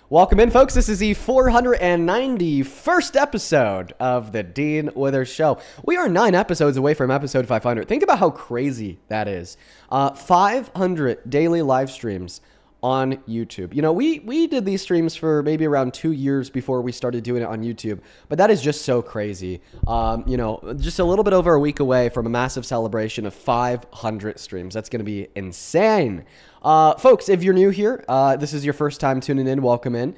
Welcome in, folks. This is the 491st episode of the Dean Withers Show. We are 9 episodes away from episode 500. Think about how crazy that is. 500 daily live streams on YouTube. You know, we did these streams for maybe around 2 years before we started doing it on YouTube, but that is just so crazy. You know, just a little bit over a week away from a massive celebration of 500 streams. That's going to be insane. Folks, if you're new here, this is your first time tuning in, welcome in.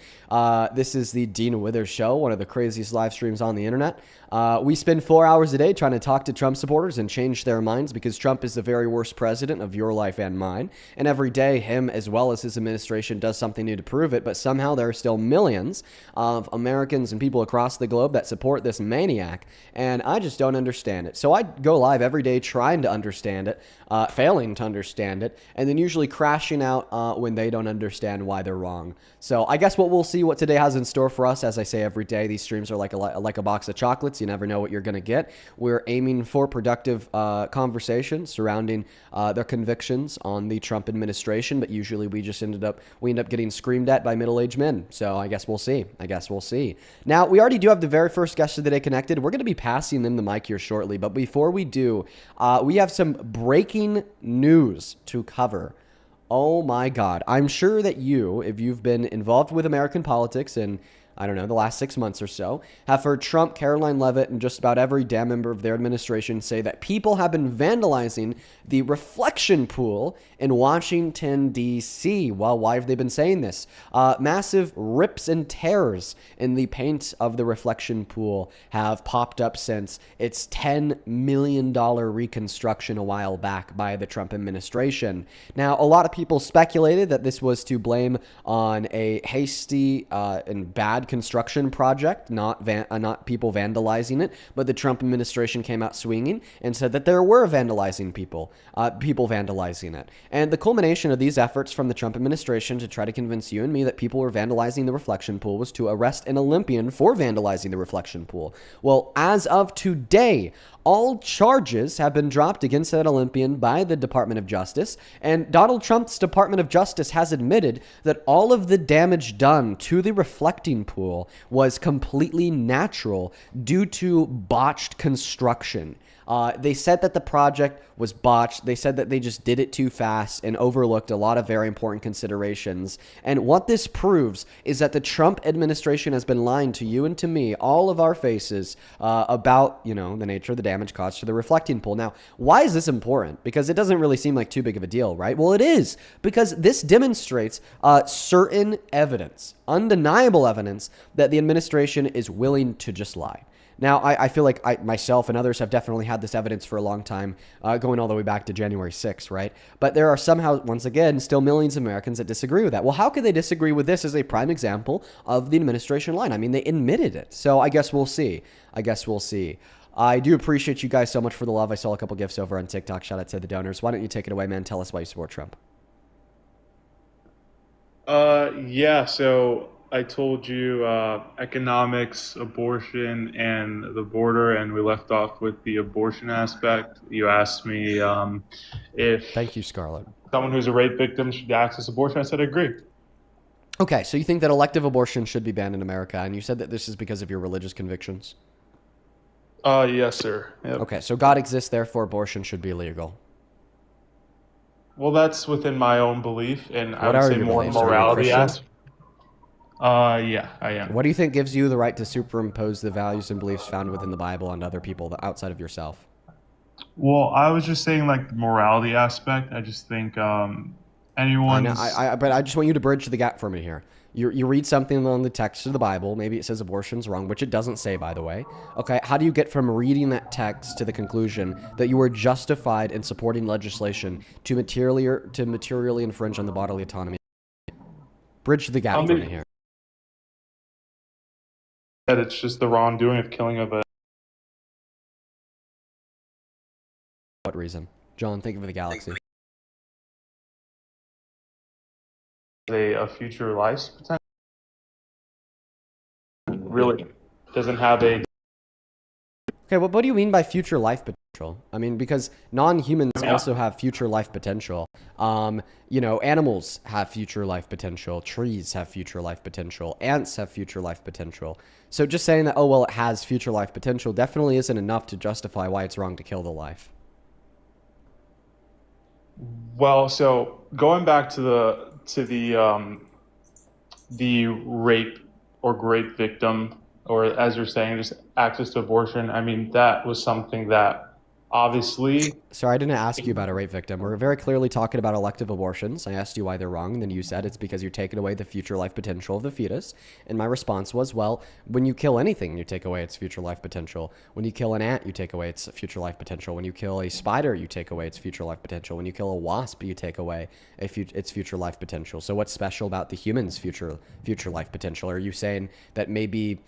This is the Dean Withers Show, one of the craziest live streams on the internet. We spend 4 hours a day trying to talk to Trump supporters and change their minds because Trump is the very worst president of your life and mine. And every day, him as well as his administration does something new to prove it, but somehow there are still millions of Americans and people across the globe that support this maniac, and I just don't understand it. So I go live every day trying to understand it, failing to understand it, and then usually crashing out when they don't understand why they're wrong. So I guess we'll see what today has in store for us. As I say every day, these streams are like a box of chocolates. You never know what you're going to get. We're aiming for productive conversations surrounding their convictions on the Trump administration, but usually we end up getting screamed at by middle-aged men. So I guess we'll see. Now, we already do have the very first guest of the day connected. We're going to be passing them the mic here shortly, but before we do, we have some breaking news to cover. Oh my God. I'm sure that you, if you've been involved with American politics in, I don't know, the last 6 months or so, have heard Trump, Caroline Leavitt, and just about every damn member of their administration say that people have been vandalizing the reflection pool in Washington, D.C. Well, why have they been saying this? Massive rips and tears in the paint of the reflection pool have popped up since its $10 million reconstruction a while back by the Trump administration. Now, a lot of people speculated that this was to blame on a hasty and bad construction project, not people vandalizing it, but the Trump administration came out swinging and said that there were people vandalizing it. And the culmination of these efforts from the Trump administration to try to convince you and me that people were vandalizing the reflection pool was to arrest an Olympian for vandalizing the reflection pool. Well, as of today, all charges have been dropped against that Olympian by the Department of Justice, and Donald Trump's Department of Justice has admitted that all of the damage done to the reflecting pool was completely natural due to botched construction. They said that the project was botched. They said that they just did it too fast and overlooked a lot of very important considerations. And what this proves is that the Trump administration has been lying to you and to me, all of our faces, about, the nature of the damage caused to the reflecting pool. Now, why is this important? Because it doesn't really seem like too big of a deal, right? Well, it is, because this demonstrates certain evidence, undeniable evidence, that the administration is willing to just lie. Now, I feel like myself and others have definitely had this evidence for a long time, going all the way back to January 6th, right? But there are somehow, once again, still millions of Americans that disagree with that. Well, how could they disagree with this as a prime example of the administration line? I mean, they admitted it. So I guess we'll see. I do appreciate you guys so much for the love. I saw a couple gifts over on TikTok. Shout out to the donors. Why don't you take it away, man? Tell us why you support Trump. Yeah, so I told you economics, abortion, and the border, and we left off with the abortion aspect. You asked me if Thank you, Scarlett. someone who's a rape victim should access abortion. I said I agree. Okay, so you think that elective abortion should be banned in America, and you said that this is because of your religious convictions. Yes, sir. Yep. Okay, so God exists, therefore abortion should be illegal. Well, that's within my own belief, and I What would are say your more beliefs? Are you a morality Christian? aspect. Yeah, I am. What do you think gives you the right to superimpose the values and beliefs found within the Bible onto other people outside of yourself? Well, I was just saying like the morality aspect. I just think I know, anyone's but I just want you to bridge the gap for me here. You read something on the text of the Bible, maybe it says abortion's wrong, which it doesn't say, by the way. Okay, how do you get from reading that text to the conclusion that you are justified in supporting legislation to materially infringe on the bodily autonomy? Bridge the gap for me here. that it's just the wrongdoing of killing of What reason? John, think of the galaxy. a future life potential. Really doesn't have a Okay, what do you mean by future life potential? I mean, because non-humans Yeah. also have future life potential. Animals have future life potential. Trees have future life potential. Ants have future life potential. So just saying that, oh, well, it has future life potential definitely isn't enough to justify why it's wrong to kill the life. Well, so going back to the rape or grape victim, or as you're saying, just access to abortion. I mean, that was something that obviously, Sorry, I didn't ask you about a rape victim. We're very clearly talking about elective abortions. I asked you why they're wrong, and then you said it's because you're taking away the future life potential of the fetus. And my response was, well, when you kill anything, you take away its future life potential. When you kill an ant, you take away its future life potential. When you kill a spider, you take away its future life potential. When you kill a wasp, you take away its future life potential. So what's special about the human's future life potential? Are you saying that maybe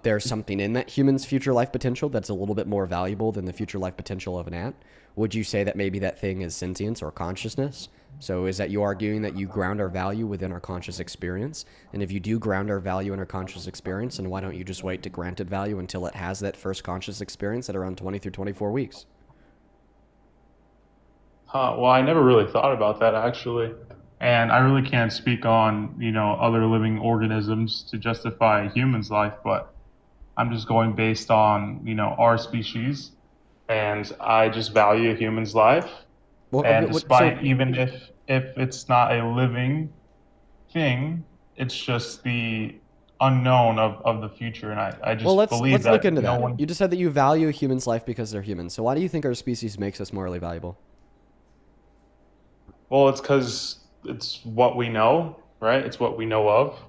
there's something in that human's future life potential that's a little bit more valuable than the future life potential of an ant? Would you say that maybe that thing is sentience or consciousness? So is that you arguing that you ground our value within our conscious experience? And if you do ground our value in our conscious experience, then why don't you just wait to grant it value until it has that first conscious experience at around 20 through 24 weeks? well, I never really thought about that actually. And I really can't speak on, other living organisms to justify a human's life, but I'm just going based on, our species, and I just value a human's life. Well, And so despite even if it's not a living thing, it's just the unknown of the future, and I well, just believe let's look that into no that. one. You just said that you value a human's life because they're humans. So why do you think our species makes us morally valuable? Well, it's because it's what we know, right? It's what we know of.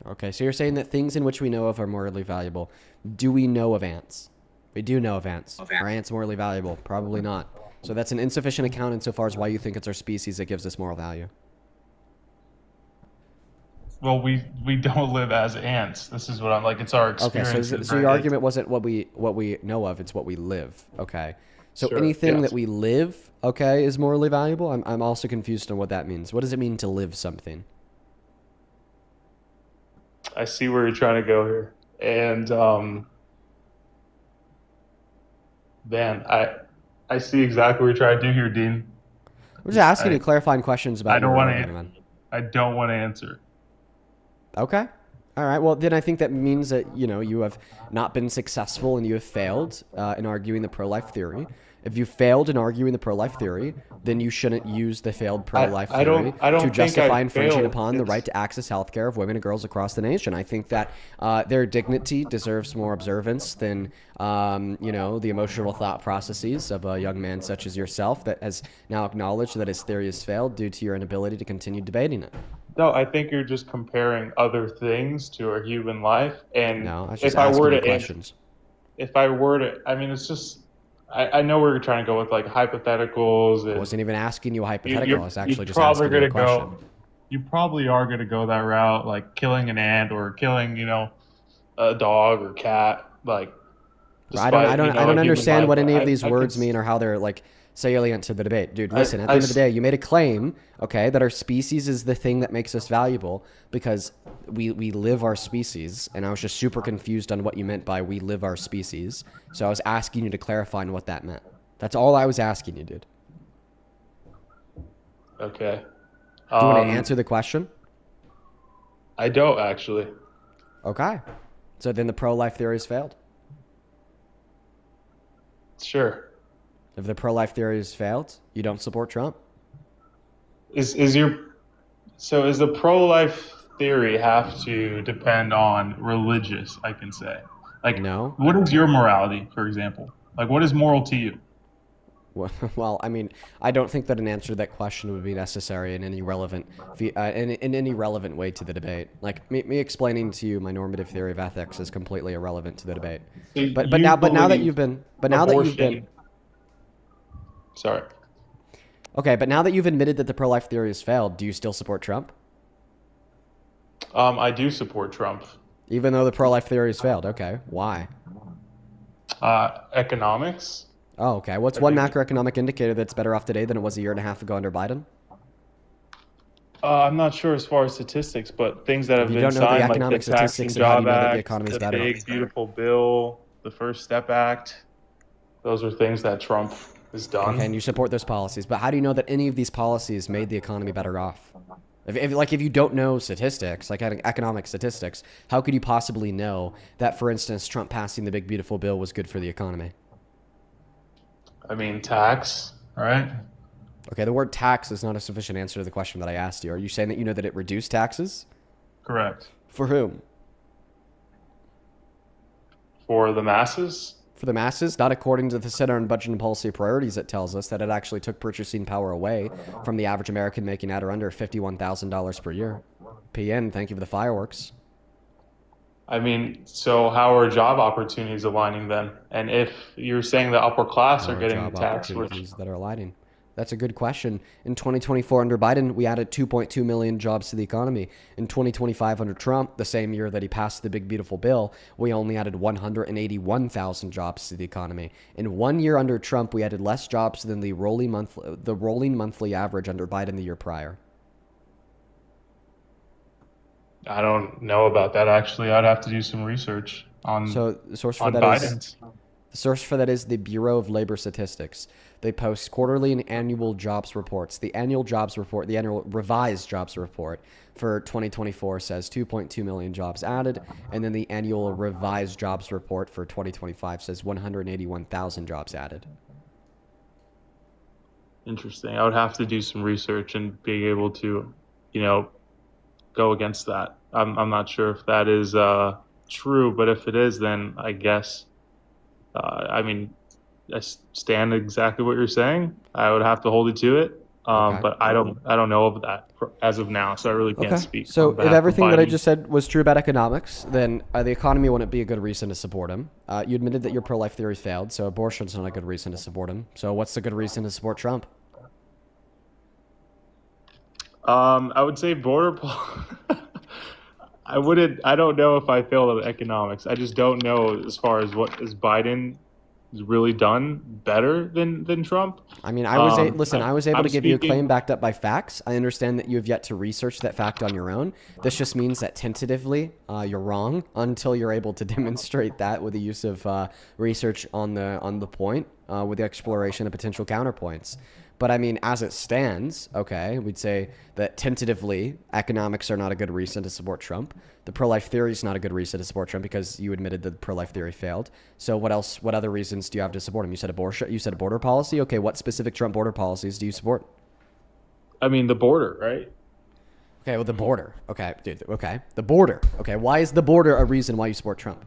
Okay, so you're saying that things in which we know of are morally valuable. Do we know of ants? We do know of ants. Are ants morally valuable? Probably not. So that's an insufficient account insofar as why you think it's our species that gives us moral value. Well, we don't live as ants. This is what I'm like. It's our Okay, experiences, so your right? It's argument wasn't what we know of, it's what we live. Okay. So sure, anything that yes. we live, okay, is morally valuable? I'm also confused on what that means. What does it mean to live something? I see where you're trying to go here, and man, I see exactly what you're trying to do here, Dean. I'm just asking I you clarifying questions I about don't your want argument, to. man. I don't want to answer. Okay. All right. Well, then I think that means that, you have not been successful and you have failed in arguing the pro-life theory. If you failed in arguing the pro-life theory, then you shouldn't use the failed I pro-life I theory don't I to don't think I justify infringing failed. upon the right It's to access healthcare of women and girls across the nation. I think that their dignity deserves more observance than, the emotional thought processes of a young man such as yourself that has now acknowledged that his theory has failed due to your inability to continue debating it. No, I think you're just comparing other things to a human life. And No, I was just if I were asking you to answer, questions. if I were to, I mean, it's just, I know where you're trying to go with like hypotheticals, I and wasn't even asking you a you, hypothetical. I you're was you're actually just probably asking you a gonna question. go, you probably are gonna go that route, like killing an ant or killing, a dog or cat, like I don't, I despite, don't, I don't a human understand life. what But any of these I can, words mean or how they're like salient to the debate, dude. I, Listen, at the I, end of the day, you made a claim, okay, that our species is the thing that makes us valuable because we live our species, and I was just super confused on what you meant by we live our species. So I was asking you to clarify on what that meant. That's all I was asking you, dude. okay. Do you want to Um, answer the question? I don't actually. Okay. So then the pro-life theory has failed. Sure. If the pro-life theory has failed, you don't support Trump. Is your So is the pro-life theory have to depend on religious, I can say. Like, No. what is your morality, for example? Like, what is moral to you? Well, I mean, I don't think that an answer to that question would be necessary in any relevant, in any relevant way to the debate. Like me explaining to you my normative theory of ethics is completely irrelevant to the debate. So But you now, believe now that you've been, abortion. Sorry. okay, but now that you've admitted that the pro-life theory has failed, do you still support Trump, I do support Trump. even though the pro-life theory has failed? Okay, why? Economics. Oh, okay. What's I one think. macroeconomic indicator that's better off today than it was a year and a half ago under Biden? I'm not sure as far as statistics, but things that If have you been don't know the signed, like the economic Tax and statistics, then how do Job you know that the Act, economy is the better? Big Beautiful Bill, the First Step Act. Those are things that Trump has Okay, and done. you support those policies, but how do you know that any of these policies made the economy better off? If you don't know statistics, like economic statistics, how could you possibly know that, for instance, Trump passing the big beautiful bill was good for the economy? I mean, tax, right? Okay, the word tax is not a sufficient answer to the question that I asked you. Are you saying that you know that it reduced taxes? Correct. For whom? For the masses? For the masses? Not according to the Center on Budget and Policy Priorities. It tells us that it actually took purchasing power away from the average American making at or under $51,000 per year. PN, thank you for the fireworks. I mean, so how are job opportunities aligning then? And if you're saying the upper class How are are getting the job tax, which opportunities that are aligning? That's a good question. In 2024 under Biden, we added 2.2 million jobs to the economy. In 2025 under Trump, the same year that he passed the big beautiful bill, we only added 181,000 jobs to the economy. In 1 year under Trump, we added less jobs than the rolling monthly average under Biden the year prior. I don't know about that actually. I'd have to do some research So the source for on that is Biden's. The source for that is the Bureau of Labor Statistics. They post quarterly and annual jobs reports. The annual jobs report, the annual revised jobs report for 2024 says 2.2 million jobs added, and then the annual revised jobs report for 2025 says 181,000 jobs added. Interesting. I would have to do some research and be able to, you know, go against that. I'm not sure if that is true, but if it is, then I guess, I mean, I stand exactly what you're saying. I would have to hold you to it. Okay. But I don't know of that as of now, so I really can't Okay. speak So on if behalf of everything that I Biden. just said was true about economics, then the economy wouldn't be a good reason to support him. You admitted that your pro-life theory failed, so abortion's not a good reason to support him. So what's the good reason to support Trump? I would say I wouldn't. I don't know if I failed at economics. I just don't know as far as what is Biden has really done better than Trump. I mean, listen. I, I was able I'm to give you a claim speaking. backed up by facts. I understand that you have yet to research that fact on your own. This just means that tentatively, you're wrong until you're able to demonstrate that with the use of research on the point with the exploration of potential counterpoints. But I mean, as it stands, okay, we'd say that tentatively, economics are not a good reason to support Trump. The pro-life theory is not a good reason to support Trump because you admitted that the pro-life theory failed. So what else? What other reasons do you have to support him? You said abortion. You said a border policy. Okay, what specific Trump border policies do you support? I mean, the border, right? Okay, well, the border. Okay, dude. Okay, the border. Okay, why is the border a reason why you support Trump?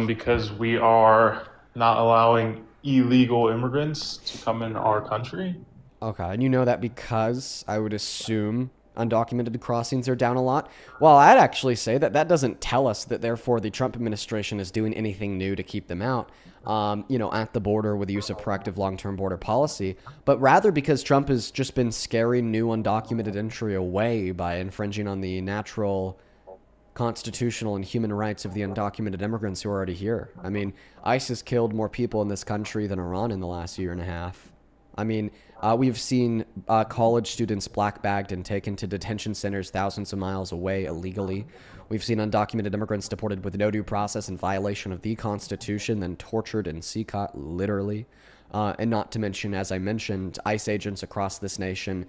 Because we are not allowing illegal immigrants to come in our country. Okay, and you know that because I would assume undocumented crossings are down a lot. Well, I'd actually say that that doesn't tell us that therefore the Trump administration is doing anything new to keep them out, at the border with the use of proactive long-term border policy, but rather because Trump has just been scaring new undocumented entry away by infringing on the natural constitutional and human rights of the undocumented immigrants who are already here. I mean, ISIS killed more people in this country than Iran in the last year and a half. I mean, we've seen college students black bagged and taken to detention centers thousands of miles away illegally. We've seen undocumented immigrants deported with no due process in violation of the Constitution, then tortured in CCOT, literally. And not to mention, as I mentioned, ICE agents across this nation,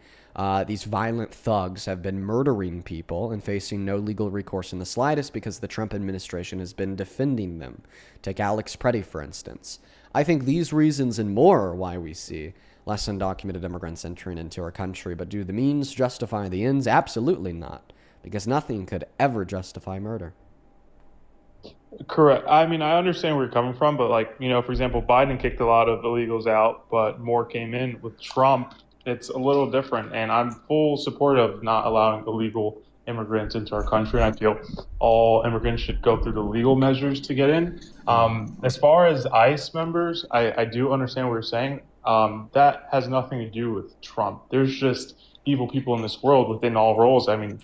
these violent thugs have been murdering people and facing no legal recourse in the slightest because the Trump administration has been defending them. Take Alex Preddy, for instance. I think these reasons and more are why we see less undocumented immigrants entering into our country. But do the means justify the ends? Absolutely not, because nothing could ever justify murder. Correct. I mean, I understand where you're coming from, but like, for example, Biden kicked a lot of illegals out, but more came in with Trump. It's a little different, and I'm full support of not allowing illegal immigrants into our country. I feel all immigrants should go through the legal measures to get in. As far as ICE members, I do understand what you're saying. That has nothing to do with Trump. There's just evil people in this world within all roles. I mean,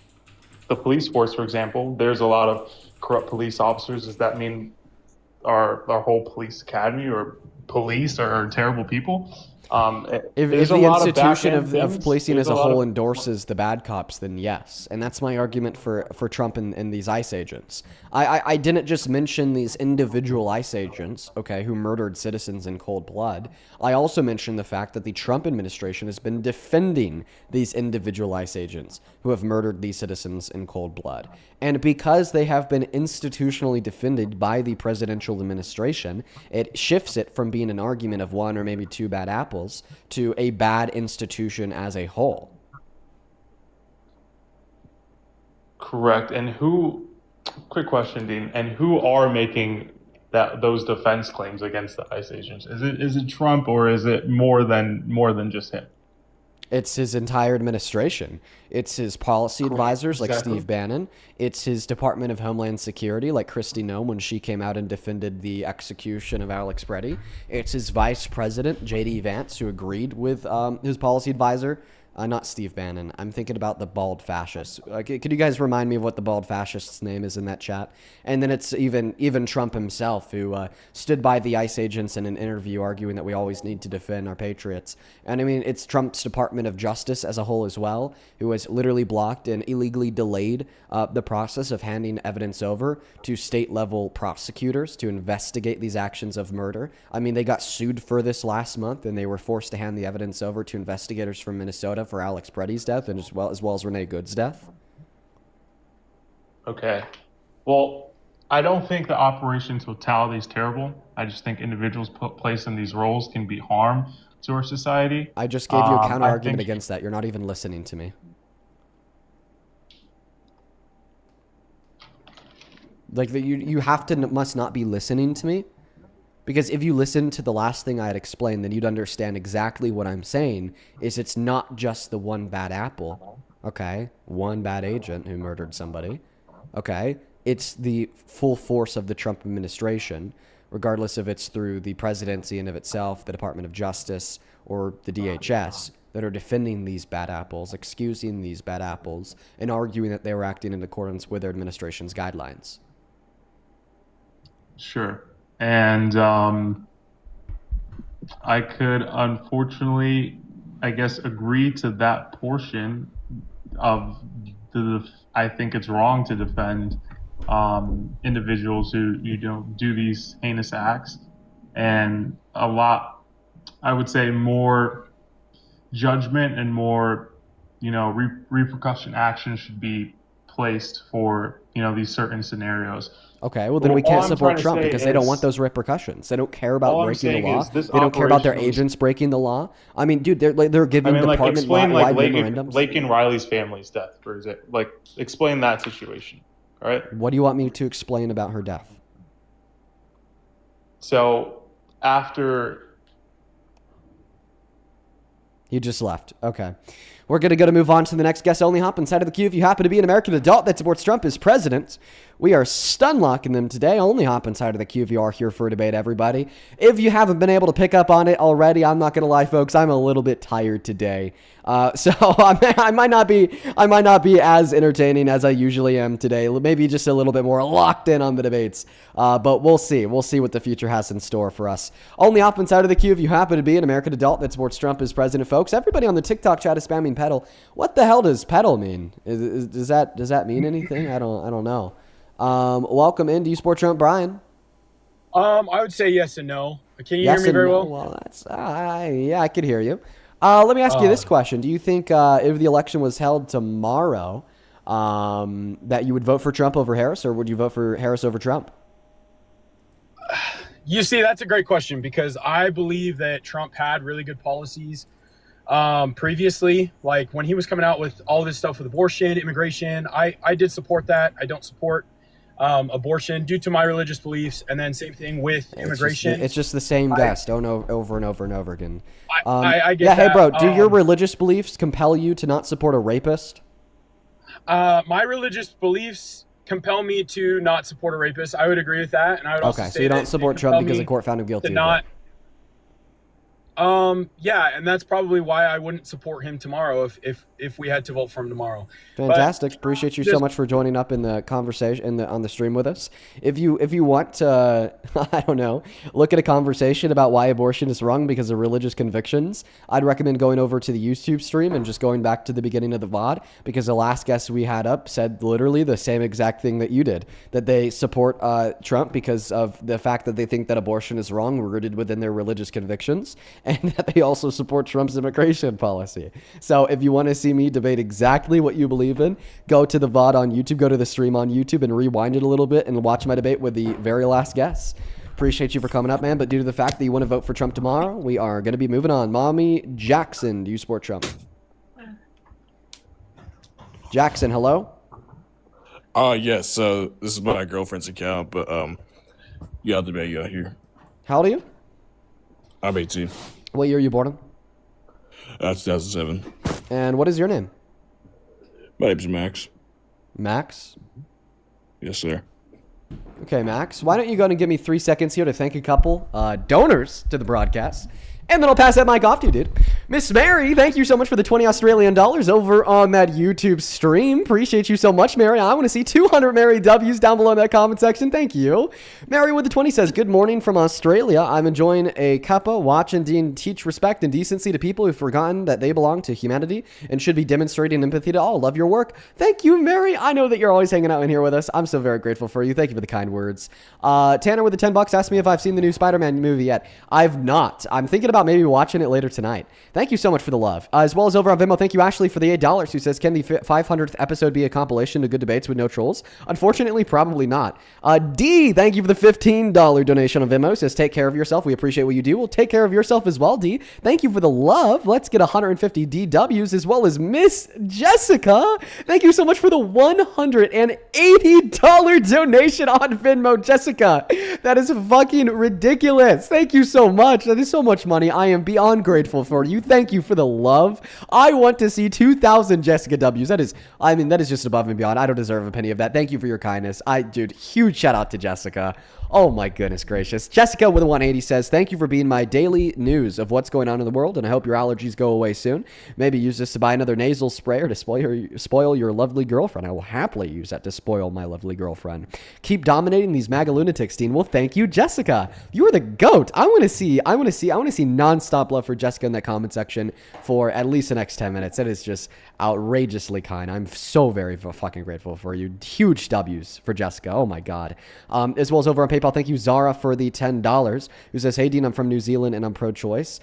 the police force, for example, there's a lot of corrupt police officers. Does that mean our whole police academy or police are terrible people? If There's a the lot of back institution end of things. policing There's as a a lot whole of endorses the bad cops, then yes. And that's my argument for Trump and these ICE agents. I didn't just mention these individual ICE agents, okay, who murdered citizens in cold blood. I also mentioned the fact that the Trump administration has been defending these individual ICE agents who have murdered these citizens in cold blood. And because they have been institutionally defended by the presidential administration, it shifts it from being an argument of one or maybe two bad apples to a bad institution as a whole. correct. And who? Quick question, Dean. And who are making those defense claims against the ICE agents? Is it Trump or is it more than just him? It's his entire administration. It's his policy advisors like Exactly. Steve Bannon. It's his Department of Homeland Security like Kristi Noem when she came out and defended the execution of Alex Preddy. It's his vice president, J.D. Vance, who agreed with his policy advisor. Not Steve Bannon. I'm thinking about the bald fascist. Could you guys remind me of what the bald fascist's name is in that chat? And then it's even Trump himself who stood by the ICE agents in an interview arguing that we always need to defend our patriots. And I mean, it's Trump's Department of Justice as a whole as well, who has literally blocked and illegally delayed the process of handing evidence over to state-level prosecutors to investigate these actions of murder. I mean, they got sued for this last month, and they were forced to hand the evidence over to investigators from Minnesota for Alex Preddy's death and as well as Renee Good's death. Okay. Well, I don't think the operation totality is terrible. I just think individuals placed in these roles can be harm to our society. I just gave you a counter I argument think against that. You're not even listening to me. Like that, you have to must not be listening to me, because if you listen to the last thing I had explained, then you'd understand exactly what I'm saying. Is it's not just the one bad apple, okay, one bad agent who murdered somebody, okay. It's the full force of the Trump administration, regardless if it's through the presidency in of itself, the Department of Justice, or the DHS, that are defending these bad apples, excusing these bad apples, and arguing that they were acting in accordance with their administration's guidelines. sure. And I could unfortunately, I guess, agree to that portion of I think it's wrong to defend individuals who you don't do these heinous acts, and a lot, I would say, more judgment and more, repercussion action should be placed for these certain scenarios. Okay, well then Well, we all can't I'm support trying to Trump say because they don't want is, those repercussions. They don't care about all I'm breaking the saying law. is this They don't care about their operation was. agents breaking the law. I mean, dude, they're I giving mean, like, explain like department-wide memorandums. Lakin Riley's family's death, for example. Like, explain that situation. All right. What do you want me to explain about her death? So after You just left. Okay. We're going to move on to the next guest. Only hop inside of the queue if you happen to be an American adult that supports Trump as president. We are stun locking them today. Only hop inside of the queue if you are here for a debate, everybody. If you haven't been able to pick up on it already, I'm not going to lie, folks. I'm a little bit tired today. So I might not be as entertaining as I usually am today. Maybe just a little bit more locked in on the debates. But we'll see. We'll see what the future has in store for us. Only hop inside of the queue if you happen to be an American adult that supports Trump as president, folks. Everybody on the TikTok chat is spamming pedal. What the hell does pedal mean? Does that mean anything? I don't know. Welcome in. Do you support Trump, Brian? I would say yes and no. Can you Yes hear me and very no. well? Well, that's yeah, I could hear you. Let me ask you this question: do you think if the election was held tomorrow, that you would vote for Trump over Harris, or would you vote for Harris over Trump? You see, that's a great question because I believe that Trump had really good policies previously. Like when he was coming out with all this stuff with abortion, immigration, I did support that. I don't support abortion due to my religious beliefs. And then same thing with immigration. It's just the same guest over and over and over again. I get yeah, hey, that. bro, do your religious beliefs compel you to not support a rapist? My religious beliefs compel me to not support a rapist. I would agree with that. And I would also Okay, say so you don't that support they Trump compel because the me court found him guilty to of not. Yeah, and that's probably why I wouldn't support him tomorrow if we had to vote for him tomorrow. Fantastic. But Appreciate you so just much for joining up in the conversation on the stream with us. If you want to, I don't know, look at a conversation about why abortion is wrong because of religious convictions, I'd recommend going over to the YouTube stream and just going back to the beginning of the VOD, because the last guest we had up said literally the same exact thing that you did, that they support Trump because of the fact that they think that abortion is wrong, rooted within their religious convictions, and that they also support Trump's immigration policy. So if you want to see me debate exactly what you believe in, go to the VOD on YouTube, go to the stream on YouTube and rewind it a little bit and watch my debate with the very last guest. Appreciate you for coming up, man. But due to the fact that you want to vote for Trump tomorrow, we are going to be moving on. Mommy Jackson, do you support Trump? Jackson, hello? Yes. So this is my girlfriend's account, but you have the debate you out here. How old are you? I'm 18. What year are you born in? 2007. And what is your name? My name's Max. Max? Yes, sir. Okay, Max. Why don't you go and give me 3 seconds here to thank a couple donors to the broadcast, and then I'll pass that mic off to you, dude. Miss Mary, thank you so much for the 20 Australian dollars over on that YouTube stream. Appreciate you so much, Mary. I want to see 200 Mary W's down below in that comment section. Thank you. Mary with the 20 says, good morning from Australia. I'm enjoying a cuppa, watch and teach respect and decency to people who've forgotten that they belong to humanity and should be demonstrating empathy to all. Love your work. Thank you, Mary. I know that you're always hanging out in here with us. I'm so very grateful for you. Thank you for the kind words. Tanner with the 10 bucks asked me if I've seen the new Spider-Man movie yet. I've not. I'm thinking about maybe watching it later tonight. Thank you so much for the love. As well as over on Venmo, thank you, Ashley, for the $8, who says, can the 500th episode be a compilation of good debates with no trolls? Unfortunately, probably not. D, thank you for the $15 donation on Venmo. Says, take care of yourself. We appreciate what you do. Well, take care of yourself as well, D. Thank you for the love. Let's get 150 DWs, as well as Miss Jessica. Thank you so much for the $180 donation on Venmo, Jessica. That is fucking ridiculous. Thank you so much. That is so much money. I am beyond grateful for you. Thank you for the love. I want to see 2,000 Jessica W's. That is just above and beyond. I don't deserve a penny of that. Thank you for your kindness. Dude, huge shout out to Jessica. Oh my goodness gracious. Jessica with a 180 says, thank you for being my daily news of what's going on in the world, and I hope your allergies go away soon. Maybe use this to buy another nasal spray or to spoil your lovely girlfriend. I will happily use that to spoil my lovely girlfriend. Keep dominating these MAGA lunatics, Dean. Well, thank you, Jessica. You are the GOAT. I want to see nonstop love for Jessica in that comment section for at least the next 10 minutes. That is just outrageously kind. I'm so very fucking grateful for you. Huge W's for Jessica. Oh my God. As well as over on PayPal, thank you, Zara, for the $10, who says, hey, Dean, I'm from New Zealand and I'm pro-choice.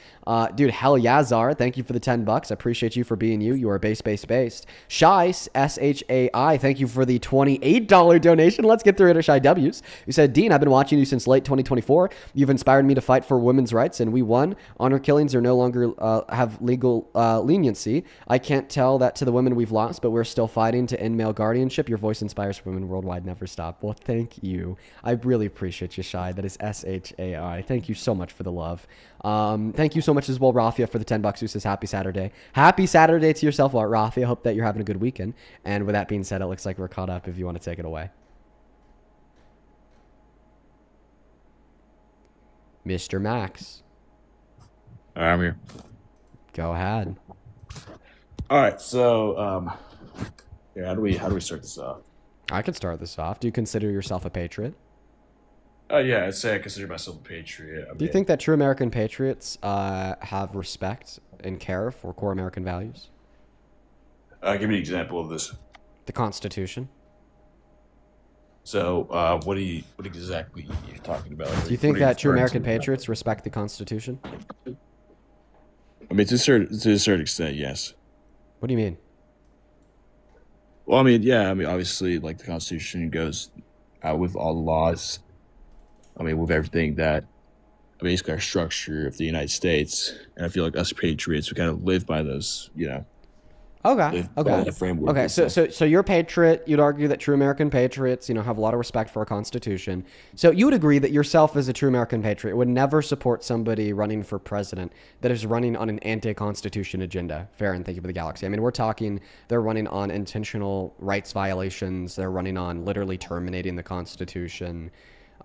Dude, hell yeah, Zara. Thank you for the $10. I appreciate you for being you. You are based. Shy, S-H-A-I, thank you for the $28 donation. Let's get through it. Shy W's, who said, Dean, I've been watching you since late 2024. You've inspired me to fight for women's rights, and we won. Honor killings are no longer have legal leniency. I can't tell that to the women we've lost, but we're still fighting to end male guardianship. Your voice inspires women worldwide. Never stop. Well, thank you. I really appreciate you, Shy. That is S-H-A-I. Thank you so much for the love. Thank you so much as well, Rafia, for the $10, who says happy Saturday. Happy Saturday to yourself, Rafia. Hope that you're having a good weekend. And with that being said, it looks like we're caught up if you want to take it away. Mr. Max. All right, I'm here. Go ahead. All right. So, how do we start this off? I can start this off. Do you consider yourself a patriot? Yeah, I'd say I consider myself a patriot. Do you think that true American patriots have respect and care for core American values? Give me an example of this. The Constitution. So, what exactly are you talking about? Do you think that true American patriots respect the Constitution? I mean, to a certain extent, yes. What do you mean? Well, I mean, yeah. I mean, obviously, like, the Constitution goes out with all the laws. I mean, with everything that basically our structure of the United States, and I feel like us patriots, we kind of live by those, Okay. Okay. So you're a patriot. You'd argue that true American patriots, have a lot of respect for our Constitution. So you would agree that yourself as a true American patriot would never support somebody running for president that is running on an anti-Constitution agenda. Fair, and thank you for the galaxy. I mean, we're talking they're running on intentional rights violations. They're running on literally terminating the Constitution.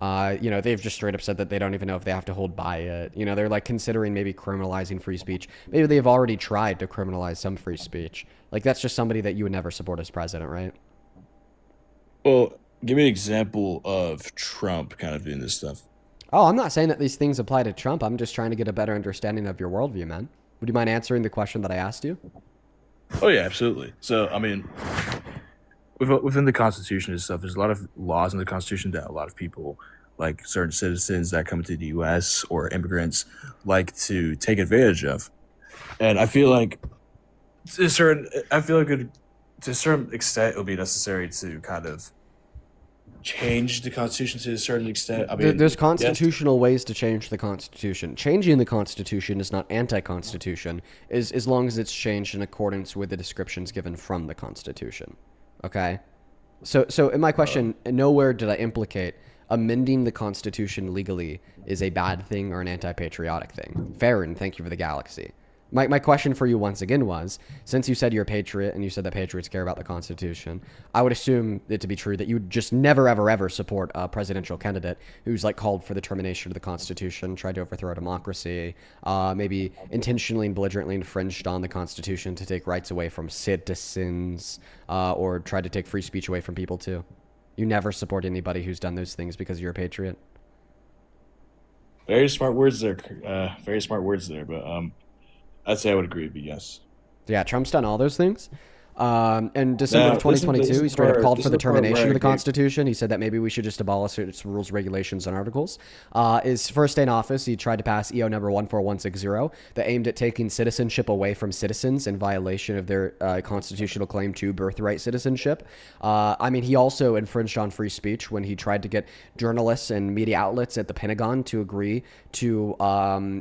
They've just straight up said that they don't even know if they have to hold by it. They're like considering maybe criminalizing free speech. Maybe they've already tried to criminalize some free speech. Like, that's just somebody that you would never support as president, right? Well, give me an example of Trump kind of doing this stuff. Oh, I'm not saying that these things apply to Trump. I'm just trying to get a better understanding of your worldview, man. Would you mind answering the question that I asked you? Oh yeah, absolutely. So I mean, within the Constitution and stuff, there's a lot of laws in the Constitution that a lot of people, like certain citizens that come to the U.S. or immigrants, like to take advantage of. And I feel like to a certain, I feel like to a certain extent, it would be necessary to kind of change the Constitution to a certain extent. I mean, There's yes, constitutional ways to change the Constitution. Changing the Constitution is not anti-Constitution, as long as it's changed in accordance with the descriptions given from the Constitution. Okay? So in my question, nowhere did I implicate amending the Constitution legally is a bad thing or an anti-patriotic thing. Fair, and thank you for the galaxy. My question for you once again was, since you said you're a patriot and you said that patriots care about the Constitution, I would assume it to be true that you would just never, ever, ever support a presidential candidate who's like called for the termination of the Constitution, tried to overthrow democracy, maybe intentionally and belligerently infringed on the Constitution to take rights away from citizens, or tried to take free speech away from people too. You never support anybody who's done those things because you're a patriot. very smart words there. Very smart words there. But I'd say I would agree with you. Yes. Yeah, Trump's done all those things. In December Now, of 2022, he straight up called this for is the the part where termination I of the agree. Constitution. He said that maybe we should just abolish its rules, regulations, and articles. His first day in office, he tried to pass EO number 14160 that aimed at taking citizenship away from citizens in violation of their constitutional claim to birthright citizenship. He also infringed on free speech when he tried to get journalists and media outlets at the Pentagon to agree to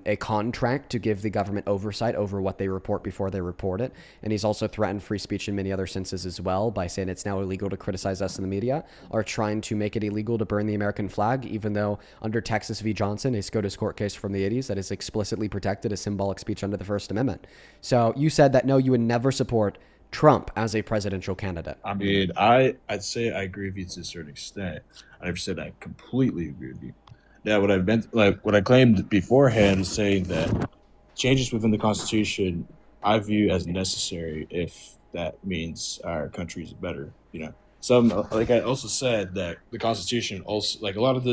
a contract to give the government oversight over what they report before they report it. And he's also threatened free speech in many other senses as well by saying it's now illegal to criticize us in the media, or trying to make it illegal to burn the American flag, even though under Texas v. Johnson, a SCOTUS court case from the 80s, that is explicitly protected as symbolic speech under the First Amendment. So you said that no, you would never support Trump as a presidential candidate. I mean, I'd say I agree with you to a certain extent. I never said I completely agree with you. Now, what I meant, like what I claimed beforehand, is saying that changes within the Constitution I view as necessary if that means our country is better. Like I also said that the Constitution also, like a lot of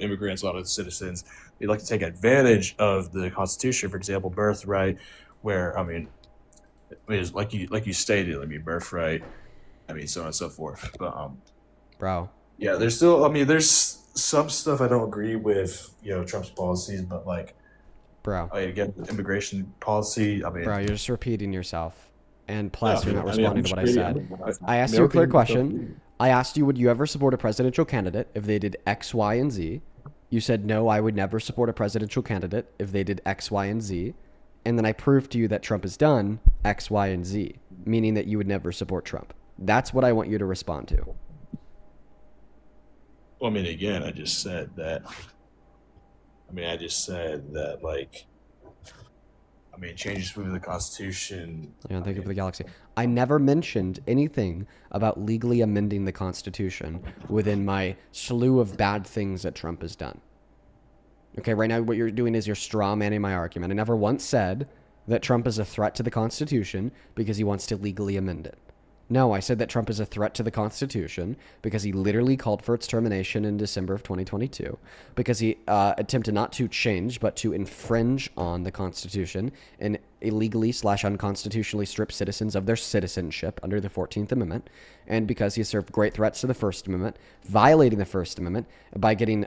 immigrants, a lot of citizens, they like to take advantage of the Constitution. For example, birthright, where it's like you stated, birthright. So on and so forth. But Bro, yeah, there's some stuff I don't agree with, Trump's policies, but again, the immigration policy. bro, you're just repeating yourself. And plus, you're not I'm responding to just what I reading- said. I asked you a clear question. I asked you, would you ever support a presidential candidate if they did X, Y, and Z? You said, no, I would never support a presidential candidate if they did X, Y, and Z. And then I proved to you that Trump has done X, Y, and Z, meaning that you would never support Trump. That's what I want you to respond to. Well, again, I just said that. Changes within the Constitution. Yeah, thank you for the galaxy. I never mentioned anything about legally amending the Constitution within my slew of bad things that Trump has done. Okay, right now what you're doing is you're straw manning my argument. I never once said that Trump is a threat to the Constitution because he wants to legally amend it. No, I said that Trump is a threat to the Constitution because he literally called for its termination in December of 2022, because he attempted not to change, but to infringe on the Constitution and illegally / unconstitutionally strip citizens of their citizenship under the 14th Amendment, and because he served great threats to the First Amendment, violating the First Amendment by getting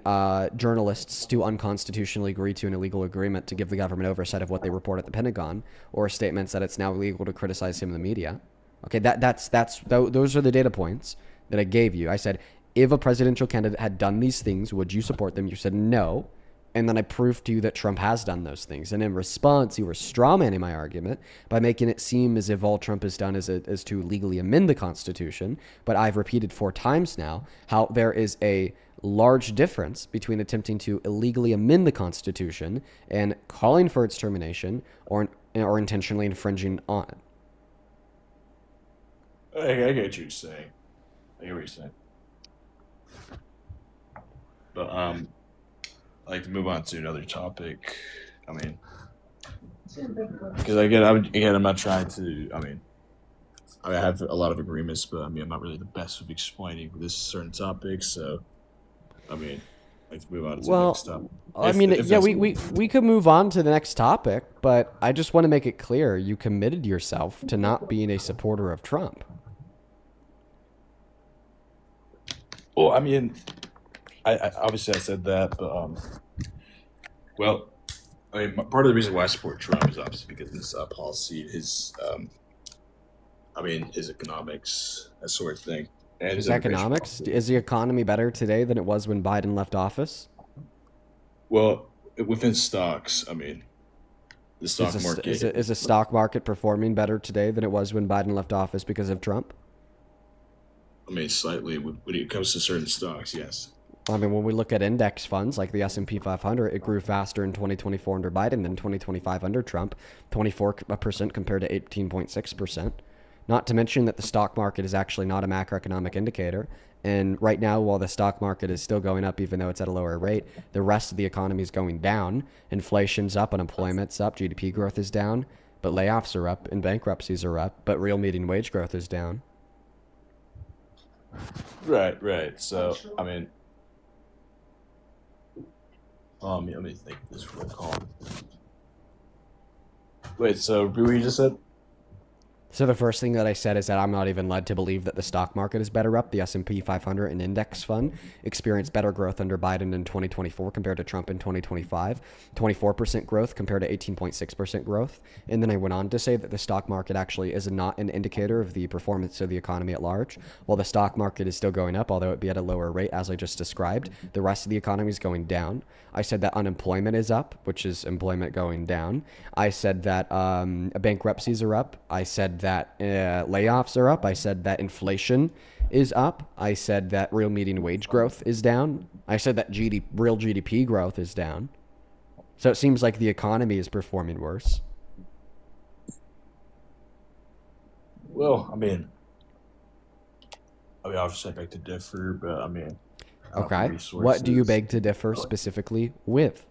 journalists to unconstitutionally agree to an illegal agreement to give the government oversight of what they report at the Pentagon, or statements that it's now illegal to criticize him in the media. Okay, those are the data points that I gave you. I said, if a presidential candidate had done these things, would you support them? You said no. And then I proved to you that Trump has done those things. And in response, you were strawmanning my argument by making it seem as if all Trump has done is to legally amend the Constitution. But I've repeated 4 times now how there is a large difference between attempting to illegally amend the Constitution and calling for its termination or intentionally infringing on it. I get what you're saying. I get what you're saying. But I'd like to move on to another topic. I mean, because I'm not trying to. I have a lot of agreements, but I'm not really the best with explaining this certain topic. So, I'd like to move on to the next topic. We could move on to the next topic, but I just want to make it clear you committed yourself to not being a supporter of Trump. Well, I obviously I said that, but part of the reason why I support Trump is obviously because of his policy, his economics, that sort of thing, and his economics. Is the economy better today than it was when Biden left office? Well, within stocks, the stock market is the stock market performing better today than it was when Biden left office because of Trump? Slightly when it comes to certain stocks, yes. When we look at index funds like the S&P 500, it grew faster in 2024 under Biden than 2025 under Trump, 24% compared to 18.6%. Not to mention that the stock market is actually not a macroeconomic indicator. And right now, while the stock market is still going up, even though it's at a lower rate, the rest of the economy is going down. Inflation's up, unemployment's up, GDP growth is down, but layoffs are up and bankruptcies are up, but real median wage growth is down. Right. So, let me think this real calm. Wait, so what you just said? So the first thing that I said is that I'm not even led to believe that the stock market is better up. The S&P 500 and index fund experienced better growth under Biden in 2024 compared to Trump in 2025. 24% growth compared to 18.6% growth. And then I went on to say that the stock market actually is not an indicator of the performance of the economy at large. While the stock market is still going up, although it be at a lower rate, as I just described, the rest of the economy is going down. I said that unemployment is up, which is employment going down. I said that bankruptcies are up. I said that layoffs are up. I said that inflation is up. I said that real median wage growth is down. I said that real GDP growth is down. So it seems like the economy is performing worse. Well, obviously I beg to differ, but okay. What do you beg to differ specifically with?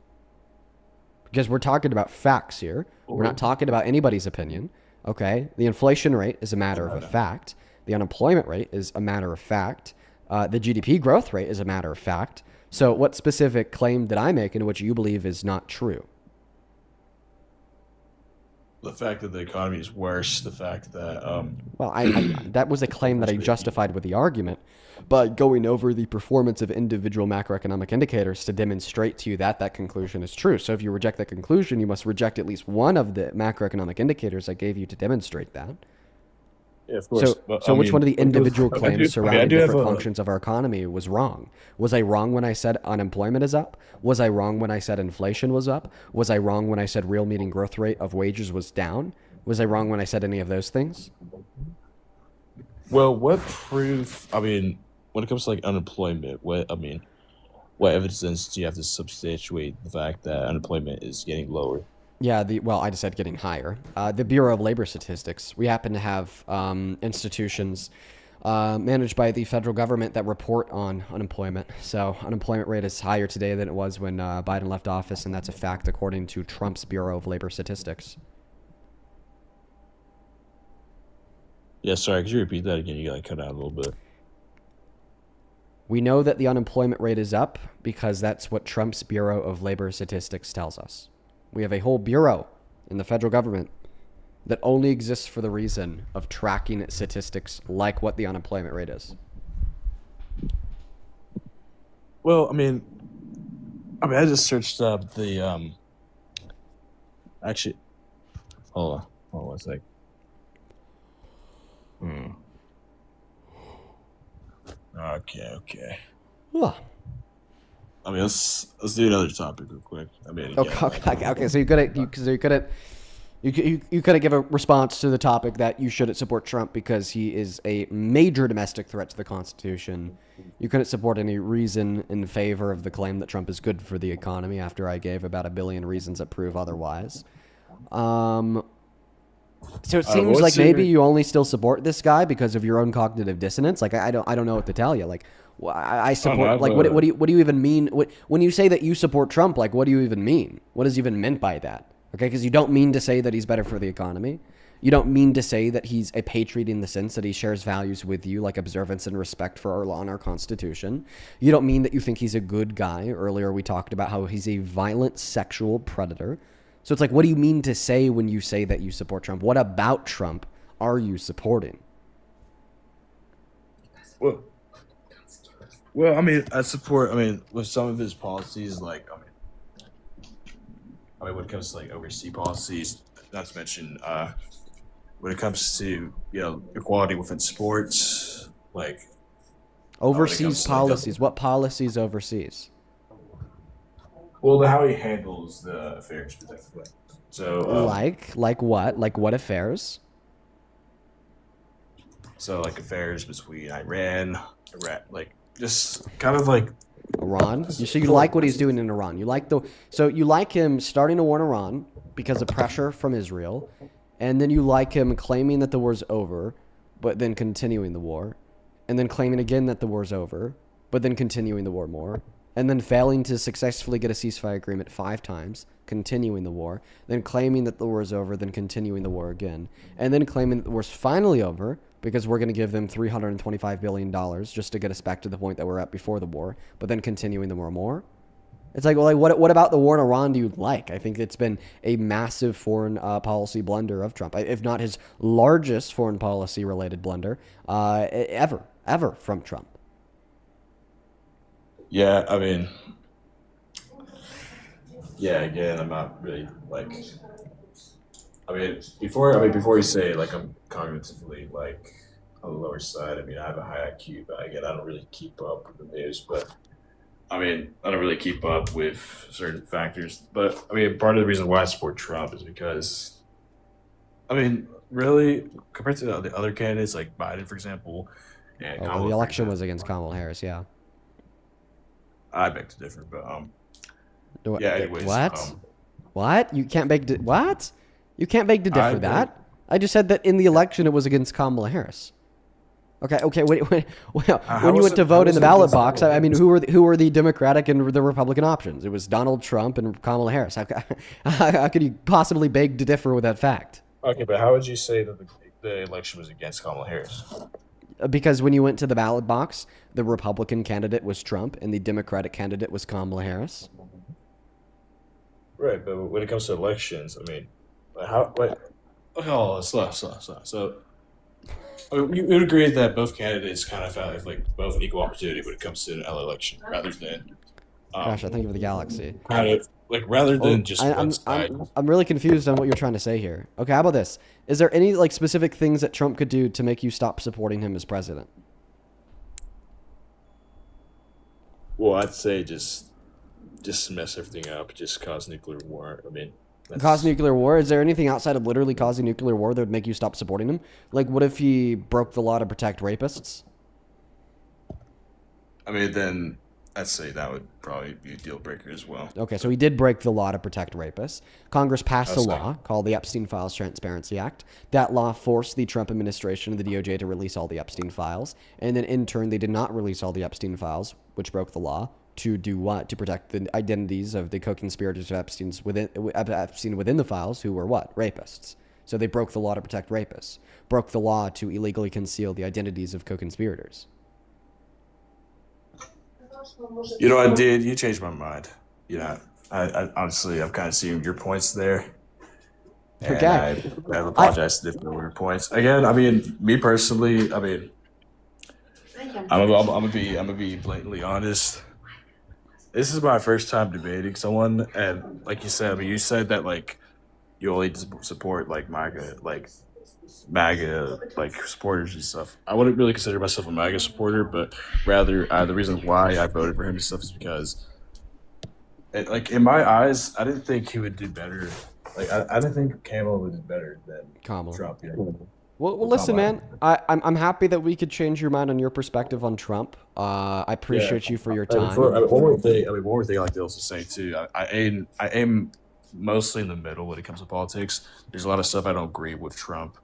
Because we're talking about facts here. We're not talking about anybody's opinion. Okay. The inflation rate is a matter of a fact. The unemployment rate is a matter of fact. The GDP growth rate is a matter of fact. So what specific claim did I make in which you believe is not true? The fact that the economy is worse, the fact that... Well, that was a claim that I justified with the argument by going over the performance of individual macroeconomic indicators to demonstrate to you that that conclusion is true. So if you reject that conclusion, you must reject at least one of the macroeconomic indicators I gave you to demonstrate that. Yeah, of course. So which one of the individual claims surrounding different functions of our economy was wrong? Was I wrong when I said unemployment is up? Was I wrong when I said inflation was up? Was I wrong when I said real median growth rate of wages was down? Was I wrong when I said any of those things? Well, what proof, when it comes to like unemployment, what evidence do you have to substantiate the fact that unemployment is getting lower? Yeah, I just said getting higher. The Bureau of Labor Statistics. We happen to have institutions managed by the federal government that report on unemployment. So unemployment rate is higher today than it was when Biden left office, and that's a fact according to Trump's Bureau of Labor Statistics. Yeah, sorry, could you repeat that again? You got cut out a little bit. We know that the unemployment rate is up because that's what Trump's Bureau of Labor Statistics tells us. We have a whole bureau in the federal government that only exists for the reason of tracking statistics like what the unemployment rate is. Well, I just searched up the actually hold on one sec. Okay. Huh. Let's do another topic real quick. Okay. So you couldn't give a response to the topic that you shouldn't support Trump because he is a major domestic threat to the Constitution. You couldn't support any reason in favor of the claim that Trump is good for the economy after I gave about 1 billion reasons that prove otherwise. So it seems like maybe you only still support this guy because of your own cognitive dissonance. Like I don't know what to tell you. Like, I Oh, no, support. Like, what do you even mean? When you say that you support Trump, like, what do you even mean? What is even meant by that? Okay, because you don't mean to say that he's better for the economy. You don't mean to say that he's a patriot in the sense that he shares values with you, like observance and respect for our law and our Constitution. You don't mean that you think he's a good guy. Earlier, we talked about how he's a violent sexual predator. So it's like, what do you mean to say when you say that you support Trump? What about Trump are you supporting? Well, well, I mean, I support. I mean, with some of his policies, like, when it comes to like overseas policies, not to mention, when it comes to equality within sports, like Overseas policies. What policies overseas? well, how he handles the affairs specifically. So, Like what? Like what affairs? so like affairs between Iran, Iraq, like just kind of like Iran. So you like what he's doing in Iran. You like him starting a war in Iran because of pressure from Israel, and then you like him claiming that the war's over, but then continuing the war, and then claiming again that the war's over, but then continuing the war more, and then failing to successfully get a ceasefire agreement 5 times, continuing the war, then claiming that the war is over, then continuing the war again, and then claiming that the war's finally over because we're going to give them $325 billion just to get us back to the point that we're at before the war, but then continuing the war more. It's like, well, like, what about the war in Iran do you like? I think it's been a massive foreign policy blunder of Trump, if not his largest foreign policy related blunder ever from Trump. yeah. I mean, yeah. Again, I'm not really like. Before you say like I'm cognitively like on the lower side. I mean, I have a high IQ, but again, I don't really keep up with the news. But I mean, I don't really keep up with certain factors. But I mean, part of the reason why I support Trump is because, I mean, really, compared to the other candidates like Biden, for example, and Oh, well, Kamala, the for election was example, against Kamala Harris, yeah. I beg to differ. But Do- yeah. Anyways, What? What? You can't beg to what? You can't beg to I differ beg- that. I just said that in the election it was against Kamala Harris. Okay. When How you was went it- to how vote in was the it ballot against box, Kamala I mean, Harris? who were the Democratic and the Republican options? It was Donald Trump and Kamala Harris. How could you possibly beg to differ with that fact? Okay, but how would you say that the election was against Kamala Harris? Because when you went to the ballot box, the Republican candidate was Trump and the Democratic candidate was Kamala Harris. Right, but when it comes to elections, I mean, like how? Wait, oh, slow. So, I mean, you would agree that both candidates kind of have like both an equal opportunity when it comes to an election, rather than, Gosh, I think of the galaxy. kind of like rather than just I'm, one side. I'm really confused on what you're trying to say here. Okay, how about this? Is there any like specific things that Trump could do to make you stop supporting him as president? Well, I'd say just mess everything up, just cause nuclear war. I mean, Cause nuclear war? Is there anything outside of literally causing nuclear war that would make you stop supporting him? Like, what if he broke the law to protect rapists? I mean, then I'd say that would probably be a deal breaker as well. Okay, so he did break the law to protect rapists. Congress passed a That's law called the Epstein Files Transparency Act. That law forced the Trump administration and the DOJ to release all the Epstein files. And then in turn, they did not release all the Epstein files, which broke the law. To do what? To protect the identities of the co-conspirators of Epstein within the files, who were what? Rapists. So they broke the law to protect rapists. Broke the law to illegally conceal the identities of co-conspirators. You know, I did. You changed my mind. You know, I honestly, I've kind of seen your points there. And Okay. I apologize to different your points. Again, I mean, me personally, I mean, I'm gonna be blatantly honest. This is my first time debating someone, and like you said, I mean, you said that like you only support like MAGA, like supporters and stuff. I wouldn't really consider myself a MAGA supporter, but rather the reason why I voted for him and stuff is because, like in my eyes, I didn't think he would do better. Like I didn't think Kamala would do better than Kamala. Trump. You know? Well, listen, man. I'm happy that we could change your mind on your perspective on Trump. I appreciate you for your time. One more thing. I like to also say too. I aim mostly in the middle when it comes to politics. There's a lot of stuff I don't agree with Trump,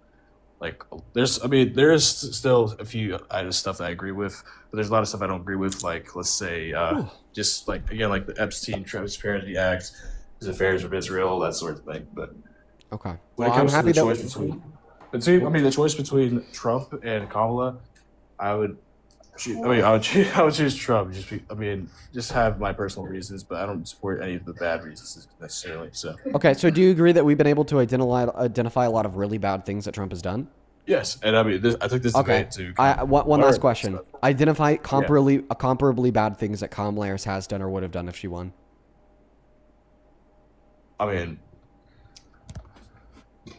like there is still a few stuff that I agree with, but there's a lot of stuff I don't agree with. Like let's say just like again like the Epstein Transparency Act, his affairs with Israel, that sort of thing. But Okay. when Well, it I'm comes to happy the that. choice between the choice between Trump and Kamala, I would. I would choose Trump. Just have my personal reasons, but I don't support any of the bad reasons necessarily. So Okay, so do you agree that we've been able to identify a lot of really bad things that Trump has done? yes, and I think this Okay. debate too. One last question. Stuff. Identify comparably bad things that Kamala Harris has done or would have done if she won. I mean,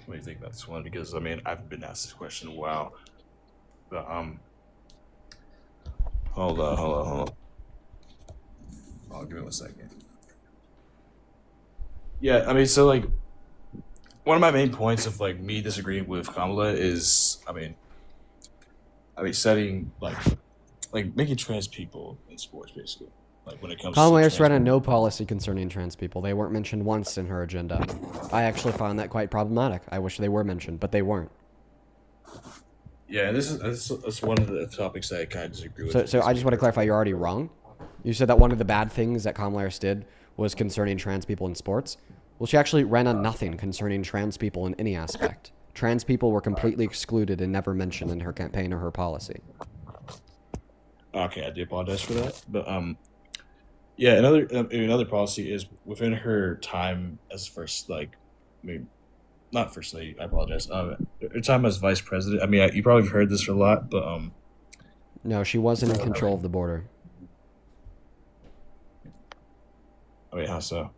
what do you think about this one? Because I mean, I've been asked this question in a while. But hold on. Oh, give me 1 second. Yeah, I mean, so like, one of my main points of like me disagreeing with Kamala is, setting like making trans people in sports basically. Like when it comes Kamala to Harris ran trans a no policy concerning trans people. They weren't mentioned once in her agenda. I actually found that quite problematic. I wish they were mentioned, but they weren't. Yeah, this is one of the topics that I kind of disagree with. So I just want to clarify, you're already wrong. You said that one of the bad things that Kamala Harris did was concerning trans people in sports. Well, she actually ran on nothing concerning trans people in any aspect. Trans people were completely excluded and never mentioned in her campaign or her policy. Okay, I do apologize for that, but yeah, another policy is within her time as first like, I mean, not first lady. I apologize. Her time as vice president. I mean, you probably have heard this a lot, but No, she wasn't in control of the border. I mean, how so?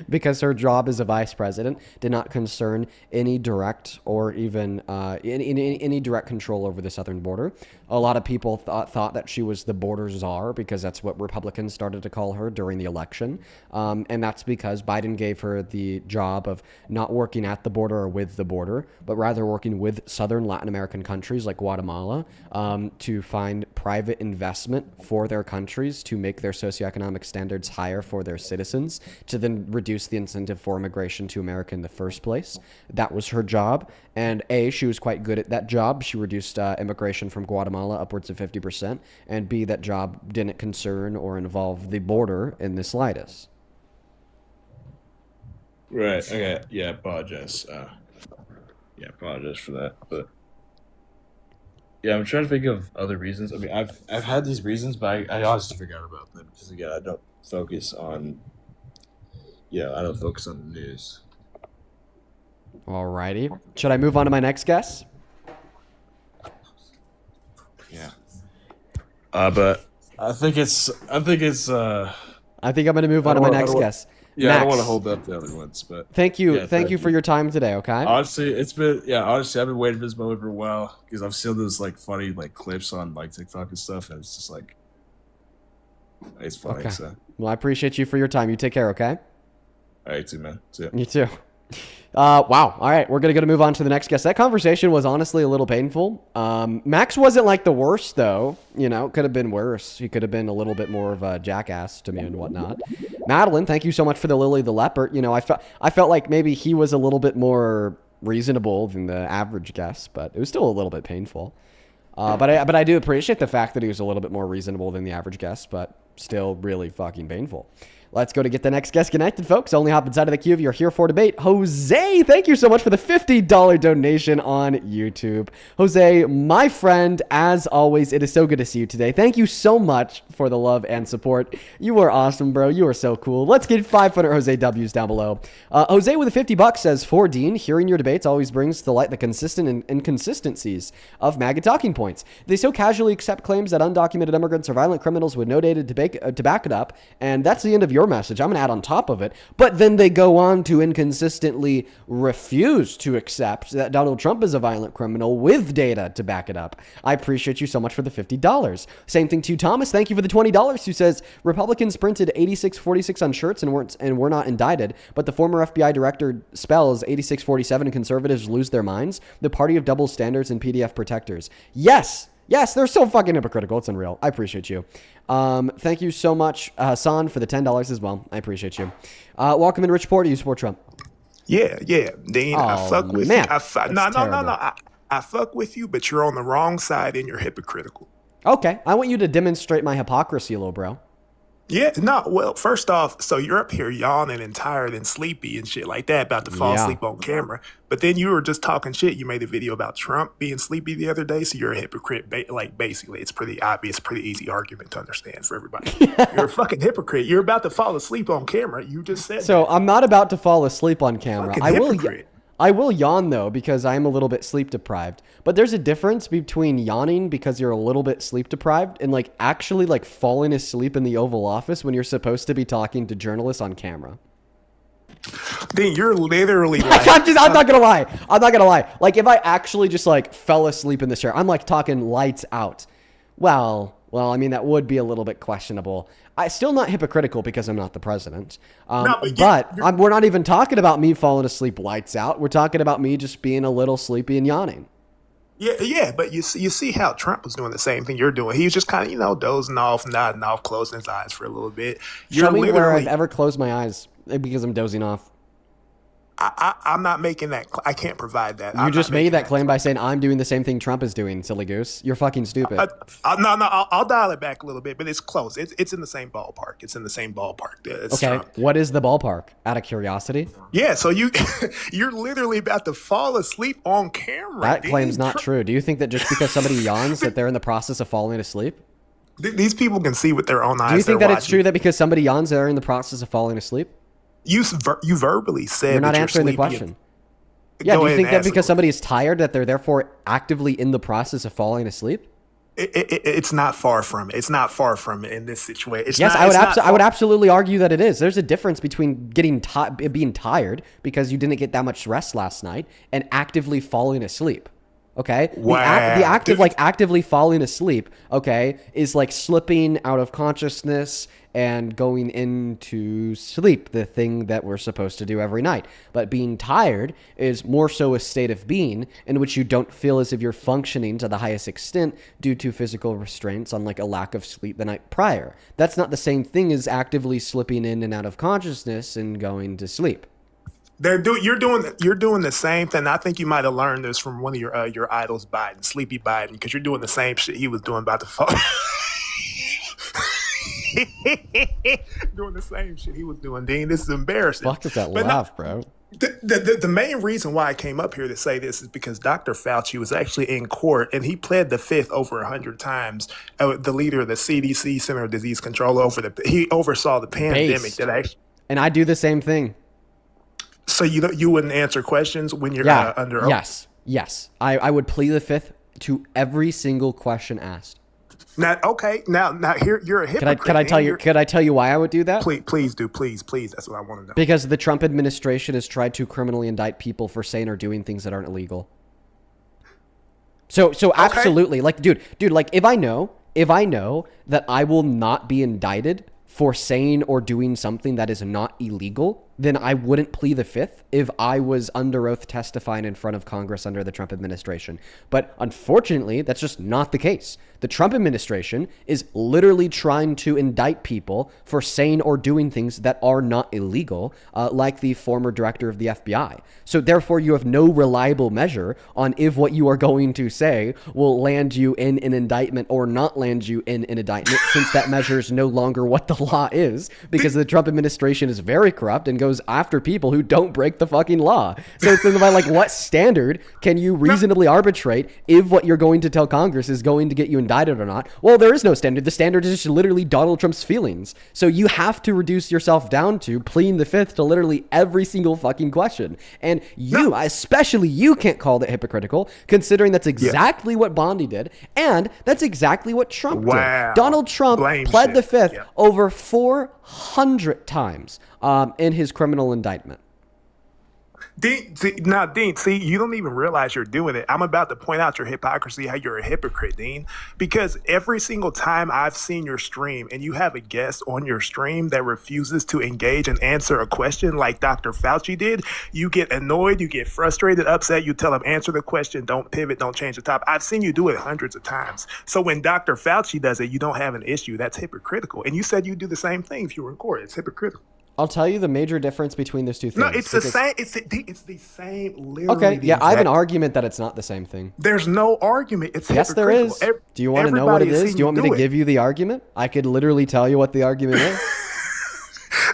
Because her job as a vice president did not concern any direct or even any direct control over the southern border. A lot of people thought that she was the border czar because that's what Republicans started to call her during the election. And that's because Biden gave her the job of not working at the border or with the border, but rather working with southern Latin American countries like Guatemala to find private investment for their countries to make their socioeconomic standards higher for their citizens, to then reduce the incentive for immigration to America in the first place. That was her job. And A, she was quite good at that job. She reduced immigration from Guatemala upwards of 50%. And B, that job didn't concern or involve the border in the slightest. Right. Okay. Yeah. Apologize. Apologize for that. But yeah, I'm trying to think of other reasons. I mean, I've had these reasons, but I honestly forgot about them because again, I don't focus on. Yeah, I don't focus on the news. Alrighty. Should I move on to my next guess? Yeah. But I think it's. I think I'm going to move on to my next guess. Yeah, Max, I don't want to hold up the other ones, but Thank you. Yeah, thank you for your time today, okay? honestly, honestly, I've been waiting for this moment for a while because I've seen those like funny like clips on like TikTok and stuff, and it's just like it's funny. Okay. So, Well, I appreciate you for your time. You take care, okay? all right, too, man. See ya. You too. Wow. All right. We're going to move on to the next guest. That conversation was honestly a little painful. Max wasn't like the worst, though. You know, it could have been worse. He could have been a little bit more of a jackass to me and whatnot. Madeline, thank you so much for the Lily the Leopard. You know, I felt like maybe he was a little bit more reasonable than the average guest, but it was still a little bit painful. But I do appreciate the fact that he was a little bit more reasonable than the average guest, but still really fucking painful. Let's go to get the next guest connected, folks. Only hop inside of the queue if you're here for debate. Jose, thank you so much for the $50 donation on YouTube. Jose, my friend, as always, it is so good to see you today. Thank you so much for the love and support. You are awesome, bro. You are so cool. Let's get 500 Jose W's down below. Jose with the $50 says, for Dean, hearing your debates always brings to light the consistent inconsistencies of MAGA talking points. They so casually accept claims that undocumented immigrants are violent criminals with no data to back it up, and that's the end of your message. I'm going to add on top of it. But then they go on to inconsistently refuse to accept that Donald Trump is a violent criminal with data to back it up. I appreciate you so much for the $50. Same thing to you, Thomas. Thank you for the $20, who says Republicans printed 8646 on shirts and were not indicted, but the former FBI director spells 8647 and conservatives lose their minds. The party of double standards and PDF protectors. Yes, they're so fucking hypocritical. It's unreal. I appreciate you. Thank you so much, Hassan, for the $10 as well. I appreciate you. Welcome in, Rich Porter. You support Trump. Yeah, yeah. Dean, I Oh fuck with you. man, that's No, no, no, no. terrible. I fuck with you, but you're on the wrong side and you're hypocritical. Okay, I want you to demonstrate my hypocrisy, little bro. Yeah, no, well, first off, so you're up here yawning and tired and sleepy and shit like that, about to fall Yeah. asleep on camera. But then you were just talking shit. You made a video about Trump being sleepy the other day, so you're a hypocrite. Like, basically, it's pretty obvious, pretty easy argument to understand for everybody. You're a fucking hypocrite. You're about to fall asleep on camera. You just said So I'm not about to fall asleep on camera. Fucking hypocrite. I will yawn though because I'm a little bit sleep deprived. But there's a difference between yawning because you're a little bit sleep deprived and like actually like falling asleep in the Oval Office when you're supposed to be talking to journalists on camera. Then you're literally like, I'm not gonna lie. I'm not gonna lie. Like if I actually just like fell asleep in the chair, I'm like talking lights out. Well, I mean that would be a little bit questionable. I still not hypocritical because I'm not the president. No, but We're not even talking about me falling asleep lights out. We're talking about me just being a little sleepy and yawning. yeah, but you see how Trump was doing the same thing you're doing. He was just kind of, dozing off, nodding off, closing his eyes for a little bit. You're Show me where I've literally, ever closed my eyes because I'm dozing off. I'm not making that. I can't provide that. You just made that claim by saying I'm doing the same thing Trump is doing, silly goose. You're fucking stupid. No, I'll dial it back a little bit, but it's close. It's in the same ballpark. It's in the same ballpark. It's Okay, Trump. what is the ballpark? Out of curiosity? Yeah, so you're literally about to fall asleep on camera. That dude. claim's not true. Do you think that just because somebody yawns that they're in the process of falling asleep? These people can see with their own eyes. Do you think they're that it's watching. true that because somebody yawns they're in the process of falling asleep? You verbally said You're not that answering the sleepy. question. Yeah, Go do you ahead think and that ask the because somebody is tired that they're therefore actively in the process of falling asleep? It's not far from it. It's not far from it in this situation. It's Yes, not, I would. it's not I would far- absolutely argue that it is. There's a difference between being tired because you didn't get that much rest last night and actively falling asleep. Okay, Wow. the act of like actively falling asleep, okay, is like slipping out of consciousness and going into sleep, the thing that we're supposed to do every night. But being tired is more so a state of being in which you don't feel as if you're functioning to the highest extent due to physical restraints on like a lack of sleep the night prior. That's not the same thing as actively slipping in and out of consciousness and going to sleep. You're doing the same thing. I think you might have learned this from one of your idols, Biden, Sleepy Biden, because you're doing the same shit he was doing about to fall. Doing the same shit he was doing, Dean. This is embarrassing. Fuck is that But no, laugh, bro? the main reason why I came up here to say this is because Dr. Fauci was actually in court and he pled the fifth over 100 times. The leader of the CDC, Center of Disease Control, he oversaw the pandemic Based. that actually. And I do the same thing. So you wouldn't answer questions when you're under oath? Yes. I would plead the fifth to every single question asked. Now, okay. Now here you're a hypocrite. Could I tell you why I would do that? Please do. Please. That's what I want to know. Because the Trump administration has tried to criminally indict people for saying or doing things that aren't illegal. So absolutely, like, dude, like if I know that I will not be indicted for saying or doing something that is not illegal, then I wouldn't plead the fifth if I was under oath testifying in front of Congress under the Trump administration. But unfortunately, that's just not the case. The Trump administration is literally trying to indict people for saying or doing things that are not illegal, like the former director of the FBI. So therefore, you have no reliable measure on if what you are going to say will land you in an indictment or not land you in an indictment, since that measure is no longer what the law is, because the Trump administration is very corrupt and goes after people who don't break the fucking law. So it's about like, what standard can you reasonably arbitrate if what you're going to tell Congress is going to get you indicted or not? Well, there is no standard. The standard is just literally Donald Trump's feelings. So you have to reduce yourself down to pleading the fifth to literally every single fucking question. And especially you can't call that hypocritical, considering that's exactly what Bondi did. And that's exactly what Trump did. Donald Trump pled the fifth over 400 times in his criminal indictment. Dean, see, you don't even realize you're doing it. I'm about to point out your hypocrisy, how you're a hypocrite, Dean, because every single time I've seen your stream and you have a guest on your stream that refuses to engage and answer a question like Dr. Fauci did, you get annoyed, you get frustrated, upset, you tell him, answer the question, don't pivot, don't change the topic. I've seen you do it hundreds of times. So when Dr. Fauci does it, you don't have an issue. That's hypocritical. And you said you'd do the same thing if you were in court. It's hypocritical. I'll tell you the major difference between those two things. No, it's the same. It's the same. Literally. Okay, the yeah, I have an exact- argument that it's not the same thing. There's no argument. It's Yes, there hypocritical. is. Do you want to know what it Everybody has is? seen Do you want me to it. give you the argument? I could literally tell you what the argument is.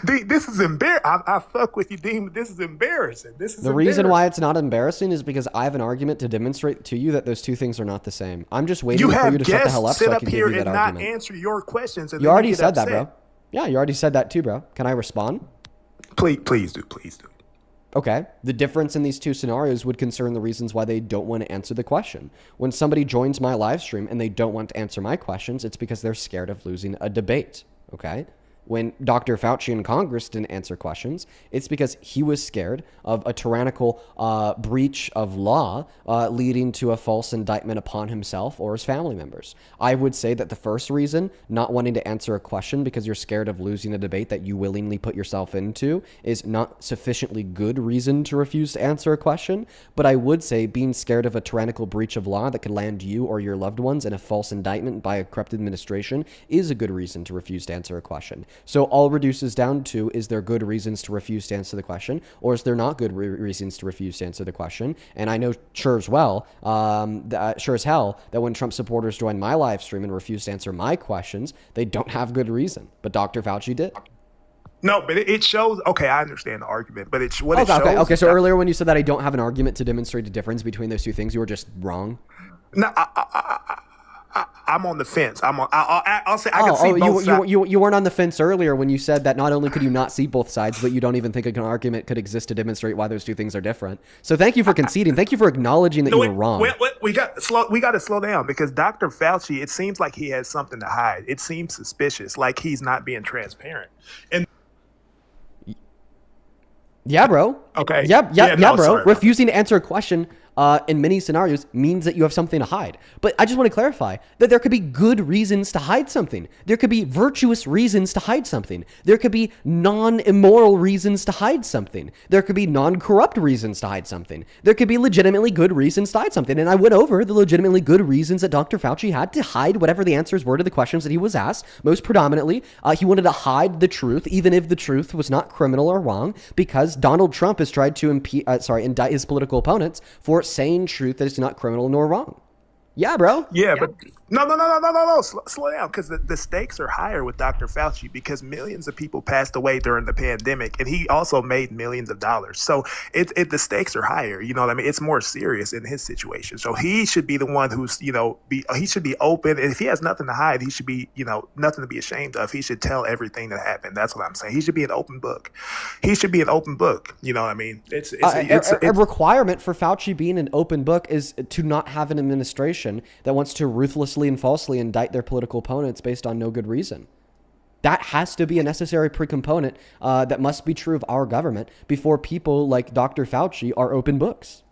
This is embarrassing. I fuck with you, Dean, but this is embarrassing. The reason why it's not embarrassing is because I have an argument to demonstrate to you that those two things are not the same. I'm just waiting you for have you to shut the hell up guests sit so I up can give here you and that not argument. answer your questions. And You then already get said that, upset. bro. Yeah, you already said that too, bro. Can I respond? Please do. Okay. The difference in these two scenarios would concern the reasons why they don't want to answer the question. When somebody joins my live stream and they don't want to answer my questions, it's because they're scared of losing a debate. Okay. When Dr. Fauci in Congress didn't answer questions, it's because he was scared of a tyrannical breach of law leading to a false indictment upon himself or his family members. I would say that the first reason, not wanting to answer a question because you're scared of losing a debate that you willingly put yourself into, is not sufficiently good reason to refuse to answer a question. But I would say being scared of a tyrannical breach of law that could land you or your loved ones in a false indictment by a corrupt administration is a good reason to refuse to answer a question. So all reduces down to, is there good reasons to refuse to answer the question, or is there not good reasons to refuse to answer the question? And I know sure as hell that when Trump supporters join my live stream and refuse to answer my questions, they don't have good reason. But Dr. Fauci did. No, but it shows. Okay, I understand the argument, but it's what it shows. Okay. So earlier when you said that I don't have an argument to demonstrate a difference between those two things, you were just wrong. No, I'm on the fence. I'll say I can see both sides. You weren't on the fence earlier when you said that not only could you not see both sides, but you don't even think an argument could exist to demonstrate why those two things are different. So thank you for conceding. Thank you for acknowledging that you were wrong. We got to slow down because Dr. Fauci, it seems like he has something to hide. It seems suspicious, like he's not being transparent. And yeah, bro. Okay. Yeah, no, bro. sorry, Refusing to answer a question in many scenarios means that you have something to hide. But I just want to clarify that there could be good reasons to hide something. There could be virtuous reasons to hide something. There could be non-immoral reasons to hide something. There could be non-corrupt reasons to hide something. There could be legitimately good reasons to hide something. And I went over the legitimately good reasons that Dr. Fauci had to hide whatever the answers were to the questions that he was asked. Most predominantly, he wanted to hide the truth, even if the truth was not criminal or wrong, because Donald Trump has tried to indict his political opponents for saying truth that is not criminal nor wrong. Yeah, bro. Yeah, but no. Slow down, because the stakes are higher with Dr. Fauci because millions of people passed away during the pandemic, and he also made millions of dollars. So the stakes are higher. You know what I mean? It's more serious in his situation. So he should be the one who's he should be open. And if he has nothing to hide, he should be nothing to be ashamed of. He should tell everything that happened. That's what I'm saying. He should be an open book. He should be an open book. You know what I mean? It's a requirement for Fauci being an open book is to not have an administration that wants to ruthlessly and falsely indict their political opponents based on no good reason. That has to be a necessary pre-component that must be true of our government before people like Dr. Fauci are open books.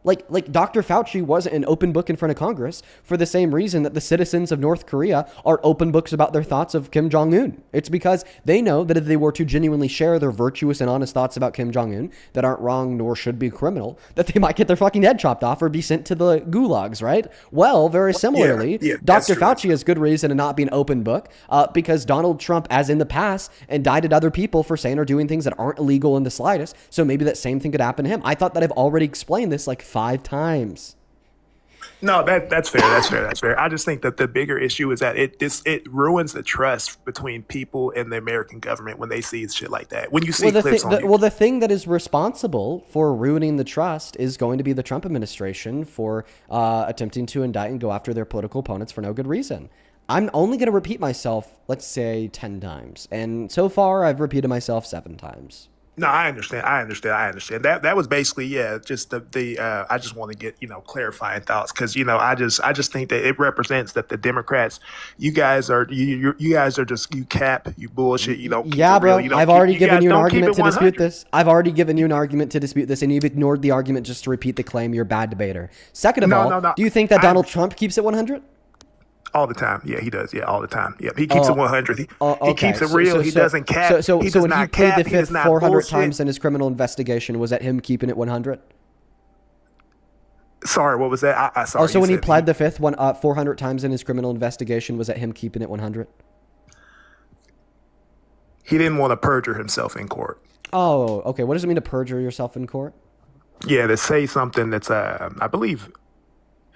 Like Dr. Fauci wasn't an open book in front of Congress for the same reason that the citizens of North Korea are open books about their thoughts of Kim Jong-un. It's because they know that if they were to genuinely share their virtuous and honest thoughts about Kim Jong-un that aren't wrong nor should be criminal, that they might get their fucking head chopped off or be sent to the gulags, right? Well, very similarly, Dr. Fauci has good reason to not be an open book because Donald Trump, as in the past, indicted other people for saying or doing things that aren't illegal in the slightest. So maybe that same thing could happen to him. I thought that I've already explained this like 5 times. No, that's fair. That's fair. I just think that the bigger issue is that it ruins the trust between people and the American government when they see shit like that. When you see clips on YouTube. The thing that is responsible for ruining the trust is going to be the Trump administration for attempting to indict and go after their political opponents for no good reason. I'm only going to repeat myself, let's say 10 times. And so far, I've repeated myself 7 times. No, I understand. That was basically, just the I just want to get, clarifying thoughts because, I just think that it represents that the Democrats, you guys are just, you cap, you bullshit, you don't keep it bro, real. I've already given you an argument to dispute this. I've already given you an argument to dispute this, and you've ignored the argument just to repeat the claim. You're a bad debater. Second of all, do you think that Donald Trump keeps it 100? All the time. Yeah, he does. Yeah, all the time. Yeah, he keeps it 100. He keeps it real. He doesn't cap. So he when not he played cap, the he does fifth not 400 bullshit. times in his criminal investigation, was that him keeping it 100? Sorry, what was that? I sorry. Also, when he pled the fifth 400 times in his criminal investigation, was that him keeping it 100? He didn't want to perjure himself in court. Oh, okay. What does it mean to perjure yourself in court? Yeah, to say something that's, I believe,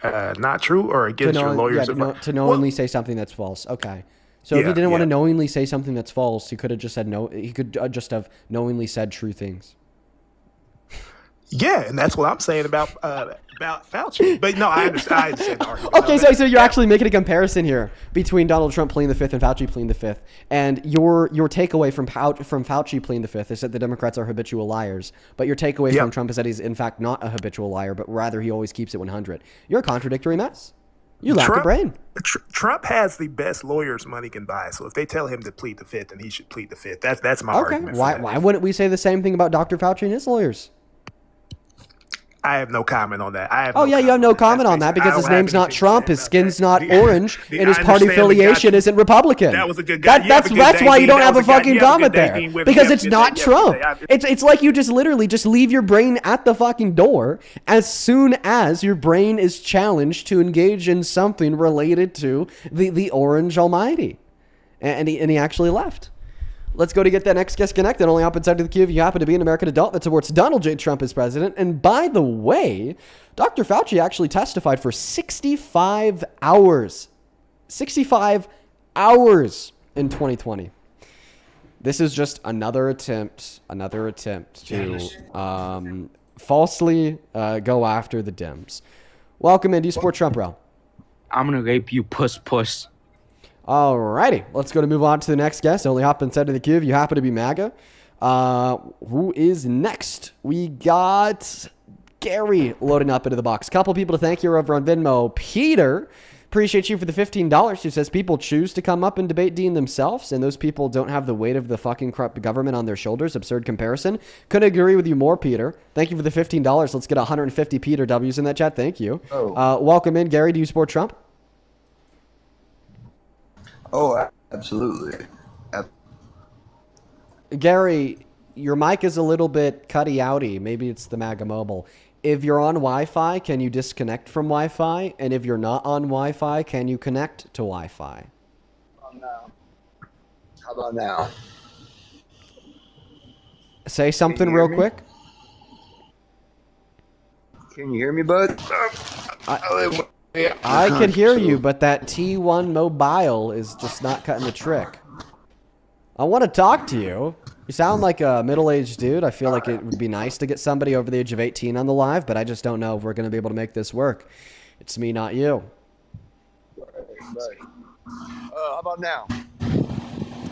not true or against your lawyer's advice. To knowingly say something that's false. Okay. So if he Yeah, didn't want to yeah. knowingly say something that's false, he could have just said no. He could just have knowingly said true things. Yeah, and that's what I'm saying about Fauci. But no, I understand the argument. Okay, No, so you're actually making a comparison here between Donald Trump pleading the fifth and Fauci pleading the fifth, and your takeaway from Fauci pleading the fifth is that the Democrats are habitual liars, but your takeaway Yep. from Trump is that he's in fact not a habitual liar, but rather he always keeps it 100. You're a contradictory mess. You lack a brain. Trump has the best lawyers money can buy. So if they tell him to plead the fifth, then he should plead the fifth. That's my Okay, argument. for why that. wouldn't we say the same thing about Dr. Fauci and his lawyers? I have no comment on that. Oh yeah, you have no comment on that because his name's not Trump, his skin's not orange, and his party affiliation isn't Republican. That was a good guy. That's why you don't have a fucking comment there, because it's not Trump. It's like you just literally just leave your brain at the fucking door as soon as your brain is challenged to engage in something related to the orange almighty, and he actually left. Let's go to get that next guest connected. Only hop inside of the queue if you happen to be an American adult that supports Donald J. Trump as president. And by the way, Dr. Fauci actually testified for 65 hours. 65 hours in 2020. This is just another attempt to falsely go after the Dems. Welcome in. Do you support Trump, bro? I'm gonna rape you, puss. Alrighty, let's go to move on to the next guest. Only hop inside of the queue if you happen to be MAGA. Who is next? We got Gary loading up into the box. Couple people to thank you over on Venmo. Peter, appreciate you for the $15. Who says people choose to come up and debate Dean themselves, and those people don't have the weight of the fucking corrupt government on their shoulders. Absurd comparison. Couldn't agree with you more, Peter. Thank you for the $15. Let's get 150 Peter W's in that chat. Thank you. Welcome in, Gary. Do you support Trump? Oh, absolutely. Gary, your mic is a little bit cutty-outy. Maybe it's the MAGA mobile. If you're on Wi-Fi, can you disconnect from Wi-Fi? And if you're not on Wi-Fi, can you connect to Wi-Fi? How about now? Say something you real hear me? quick. Can you hear me, bud? I could hear you, but that T1 mobile is just not cutting the trick. I want to talk to you. You sound like a middle-aged dude. I feel like it would be nice to get somebody over the age of 18 on the live, but I just don't know if we're going to be able to make this work. It's me, not you. How about now?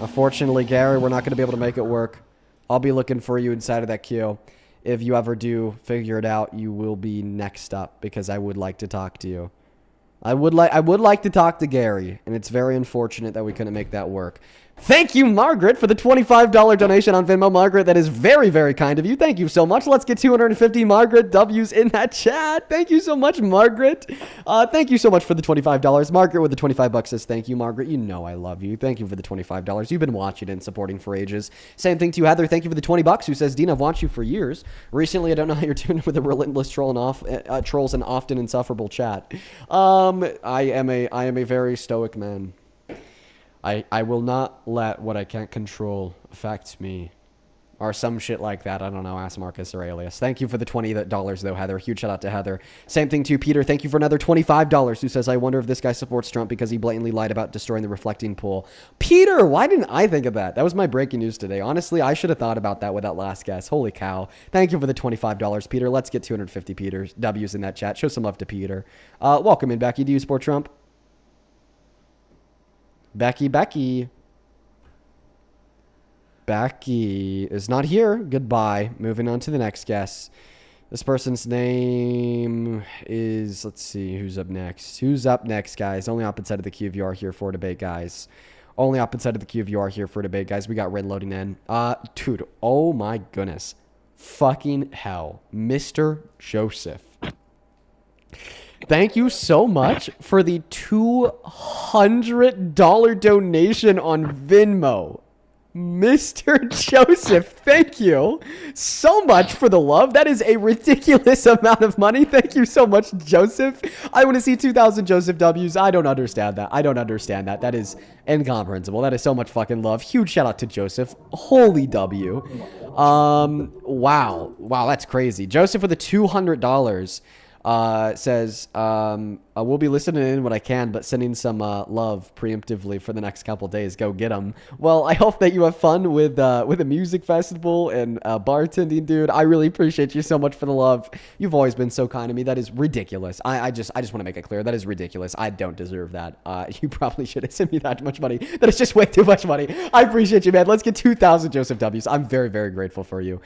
Unfortunately, Gary, we're not going to be able to make it work. I'll be looking for you inside of that queue. If you ever do figure it out, you will be next up because I would like to talk to you. I would like to talk to Gary, and it's very unfortunate that we couldn't make that work. Thank you, Margaret, for the $25 donation on Venmo. Margaret, that is very, very kind of you. Thank you so much. Let's get 250 Margaret W's in that chat. Thank you so much, Margaret. Thank you so much for the $25. Margaret with the $25 says, thank you, Margaret. You know I love you. Thank you for the $25. You've been watching and supporting for ages. Same thing to you, Heather. Thank you for the $20, who says, Dean, I've watched you for years. Recently, I don't know how you're doing with the relentless trolls and often insufferable chat. I am a very stoic man. I will not let what I can't control affect me. Or some shit like that. I don't know. Ask Marcus Aurelius. Thank you for the $20 though, Heather. Huge shout out to Heather. Same thing to you, Peter. Thank you for another $25, who says, I wonder if this guy supports Trump because he blatantly lied about destroying the reflecting pool. Peter, why didn't I think of that? That was my breaking news today. Honestly, I should have thought about that with that last guess. Holy cow. Thank you for the $25, Peter. Let's get 250 Peter W's in that chat. Show some love to Peter. Welcome in, Becky. Do you support Trump? Becky is not here. Goodbye. Moving on to the next guest. This person's name is, let's see, who's up next? Who's up next, guys? Only up inside of the queue if you are here for a debate, guys. Only up inside of the queue if you are here for a debate, guys. We got red loading in. Dude, oh my goodness. Fucking hell. Mr. Joseph. Thank you so much for the $200 donation on Venmo. Mr. Joseph, thank you so much for the love. That is a ridiculous amount of money. Thank you so much, Joseph. I want to see 2,000 Joseph W's. I don't understand that. I don't understand that. That is incomprehensible. That is so much fucking love. Huge shout out to Joseph. Holy W. Wow. Wow, that's crazy. Joseph with the $200 says, I will be listening in when I can, but sending some love preemptively for the next couple days. Go get them. Well, I hope that you have fun with a music festival and bartending, dude. I really appreciate you so much for the love. You've always been so kind to me. That is ridiculous. I just want to make it clear. That is ridiculous. I don't deserve that. You probably should have sent me that much money. That is just way too much money. I appreciate you, man. Let's get 2,000 Joseph W's. I'm very, very grateful for you.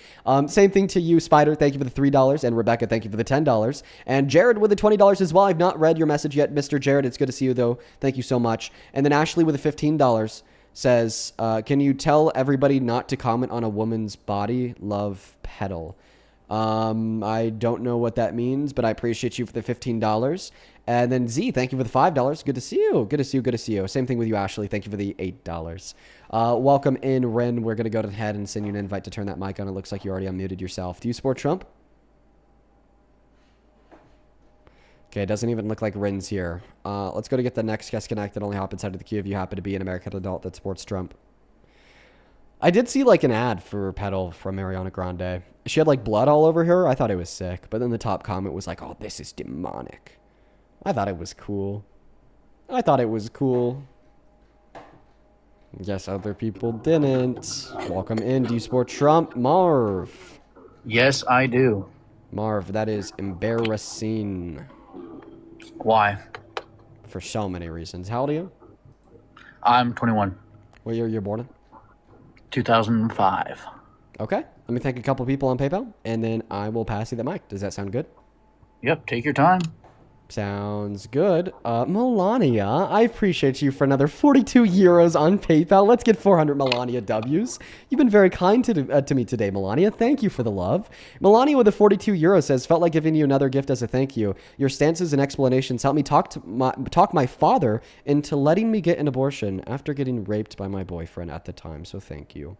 Same thing to you, Spider. Thank you for the $3. And Rebecca, thank you for the $10. And Jared with the $20 as well. I've not read your message yet, Mr. Jared. It's good to see you, though. Thank you so much. And then Ashley with the $15 says, can you tell everybody not to comment on a woman's body? Love, pedal. I don't know what that means, but I appreciate you for the $15. And then Z, thank you for the $5. Good to see you. Good to see you. Good to see you. Same thing with you, Ashley. Thank you for the $8. Welcome in, Ren. We're going to go ahead and send you an invite to turn that mic on. It looks like you already unmuted yourself. Do you support Trump? Okay, it doesn't even look like Ren's here. Let's go to get the next guest connected. Only hop inside of the queue if you happen to be an American adult that supports Trump. I did see like an ad for Pedal from Ariana Grande. She had like blood all over her. I thought it was sick. But then the top comment was like, oh, this is demonic. I thought it was cool. I thought it was cool. Guess other people didn't. Welcome in. Do you support Trump? Marv. Yes, I do. Marv, that is embarrassing. Why? For so many reasons. How old are you? I'm 21. What year you're born in? 2005. Okay. Let me thank a couple people on PayPal, and then I will pass you the mic. Does that sound good? Yep, take your time. Sounds good. Melania, I appreciate you for another 42 euros on PayPal. Let's get 400 Melania W's. You've been very kind to me today, Melania. Thank you for the love. Melania with the 42 euros says, felt like giving you another gift as a thank you. Your stances and explanations helped me talk my father into letting me get an abortion after getting raped by my boyfriend at the time. So thank you.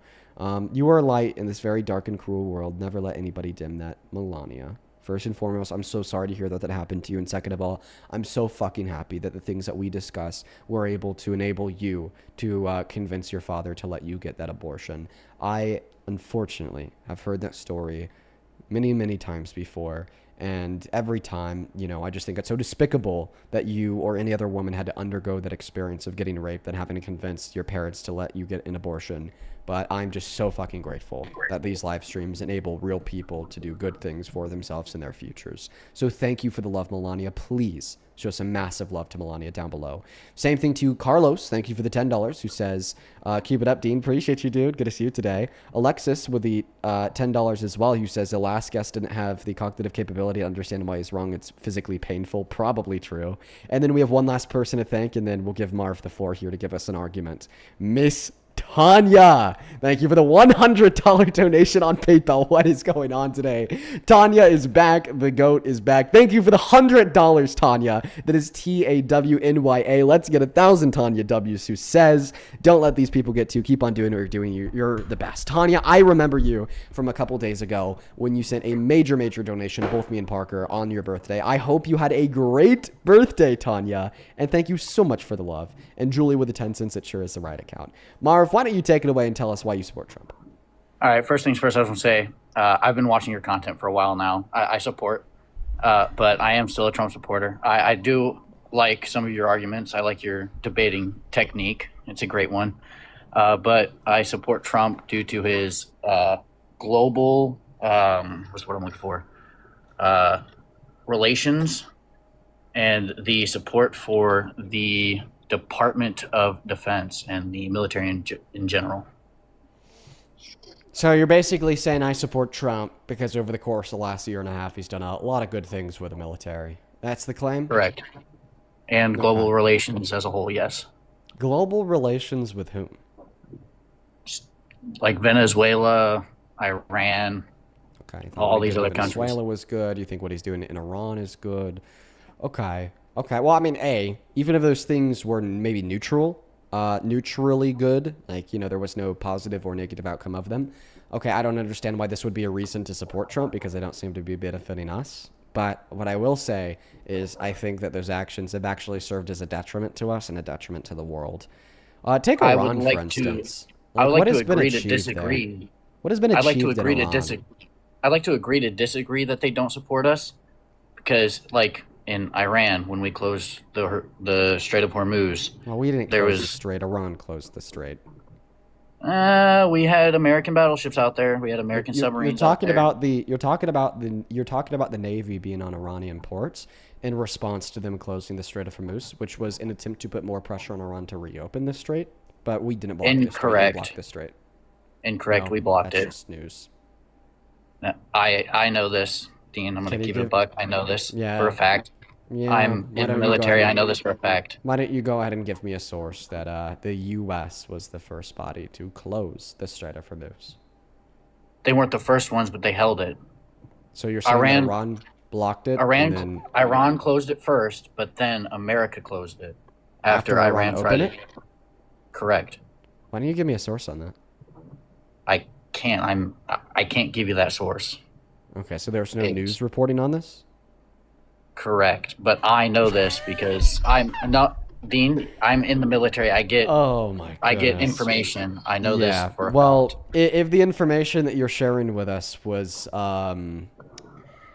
You are a light in this very dark and cruel world. Never let anybody dim that, Melania. First and foremost, I'm so sorry to hear that happened to you. And second of all, I'm so fucking happy that the things that we discuss were able to enable you to convince your father to let you get that abortion. I, unfortunately, have heard that story many, many times before. And every time, you know, I just think it's so despicable that you or any other woman had to undergo that experience of getting raped and having to convince your parents to let you get an abortion. But I'm just so fucking grateful that these live streams enable real people to do good things for themselves and their futures. So thank you for the love, Melania. Please show some massive love to Melania down below. Same thing to Carlos. Thank you for the $10, who says, keep it up, Dean. Appreciate you, dude. Good to see you today. Alexis with the $10 as well, who says the last guest didn't have the cognitive capability to understand why he's wrong. It's physically painful. Probably true. And then we have one last person to thank, and then we'll give Marv the floor here to give us an argument. Miss Tanya, thank you for the $100 donation on PayPal. What is going on today? Tanya is back. The GOAT is back. Thank you for the $100, Tanya. That is TAWNYA. Let's get 1,000 Tanya W's, who says, don't let these people get to. Keep on doing what you're doing. You're the best. Tanya, I remember you from a couple days ago when you sent a major, major donation to both me and Parker on your birthday. I hope you had a great birthday, Tanya. And thank you so much for the love. And Julie with the 10 cents, it sure is the right account. Marv, why don't you take it away and tell us why you support Trump? All right, first things first, I was going to say, I've been watching your content for a while now. I support, but I am still a Trump supporter. I do like some of your arguments. I like your debating technique. It's a great one. But I support Trump due to his global, what's what I'm looking for, relations and the support for the Department of Defense and the military in general. So you're basically saying I support Trump because over the course of the last year and a half, he's done a lot of good things with the military. That's the claim? Correct. And global relations as a whole, yes. Global relations with whom? Like Venezuela, Iran, okay, all these other countries. Venezuela was good. You think what he's doing in Iran is good? Okay. Okay. Well, I mean, even if those things were maybe neutral, neutrally good. Like, there was no positive or negative outcome of them. Okay, I don't understand why this would be a reason to support Trump because they don't seem to be benefiting us. But what I will say is I think that those actions have actually served as a detriment to us and a detriment to the world. Take I Iran, would like for instance. I would like what to has been agree to achieved disagree. there? What has been I'd like achieved to agree in to Iran? disagree. I'd like to agree to disagree that they don't support us, because like in Iran, when we closed the Strait of Hormuz, Well, we didn't there close the was strait. Iran closed the strait. we had American battleships out there. We had American You're submarines talking out there. you're talking about the Navy being on Iranian ports in response to them closing the Strait of Hormuz, which was an attempt to put more pressure on Iran to reopen the strait. But we didn't block the strait. Incorrect. We blocked the strait. Incorrect. No, We blocked that's it. just news. No, I know this, Dean. I'm going Can to you keep it a give- buck. I know this Yeah. for a fact. Yeah, I'm why in the don't you go military. ahead I know this for a fact. Why don't you go ahead and give me a source that the U.S. was the first body to close the Strait of Hormuz? They weren't the first ones, but they held it. So you're saying that Iran blocked it? Iran, and then Iran closed it first, but then America closed it after Iran opened tried it? Correct. Why don't you give me a source on that? I can't. I can't give you that source. Okay, so there's no It's- news reporting on this? Correct, but I know this because I'm not Dean. I'm in the military. I get Oh my god. I get information. I know this for a well, fact. if the information that you're sharing with us was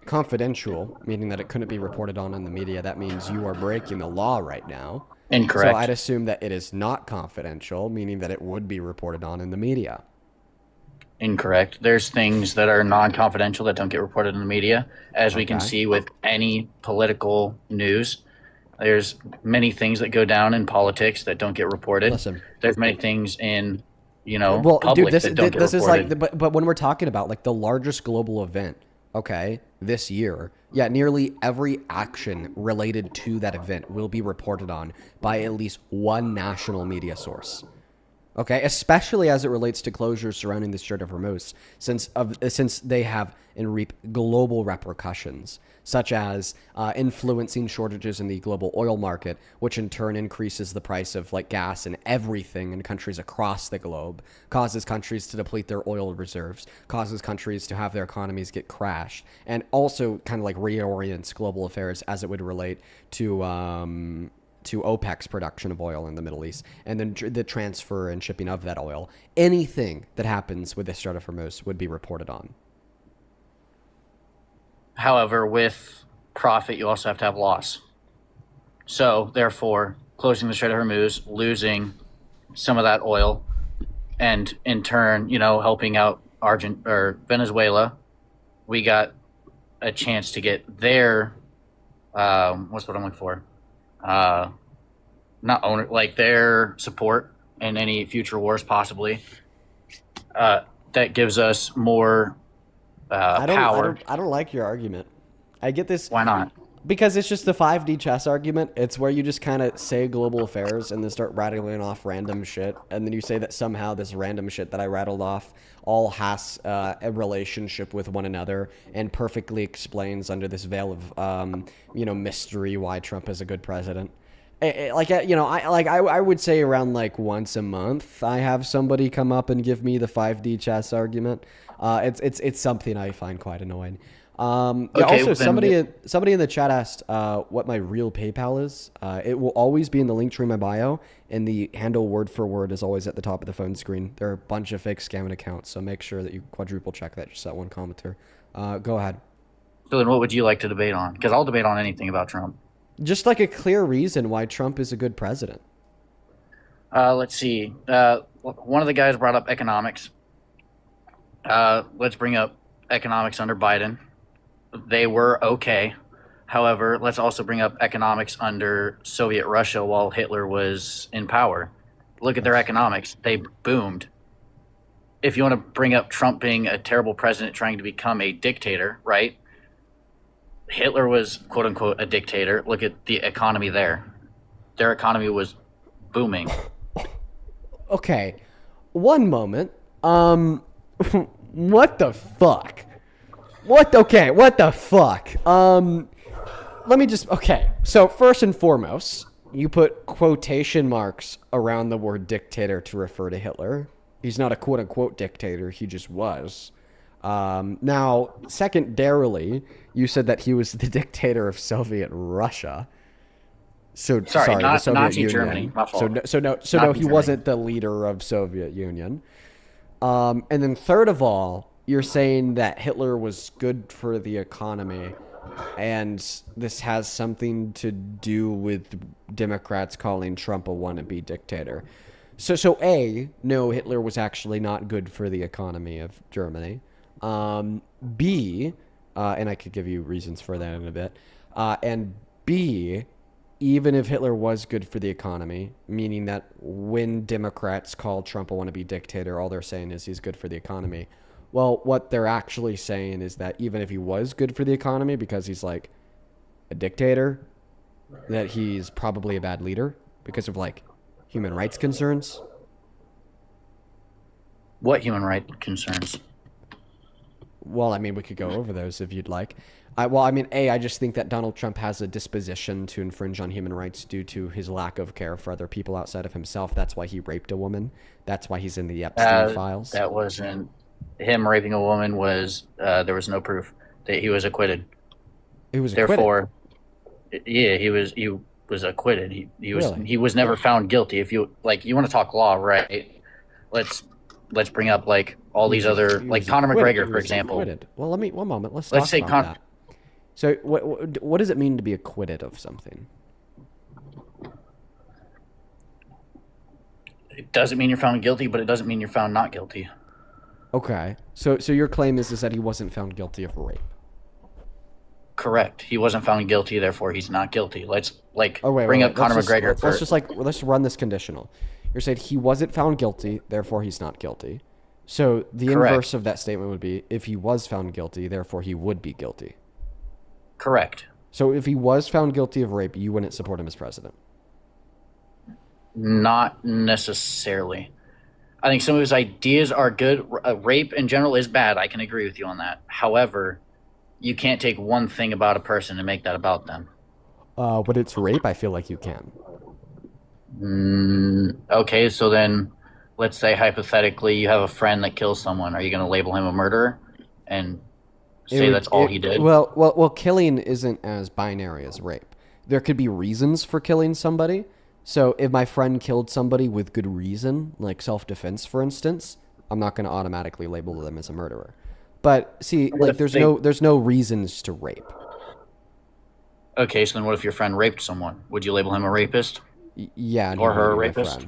confidential, meaning that it couldn't be reported on in the media, that means you are breaking the law right now. Incorrect. So I'd assume that it is not confidential, meaning that it would be reported on in the media. Incorrect. There's things that are non-confidential that don't get reported in the media, as we can Okay. see with any political news. There's many things that go down in politics that don't get reported. Listen. There's many things in, Well, public dude, this that don't get this is reported. like, but when we're talking about like the largest global event, okay, this year, yeah, nearly every action related to that event will be reported on by at least one national media source. Okay, especially as it relates to closures surrounding the Strait of Hormuz, since they have and reap global repercussions, such as influencing shortages in the global oil market, which in turn increases the price of like gas and everything in countries across the globe, causes countries to deplete their oil reserves, causes countries to have their economies get crashed, and also kind of like reorients global affairs as it would relate to OPEC's production of oil in the Middle East, and then the transfer and shipping of that oil. Anything that happens with the Strait of Hormuz would be reported on. However, with profit, you also have to have loss. So, therefore, closing the Strait of Hormuz, losing some of that oil, and in turn, helping out Venezuela, we got a chance to get their what's what I'm looking for? Not owner, like their support in any future wars, possibly. That gives us more power. I don't like your argument. I get this Why not? because it's just the 5D chess argument. It's where you just kind of say global affairs and then start rattling off random shit, and then you say that somehow this random shit that I rattled off all has a relationship with one another and perfectly explains under this veil of mystery why Trump is a good president. I would say around like once a month I have somebody come up and give me the 5D chess argument. It's something I find quite annoying. Okay, also, then- somebody in the chat asked what my real PayPal is. It will always be in the link tree in my bio, and the handle word for word is always at the top of the phone screen. There are a bunch of fake scamming accounts, so make sure that you quadruple check that. Just that one commenter. Go ahead. So then what would you like to debate on? Because I'll debate on anything about Trump. Just like a clear reason why Trump is a good president. Let's see. One of the guys brought up economics. Let's bring up economics under Biden. They were okay. However, let's also bring up economics under Soviet Russia while Hitler was in power. Look at their economics. They boomed. If you want to bring up Trump being a terrible president trying to become a dictator, right? Hitler was, quote unquote, a dictator. Look at the economy there. Their economy was booming. Okay, one moment. What the fuck? What the fuck? Let me just, okay. So first and foremost, You put quotation marks around the word dictator to refer to Hitler. He's not a quote unquote dictator, he just was. Now, secondarily, you said that he was the dictator of Soviet Russia. So sorry, the not Soviet Nazi Union. Germany. My fault. So no, Nazi he Germany. wasn't the leader of Soviet Union. And then third of all, you're saying that Hitler was good for the economy, and this has something to do with Democrats calling Trump a wannabe dictator. So A, no, Hitler was actually not good for the economy of Germany. B, and I could give you reasons for that in a bit. And B, even if Hitler was good for the economy, meaning that when Democrats call Trump a wannabe dictator, all they're saying is he's good for the economy. Well, what they're actually saying is that even if he was good for the economy because he's like a dictator, that he's probably a bad leader because of like human rights concerns. What human rights concerns? Well, I mean, we could go over those if you'd like. I just think that Donald Trump has a disposition to infringe on human rights due to his lack of care for other people outside of himself. That's why he raped a woman. That's why he's in the Epstein files. That wasn't him raping a woman. There was no proof that he was acquitted. He was acquitted. Therefore, yeah, he was acquitted. He was never found guilty. If you want to talk law, right? Let's bring up like all these other, like Conor McGregor, for example. Acquitted. Well, one moment. Let's say talk about that. So what does it mean to be acquitted of something? It doesn't mean you're found guilty, but it doesn't mean you're found not guilty. Okay. So your claim is that he wasn't found guilty of rape. Correct. He wasn't found guilty, therefore he's not guilty. Let's bring up Conor McGregor. Let's run this conditional. You're saying he wasn't found guilty, therefore he's not guilty. So the Correct. Inverse of that statement would be if he was found guilty, therefore he would be guilty. Correct. So if he was found guilty of rape, you wouldn't support him as president? Not necessarily. I think some of his ideas are good. Rape in general is bad. I can agree with you on that. However, you can't take one thing about a person and make that about them. But it's rape, I feel like you can. Okay, so then let's say hypothetically you have a friend that kills someone. Are you going to label him a murderer and say that's all he did? Well, killing isn't as binary as rape. There could be reasons for killing somebody. So if my friend killed somebody with good reason, like self-defense, for instance, I'm not going to automatically label them as a murderer. But see, like there's no reasons to rape. Okay, so then what if your friend raped someone? Would you label him a rapist? Yeah. Or her a rapist?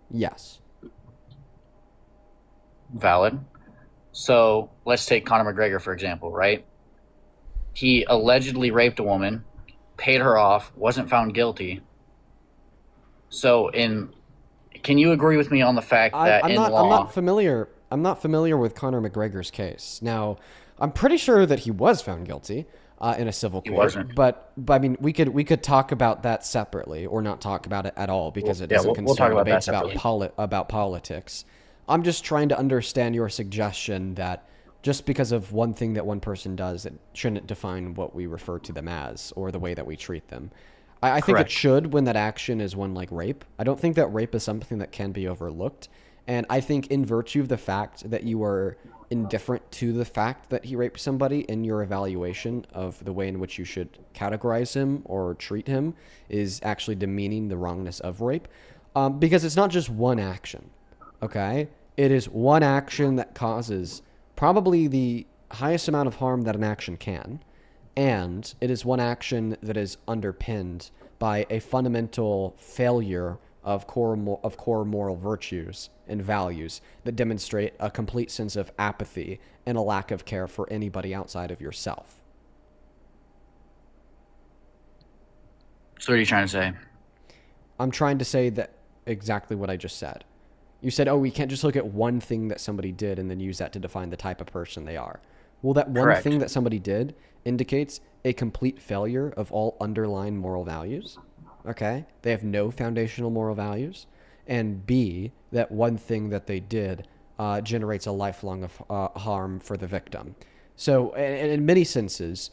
Yes. Valid. So let's take Conor McGregor, for example, right? He allegedly raped a woman, paid her off, wasn't found guilty. So can you agree with me on the fact that I'm not familiar with Conor McGregor's case. Now, I'm pretty sure that he was found guilty in a civil court. He wasn't. But I mean, we could talk about that separately, or not talk about it at all because it doesn't we'll talk concern about debates that separately. about politics. I'm just trying to understand your suggestion that just because of one thing that one person does, it shouldn't define what we refer to them as or the way that we treat them. I think it should when that action is one like rape. I don't think that rape is something that can be overlooked. And I think in virtue of the fact that you are indifferent to the fact that he raped somebody in your evaluation of the way in which you should categorize him or treat him is actually demeaning the wrongness of rape. Because it's not just one action, okay? It is one action that causes probably the highest amount of harm that an action can. And it is one action that is underpinned by a fundamental failure of core moral virtues and values that demonstrate a complete sense of apathy and a lack of care for anybody outside of yourself. So what are you trying to say? I'm trying to say that exactly what I just said. You said, we can't just look at one thing that somebody did and then use that to define the type of person they are. Well, that one Correct. thing that somebody did indicates a complete failure of all underlying moral values. Okay? They have no foundational moral values. And B, that one thing that they did generates a lifelong of harm for the victim. So, in many senses,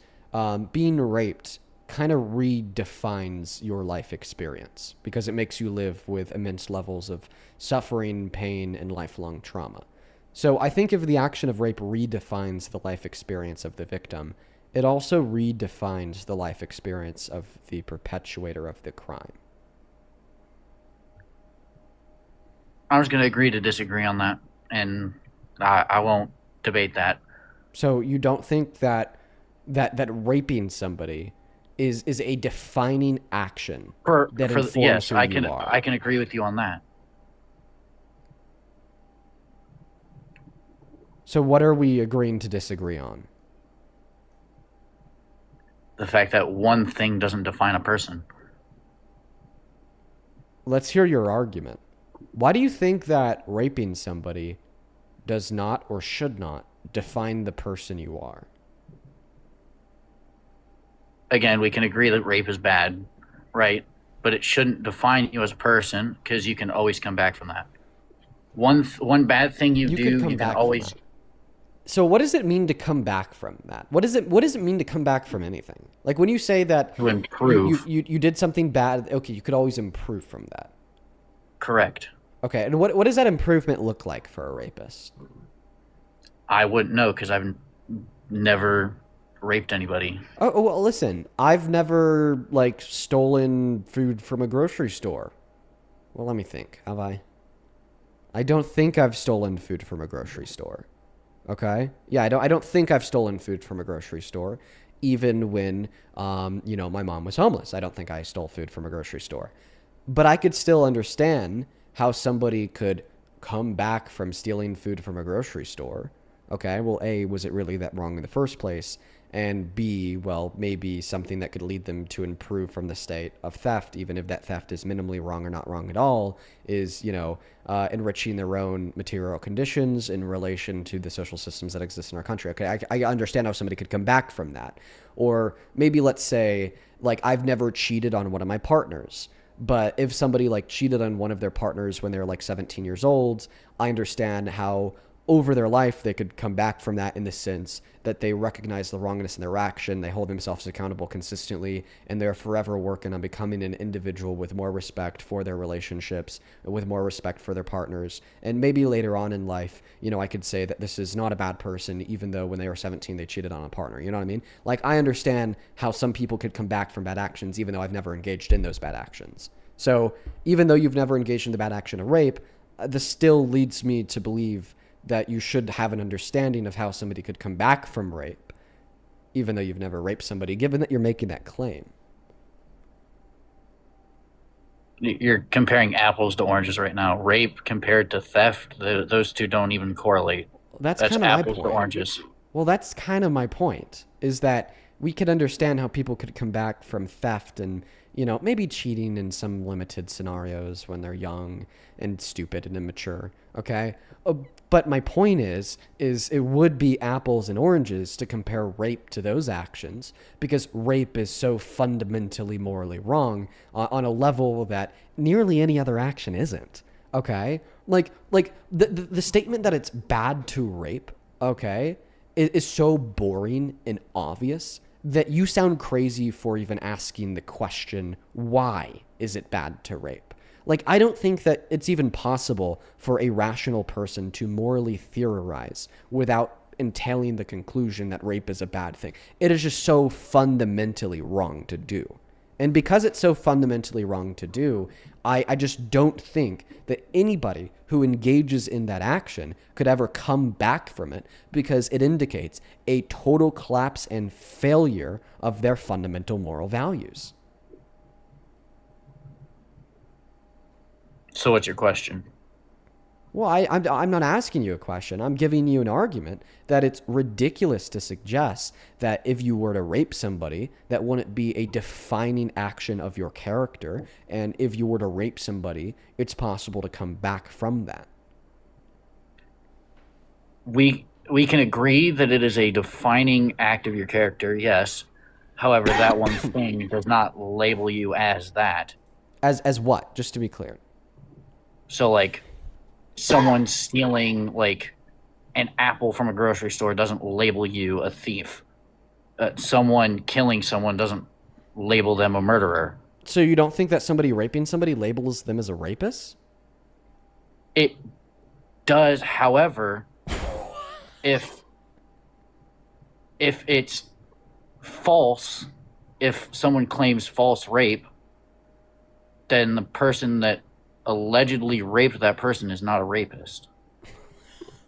being raped kind of redefines your life experience because it makes you live with immense levels of suffering, pain, and lifelong trauma. So I think if the action of rape redefines the life experience of the victim, it also redefines the life experience of the perpetuator of the crime. I was going to agree to disagree on that, and I won't debate that. So you don't think that raping somebody is a defining action that informs yes, who I you are? I can agree with you on that. So what are we agreeing to disagree on? The fact that one thing doesn't define a person. Let's hear your argument. Why do you think that raping somebody does not or should not define the person you are? Again, we can agree that rape is bad, right? But it shouldn't define you as a person because you can always come back from that. One bad thing you do, you can always. So what does it mean to come back from that? What does it mean to come back from anything? Like when you say that To improve. you did something bad, okay, you could always improve from that. Correct. Okay, and what does that improvement look like for a rapist? I wouldn't know because I've never raped anybody. Oh, well, listen, I've never, like, stolen food from a grocery store. Well, let me think. Have I? I don't think I've stolen food from a grocery store. Okay? Yeah, I don't think I've stolen food from a grocery store, even when, my mom was homeless. I don't think I stole food from a grocery store. But I could still understand how somebody could come back from stealing food from a grocery store. Okay, well, A, was it really that wrong in the first place? And B, well, maybe something that could lead them to improve from the state of theft, even if that theft is minimally wrong or not wrong at all, is, enriching their own material conditions in relation to the social systems that exist in our country. Okay, I understand how somebody could come back from that. Or maybe let's say, like, I've never cheated on one of my partners. But if somebody, like, cheated on one of their partners when they're, like, 17 years old, I understand how over their life they could come back from that in the sense that they recognize the wrongness in their action, they hold themselves accountable consistently, and they're forever working on becoming an individual with more respect for their relationships, with more respect for their partners. And maybe later on in life, I could say that this is not a bad person, even though when they were 17 they cheated on a partner. You know what I mean? Like, I understand how some people could come back from bad actions even though I've never engaged in those bad actions. So even though you've never engaged in the bad action of rape, this still leads me to believe that you should have an understanding of how somebody could come back from rape, even though you've never raped somebody, given that you're making that claim. You're comparing apples to oranges right now. Rape compared to theft, those two don't even correlate. That's kind of apples my to point. oranges. Well, that's kind of my point, is that we could understand how people could come back from theft and, maybe cheating in some limited scenarios when they're young and stupid and immature, okay? But my point is it would be apples and oranges to compare rape to those actions, because rape is so fundamentally morally wrong on a level that nearly any other action isn't, okay? Like the statement that it's bad to rape, okay, is so boring and obvious that you sound crazy for even asking the question, why is it bad to rape? Like, I don't think that it's even possible for a rational person to morally theorize without entailing the conclusion that rape is a bad thing. It is just so fundamentally wrong to do. And because it's so fundamentally wrong to do, I just don't think that anybody who engages in that action could ever come back from it, because it indicates a total collapse and failure of their fundamental moral values. So what's your question? Well, I'm not asking you a question. I'm giving you an argument that it's ridiculous to suggest that if you were to rape somebody, that wouldn't be a defining action of your character. And if you were to rape somebody, it's possible to come back from that. We can agree that it is a defining act of your character, yes. However, that one thing does not label you as that. As what? Just to be clear. So, like, someone stealing, like, an apple from a grocery store doesn't label you a thief. Someone killing someone doesn't label them a murderer. So you don't think that somebody raping somebody labels them as a rapist? It does, however, if it's false, if someone claims false rape, then the person that allegedly raped that person is not a rapist.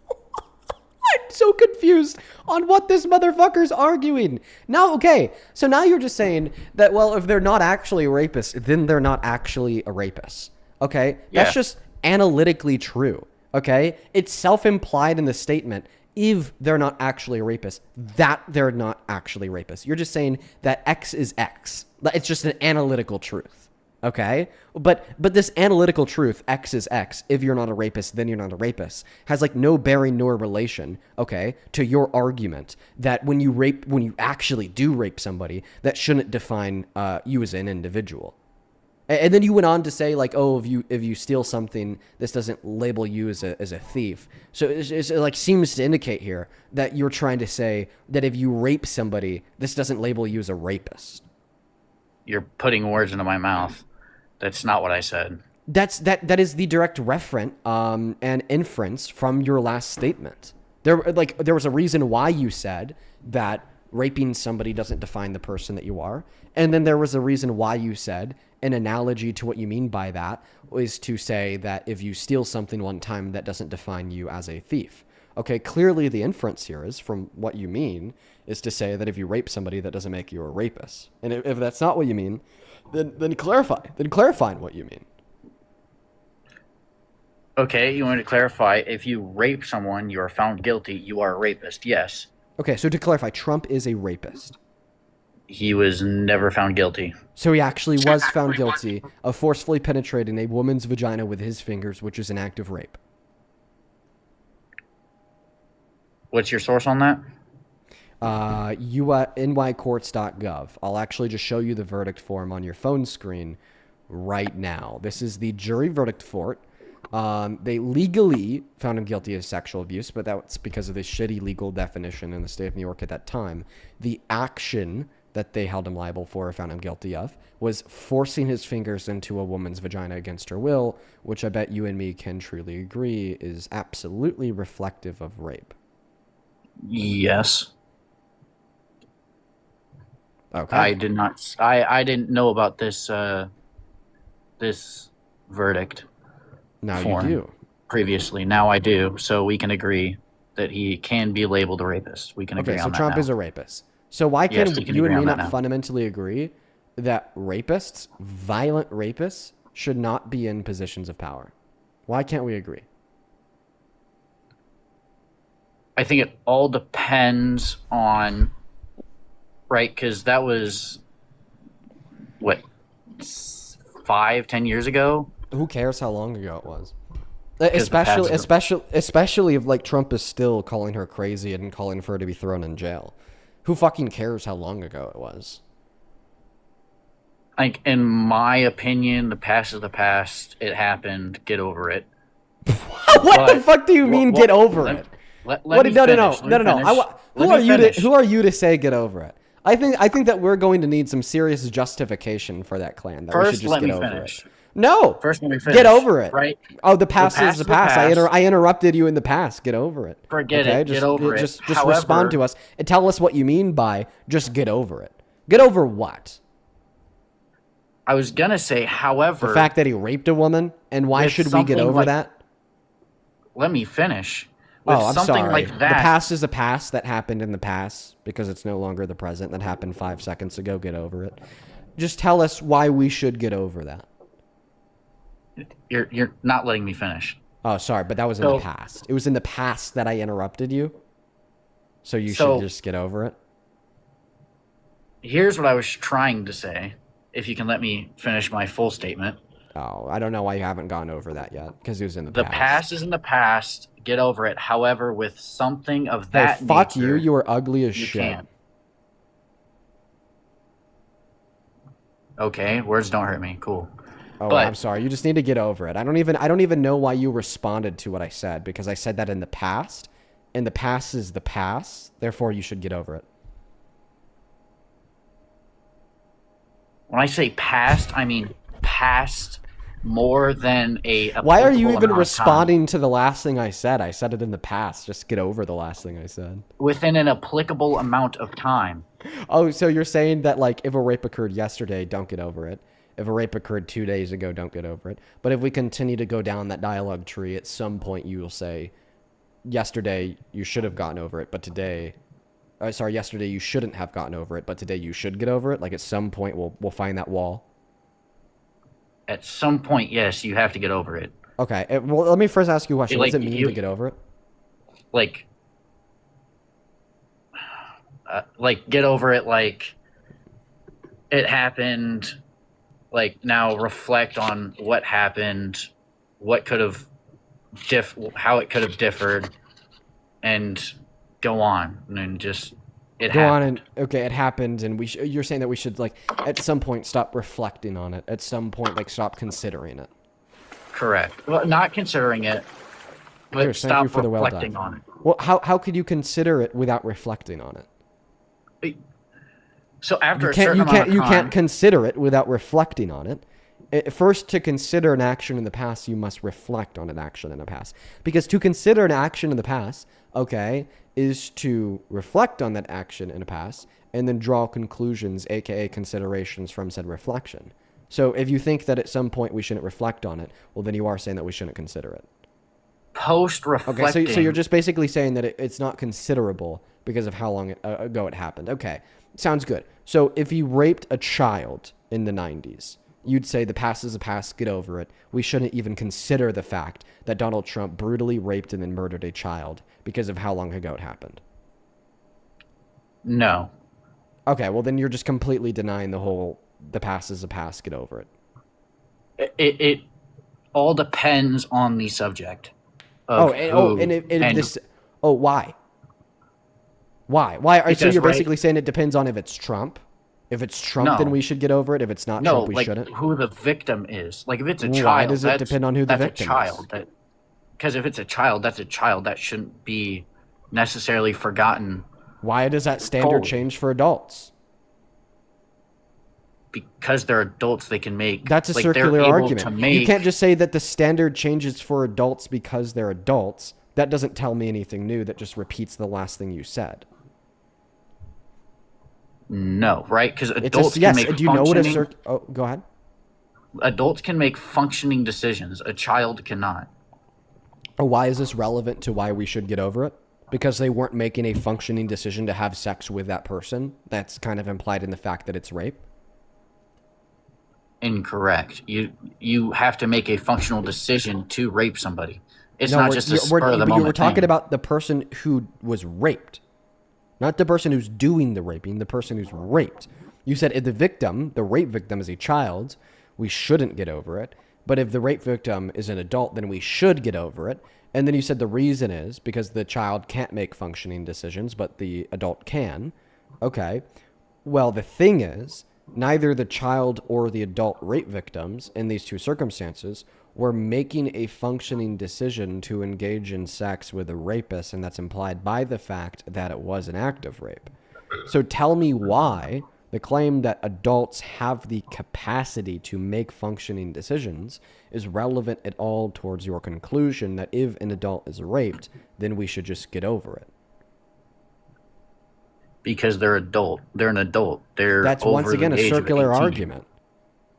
I'm so confused on what this motherfucker's arguing. Now, okay, so now you're just saying that, well, if they're not actually a rapist, then they're not actually a rapist. Okay? Yeah. That's just analytically true. Okay? It's self-implied in the statement, if they're not actually a rapist, that they're not actually rapists. You're just saying that X is X. It's just an analytical truth. Okay, but this analytical truth, X is X, if you're not a rapist, then you're not a rapist, has like no bearing nor relation, okay, to your argument that when you actually do rape somebody, that shouldn't define you as an individual. And then you went on to say like, oh, if you steal something, this doesn't label you as a thief. So it like seems to indicate here that you're trying to say that if you rape somebody, this doesn't label you as a rapist. You're putting words into my mouth. That's not what I said. That is the direct referent and inference from your last statement. There was a reason why you said that raping somebody doesn't define the person that you are, and then there was a reason why you said an analogy to what you mean by that is to say that if you steal something one time, that doesn't define you as a thief. Okay, clearly the inference here is from what you mean is to say that if you rape somebody, that doesn't make you a rapist. And if that's not what you mean, then clarify. Then clarifying what you mean. Okay, you want to clarify, if you rape someone, you are found guilty, you are a rapist, yes. Okay, so to clarify, Trump is a rapist. He was never found guilty. So he actually was found guilty of forcefully penetrating a woman's vagina with his fingers, which is an act of rape. What's your source on that? nycourts.gov. I'll actually just show you the verdict form on your phone screen right now. This is the jury verdict for it. They legally found him guilty of sexual abuse, but that's because of the shitty legal definition in the state of New York at that time. The action that they held him liable for or found him guilty of was forcing his fingers into a woman's vagina against her will, which I bet you and me can truly agree is absolutely reflective of rape. Yes. Okay. I did not. I didn't know about this this verdict. Now form you do. Previously, now I do. So we can agree that he can be labeled a rapist. We can agree Okay, on so that Trump now. is a rapist. So why Yes, can we can you and agree me on that not now. fundamentally agree that rapists, violent rapists, should not be in positions of power? Why can't we agree? I think it all depends on, right? Because that was what 5-10 years ago. Who cares how long ago it was? Because the Especially if like Trump is still calling her crazy and calling for her to be thrown in jail. Who fucking cares how long ago it was? Like, in my opinion, the past is the past. It happened. Get over it. What the fuck do you mean get over it? Let What? me No. finish. Let me finish. Who are you to say get over it? I think that we're going to need some serious justification for that claim. That we should First, just let get me over finish. it. No. First, let me finish. Get over it. Right? Oh, the past is the past. past. I interrupted you in the past. Get over it. Forget it. Just, Get over it. Just However, respond to us and tell us what you mean by just get over it. Get over what? I was gonna say, however, The fact that he raped a woman, and why with should we get something over like- that? let me finish. With Oh, I'm something sorry. like that. The past is a past that happened in the past because it's no longer the present that happened 5 seconds ago. Get over it. Just tell us why we should get over that. You're not letting me finish. Oh, sorry, but that was in the past. It was in the past that I interrupted you. So you should just get over it. Here's what I was trying to say. If you can let me finish my full statement. Oh, I don't know why you haven't gone over that yet, because it was in the The past. past is in the past. Get over it. However, with something of Hey, that fuck nature, you. You are ugly as you shit. can't. Okay, words don't hurt me. Cool. Oh, But- I'm sorry. You just need to get over it. I don't even know why you responded to what I said, because I said that in the past, and the past is the past. Therefore, you should get over it. When I say past, I mean past more than a. Why are you applicable even amount of time. responding to the last thing I said? I said it in the past. Just get over the last thing I said. Within an applicable amount of time. Oh, so you're saying that, like, if a rape occurred yesterday, don't get over it. If a rape occurred 2 days ago, don't get over it. But if we continue to go down that dialogue tree, at some point you will say, yesterday you should have gotten over it, but today... yesterday you shouldn't have gotten over it, but today you should get over it. Like, at some point we'll find that wall. At some point, yes, you have to get over it. Okay, well, let me first ask you a question. What does it Like, mean you- to get over it? Like get over it, like it happened, like now reflect on what happened, what could have how it could have differed, and go on and just it Go on happened. and okay, it happened, and you're saying that we should, like, at some point stop reflecting on it. At some point, like, stop considering it. Correct. Well, not considering it, but Here, thank stop you for the well reflecting done. on it. Well, how could you consider it without reflecting on it? So after You a certain amount of you time, can't consider it without reflecting on it. First, to consider an action in the past, you must reflect on an action in the past. Because to consider an action in the past, okay, is to reflect on that action in the past and then draw conclusions, aka considerations from said reflection. So if you think that at some point we shouldn't reflect on it, well, then you are saying that we shouldn't consider it. post reflecting. Okay, so you're just basically saying that it's not considerable because of how long ago it happened. Okay, sounds good. So if you raped a child in the 90s, you'd say the past is the past, get over it. We shouldn't even consider the fact that Donald Trump brutally raped and then murdered a child because of how long ago it happened. No. Okay, well then you're just completely denying the past is the past, get over it. It all depends on the subject. Of Why? Why? So Because, you're right- basically saying it depends on if it's Trump? If it's Trump, No. then we should get over it. If it's not No, Trump, we like shouldn't. who the victim is. Like if it's a Why child, does it depend on who the that's victim a child. is? Because if it's a child, that's a child. That shouldn't be necessarily forgotten Why does that standard Fully. change for adults? because they're adults. They can make. That's a like, they're circular able argument. To make, You can't just say that the standard changes for adults because they're adults. That doesn't tell me anything new. That just repeats the last thing you said. No, right? Because It's adults yes. can make Do you know what a functioning. Oh, go ahead. Adults can make functioning decisions. A child cannot. Why is this relevant to why we should get over it? Because they weren't making a functioning decision to have sex with that person. That's kind of implied in the fact that it's rape. Incorrect. You have to make a functional decision to rape somebody. It's No, not we're- just a you're- spur of the but moment we're talking thing. about the person who was raped, not the person who's doing the raping. The person who's raped. You said if the victim, the rape victim, is a child, we shouldn't get over it. But if the rape victim is an adult, then we should get over it. And then you said the reason is because the child can't make functioning decisions, but the adult can. Okay. Well, the thing is, neither the child or the adult rape victims in these two circumstances were making a functioning decision to engage in sex with a rapist, and that's implied by the fact that it was an act of rape. So tell me why the claim that adults have the capacity to make functioning decisions is relevant at all towards your conclusion that if an adult is raped, then we should just get over it. Because they're adult. They're an adult. They're That's over once again the a age of circular 18. argument.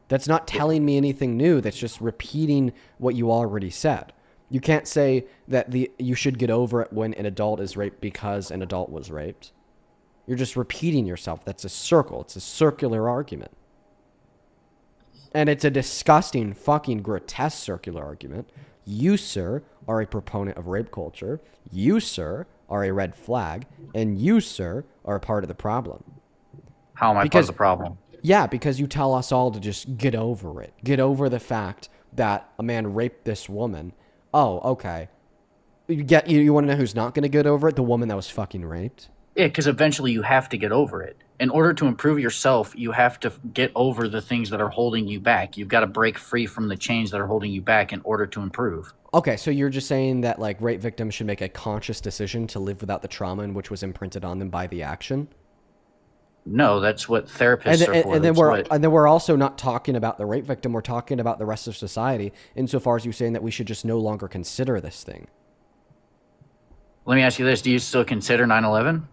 That's not telling me anything new. That's just repeating what you already said. You can't say that you should get over it when an adult is raped because an adult was raped. You're just repeating yourself. That's a circle. It's a circular argument. And it's a disgusting, fucking grotesque circular argument. You, sir, are a proponent of rape culture. You, sir, are a red flag. And you, sir, are a part of the problem. How am I part Because- of the problem? Yeah, because you tell us all to just get over it. Get over the fact that a man raped this woman. Oh, okay. You want to know who's not going to get over it? The woman that was fucking raped. Yeah, because eventually you have to get over it. In order to improve yourself, you have to get over the things that are holding you back. You've got to break free from the chains that are holding you back in order to improve. Okay, so you're just saying that like rape victims should make a conscious decision to live without the trauma in which was imprinted on them by the action? No, that's what therapists And, are for. and then we're also not talking about the rape victim. We're talking about the rest of society insofar as you saying that we should just no longer consider this thing. Let me ask you this: do you still consider 9/11?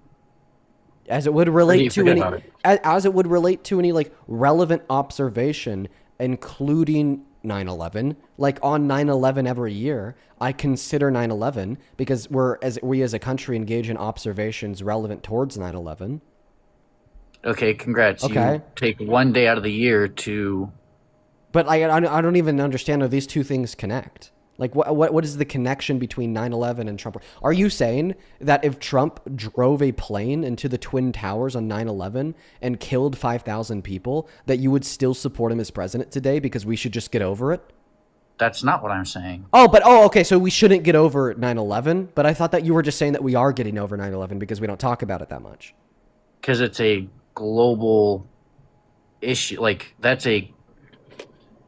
As it would relate to any, as it would relate to any like relevant observation, including 9/11. Like on 9/11 every year, I consider 9/11 because we as a country engage in observations relevant towards 9/11. Okay, congrats. Okay. You take one day out of the year to. But I don't even understand how these two things connect. Like, what is the connection between 9/11 and Trump? Are you saying that if Trump drove a plane into the Twin Towers on 9/11 and killed 5,000 people, that you would still support him as president today because we should just get over it? That's not what I'm saying. Okay, so we shouldn't get over 9/11, but I thought that you were just saying that we are getting over 9/11 because we don't talk about it that much. Because it's a global issue. Like, that's a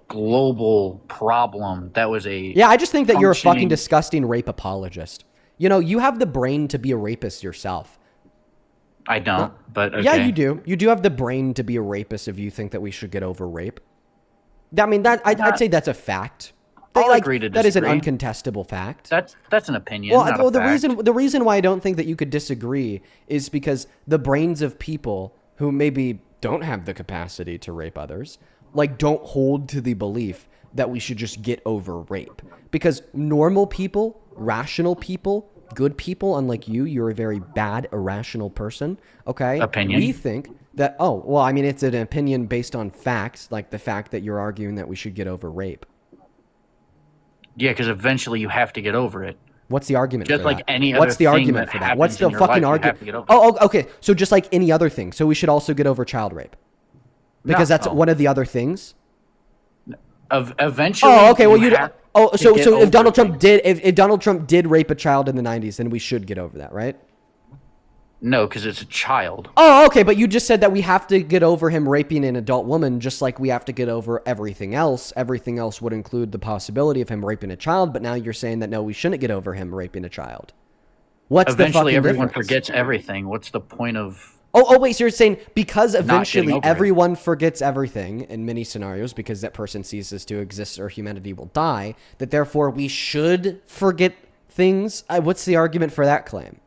global problem. That was a Yeah, I just think that you're a fucking functioning- disgusting rape apologist. You know, you have the brain to be a rapist yourself. I don't, but okay. Yeah, you do. You do have the brain to be a rapist if you think that we should get over rape. I mean, I'd say that's a fact. I'll agree to That is an disagree. uncontestable fact. That's an opinion. not a fact. the reason why I don't think that you could disagree is because the brains of people who maybe don't have the capacity to rape others, like, don't hold to the belief that we should just get over rape. Because normal people, rational people, good people, unlike you, you're a very bad, irrational person, okay? Opinion. We think that, I mean, it's an opinion based on facts, like the fact that you're arguing that we should get over rape. Yeah, because eventually you have to get over it. What's the argument Just for like that? any other What's the thing argument that for that? happens What's the in your fucking life, you have argument? to get over. Oh, okay. So just like any other thing. So we should also get over child rape. Because that's No. one of the other things. Eventually. Oh, okay. Well, have to so get if over Donald Trump things. if Donald Trump did rape a child in the 90s, then we should get over that, right? No, because it's a child. Oh, okay. But you just said that we have to get over him raping an adult woman, just like we have to get over everything else. Everything else would include the possibility of him raping a child. But now you're saying that no, we shouldn't get over him raping a child. What's the Eventually, fucking everyone difference? forgets everything. What's the point of? Wait, so you're saying because eventually over it. everyone forgets everything in many scenarios because that person ceases to exist or humanity will die, that therefore we should forget things? What's the argument for that claim?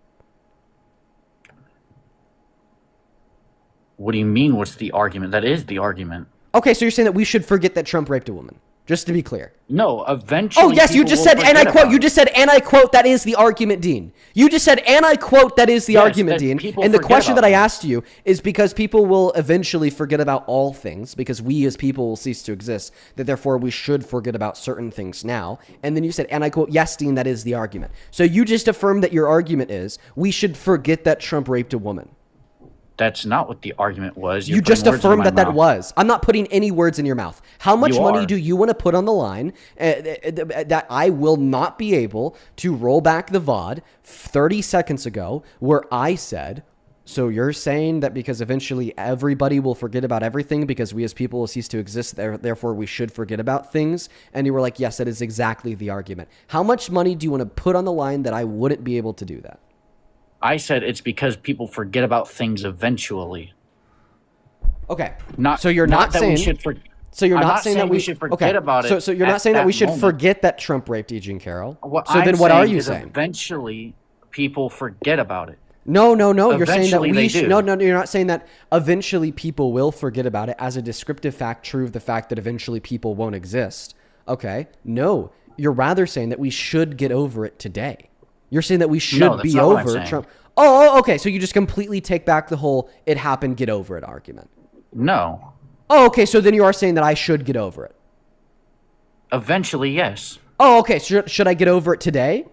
What do you mean? What's the argument? That is the argument. Okay, so you're saying that we should forget that Trump raped a woman, just to be clear. No, eventually. Oh, yes, you just said, and I quote, you just said, and I quote, that is the argument, Dean. You just said, and I quote, that is the Yes, argument, that Dean. people And the forget question about that I things. asked you is because people will eventually forget about all things, because we as people will cease to exist, that therefore we should forget about certain things now. And then you said, and I quote, yes, Dean, that is the argument. So you just affirmed that your argument is we should forget that Trump raped a woman. That's not what the argument was. You're You just putting words in affirmed my that that mouth. was. I'm not putting any words in your mouth. How much You money are. do you want to put on the line that I will not be able to roll back the VOD 30 seconds ago where I said, so you're saying that because eventually everybody will forget about everything because we as people will cease to exist, therefore we should forget about things? And you were like, yes, that is exactly the argument. How much money do you want to put on the line that I wouldn't be able to do that? I said it's because people forget about things eventually. Okay. Not so you're not that saying we should forget. So you're I'm not saying that we should forget about it. So you're not at saying that we should moment. forget that Trump raped E. Jean Carroll. What So I'm then what are saying you is saying? Eventually, people forget about it. No. You're saying that Eventually we they should. do. No. You're not saying that eventually people will forget about it as a descriptive fact true of the fact that eventually people won't exist. Okay. No. You're rather saying that we should get over it today. You're saying that we should No, that's be not what I'm over saying. Trump. Oh, okay. So you just completely take back the whole "it happened, get over it" argument. No. Oh, okay. So then you are saying that I should get over it. Eventually, yes. Oh, okay. Should I get over it today?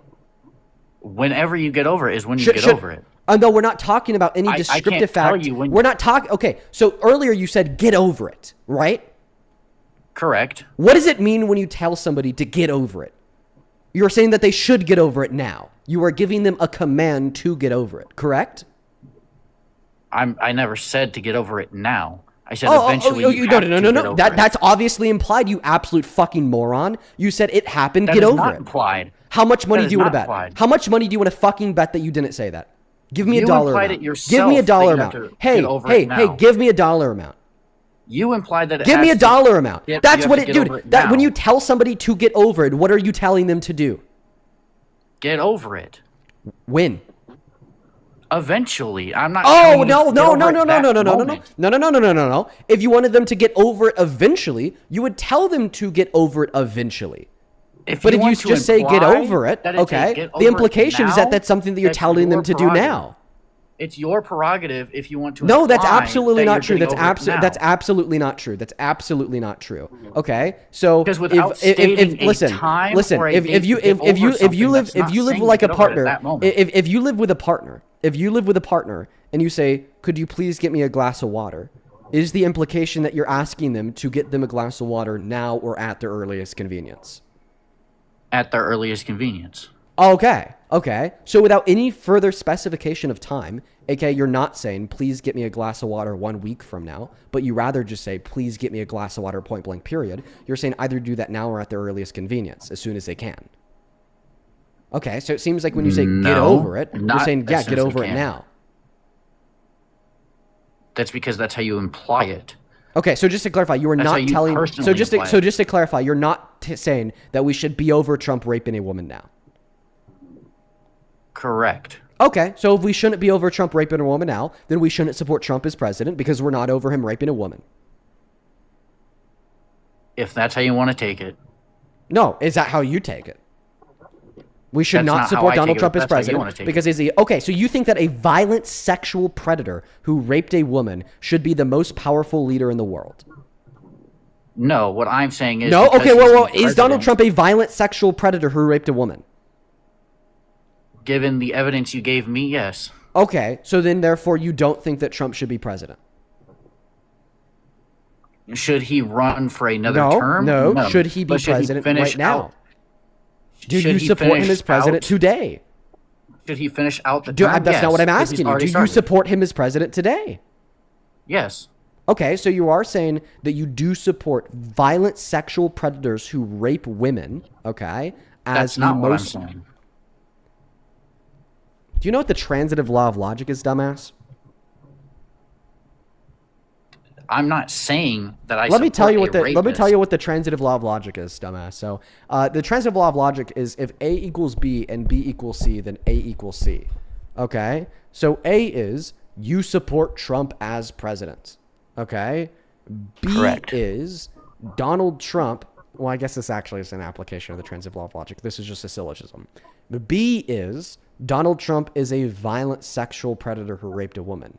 Whenever you get over it is when you get over it. No, we're not talking about any I can't descriptive tell fact. you when- We're not talking. Okay, so earlier you said get over it, right? Correct. What does it mean when you tell somebody to get over it? You're saying that they should get over it now. You are giving them a command to get over it, correct? I never said to get over it now. I said eventually. you have to get No. over it. That's obviously implied. You absolute fucking moron. You said it happened. That get is over not it. implied. How much money That do is you want to not bet? implied. How much money do you want to fucking bet that you didn't say that? Give me a You dollar implied amount. it yourself Give me a that dollar you have amount. to Hey, get over hey, it hey, now. give me a dollar amount. You implied that it Give me has a to- dollar amount. you That's have what to it, get dude. over it That when now. you tell somebody to get over it, what are you telling them to do? Get over it. When? Eventually. I'm not Oh, telling you no, to get no, over no, it no, no, that no, no, no, no, no, moment. no, no, no, no, no, no, no. If you wanted them to get over it eventually, you would tell them to get over it eventually. But if you want to just say get imply over it, that it's a okay, get the over it implication is now, that that's something that you're that's telling them your to do prerogative. now. It's your prerogative if you want to. No, that's imply absolutely that not you're true. getting That's over it now. that's absolutely not true. That's absolutely not true. Okay, so Because without stating a listen, time listen, or a if date you to get over live something, that's not saying like to a get over it at partner, that moment. if you live with a partner, and you say, could you please get me a glass of water? Is the implication that you're asking them to get them a glass of water now or at their earliest convenience? At their earliest convenience. Okay. So without any further specification of time, aka you're not saying, please get me a glass of water 1 week from now, but you rather just say, please get me a glass of water point blank period. You're saying either do that now or at their earliest convenience, as soon as they can. Okay, so it seems like when you say get No, over it, you're not saying, as yeah, soon get as they over it can. now. That's because that's how you imply it. Okay, so just to clarify, you are That's how not you telling. personally Just imply it. to clarify, you're not saying that we should be over Trump raping a woman now. Correct. Okay, so if we shouldn't be over Trump raping a woman now, then we shouldn't support Trump as president because we're not over him raping a woman. If that's how you want to take it. No, is that how you take it? We should That's not not how support I Donald take it, Trump but as that's how you wanna president take because is he okay? So you think that a violent sexual predator who raped a woman should be the most powerful leader in the world? No, what I'm saying is No, because okay, he's well, the is Donald president, Trump a violent sexual predator who raped a woman? given the evidence you gave me, yes. Okay, so then therefore you don't think that Trump should be president? Should he run for another No, term? no. Should he be But should president finish right now? out- Do should you he support him finish as president out- today? Should he finish out the Do, term? that's not what I'm 'cause he's asking you. already Do you started. support him as president today? Yes. Okay, so you are saying that you do support violent sexual predators who rape women, okay? As That's not the what I'm most. saying. Do you know what the transitive law of logic is, dumbass? I'm not saying that I Let me tell you what support a let me tell rapist. you what the transitive law of logic is, dumbass. So, the transitive law of logic is if A equals B and B equals C, then A equals C. Okay? So A is you support Trump as president. Okay? B Correct. is Donald Trump. Well, I guess this actually is an application of the transitive law of logic. This is just a syllogism. B is Donald Trump is a violent sexual predator who raped a woman.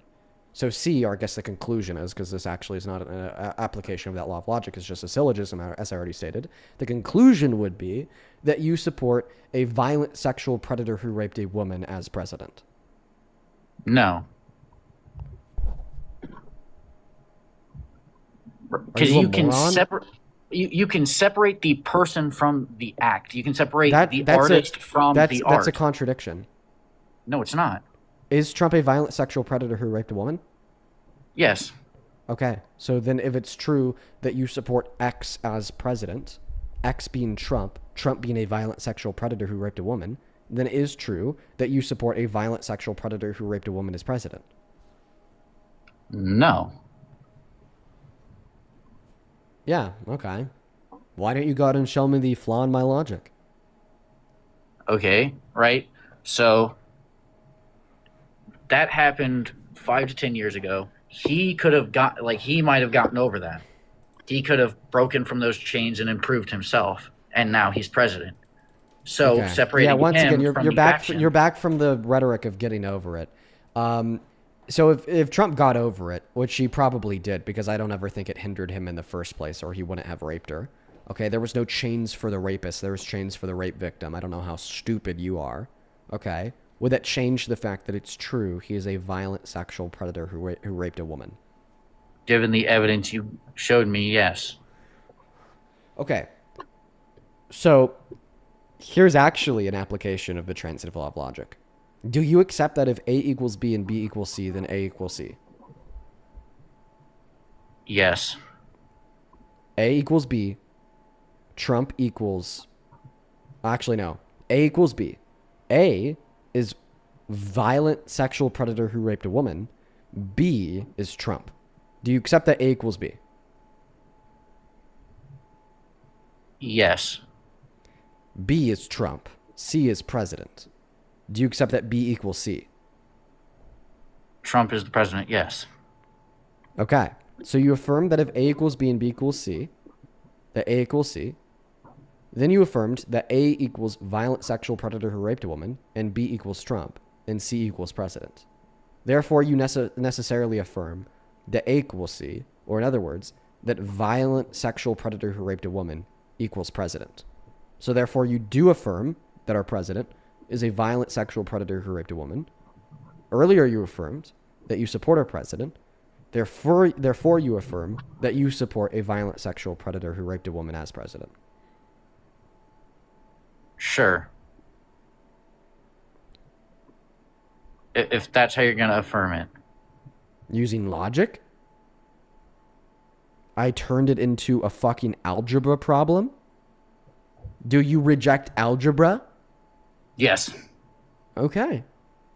So C, or I guess the conclusion is, because this actually is not an application of that law of logic, it's just a syllogism, as I already stated. The conclusion would be that you support a violent sexual predator who raped a woman as president. No. Because you a you can moron? separate. You can separate the person from the act. You can separate the That's artist from the that's art. a contradiction. No, it's not. Is Trump a violent sexual predator who raped a woman? Yes. Okay, so then if it's true that you support X as president, X being Trump, Trump being a violent sexual predator who raped a woman, then it is true that you support a violent sexual predator who raped a woman as president. No. Yeah, okay. Why don't you go out and show me the flaw in my logic? Okay, right? So that happened 5 to 10 years ago. He could have he might have gotten over that. He could have broken from those chains and improved himself, and now he's president. So Okay. separating Yeah, once him again, from you're the back. action, You're back from the rhetoric of getting over it. So if Trump got over it, which he probably did, because I don't ever think it hindered him in the first place, or he wouldn't have raped her. Okay, there was no chains for the rapist. There was chains for the rape victim. I don't know how stupid you are. Okay, would that change the fact that it's true he is a violent sexual predator who raped a woman? given the evidence you showed me, yes. Okay. So here's actually an application of the transitive law of logic. Do you accept that if A equals B and B equals C, then A equals C? Yes. A equals B. Trump equals... Actually, no. A equals B. A is violent sexual predator who raped a woman. B is Trump. Do you accept that A equals B? Yes. B is Trump. C is president. Do you accept that B equals C? Trump is the president. Yes. Okay. So you affirm that if A equals B and B equals C, that A equals C. Then you affirmed that A equals violent sexual predator who raped a woman, and B equals Trump, and C equals president. Therefore, you necessarily affirm that A equals C, or in other words, that violent sexual predator who raped a woman equals president. So therefore, you do affirm that our president is a violent sexual predator who raped a woman. Earlier, you affirmed that you support our president. Therefore, you affirm that you support a violent sexual predator who raped a woman as president. Sure. If that's how you're going to affirm it. Using logic? I turned it into a fucking algebra problem? Do you reject algebra? Yes. Okay.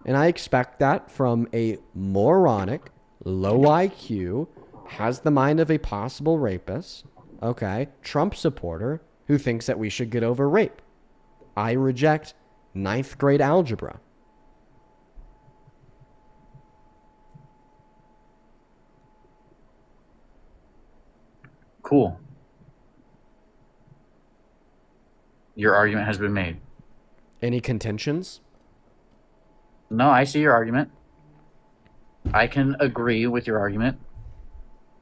And I expect that from a moronic, low IQ, has the mind of a possible rapist, okay, Trump supporter who thinks that we should get over rape. I reject 9th grade algebra. Cool. Your argument has been made. Any contentions? No, I see your argument. I can agree with your argument.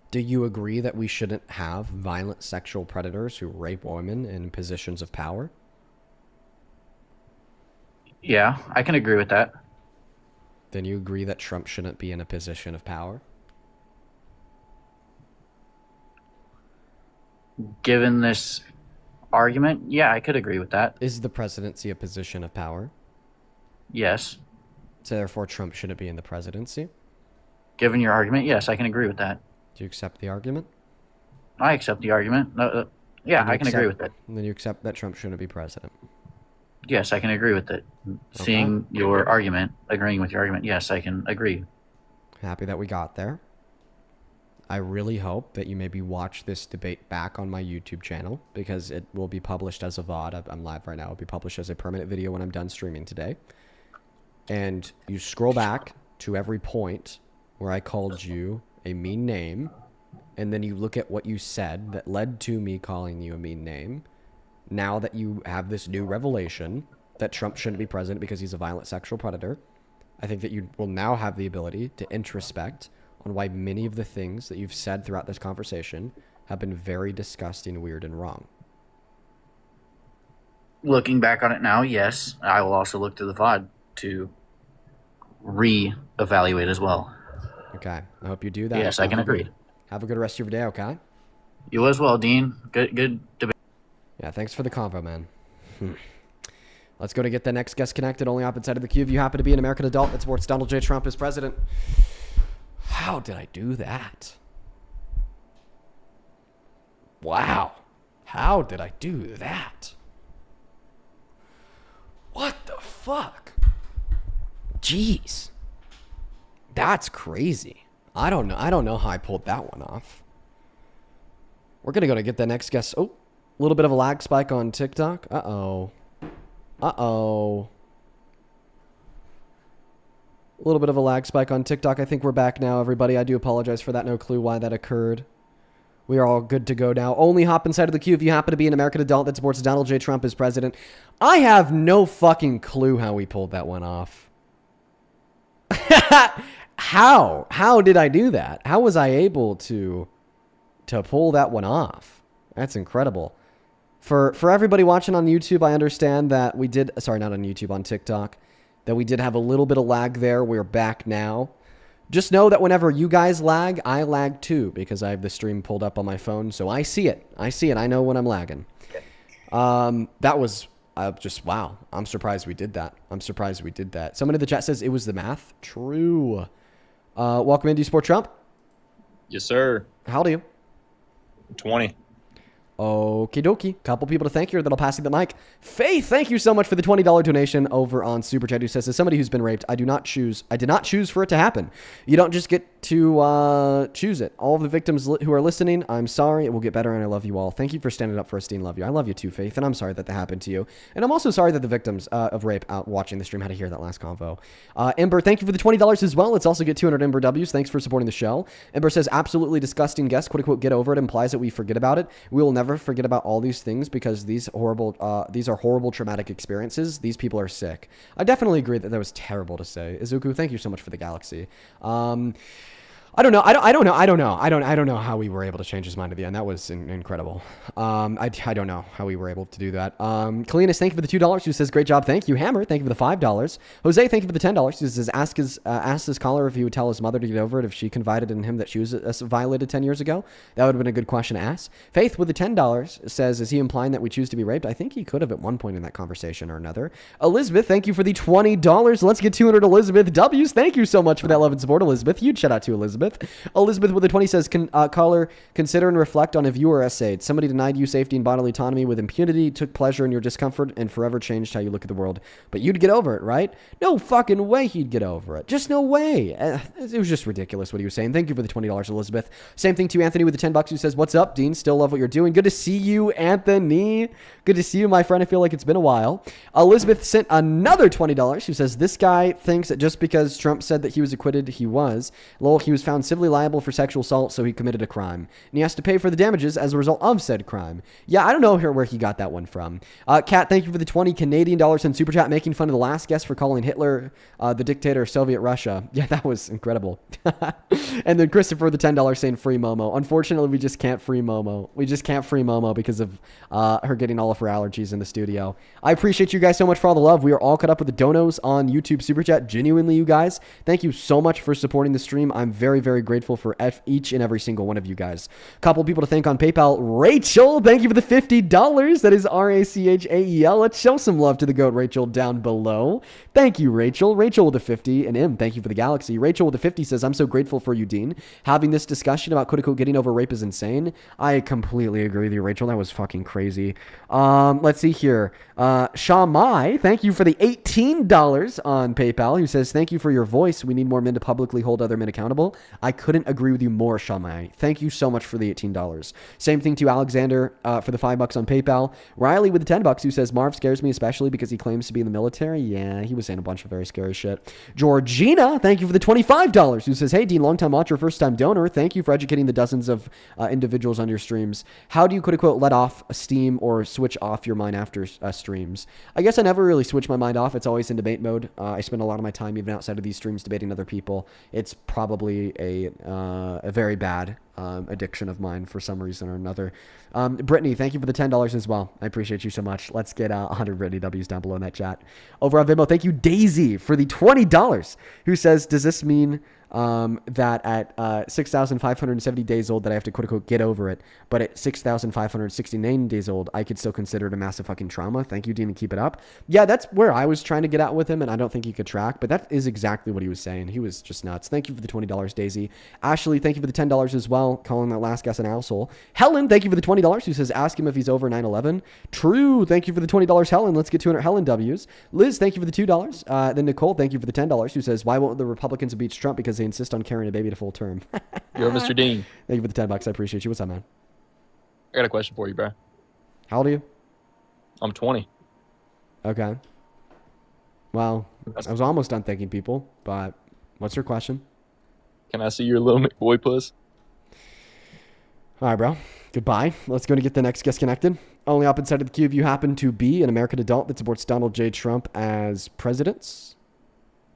Do you agree that we shouldn't have violent sexual predators who rape women in positions of power? Yeah, I can agree with that. Then you agree that Trump shouldn't be in a position of power? Given this argument, yeah, I could agree with that. Is the presidency a position of power? Yes. So therefore Trump shouldn't be in the presidency? Given your argument, yes, I can agree with that. Do you accept the argument? I accept the argument. Yeah, I can agree with it. Then you accept that Trump shouldn't be president? Yes, I can agree with it. Seeing your argument, agreeing with your argument, yes, I can agree. Happy that we got there. I really hope that you maybe watch this debate back on my YouTube channel because it will be published as a VOD. I'm live right now. It'll be published as a permanent video when I'm done streaming today. And you scroll back to every point where I called you a mean name, and then you look at what you said that led to me calling you a mean name. Now that you have this new revelation that Trump shouldn't be president because he's a violent sexual predator, I think that you will now have the ability to introspect on why many of the things that you've said throughout this conversation have been very disgusting, weird, and wrong. Looking back on it now, yes, I will also look to the VOD to re-evaluate as well. Okay, I hope you do that. Yes, I can agree. Have a good rest of your day, okay? You as well, Dean. Good debate. Yeah, thanks for the convo, man. Let's go to get the next guest connected. Only opposite side of the queue. If you happen to be an American adult that supports Donald J. Trump as president. How did I do that? Wow. How did I do that? What the fuck? Jeez. That's crazy. I don't know how I pulled that one off. We're going to go to get the next guest. Oh, a little bit of a lag spike on TikTok. Uh-oh. Uh-oh. A little bit of a lag spike on TikTok. I think we're back now, everybody. I do apologize for that. No clue why that occurred. We are all good to go now. Only hop inside of the queue if you happen to be an American adult that supports Donald J. Trump as president. I have no fucking clue how we pulled that one off. How? How did I do that? How was I able to pull that one off? That's incredible. For everybody watching on YouTube, I understand that we did, sorry, not on YouTube, on TikTok, that we did have a little bit of lag there. We're back now. Just know that whenever you guys lag, I lag too, because I have the stream pulled up on my phone, so I see it. I know when I'm lagging. That was just, wow. I'm surprised we did that. Someone in the chat says it was the math. True. Welcome in. Do you support Trump? Yes, sir. How old are you? 20. Okie dokie. Couple people to thank here that'll pass you the mic. Faith, thank you so much for the $20 donation over on Super Chat, who says, as somebody who's been raped, I did not choose for it to happen. You don't just get to choose it. All of the victims who are listening, I'm sorry. It will get better, and I love you all. Thank you for standing up for us, Dean. Love you. I love you too, Faith, and I'm sorry that happened to you. And I'm also sorry that the victims of rape out watching the stream had to hear that last convo. Ember, thank you for the $20 as well. Let's also get 200 Ember W's. Thanks for supporting the show. Ember says, absolutely disgusting guest. Quote unquote, get over it implies that we forget about it. We will never forget about all these things because these are horrible traumatic experiences. These people are sick. I definitely agree that was terrible to say. Izuku, thank you so much for the galaxy. I don't know. I don't know how we were able to change his mind at the end. That was incredible. I don't know how we were able to do that. Kalinas, thank you for the $2. Who says, great job. Thank you. Hammer, thank you for the $5. Jose, thank you for the $10. Who says, ask his caller if he would tell his mother to get over it if she confided in him that she was violated 10 years ago. That would have been a good question to ask. Faith with the $10 says, is he implying that we choose to be raped? I think he could have at one point in that conversation or another. Elizabeth, thank you for the $20. Let's get 200 Elizabeth W's. Thank you so much for that love and support, Elizabeth. Huge shout out to Elizabeth. Elizabeth with the 20 says, caller, consider and reflect on a viewer essay. Somebody denied you safety and bodily autonomy with impunity, took pleasure in your discomfort, and forever changed how you look at the world. But you'd get over it, right? No fucking way he'd get over it. Just no way. It was just ridiculous what he was saying. Thank you for the $20, Elizabeth. Same thing to Anthony with the $10 who says, what's up, Dean? Still love what you're doing. Good to see you, Anthony. Good to see you, my friend. I feel like it's been a while. Elizabeth sent another $20 who says, this guy thinks that just because Trump said that he was acquitted, he was. Lol, he was found civilly liable for sexual assault, so he committed a crime. And he has to pay for the damages as a result of said crime. Yeah, I don't know where he got that one from. Kat, thank you for the 20 Canadian dollars in Super Chat, making fun of the last guest for calling Hitler the dictator of Soviet Russia. Yeah, that was incredible. And then Christopher with the $10 saying free Momo. Unfortunately, we just can't free Momo. We just can't free Momo because of her getting all of her allergies in the studio. I appreciate you guys so much for all the love. We are all caught up with the donos on YouTube Super Chat. Genuinely, you guys, thank you so much for supporting the stream. I'm very, very grateful for each and every single one of you guys. A couple people to thank on PayPal. Rachel, thank you for the $50. That is RACHAEL. Let's show some love to the GOAT Rachel down below. Thank you, Rachel. Rachel with the 50. And M, thank you for the galaxy. Rachel with the 50 says, I'm so grateful for you, Dean. Having this discussion about quote-unquote getting over rape is insane. I completely agree with you, Rachel. That was fucking crazy. Let's see here. Shamai, thank you for the $18 on PayPal, who says, thank you for your voice. We need more men to publicly hold other men accountable. I couldn't agree with you more, Shamai. Thank you so much for the $18. Same thing to Alexander for the $5 on PayPal. Riley with the $10 who says, Marv scares me especially because he claims to be in the military. Yeah, he was saying a bunch of very scary shit. Georgina, thank you for the $25 who says, hey, Dean, long-time watcher, first-time donor. Thank you for educating the dozens of individuals on your streams. How do you quote-unquote let off steam or switch off your mind after streams? I guess I never really switch my mind off. It's always in debate mode. I spend a lot of my time even outside of these streams debating other people. It's probably a very bad addiction of mine for some reason or another. Brittany, thank you for the $10 as well. I appreciate you so much. Let's get 100 Brittany W's down below in that chat. Over on Venmo, thank you, Daisy, for the $20, who says, does this mean that at 6,570 days old that I have to quote unquote get over it, but at 6,569 days old I could still consider it a massive fucking trauma? Thank you, Dean, and keep it up. Yeah, that's where I was trying to get at with him, and I don't think he could track, but that is exactly what he was saying. He was just nuts. Thank you for the $20, Daisy. Ashley, thank you for the $10 as well, calling that last guy an asshole. Helen, thank you for the $20, who says, ask him if he's over 9/11. True, thank you for the $20, Helen. Let's get 200 Helen W's. Liz, thank you for the $2. Then Nicole, thank you for the $10, who says, why won't the Republicans impeach Trump? Because they insist on carrying a baby to full term. Yo, Mr. Dean. Thank you for the $10. I appreciate you. What's up, man? I got a question for you, bro. How old are you? I'm 20. Okay. Well, I was almost done thanking people, but what's your question? Can I see your little McBoy puss? All right, bro. Goodbye. Let's go to get the next guest connected. Only up inside of the queue if you happen to be an American adult that supports Donald J. Trump as president.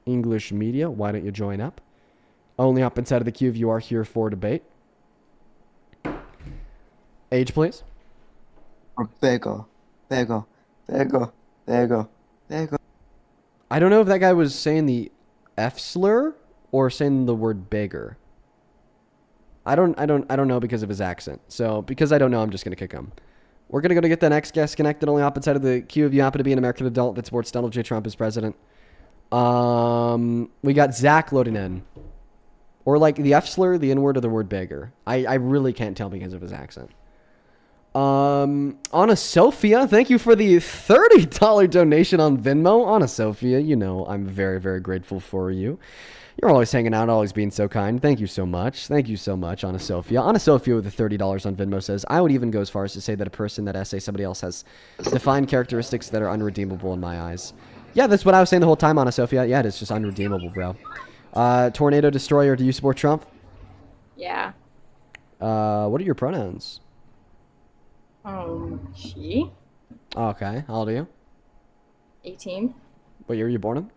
English media, why don't you join up? Only up inside of the queue if you are here for debate. Age, please. Bego. I don't know if that guy was saying the F slur or saying the word beggar. I don't know because of his accent. So because I don't know, I'm just gonna kick him. We're gonna go to get the next guest connected. Only up inside of the queue if you happen to be an American adult that supports Donald J. Trump as president. We got Zach loading in. Or like the F slur, the N word, or the word beggar. I really can't tell because of his accent. Anna Sophia, thank you for the $30 donation on Venmo. Anna Sophia, you know I'm very, very grateful for you. You're always hanging out, always being so kind. Thank you so much. Thank you so much, Anna Sophia. Anna Sophia with the $30 on Venmo says, I would even go as far as to say that a person that essay somebody else has defined characteristics that are unredeemable in my eyes. Yeah, that's what I was saying the whole time, Anna Sophia. Yeah, it's just unredeemable, bro. Tornado Destroyer, do you support Trump? Yeah. What are your pronouns? She. Okay, how old are you? 18. What year were you born in?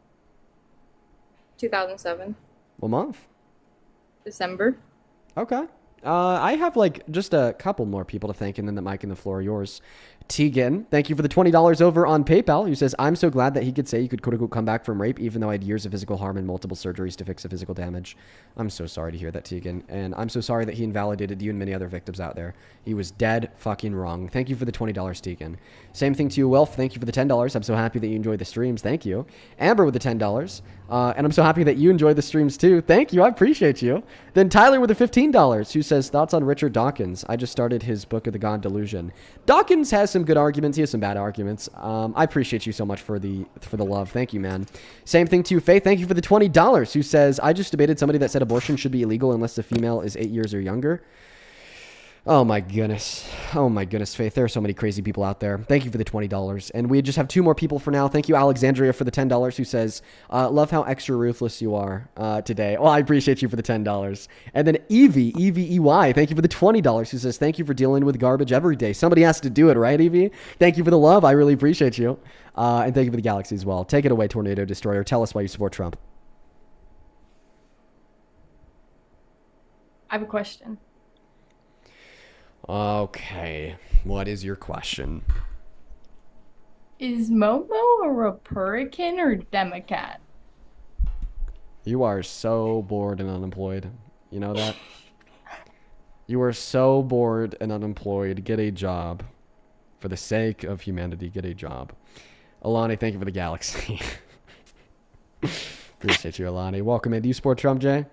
2007. What month? December. Okay. I have like just a couple more people to thank, and then the mic and the floor are yours. Tegan, thank you for the $20 over on PayPal, who says, I'm so glad that he could say he could quote unquote come back from rape, even though I had years of physical harm and multiple surgeries to fix the physical damage. I'm so sorry to hear that, Tegan. And I'm so sorry that he invalidated you and many other victims out there. He was dead fucking wrong. Thank you for the $20, Tegan. Same thing to you, Wilf. Thank you for the $10. I'm so happy that you enjoy the streams. Thank you. Amber with the $10. And I'm so happy that you enjoy the streams too. Thank you. I appreciate you. Then Tyler with the $15, who says, thoughts on Richard Dawkins. I just started his book of the God Delusion. Dawkins has some good arguments. He has some bad arguments. I appreciate you so much for the love. Thank you, man. Same thing to you, Faith. Thank you for the $20, who says, I just debated somebody that said abortion should be illegal unless the female is 8 years or younger. Oh my goodness. Oh my goodness, Faith. There are so many crazy people out there. Thank you for the $20. And we just have 2 more people for now. Thank you, Alexandria, for the $10, who says, love how extra ruthless you are today. Well, I appreciate you for the $10. And then Evie, E-V-E-Y, thank you for the $20, who says, thank you for dealing with garbage every day. Somebody has to do it, right, Evie? Thank you for the love. I really appreciate you. And thank you for the galaxy as well. Take it away, Tornado Destroyer. Tell us why you support Trump. I have a question. Okay. What is your question? Is Momo a Republican or Democrat? You are so bored and unemployed. You know that? You are so bored and unemployed. Get a job. For the sake of humanity, get a job. Alani, thank you for the galaxy. Appreciate you, Alani. Welcome in. Do you support Trump, Jay?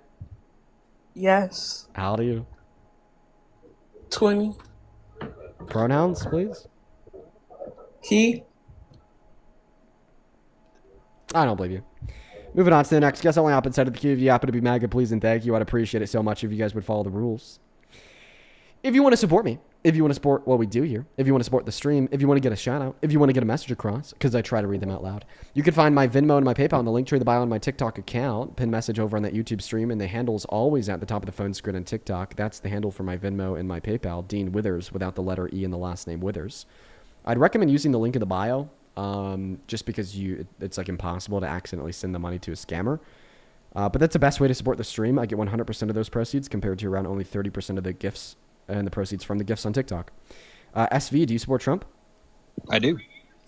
Yes. How old are you? 20. Pronouns, please? He. I don't believe you. Moving on to the next guest, only up inside of the queue. If you happen to be MAGA, please and thank you. I'd appreciate it so much if you guys would follow the rules. If you want to support me, if you want to support what we do here, if you want to support the stream, if you want to get a shout out, if you want to get a message across, because I try to read them out loud, you can find my Venmo and my PayPal in the link tree in the bio on my TikTok account. Pin message over on that YouTube stream, and the handle's always at the top of the phone screen on TikTok. That's the handle for my Venmo and my PayPal, Dean Withers, without the letter E in the last name Withers. I'd recommend using the link in the bio, just because it's like impossible to accidentally send the money to a scammer. But that's the best way to support the stream. I get 100% of those proceeds compared to around only 30% of the gifts and the proceeds from the gifts on TikTok. SV, do you support Trump? I do.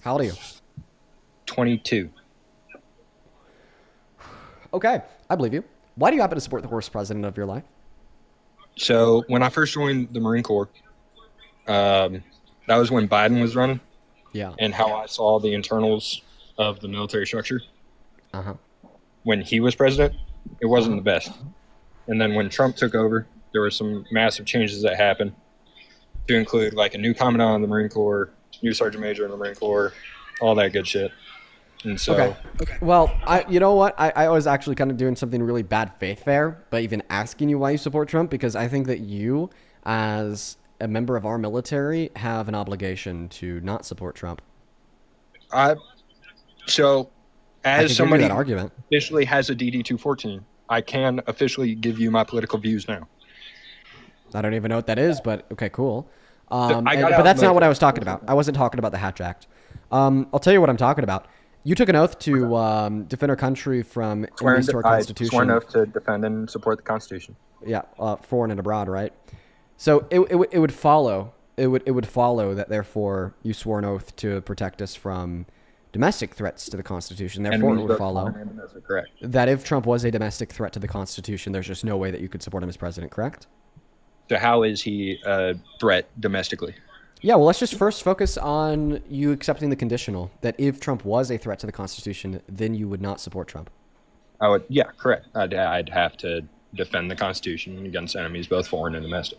How old are you? 22. Okay, I believe you. Why do you happen to support the worst president of your life? So when I first joined the Marine Corps, that was when Biden was running. Yeah. And how I saw the internals of the military structure. Uh-huh. When he was president, it wasn't the best. And then when Trump took over, there were some massive changes that happened, to include like a new commandant in the Marine Corps, new sergeant major in the Marine Corps, all that good shit. And so, okay. Well, you know what? I was actually kind of doing something really bad faith there, by even asking you why you support Trump, because I think that you, as a member of our military, have an obligation to not support Trump. So as somebody that argument officially has a DD-214, I can officially give you my political views now. I don't even know what that is, but okay, cool. But but that's not what I was talking about. I wasn't talking about the Hatch Act. I'll tell you what I'm talking about. You took an oath to defend our country from enemies to our Constitution. I swore an oath to defend and support the Constitution. Yeah, foreign and abroad, right? So it would follow. It would follow that therefore you swore an oath to protect us from domestic threats to the Constitution. Therefore, it would follow that if Trump was a domestic threat to the Constitution, there's just no way that you could support him as president. Correct? So how is he a threat domestically? Yeah, well, let's just first focus on you accepting the conditional that if Trump was a threat to the Constitution, then you would not support Trump. I would, yeah, correct. I'd have to defend the Constitution against enemies, both foreign and domestic.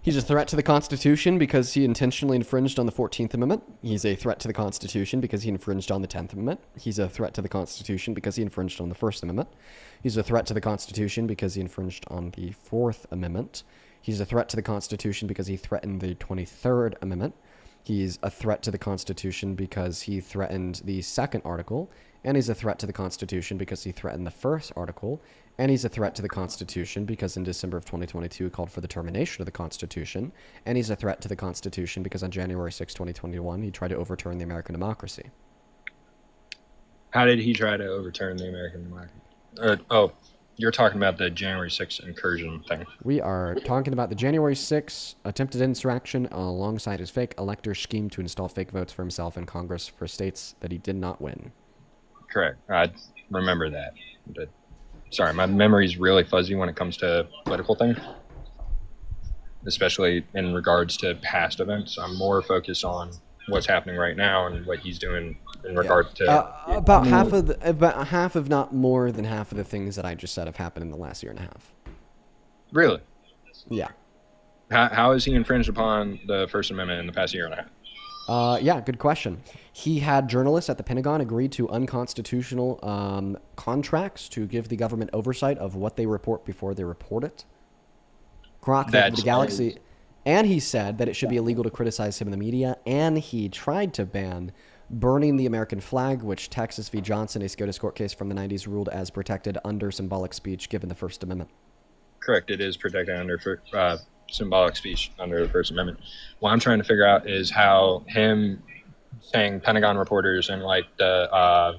He's a threat to the Constitution because he intentionally infringed on the 14th Amendment. He's a threat to the Constitution because he infringed on the 10th Amendment. He's a threat to the Constitution because he infringed on the First Amendment. He's a threat to the Constitution because he infringed on the Fourth Amendment. He's a threat to the Constitution because he threatened the 23rd Amendment. He's a threat to the Constitution because he threatened the second article. And he's a threat to the Constitution because he threatened the first article. And he's a threat to the Constitution because in December of 2022, he called for the termination of the Constitution. And he's a threat to the Constitution because on January 6, 2021, he tried to overturn the American democracy. How did he try to overturn the American democracy? You're talking about the January 6th incursion thing. We are talking about the January 6th attempted insurrection alongside his fake elector's scheme to install fake votes for himself in Congress for states that he did not win. Correct. I remember that. But, sorry, my memory's really fuzzy when it comes to political things, especially in regards to past events. I'm more focused on what's happening right now and what he's doing in regard to about half, if not more than half of the things that I just said have happened in the last year and a half. Really? Yeah. How has he infringed upon the First Amendment in the past year and a half? Yeah, good question. He had journalists at the Pentagon agree to unconstitutional contracts to give the government oversight of what they report before they report it. Grok the Galaxy. And he said that it should be illegal to criticize him in the media. And he tried to ban burning the American flag, which Texas v. Johnson, a SCOTUS court case from the 90s, ruled as protected under symbolic speech given the First Amendment. Correct. It is protected under symbolic speech under the First Amendment. What I'm trying to figure out is how him saying Pentagon reporters and like the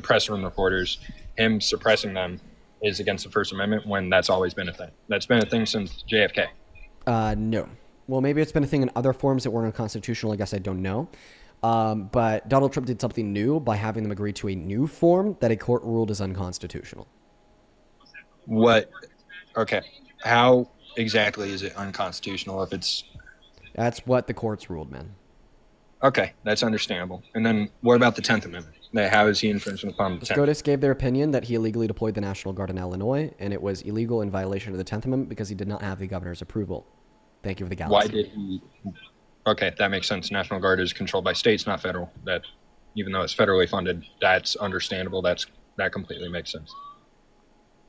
press room reporters, him suppressing them is against the First Amendment when that's always been a thing. That's been a thing since JFK. No. Well, maybe it's been a thing in other forms that weren't unconstitutional. I guess I don't know. But Donald Trump did something new by having them agree to a new form that a court ruled is unconstitutional. What? Okay. How exactly is it unconstitutional if it's... That's what the courts ruled, man. Okay, that's understandable. And then what about the 10th Amendment? How is he infringing upon the 10th? SCOTUS gave their opinion that he illegally deployed the National Guard in Illinois, and it was illegal in violation of the 10th Amendment because he did not have the governor's approval. Thank you for the Galaxy. Why did he... Okay, that makes sense. National Guard is controlled by states, not federal. That, even though it's federally funded, that's understandable. That completely makes sense.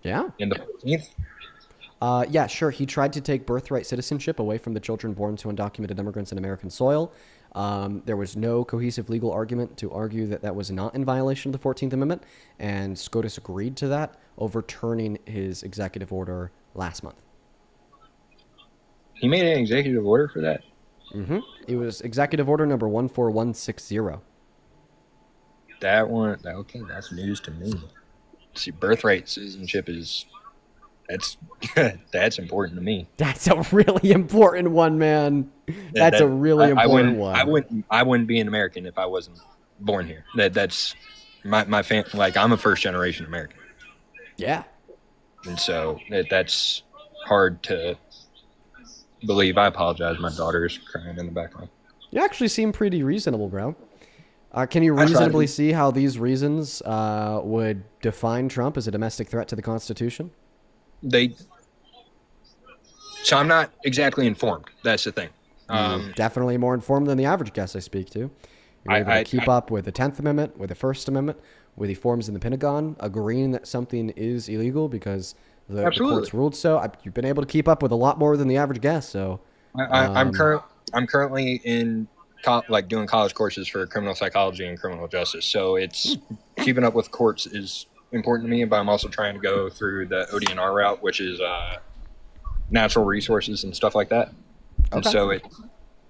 Yeah. In the 14th? Yeah, sure. He tried to take birthright citizenship away from the children born to undocumented immigrants in American soil. There was no cohesive legal argument to argue that that was not in violation of the 14th Amendment, and SCOTUS agreed to that, overturning his executive order last month. He made an executive order for that? Mm-hmm. It was executive order number 14160. That one, okay, that's news to me. See, birthright citizenship is... That's important to me. That's a really important one, man. That's a really important one. I wouldn't be an American if I wasn't born here. That's my family. Like, I'm a first generation American. Yeah. And so that's hard to believe. I apologize. My daughter is crying in the background. You actually seem pretty reasonable, bro. Can you reasonably see how these reasons would define Trump as a domestic threat to the Constitution? So I'm not exactly informed. That's the thing. Definitely more informed than the average guest I speak to. You're able to keep up with the 10th Amendment, with the First Amendment, with the forms in the Pentagon, agreeing that something is illegal because the courts ruled so. You've been able to keep up with a lot more than the average guest. So I'm currently in doing college courses for criminal psychology and criminal justice. So it's keeping up with courts is important to me, but I'm also trying to go through the ODNR route, which is natural resources and stuff like that. Okay. And so it's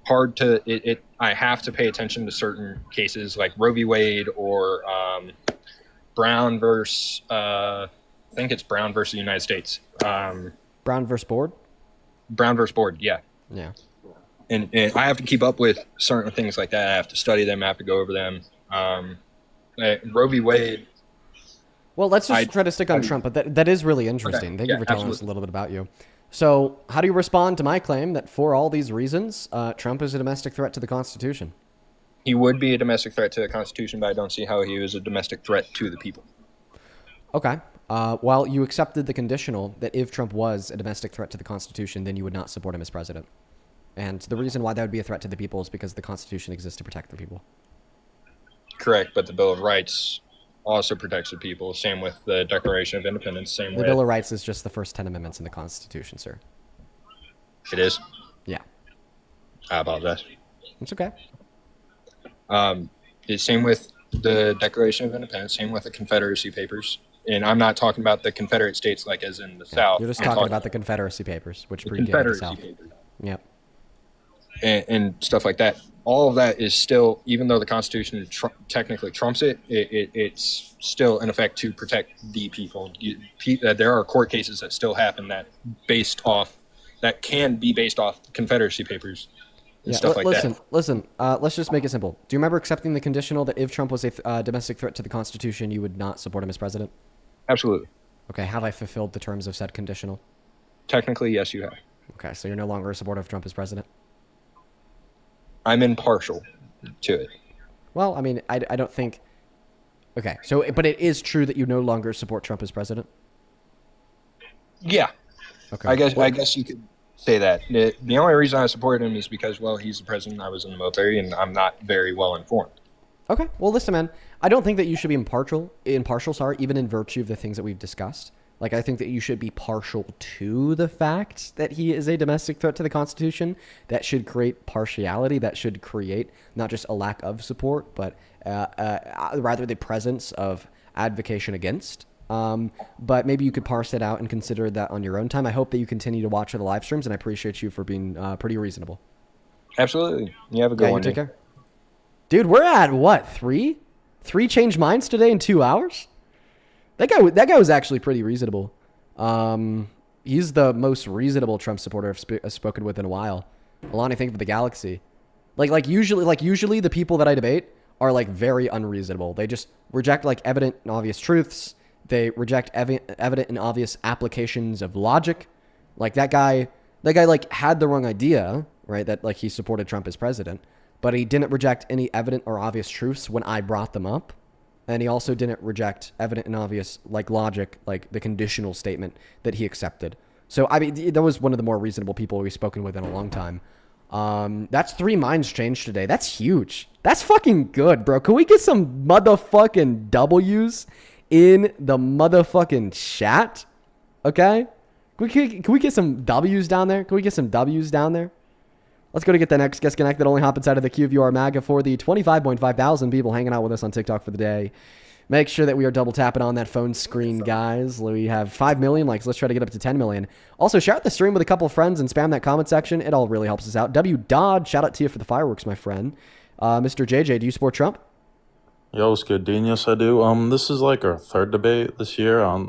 hard to I have to pay attention to certain cases like Roe v. Wade or Brown versus I think it's Brown versus the United States. Brown versus Board? Brown versus Board, yeah. Yeah. And I have to keep up with certain things like that. I have to study them. I have to go over them. Roe v. Wade. Well, let's just try to stick on Trump, but that is really interesting. Okay. Thank you for telling us a little bit about you. So how do you respond to my claim that for all these reasons, Trump is a domestic threat to the Constitution? He would be a domestic threat to the Constitution, but I don't see how he was a domestic threat to the people. Okay. Well, you accepted the conditional that if Trump was a domestic threat to the Constitution, then you would not support him as president. And the reason why that would be a threat to the people is because the Constitution exists to protect the people. Correct, but the Bill of Rights also protects the people. Same with the Declaration of Independence. Same The with Bill of Rights is just the first 10 amendments in the Constitution, sir. it is. Yeah. I apologize. It's okay. It's same with the Declaration of Independence. Same with the Confederacy Papers. And I'm not talking about the Confederate States like as in the South. You're just I'm talking about the Confederacy Papers, which the predated the Confederacy South. Papers. Yep. And stuff like that. All of that is still, even though the Constitution technically trumps it, it's still in effect to protect the people. There are court cases that still happen that can be based off Confederacy Papers and stuff like that. Listen, let's just make it simple. Do you remember accepting the conditional that if Trump was a domestic threat to the Constitution, you would not support him as president? Absolutely. Okay, have I fulfilled the terms of said conditional? Technically, yes, you have. Okay, so you're no longer a supporter of Trump as president? I'm impartial to it. Well, I mean, I don't think... Okay, so, but it is true that you no longer support Trump as president? Yeah. Okay. I guess you could say that. The only reason I support him is because, well, he's the president, I was in the military, and I'm not very well informed. Okay, well, listen, man, I don't think that you should be impartial, even in virtue of the things that we've discussed. Like, I think that you should be partial to the fact that he is a domestic threat to the Constitution. That should create partiality. That should create not just a lack of support, but rather the presence of advocation against. But maybe you could parse it out and consider that on your own time. I hope that you continue to watch the live streams, and I appreciate you for being pretty reasonable. Absolutely. You have a good one. Take care. Dude, we're at what, 3? 3 changed minds today in 2 hours? That guy was actually pretty reasonable. He's the most reasonable Trump supporter I've spoken with in a while. Alani, think of the galaxy. Like usually the people that I debate are like very unreasonable. They just reject like evident and obvious truths. They reject evident and obvious applications of logic. Like that guy like had the wrong idea, right? That like he supported Trump as president, but he didn't reject any evident or obvious truths when I brought them up. And he also didn't reject evident and obvious, like logic, like the conditional statement that he accepted. So, I mean, that was one of the more reasonable people we've spoken with in a long time. That's 3 minds changed today. That's huge. That's fucking good, bro. Can we get some motherfucking W's in the motherfucking chat? Okay? Can we get some W's down there? Can we get some W's down there? Let's go to get the next guest connected. Only hop inside of the queue if you are MAGA for the 25.5 thousand people hanging out with us on TikTok for the day. Make sure that we are double tapping on that phone screen, guys. We have 5 million likes. Let's try to get up to 10 million. Also, share out the stream with a couple of friends and spam that comment section. It all really helps us out. W. Dodd, shout out to you for the fireworks, my friend. Mr. JJ, do you support Trump? Yo, what's good, Dean? Yes, I do. This is like our 3rd debate this year. I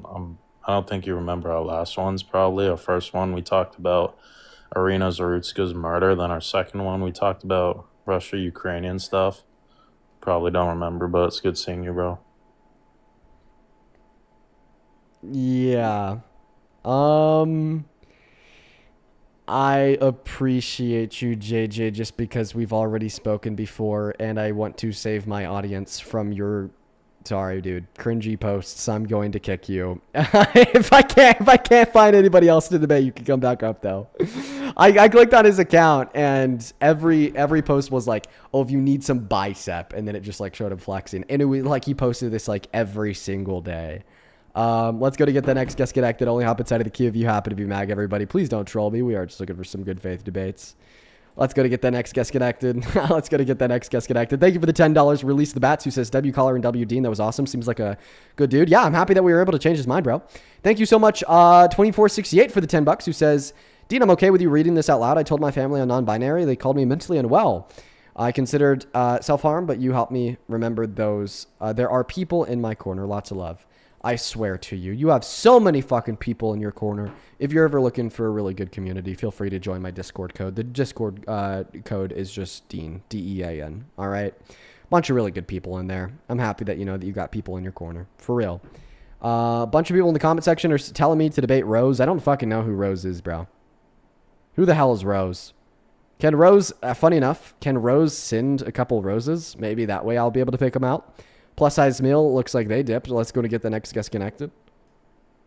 don't think you remember our last ones, probably. Our first one, we talked about Irina Zarutska's murder. Then our second one, we talked about Russia-Ukrainian stuff. Probably don't remember, but it's good seeing you, bro. Yeah. I appreciate you, JJ, just because we've already spoken before, and I want to save my audience from your... Sorry, dude. Cringy posts. I'm going to kick you. If I can't find anybody else to debate, you can come back up though. I clicked on his account and every post was like, "Oh, if you need some bicep," and then it just like showed him flexing, and it was like he posted this like every single day. Let's go to get the next guest connected. Only hop inside of the queue if you happen to be MAG. Everybody, please don't troll me. We are just looking for some good faith debates. Let's go to get that next guest connected. Let's go to get that next guest connected. Thank you for the $10. Release the Bats, who says W Collar and W Dean. That was awesome. Seems like a good dude. Yeah, I'm happy that we were able to change his mind, bro. Thank you so much, 2468 for the $10, who says, Dean, I'm okay with you reading this out loud. I told my family I'm non-binary. They called me mentally unwell. I considered self-harm, but you helped me remember those. There are people in my corner. Lots of love. I swear to you, you have so many fucking people in your corner. If you're ever looking for a really good community, feel free to join my Discord code. The Discord code is just Dean, D-E-A-N. All right, bunch of really good people in there. I'm happy that you know that you got people in your corner for real. A bunch of people in the comment section are telling me to debate Rose. I don't fucking know who Rose is, bro. Who the hell is Rose? Can Rose? Funny enough, can Rose send a couple roses? Maybe that way I'll be able to pick them out. Plus size meal looks like they dipped. Let's go to get the next guest connected.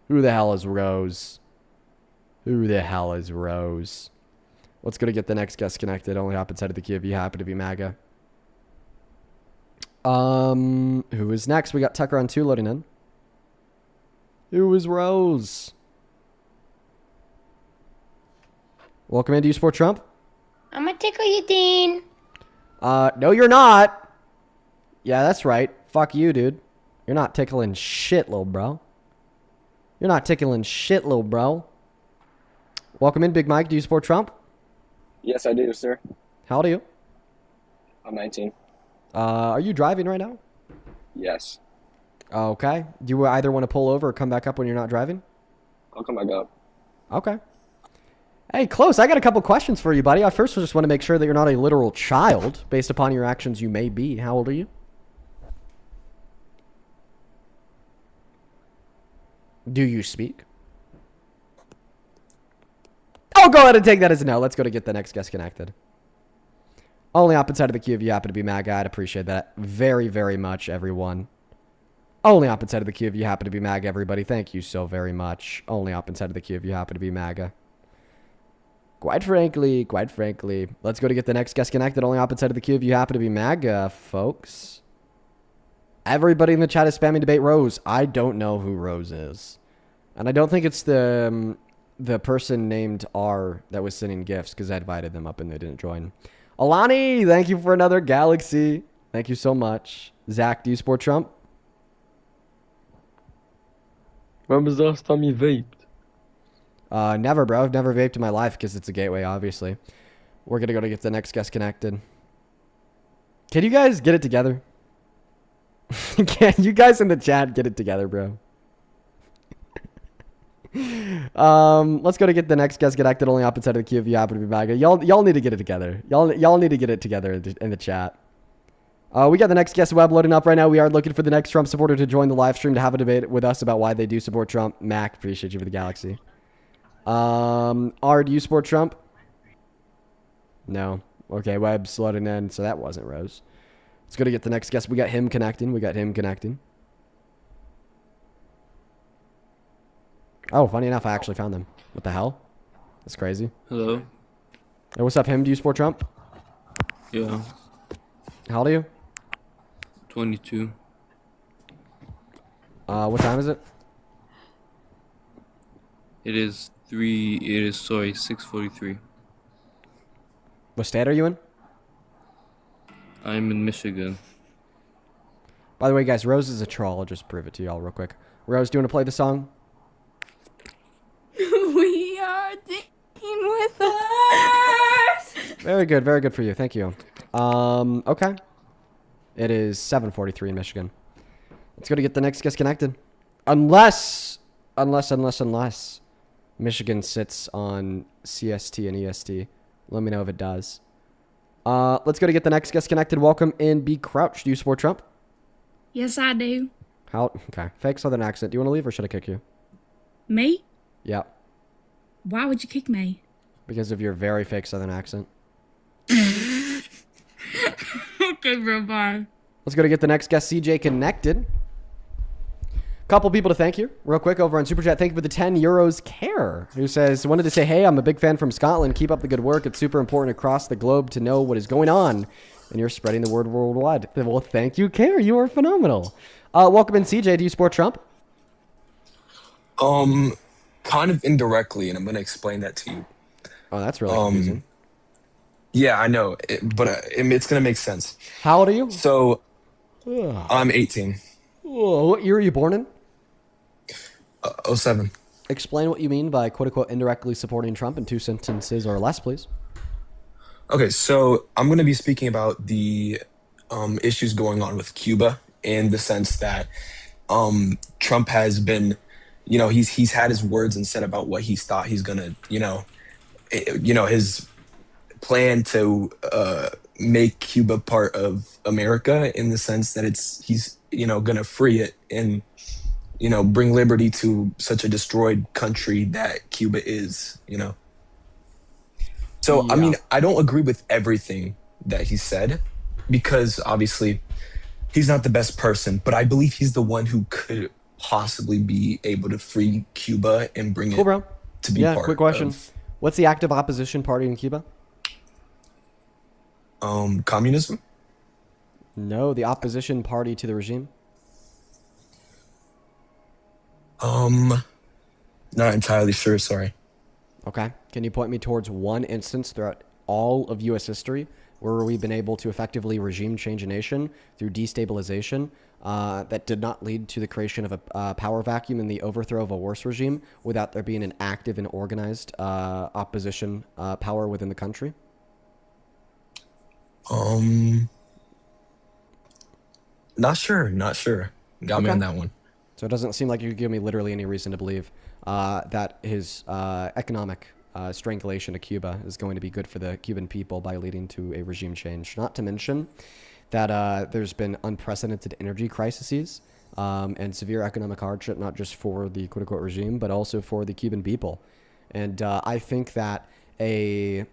Who the hell is Rose? Who the hell is Rose? Let's go to get the next guest connected. Only hop inside of the queue if you happen to be MAGA. Who is next? We got Tucker on 2 loading in. Who is Rose? Welcome in. Do you support Trump? I'm gonna tickle you, Dean. No, you're not. Yeah, that's right. Fuck you, dude. You're not tickling shit, little bro. You're not tickling shit, little bro. Welcome in, Big Mike. Do you support Trump? Yes, I do, sir. How old are you? I'm 19. Are you driving right now? Yes. Okay. Do you either want to pull over or come back up when you're not driving? I'll come back up. Okay. Hey, Close, I got a couple questions for you, buddy. I first just want to make sure that you're not a literal child. Based upon your actions, you may be. How old are you? Do you speak? I'll go ahead and take that as a no. Let's go to get the next guest connected. Only up inside of the queue if you happen to be MAGA. I'd appreciate that very, very much, everyone. Only up inside of the queue if you happen to be MAGA, everybody. Thank you so very much. Only up inside of the queue if you happen to be MAGA. Quite frankly, let's go to get the next guest connected. Only up inside of the queue if you happen to be MAGA, folks. Everybody in the chat is spamming debate Rose. I don't know who Rose is. And I don't think it's the person named R that was sending gifts, because I invited them up and they didn't join. Alani, thank you for another galaxy. Thank you so much. Zach, do you support Trump? When was the last time you vaped? Never, bro. I've never vaped in my life because it's a gateway, obviously. We're going to go to get the next guest connected. Can you guys get it together? Can you guys in the chat get it together, bro? Let's go to get the next guest connected. Only up inside of the queue if you happen to be MAGA. Y'all need to get it together. Y'all need to get it together in the chat. We got the next guest web loading up right now. We are looking for the next Trump supporter to join the live stream to have a debate with us about why they do support Trump. Mac, appreciate you for the galaxy. R, do you support Trump? No. Okay, web's loading in, so that wasn't Rose. Let's go to get the next guest. We got him connecting. Oh, funny enough, I actually found them. What the hell? That's crazy. Hello. Hey, what's up, him? Do you support Trump? Yeah. How old are you? 22. What time is it? It is 6:43. What state are you in? I'm in Michigan. By the way, guys, Rose is a troll. I'll just prove it to y'all real quick. Rose, do you want to play the song? We are Dean with us. Very good for you. Thank you. Okay. It is 7:43 in Michigan. Let's go to get the next guest connected. Unless Michigan sits on CST and EST. Let me know if it does. Let's go to get the next guest connected. Welcome in, B. Crouch. Do you support Trump? Yes, I do. How? Okay. Fake Southern accent. Do you want to leave or should I kick you? Me? Yeah. Why would you kick me? Because of your very fake Southern accent. Okay, bro, bye. Let's go to get the next guest, CJ, connected. Couple people to thank you real quick over on Super Chat. Thank you for the 10 euros care, who says, wanted to say, hey, I'm a big fan from Scotland. Keep up the good work. It's super important across the globe to know what is going on, and you're spreading the word worldwide. Well, thank you, Care. You are phenomenal. Welcome in, CJ. Do you support Trump? Kind of indirectly, and I'm going to explain that to you. Oh, that's really confusing. Yeah, I know, but it's going to make sense. How old are you? So, I'm 18. What year are you born in? 07. Explain what you mean by quote-unquote indirectly supporting Trump in 2 sentences or less, please. Okay, so I'm going to be speaking about the issues going on with Cuba in the sense that Trump has been, he's had his words and said about what he's thought he's going to, his plan to make Cuba part of America in the sense that he's going to free it and, bring liberty to such a destroyed country that Cuba is, So, Yeah. I mean, I don't agree with everything that he said because obviously he's not the best person, but I believe he's the one who could possibly be able to free Cuba and bring Cool, it bro. to be Yeah, part quick question. of What's the active opposition party in Cuba? Communism? No, the opposition party to the regime. Not entirely sure, sorry. Okay. Can you point me towards one instance throughout all of U.S. history where we've been able to effectively regime change a nation through destabilization that did not lead to the creation of a power vacuum and the overthrow of a worse regime without there being an active and organized opposition power within the country? Not sure. Got me on that one. So it doesn't seem like you could give me literally any reason to believe that his economic strangulation of Cuba is going to be good for the Cuban people by leading to a regime change. Not to mention that there's been unprecedented energy crises and severe economic hardship, not just for the quote-unquote regime, but also for the Cuban people. And I think that a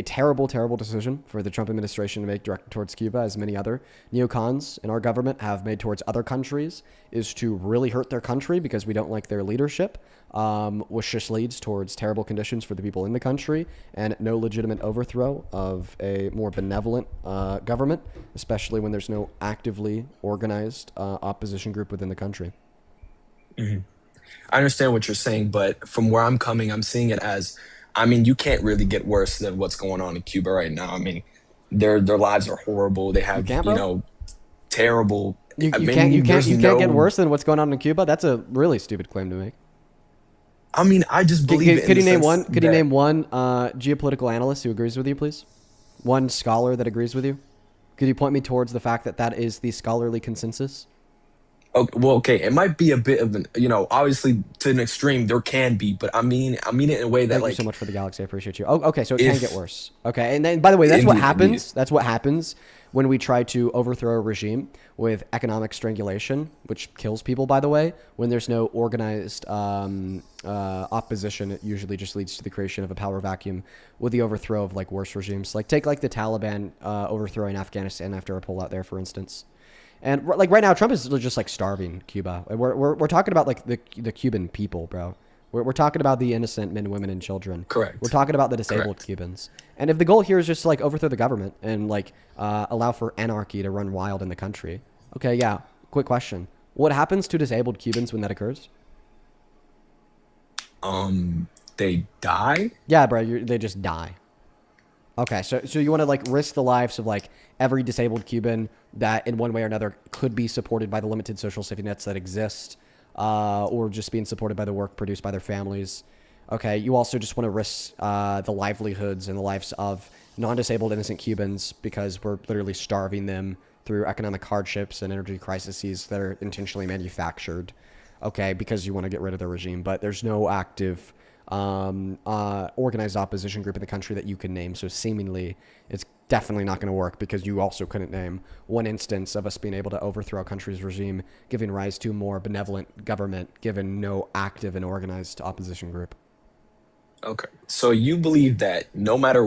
terrible, terrible decision for the Trump administration to make directed towards Cuba, as many other neocons in our government have made towards other countries, is to really hurt their country because we don't like their leadership, which just leads towards terrible conditions for the people in the country and no legitimate overthrow of a more benevolent government, especially when there's no actively organized opposition group within the country. Mm-hmm. I understand what you're saying, but from where I'm coming, I'm seeing it as, I mean, you can't really get worse than what's going on in Cuba right now. I mean, their lives are horrible. They have, terrible. You can't get worse than what's going on in Cuba. That's a really stupid claim to make. I mean, I just believe. Could you name one? Could you name one geopolitical analyst who agrees with you, please? One scholar that agrees with you. Could you point me towards the fact that that is the scholarly consensus? Okay. It might be a bit of an, obviously to an extreme there can be, but I mean it in a way that Thank you so much for the galaxy. I appreciate you. Oh, okay. So it can get worse. Okay. And then, by the way, that's what happens. That's what happens when we try to overthrow a regime with economic strangulation, which kills people, by the way. When there's no organized opposition, it usually just leads to the creation of a power vacuum with the overthrow of worse regimes. Take the Taliban overthrowing Afghanistan after a pullout there, for instance. And right now, Trump is just starving Cuba. We're talking about the Cuban people, bro. We're talking about the innocent men, women, and children. Correct. We're talking about the disabled Cubans. And if the goal here is just to overthrow the government and allow for anarchy to run wild in the country, okay, yeah. Quick question: what happens to disabled Cubans when that occurs? They die. Yeah, bro. They just die. Okay, so you want to risk the lives of every disabled Cuban that in one way or another could be supported by the limited social safety nets that exist, or just being supported by the work produced by their families. Okay, you also just want to risk the livelihoods and the lives of non-disabled innocent Cubans because we're literally starving them through economic hardships and energy crises that are intentionally manufactured. Okay, because you want to get rid of the regime, but there's no active organized opposition group in the country that you can name. So seemingly it's definitely not going to work because you also couldn't name one instance of us being able to overthrow a country's regime, giving rise to a more benevolent government, given no active and organized opposition group. Okay. So you believe that no matter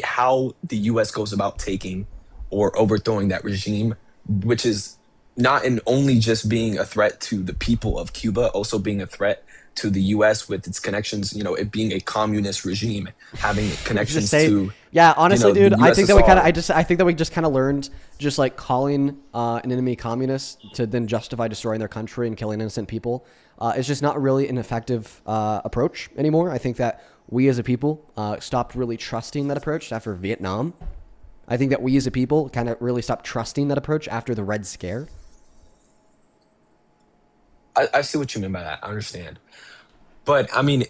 how the U.S. goes about taking or overthrowing that regime, which is not only just being a threat to the people of Cuba, also being a threat to the U.S. with its connections, it being a communist regime, having connections to. Yeah, honestly, dude, I think that we just kind of learned just calling an enemy communist to then justify destroying their country and killing innocent people is just not really an effective approach anymore. I think that we as a people stopped really trusting that approach after Vietnam. I think that we as a people kind of really stopped trusting that approach after the Red Scare. I see what you mean by that. I understand. But I mean,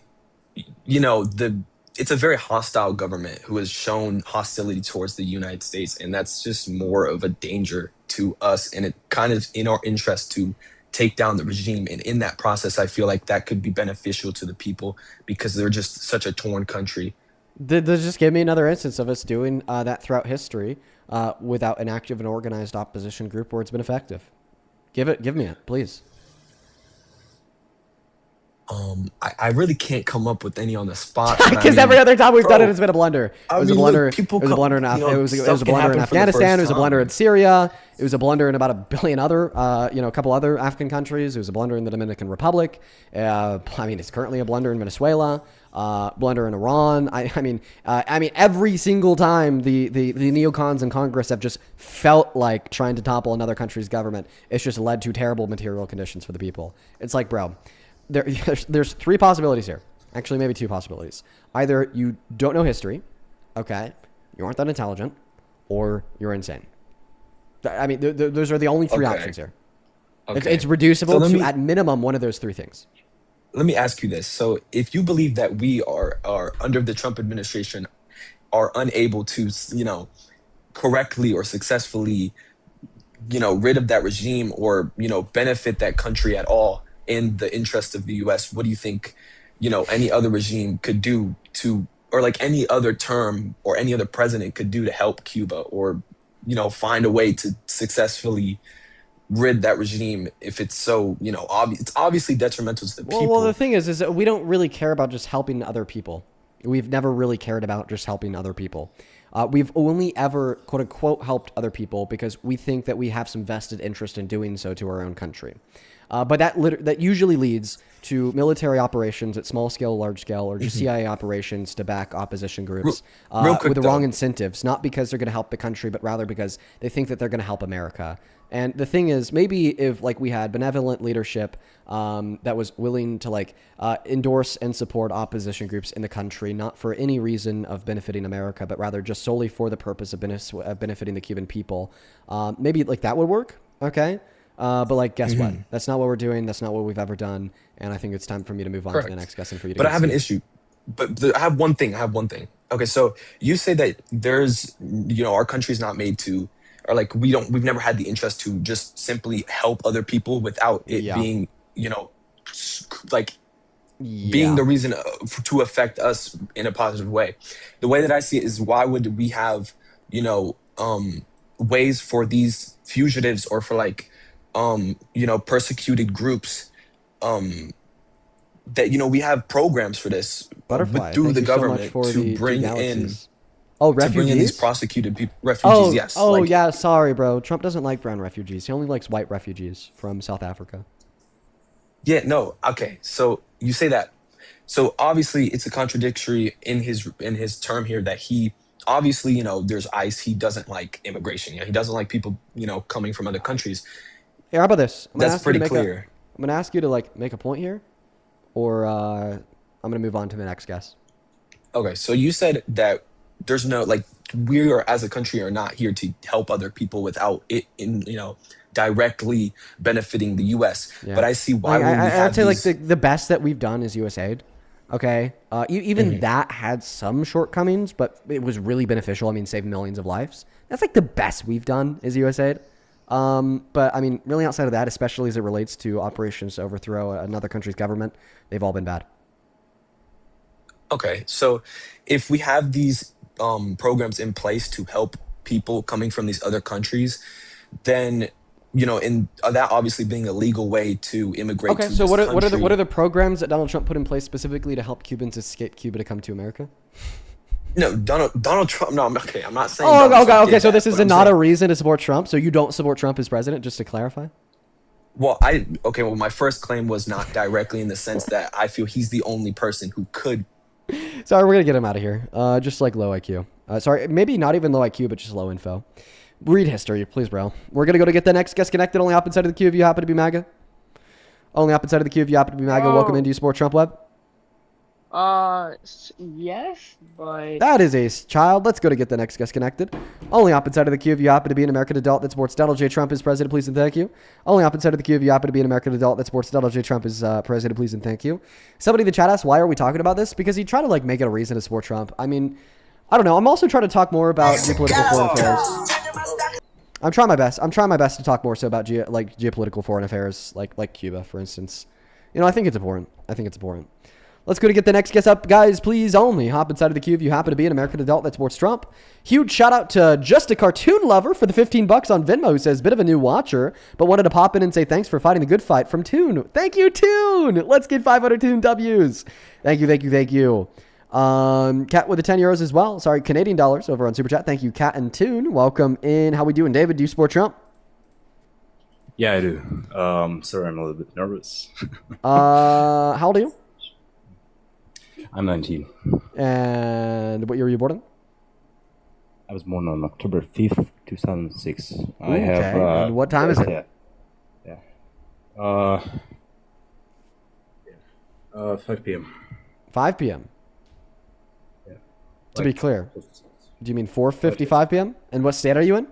it's a very hostile government who has shown hostility towards the United States. And that's just more of a danger to us. And it kind of in our interest to take down the regime. And in that process, I feel like that could be beneficial to the people because they're just such a torn country. Just give me another instance of us doing that throughout history without an active and organized opposition group where it's been effective. Give me it, please. I really can't come up with any on the spot. But Because every other time we've done it, it's been a blunder. It was a blunder. It was a blunder in it was a blunder in Afghanistan. It was a blunder in Syria. It was a blunder in about a billion other, a couple other African countries. It was a blunder in the Dominican Republic. It's currently a blunder in Venezuela. Blunder in Iran. I mean, every single time the neocons in Congress have just felt like trying to topple another country's government, it's just led to terrible material conditions for the people. It's like, bro, there's three possibilities here. Actually, maybe two possibilities. Either you don't know history, okay, you aren't that intelligent, or you're insane. I mean, those are the only three options here. Okay. It's reducible to, at minimum, one of those three things. Let me ask you this. So if you believe that we are under the Trump administration are unable to, correctly or successfully, rid of that regime or, benefit that country at all in the interest of the U.S., what do you think, any other regime could do to, or like any other term or any other president could do to help Cuba or, find a way to successfully rid that regime if it's so, it's obviously detrimental to the people. Well, the thing is that we don't really care about just helping other people. We've never really cared about just helping other people. We've only ever, quote unquote, helped other people because we think that we have some vested interest in doing so to our own country. But that usually leads to military operations at small scale, large scale, or just CIA operations to back opposition groups real quick, with the wrong incentives, not because they're going to help the country, but rather because they think that they're going to help America. And the thing is, maybe if we had benevolent leadership that was willing to endorse and support opposition groups in the country, not for any reason of benefiting America, but rather just solely for the purpose of benefiting the Cuban people, maybe that would work. Okay. But guess what? That's not what we're doing. That's not what we've ever done. And I think it's time for me to move on to the next guest and for you to. But I have an issue. But I have one thing. Okay, so you say that there's, our country's not made to, or we've never had the interest to just simply help other people without it being, being the reason to affect us in a positive way. The way that I see it is, why would we have, ways for these fugitives or for persecuted groups, that, we have programs for this through the government to bring in. Oh, refugees? To bring in these prosecuted people, refugees, yes. Yeah, sorry, bro. Trump doesn't like brown refugees. He only likes white refugees from South Africa. Yeah, no, okay. So you say that. So obviously it's a contradictory in his term here that he, obviously, there's ICE. He doesn't like immigration. He doesn't like people, coming from other countries. Here, how about this? That's pretty clear. I'm going to ask you to make a point here, or I'm going to move on to the next guest. Okay, so you said that there's no, we are as a country are not here to help other people without it directly benefiting the U.S. Yeah. But I see why I'd say the best that we've done is USAID. Okay, even that had some shortcomings, but it was really beneficial. Saved millions of lives. That's the best we've done is USAID. But really outside of that, especially as it relates to operations to overthrow another country's government, they've all been bad. Okay, so if we have these programs in place to help people coming from these other countries, then in that obviously being a legal way to immigrate. Okay, so what are the programs that Donald Trump put in place specifically to help Cubans escape Cuba to come to America? No, Donald Trump. No, I'm not saying. Oh, okay. So this is not a reason to support Trump. So you don't support Trump as president, just to clarify. Well, my first claim was not directly in the sense that I feel he's the only person who could. Sorry, we're gonna get him out of here. Just low IQ. Sorry, maybe not even low IQ, but just low info. Read history, please, bro. We're gonna go to get the next guest connected. Only hop inside of the queue if you happen to be MAGA. Only hop inside of the queue if you happen to be MAGA. Welcome in. Do you support Trump Web? Yes, but... That is a child. Let's go to get the next guest connected. Only hop inside of the queue if you happen to be an American adult that supports Donald J. Trump as president, please and thank you. Only hop inside of the queue if you happen to be an American adult that supports Donald J. Trump as president, please and thank you. Somebody in the chat asked, why are we talking about this? Because he tried to make it a reason to support Trump. I don't know. I'm also trying to talk more about geopolitical foreign affairs. I'm trying my best. I'm trying my best to talk more so about geopolitical foreign affairs, like Cuba, for instance. I think it's important. Let's go to get the next guest up. Guys, please only hop inside of the queue if you happen to be an American adult that supports Trump. Huge shout out to Just a Cartoon Lover for the 15 bucks on Venmo, who says, bit of a new watcher, but wanted to pop in and say thanks for fighting the good fight from Toon. Thank you, Toon. Let's get 500 Toon W's. Thank you. Cat with the 10 euros as well. Sorry, Canadian dollars over on Super Chat. Thank you, Cat and Toon. Welcome in. How we doing, David? Do you support Trump? Yeah, I do. Sorry, I'm a little bit nervous. How old are you? I'm 19. And what year were you born in? I was born on October 5th, 2006. I Okay. have. And what time is it? Yeah. 5 p.m. 5 p.m. Yeah. To be clear, do you mean 4:55 p.m.? And what state are you in?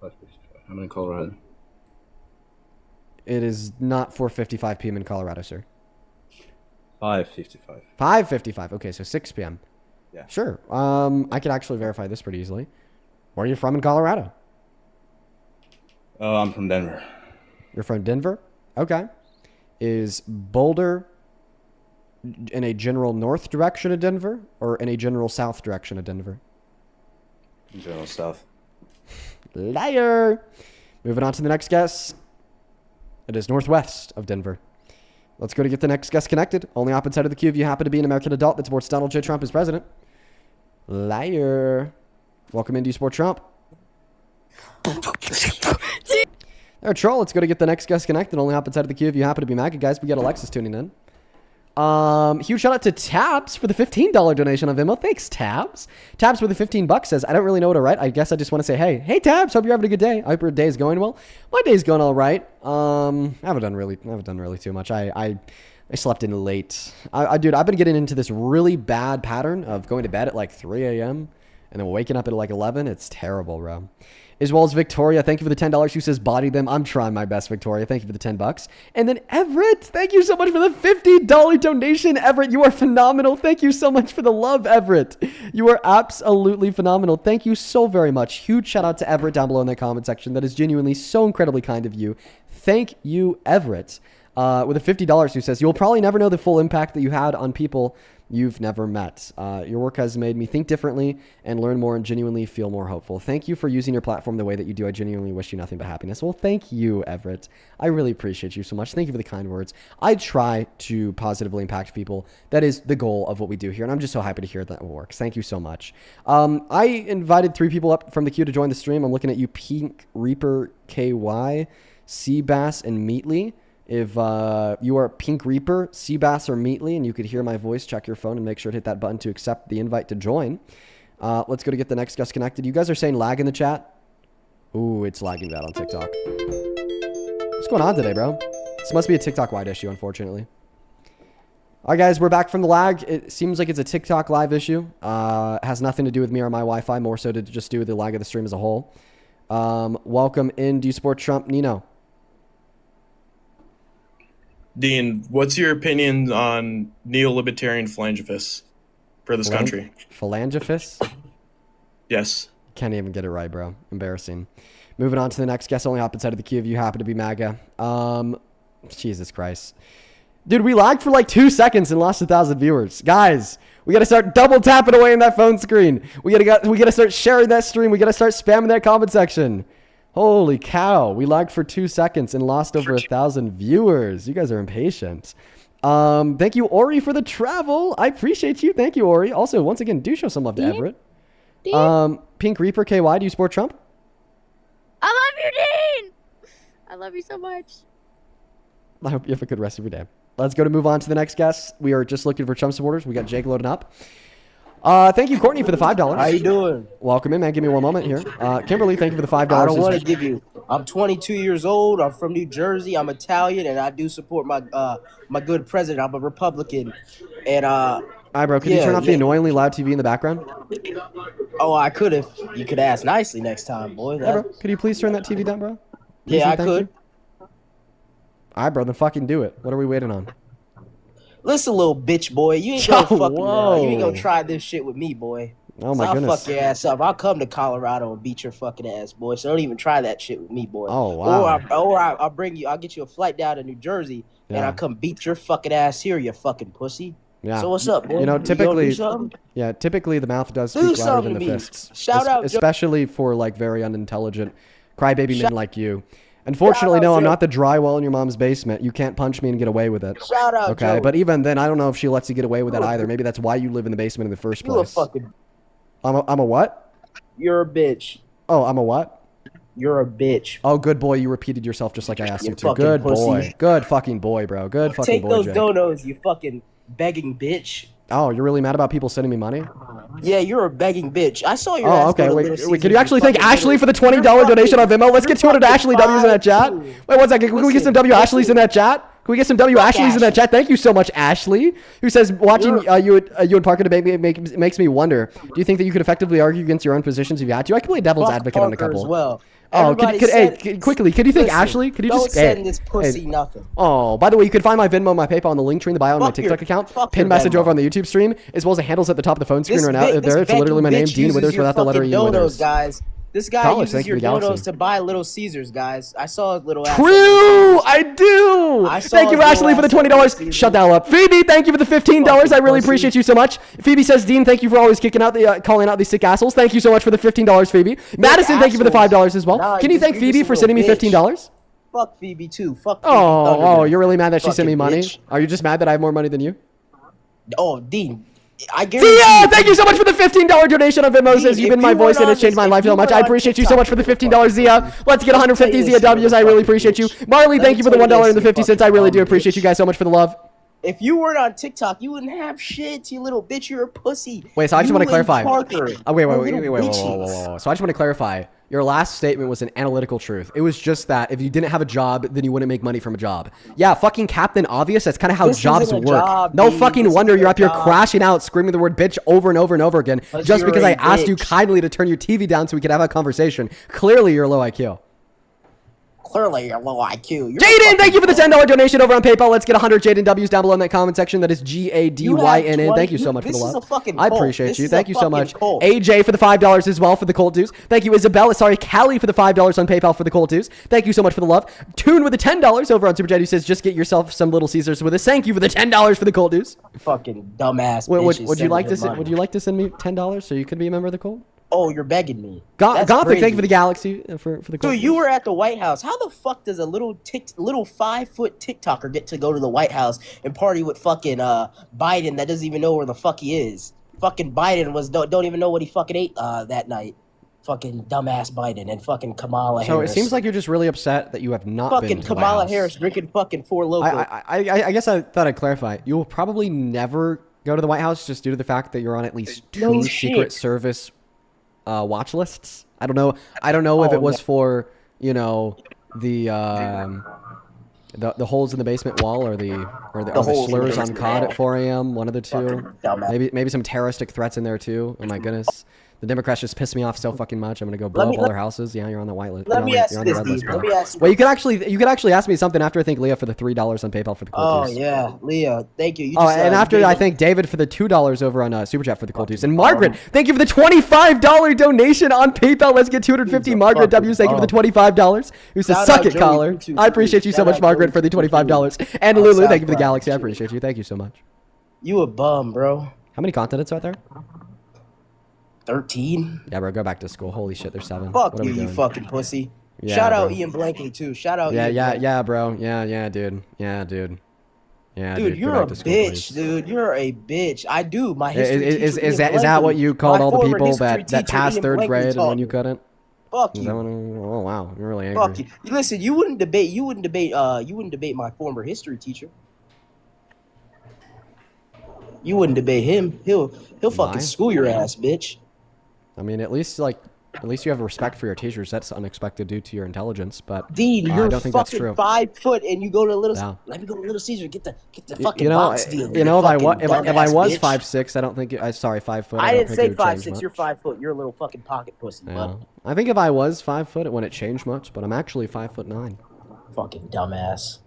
5:55. I'm in Colorado. It is not 4:55 p.m. in Colorado, sir. 5:55. 5:55. Okay, so 6 p.m. Yeah. Sure. I could actually verify this pretty easily. Where are you from in Colorado? I'm from Denver. You're from Denver? Okay. Is Boulder in a general north direction of Denver or in a general south direction of Denver? General South. Liar. Moving on to the next guest. It is northwest of Denver. Let's go to get the next guest connected. Only hop inside of the queue if you happen to be an American adult that supports Donald J. Trump as president. Liar. Welcome in. Do you support Trump? There, troll. Let's go to get the next guest connected. Only hop inside of the queue if you happen to be MAGA, guys. We got Alexis tuning in. Huge shout out to Tabs for the $15 donation on Venmo. Thanks, Tabs. Tabs with the 15 bucks says, I don't really know what to write. I guess I just want to say, hey, Tabs, hope you're having a good day. I hope your day's going well. My day's going all right. I haven't done really too much. I slept in late. Dude, I've been getting into this really bad pattern of going to bed at like 3 a.m. and then waking up at like 11. It's terrible, bro. As well as Victoria, thank you for the $10. Who says body them? I'm trying my best, Victoria. Thank you for the 10 bucks. And then Everett, thank you so much for the $50 donation. Everett, you are phenomenal. Thank you so much for the love, Everett. You are absolutely phenomenal. Thank you so very much. Huge shout out to Everett down below in the comment section. That is genuinely so incredibly kind of you. Thank you, Everett. With a $50 who says, you'll probably never know the full impact that you had on people you've never met. Your work has made me think differently and learn more and genuinely feel more hopeful. Thank you for using your platform the way that you do. I genuinely wish you nothing but happiness. Well, thank you, Everett. I really appreciate you so much. Thank you for the kind words. I try to positively impact people. That is the goal of what we do here, and I'm just so happy to hear that it works. Thank you so much. I invited 3 people up from the queue to join the stream. I'm looking at you, Pink Reaper KY, Seabass, and Meatly. If you are Pink Reaper, Seabass, or Meatly, and you could hear my voice, check your phone and make sure to hit that button to accept the invite to join. Let's go to get the next guest connected. You guys are saying lag in the chat? Ooh, it's lagging bad on TikTok. What's going on today, bro? This must be a TikTok-wide issue, unfortunately. All right, guys, we're back from the lag. It seems like it's a TikTok live issue. It has nothing to do with me or my Wi-Fi, more so to just do with the lag of the stream as a whole. Welcome in. Do you support Trump? Nino? Dean, what's your opinion on neo-libertarian philanthropists for this country? Philanthropists? Yes. Can't even get it right, bro. Embarrassing. Moving on to the next guest. Only hop inside of the queue if you happen to be MAGA. Jesus Christ. Dude, we lagged for like 2 seconds and lost 1,000 viewers. Guys, we got to start double tapping away in that phone screen. We got to start sharing that stream. We got to start spamming that comment section. Holy cow. We lagged for 2 seconds and lost over 1,000 viewers. You guys are impatient. Thank you, Ori, for the travel. I appreciate you. Thank you, Ori. Also, once again, do show some love to Everett. Pink Reaper KY, do you support Trump? I love you, Dean. I love you so much. I hope you have a good rest of your day. Let's go to move on to the next guest. We are just looking for Trump supporters. We got Jake loading up. Thank you, Courtney, for the $5. How you doing? Welcome in, man. Give me 1 moment here. Kimberly, thank you for the $5. I don't want to give you. I'm 22 years old. I'm from New Jersey. I'm Italian, and I do support my good president. I'm a Republican, and All right, bro. Could you turn off the annoyingly loud TV in the background? Oh, I could if you could ask nicely next time, boy. Hey, bro. Could you please turn that TV down, bro? Please, Yeah, I thank could. you. All right, bro. Then fucking do it. What are we waiting on? Listen, little bitch boy, you ain't gonna fucking Whoa. you ain't gonna try this shit with me, boy. Oh, my I'll goodness. fuck your ass up. I'll come to Colorado and beat your fucking ass, boy. So don't even try that shit with me, boy. Oh, wow. I'll bring you. I'll get you a flight down to New Jersey, and Yeah. I'll come beat your fucking ass here, you fucking pussy. Yeah. So what's up, boy? You know, gonna typically, do something? yeah, typically the mouth does Do speak louder than something the to me. fists. Shout out, Joe. Especially for like very unintelligent crybaby men like you. Unfortunately, out, no, I'm Joe. not the drywall in your mom's basement. You can't punch me and get away with it. Shout out, Okay, Joe. but even then, I don't know if she lets you get away with that either. Maybe that's why you live in the basement in the first You a place. fucking. I'm a what? You're a bitch. Oh, I'm a what? You're a bitch. Oh, good boy. You repeated yourself just like I asked You you to. fucking Good pussy. boy. Good fucking boy, bro. Good fucking Take boy, those Jake. donos, you fucking begging bitch. Oh, you're really mad about people sending me money? Yeah, you're a begging bitch. I saw your Oh, ass okay. go to Wait, Little wait. Caesars, Can you actually thank fucking Ashley little- for the $20 You're donation on fucking- Venmo? Let's get 200 you're Ashley W's in that chat. fucking Wait, one second. Can we get some W Ashleys in that chat? Can we get some W Fuck Ashleys in that Ashley. chat? Thank you so much, Ashley, who says watching you and Parker debate makes me wonder. Do you think that you could effectively argue against your own positions if you had to? I could play devil's Fuck advocate on a Parker couple. as well. Oh, Everybody hey, quickly, could you think Listen, Ashley? Could you don't just send hey, this pussy hey. nothing. Oh, by the way, you can find my Venmo, my PayPal, and the link tree in the bio on my Fuck your- TikTok account. fuck Pin your message Venmo. over on the YouTube stream, as well as the handles at the top of the phone screen This right now. big- There, this it's literally my begging name, bitch Dean uses Withers, your without the letter fucking E. donos, Withers. guys. This guy College, uses thank you your for the galaxy. donos to buy Little Caesars, guys. I saw his little ass. True, I do. I saw Thank you, his Ashley, for the little ass $20. Shut the hell up, Phoebe. Thank you for the $15. I really pussy. appreciate you so much. Phoebe says, Dean, thank you for always kicking out the calling out these sick assholes. Thank you so much for the $15, Phoebe. Madison, thank you for the $5 as well. Nah, Can you thank you're Phoebe just a for sending me little bitch. $15? Fuck Phoebe too. Fuck Phoebe Oh, Thunderbolt. you're really mad that she sent me Fucking money? bitch. Are you just mad that I have more money than you? Oh, Dean. I guarantee Tia, thank you so much for the $15 donation on Venmo. Says Dean, you've been if my you voice weren't and it's on changed my this- life if so you much. weren't I on appreciate you so TikTok, much for the you're a $15, Zia. Let's get 150 Let me Zia tell you W's. this, I really you appreciate you. fucking Marley, bitch. thank you for the Let me tell $1 you and the this, 50 you cents. I really do fucking appreciate bitch. you guys so much for the love. If you weren't on TikTok, you wouldn't have shit, you little bitch. You're a pussy. Wait, so I just You want to and clarify. Parker Oh, wait, are whoa. little So I just want to clarify. Your last statement was an analytical truth. It was just that if you didn't have a job, then you wouldn't make money from a job. Yeah, fucking Captain Obvious. That's kind of how This jobs isn't a work. job, No dude. fucking This wonder isn't you're a up here job. crashing out, screaming the word bitch over and over and over again, 'Cause just you're because a I asked you bitch. kindly to turn your TV down so we could have a conversation. Clearly, you're low IQ. Clearly, you're low IQ. You're Jaden, thank you for the $10 donation over on PayPal. Let's get 100 Jaden W's down below in that comment section. That is GADYNN. Thank you so much for the This is love. a fucking I cult. appreciate This you. is Thank a you so fucking much. cult. AJ for the $5 as well for the cold dues. Thank you, Isabella. Sorry, Callie for the $5 on PayPal for the cold dues. Thank you so much for the love. Tune with the $10 over on Super Chat who says just get yourself some Little Caesars with us. Thank you for the $10 for the cold dues. Fucking dumbass. Would bitches you sending like to him money. would you like to send me $10 so you could be a member of the cold? Oh, you're begging me. That's Gothic, crazy. thank you for the galaxy for the cold. Dude, you were at the White House. How the fuck does a little 5-foot TikToker get to go to the White House and party with fucking Biden that doesn't even know where the fuck he is? Fucking Biden don't even know what he fucking ate that night. Fucking dumbass Biden and fucking Kamala So Harris. it seems like you're just really upset that you have not been fucking to the White Kamala House. Harris drinking fucking Four Loko. I guess I thought I'd clarify. You will probably never go to the White House just due to the fact that you're on at least two No Secret shit. Service watch lists. I don't know. I don't know if Oh, it was no. for the holes in the basement wall or the holes in the slurs on basement COD wall. at 4 a.m. One of the two. Fucking dumbass. Maybe some terroristic threats in there too. Oh my goodness. The Democrats just piss me off so fucking much. I'm gonna go blow Let me- up all their houses. Yeah, you're on the white list. Let You're me on the- ask you're you on the this, red Dean. list, bro. Let me ask you Well, you could actually ask me something after I thank Leah for the $3 on PayPal for the cold Oh dues. yeah, Leah, thank you. You Oh, just, and you after gave I him- thank David for the $2 over on Super Chat for the cold dues. And Margaret, thank you for the $25 donation on PayPal. Let's get 250. He's a Margaret fucking W, thank you for the bum. $25. Who says, Shout suck out it, Joey caller. 22. I appreciate you so Shout much, out Margaret, Joey for the $25. And on Lulu, thank you for the SoundCloud. galaxy. I appreciate you. Thank you so much. You a bum, bro. How many continents are there? 13. Yeah, bro, go back to school. Holy shit, there's 7. Fuck What are you, we you doing? fucking pussy. Yeah, Shout out bro. Ian Blanking too. Shout out Yeah, Ian yeah, Blanking. yeah, bro. Yeah, dude. Yeah, dude. Yeah, Dude, go you're back a to school, bitch, please. dude. You're a bitch. I do. My history Is teacher, Ian that Blanking, what you called my all the former people history that teacher, passed Ian 3rd Blanking, grade and taught when you me. couldn't? Fuck Is you. that what, oh wow, you're really angry. Fuck you. Listen, you wouldn't debate my former history teacher. You wouldn't debate him. He'll fucking Why? school your ass, bitch. I mean, at least you have respect for your teachers. That's unexpected due to your intelligence, but Dean, I you're don't think that's fucking true. 5 foot and you go to Little. Yeah. Let me go to Little Caesar. Get the You fucking know, box deal. you know, if I fucking was dumbass bitch. 5'6", I don't think. Sorry, 5 foot. I don't didn't think say it would change 5'6". much. You're 5 foot. You're a little fucking pocket pussy, Yeah. bud. I think if I was 5 foot, it wouldn't change much. But I'm actually 5'9". Fucking dumbass.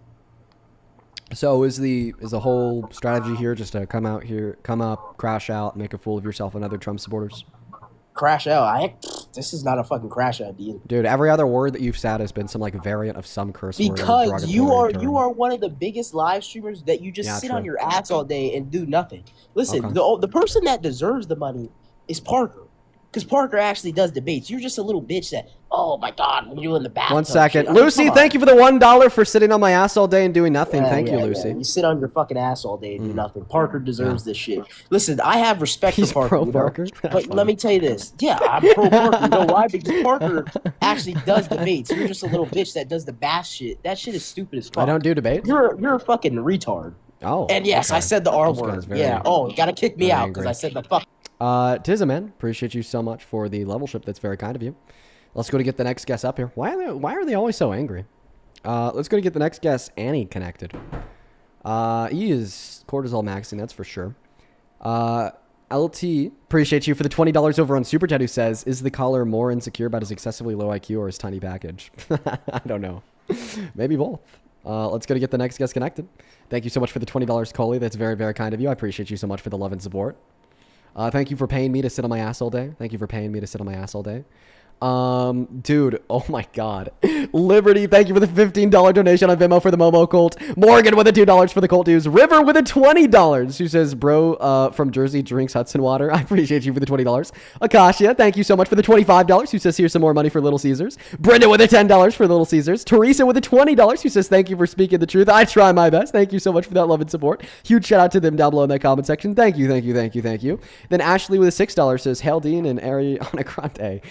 So is the whole strategy here just to come up, crash out, make a fool of yourself and other Trump supporters? Crash out. this is not a fucking crash out, Dean. Dude, every other word that you've said has been some like variant of some curse word. Because you are one of the biggest live streamers that you just sit on your ass all day and do nothing. Listen, the person that deserves the money is Parker. Because Parker actually does debates. You're just a little bitch that, oh my God, we're doing the bathtub. 1 second. Shit. I mean, Lucy, thank you for the $1 for sitting on my ass all day and doing nothing. Thank you, Lucy. You sit on your fucking ass all day and do nothing. Parker deserves this shit. Listen, I have respect for Parker. Pro Parker. But let me tell you this. Yeah, I'm pro Parker. You know why? Because Parker actually does debates. You're just a little bitch that does the bass shit. That shit is stupid as fuck. I don't do debates. You're a fucking retard. Oh. And yes, I said the R word. Yeah. Oh, you gotta kick me out because I said the fuck. Tizaman, appreciate you so much for the level ship. That's very kind of you. Let's go to get the next guest up here. Why are they always so angry? Let's go to get the next guest, Annie, connected. He is cortisol maxing, that's for sure. LT, appreciate you for the $20 over on Super Chat, who says, is the caller more insecure about his excessively low IQ or his tiny package? I don't know. Maybe both. Let's go to get the next guest connected. Thank you so much for the $20, Coley. That's very, very kind of you. I appreciate you so much for the love and support. Thank you for paying me to sit on my ass all day. Thank you for paying me to sit on my ass all day. Dude, oh my God. Liberty, thank you for the $15 donation on Venmo for the Momo cult. Morgan with the $2 for the cult dues. River with the $20 who says, bro, from Jersey drinks Hudson water. I appreciate you for the $20. Akasha, thank you so much for the $25 who says, here's some more money for Little Caesars. Brenda with the $10 for Little Caesars. Teresa with the $20 who says, thank you for speaking the truth. I try my best. Thank you so much for that love and support. Huge shout out to them down below in that comment section. Thank you, thank you, thank you, thank you. Then Ashley with a $6 says, Hail Dean and Ariana Grande.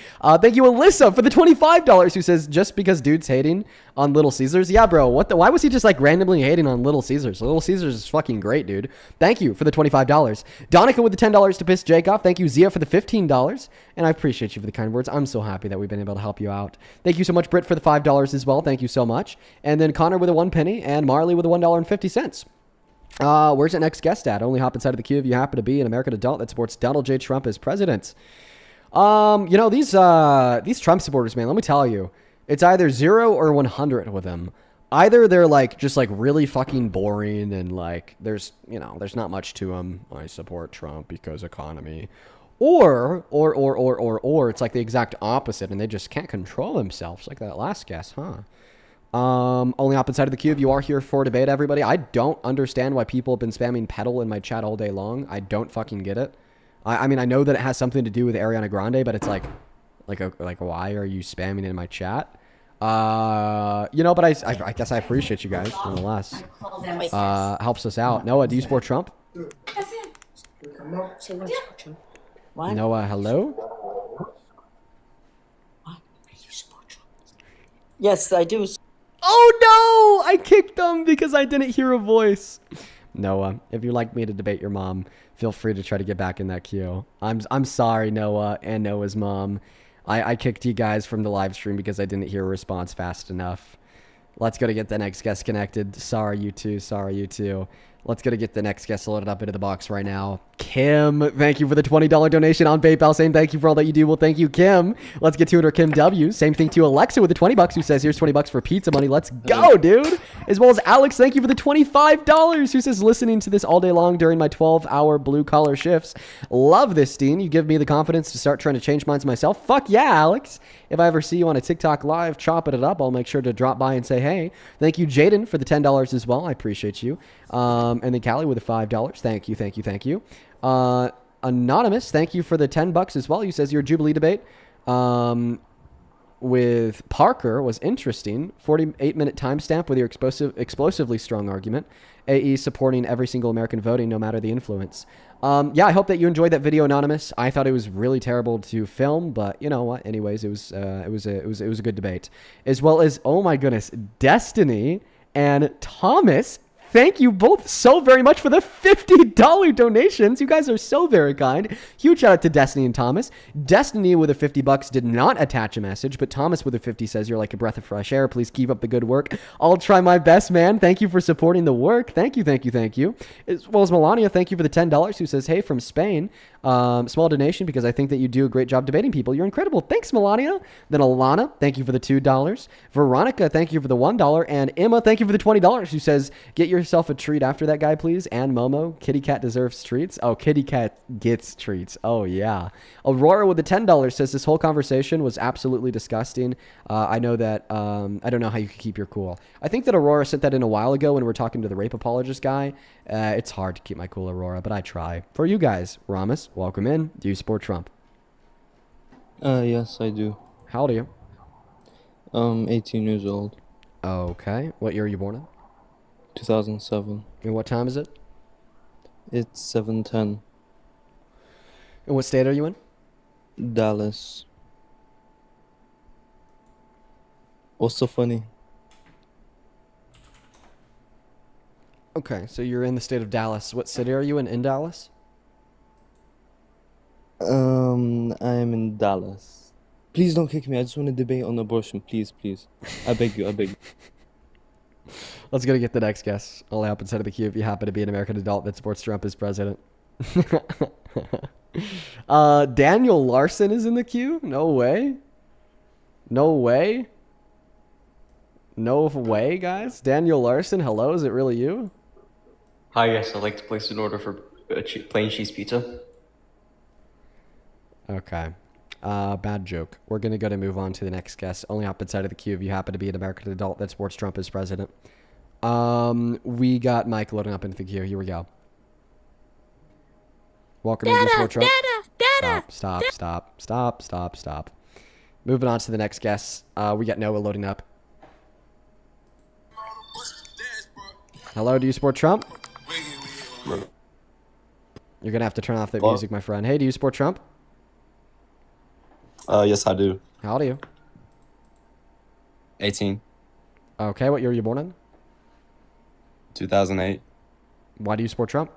Thank you, Alyssa, for the $25 who says, just because dude's hating on Little Caesars. Yeah, bro, why was he just like randomly hating on Little Caesars? Little Caesars is fucking great, dude. Thank you for the $25. Donica with the $10 to piss Jake off. Thank you, Zia, for the $15. And I appreciate you for the kind words. I'm so happy that we've been able to help you out. Thank you so much, Britt, for the $5 as well. Thank you so much. And then Connor with a 1 penny and Marley with a $1.50. Where's the next guest at? Only hop inside of the queue if you happen to be an American adult that supports Donald J. Trump as president. You know, these Trump supporters, man, let me tell you, it's either 0 or 100 with them. Either they're like just like really fucking boring and like there's not much to them. I support Trump because economy. Or it's like the exact opposite and they just can't control themselves like that last guess, huh? Only hop inside of the queue if you are here for debate, everybody. I don't understand why people have been spamming pedal in my chat all day long. I don't fucking get it. I mean, I know that it has something to do with Ariana Grande, but it's like why are you spamming in my chat? You know, but I guess I appreciate you guys nonetheless. Helps us out. Noah, do you support Trump? Noah, hello? Yes, I do. Oh no! I kicked them because I didn't hear a voice. Noah, if you'd like me to debate your mom, feel free to try to get back in that queue. I'm sorry, Noah and Noah's mom. I kicked you guys from the live stream because I didn't hear a response fast enough. Let's go to get the next guest connected. Sorry, you two. Sorry, you two. Let's go to get the next guest loaded up into the box right now. Kim, thank you for the $20 donation on PayPal, saying thank you for all that you do. Well, thank you, Kim. Let's get to it, or Kim W. Same thing to Alexa with the $20, who says, here's $20 for pizza money. Let's go, dude. As well as Alex, thank you for the $25, who says, listening to this all day long during my 12-hour blue-collar shifts. Love this, Dean. You give me the confidence to start trying to change minds myself. Fuck yeah, Alex. If I ever see you on a TikTok live chopping it up, I'll make sure to drop by and say hey. Thank you, Jaden, for the $10 as well. I appreciate you. And then Callie with the $5. Thank you, thank you, thank you. Anonymous, thank you for the $10 as well. You says your Jubilee debate with Parker was interesting. 48-minute timestamp with your explosively strong argument. AE supporting every single American voting, no matter the influence. Yeah, I hope that you enjoyed that video, Anonymous. I thought it was really terrible to film, but you know what? Anyways, it was a good debate. As well as, oh my goodness, Destiny and Thomas. Thank you both so very much for the $50 donations. You guys are so very kind. Huge shout out to Destiny and Thomas. Destiny with a $50 did not attach a message, but Thomas with a 50 says, you're like a breath of fresh air. Please keep up the good work. I'll try my best, man. Thank you for supporting the work. Thank you, thank you, thank you. As well as Melania, thank you for the $10, who says, hey, from Spain. Small donation because I think that you do a great job debating people. You're incredible. Thanks, Melania. Then Alana, thank you for the $2. Veronica, thank you for the $1. And Emma, thank you for the $20, who says, get yourself a treat after that guy, please. And Momo, Kitty Cat deserves treats. Oh, Kitty Cat gets treats. Oh, yeah. Aurora with the $10 says, this whole conversation was absolutely disgusting. I know that, I don't know how you can keep your cool. I think that Aurora sent that in a while ago when we were talking to the rape apologist guy. It's hard to keep my cool, Aurora, but I try. For you guys, Ramos, welcome in. Do you support Trump? Yes, I do. How old are you? 18 years old. Okay. What year are you born in? 2007. And what time is it? It's 7:10. And what state are you in? Dallas. What's so funny? Okay, so you're in the state of Dallas. What city are you in Dallas? I am in Dallas. Please don't kick me. I just want to debate on abortion. Please, please. I beg you. I beg you. Let's go to get the next guest. Only up inside of the queue if you happen to be an American adult that supports Trump as president. Daniel Larson is in the queue? No way. No way. No way, guys. Daniel Larson, hello. Is it really you? Hi, yes. I'd like to place an order for a plain cheese pizza. Okay. Bad joke. We're going to move on to the next guest. Only up inside of the queue if you happen to be an American adult that supports Trump as president. We got Mike loading up into the queue. Here we go. Welcome to Support Trump. Stop. Moving on to the next guest. We got Noah loading up. Hello, do you support Trump? You're going to have to turn off that music, my friend. Hey, do you support Trump? Yes, I do. How old are you? 18. Okay, what year were you born in? 2008. Why do you support Trump?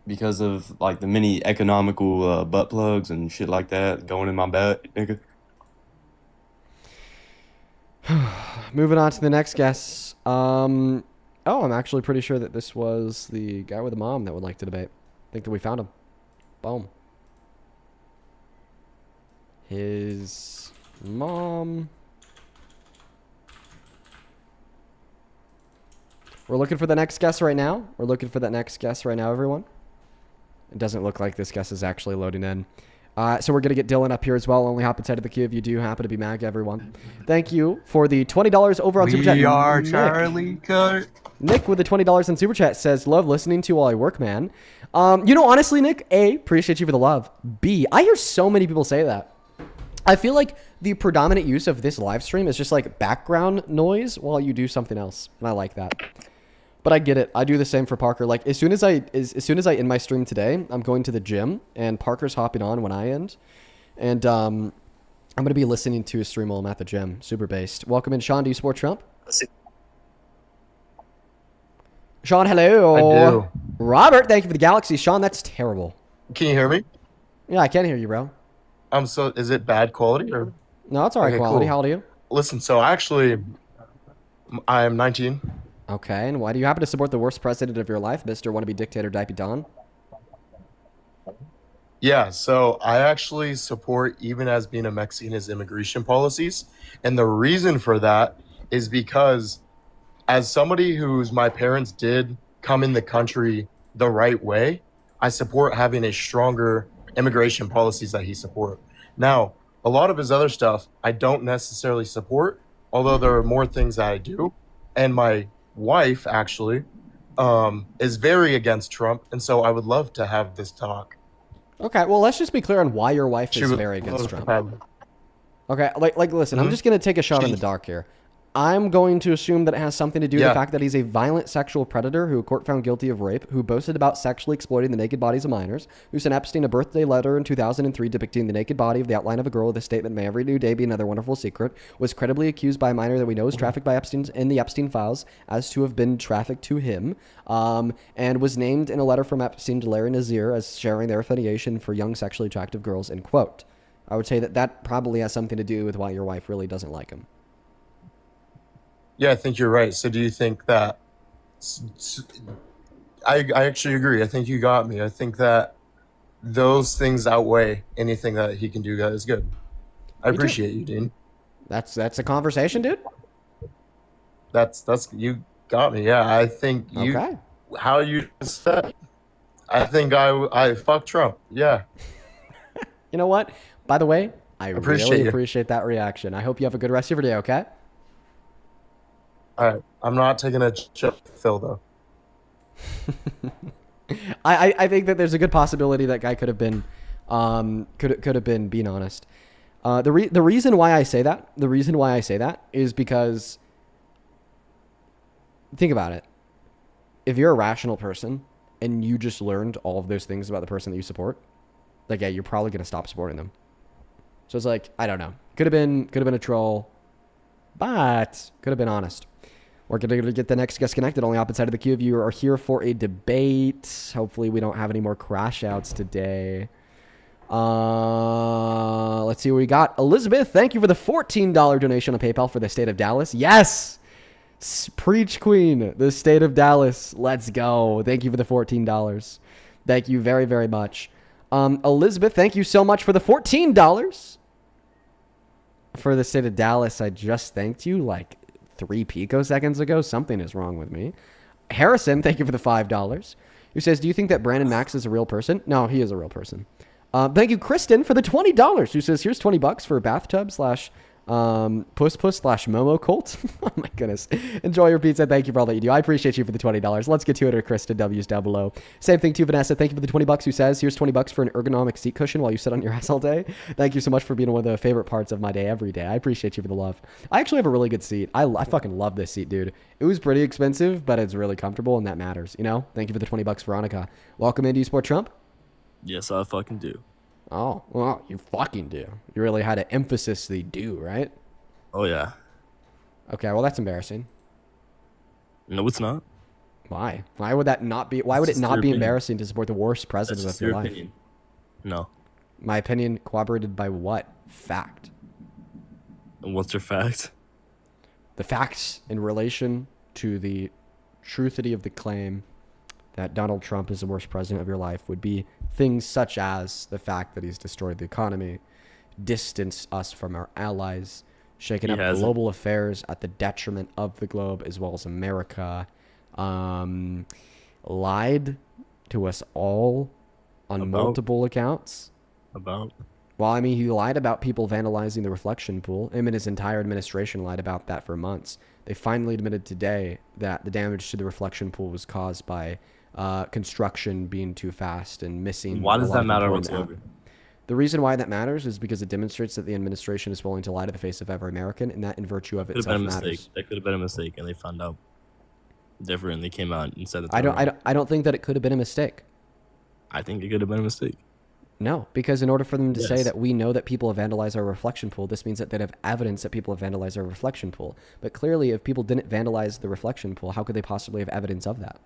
Because of like the many economical butt plugs and shit like that going in my butt, nigga. Moving on to the next guest. I'm actually pretty sure that this was the guy with the mom that would like to debate. I think that we found him. Boom. His mom. We're looking for the next guest right now. Everyone. It doesn't look like this guest is actually loading in. So we're going to get Dylan up here as well. Only hop inside of the queue if you do happen to be MAGA, everyone. Thank you for the $20 over on Super Chat. We are Charlie Kirk. Nick with the $20 in Super Chat says, love listening to you while I work, man. Honestly, Nick, A, appreciate you for the love. B, I hear so many people say that. I feel like the predominant use of this live stream is just like background noise while you do something else. And I like that. But I get it. I do the same for Parker. Like as soon as I end my stream today, I'm going to the gym and Parker's hopping on when I end. And I'm going to be listening to his stream while I'm at the gym. Super based. Welcome in, Sean. Do you support Trump? Sean, hello. I do. Robert, thank you for the galaxy. Sean, that's terrible. Can you hear me? Yeah, I can hear you, bro. So is it bad quality or? No, it's all right quality. Cool. How old are you? Listen, so actually, I am 19. Okay, and why do you happen to support the worst president of your life, Mr. Wannabe Dictator Dipey Don? Yeah, so I actually support, even as being a Mexican, his immigration policies. And the reason for that is because as somebody my parents did come in the country the right way, I support having a stronger immigration policies that he support. Now, a lot of his other stuff I don't necessarily support, although there are more things that I do. And my wife actually is very against Trump, and so I would love to have this talk. Okay, well, let's just be clear on why your wife is very against Trump. Okay, listen, I'm just going to take a shot in the dark here. I'm going to assume that it has something to do with the fact that he's a violent sexual predator who a court found guilty of rape, who boasted about sexually exploiting the naked bodies of minors, who sent Epstein a birthday letter in 2003 depicting the naked body of the outline of a girl with a statement, "May every new day be another wonderful secret," was credibly accused by a minor that we know is trafficked by Epstein's in the Epstein files as to have been trafficked to him, and was named in a letter from Epstein to Larry Nazir as sharing their affiliation for young sexually attractive girls, end quote. I would say that probably has something to do with why your wife really doesn't like him. Yeah, I think you're right. So do you think that I actually agree. I think you got me. I think that those things outweigh anything that he can do that is good. I Me too. appreciate you, Dean. That's a conversation, dude. That's you got me. Yeah, I think you Okay. how you just said. I think I fuck Trump. Yeah. You know what? By the way, I Appreciate really you. appreciate that reaction. I hope you have a good rest of your day, okay? All right. I'm not taking a chip Phil though. I think that there's a good possibility that guy could have been being honest. The reason why I say that is because think about it. If you're a rational person and you just learned all of those things about the person that you support, like, yeah, you're probably gonna stop supporting them. So it's like, I don't know. Could have been a troll, but could have been honest. We're going to get the next guest connected. Only opposite side of the queue. If you are here for a debate, hopefully we don't have any more crash outs today. Let's see what we got. Elizabeth, thank you for the $14 donation on PayPal for the state of Dallas. Yes! Preach, Queen. The state of Dallas. Let's go. Thank you for the $14. Thank you very, very much. Elizabeth, thank you so much for the $14. For the state of Dallas, I just thanked you like 3 picoseconds ago. Something is wrong with me. Harrison, thank you for the $5. Who says, do you think that Brandon Max is a real person? No, he is a real person. Thank you, Kristen, for the $20. Who says, here's $20 for bathtub slash puss slash Momo cult. Oh my goodness. Enjoy your pizza. Thank you for all that you do. I appreciate you for the $20. Let's get to it, or Kristen W's down below. Same thing to Vanessa. Thank you for the $20. Who says, here's $20 for an ergonomic seat cushion while you sit on your ass all day. Thank you so much for being one of the favorite parts of my day every day. I appreciate you for the love. I actually have a really good seat. I fucking love this seat, dude. It was pretty expensive, but it's really comfortable, and that matters, you know? Thank you for the $20, Veronica. Welcome in. Do you support Trump? Yes, I fucking do. Oh, well, you fucking do. You really had to emphasize the do, right? Oh yeah. Okay, well, that's embarrassing. No, it's not. Why? Why would that not be? Why would it just not your be opinion. embarrassing to support the worst That's president just of your your life? opinion. No. My opinion corroborated by what? Fact. And what's your fact? The facts in relation to the truthity of the claim that Donald Trump is the worst president of your life would be things such as the fact that he's destroyed the economy, distanced us from our allies, shaken He up hasn't. global affairs at the detriment of the globe as well as America, lied to us all on About? multiple accounts. About? Well, I mean, he lied about people vandalizing the reflection pool. Him and his entire administration lied about that for months. They finally admitted today that the damage to the reflection pool was caused by construction being too fast and missing. Why a does lot that of matter employment out. whatsoever? The reason why that matters is because it demonstrates that the administration is willing to lie to the face of every American, and that in virtue of Could have been itself a mistake. matters. That could have been a mistake, and they found out different. And they came out and said that. I don't think that it could have been a mistake. I think it could have been a mistake. No, because in order for them to say Yes. that we know that people have vandalized our reflection pool, this means that they'd have evidence that people have vandalized our reflection pool. But clearly, if people didn't vandalize the reflection pool, how could they possibly have evidence of that?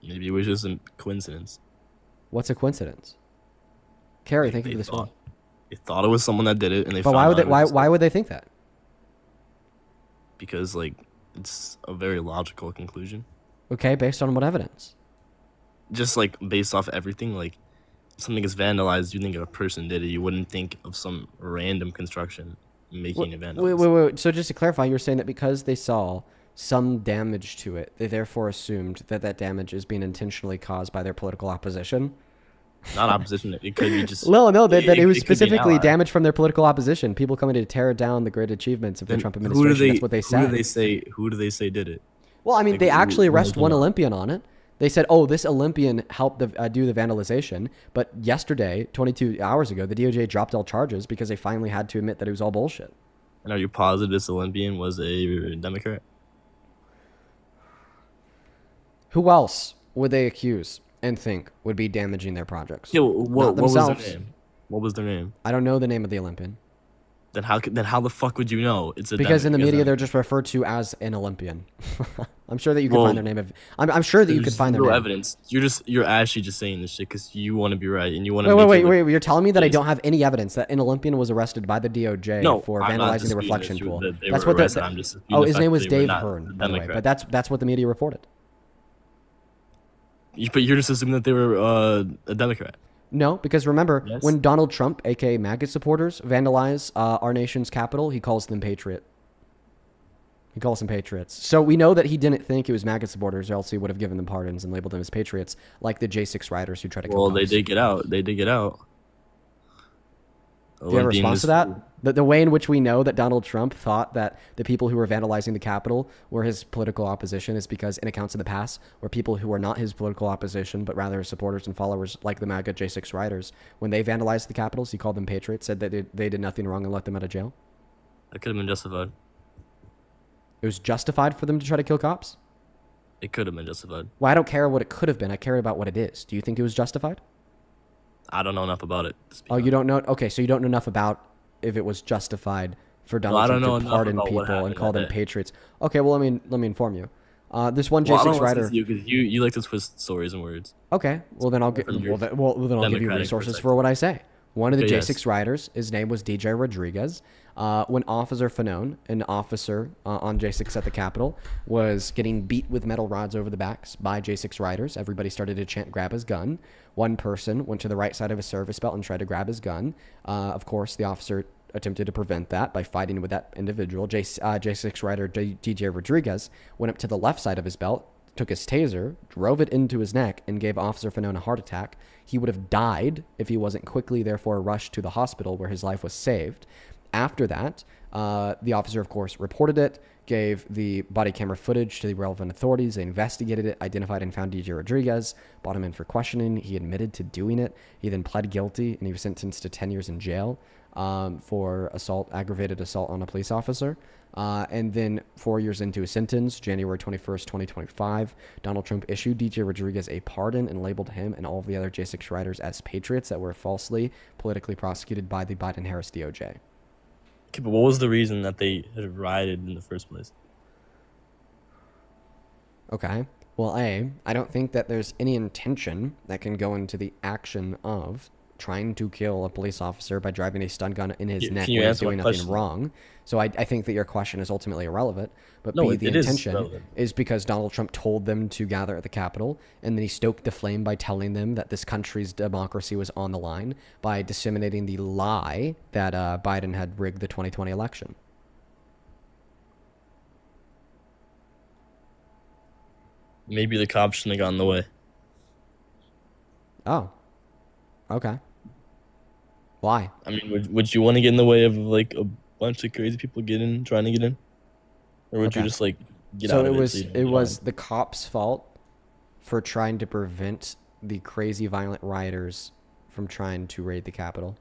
Maybe it was just a coincidence. What's a coincidence? Carrie, thank you for this one. They thought it was someone that did it, and they. But found why would out they? it was Why would they think that? Because like it's a very logical conclusion. Okay, based on what evidence? Just like based off everything, like something is vandalized, you think if a person did it, you wouldn't think of some random construction making it vandalized. Wait. So just to clarify, you're saying that because they saw some damage to it, they therefore assumed that that damage is being intentionally caused by their political opposition? Not opposition. It could be just. No, that it was could be an specifically ally. damage from their political opposition. People coming to tear down the great achievements of the Then Trump who do administration. they? That's what they Who said. do they say? Who do they say did it? Well, I mean, Like, they actually who arrest knows one about it? Olympian on it. They said, oh, this Olympian helped do the vandalization. But yesterday, 22 hours ago, the DOJ dropped all charges because they finally had to admit that it was all bullshit. And are you positive this Olympian was a Democrat? Who else would they accuse and think would be damaging their projects? Yeah, Not what was their themselves. name? What was their name? I don't know the name of the Olympian. Then how the fuck would you know? It's a Because in the media, they're they're just referred to as an Olympian. I'm sure that you can Well, find their name. I'm sure that you could find their no name. evidence. You're actually just saying this shit because you want to be right and you want to. Wait. You're telling me that I don't have any evidence that an Olympian was arrested by the DOJ No, for I'm not vandalizing the disputing reflection that you- pool. that they That's were what arrested. I'm just disputing oh, the his fact name that was they were Dave not Hearn, a by the way. Democrat. But that's what the media reported. But you're just assuming that they were a Democrat. No, because remember, Yes. when Donald Trump, aka MAGA supporters, vandalize our nation's capital, he calls them patriot. He calls them patriots. So we know that he didn't think it was MAGA supporters, or else he would have given them pardons and labeled them as patriots, like the J6 rioters who tried to kill Well, cops. they did get out. They did get out. Do you have a response to that? The way in which we know that Donald Trump thought that the people who were vandalizing the Capitol were his political opposition is because in accounts in the past were people who were not his political opposition, but rather his supporters and followers like the MAGA J6 rioters. When they vandalized the Capitols, he called them patriots, said that they did nothing wrong and let them out of jail. That could have been justified. It was justified for them to try to kill cops? It could have been justified. Well, I don't care what it could have been. I care about what it is. Do you think it was justified? I don't know enough about it. Oh, you don't know? Okay, so you don't know enough about if it was justified for Donald Trump to pardon people and call them patriots. Okay, well, let me inform you. This one J6 writer. You like to twist stories and words. Okay, well then I'll give then I'll give you resources for what I say. One of the J6 riders, his name was DJ Rodriguez. When Officer Fanone, an officer on J6 at the Capitol, was getting beat with metal rods over the backs by J6 riders, everybody started to chant, grab his gun. One person went to the right side of his service belt and tried to grab his gun. Of course, the officer attempted to prevent that by fighting with that individual. J6 rider DJ Rodriguez went up to the left side of his belt, took his taser, drove it into his neck, and gave Officer Fanone a heart attack. He would have died if he wasn't quickly, therefore, rushed to the hospital where his life was saved. After that, the officer, of course, reported it, gave the body camera footage to the relevant authorities. They investigated it, identified and found DJ Rodriguez, brought him in for questioning. He admitted to doing it. He then pled guilty, and he was sentenced to 10 years in jail for aggravated assault on a police officer. And then 4 years into his sentence, January 21st, 2025, Donald Trump issued DJ Rodriguez a pardon and labeled him and all of the other J6 riders as patriots that were falsely politically prosecuted by the Biden-Harris DOJ. Okay, but what was the reason that they had rioted in the first place? Okay. Well, I don't think that there's any intention that can go into the action of trying to kill a police officer by driving a stun gun in his neck when he's doing nothing wrong. So I think that your question is ultimately irrelevant. But No, the intention is because Donald Trump told them to gather at the Capitol, and then he stoked the flame by telling them that this country's democracy was on the line by disseminating the lie that Biden had rigged the 2020 election. Maybe the cops shouldn't have gotten in the way. Oh. Okay. Why? I mean, would you want to get in the way of like a bunch of crazy people trying to get in, or would you just like get out of it? So it was the cops' fault for trying to prevent the crazy violent rioters from trying to raid the Capitol,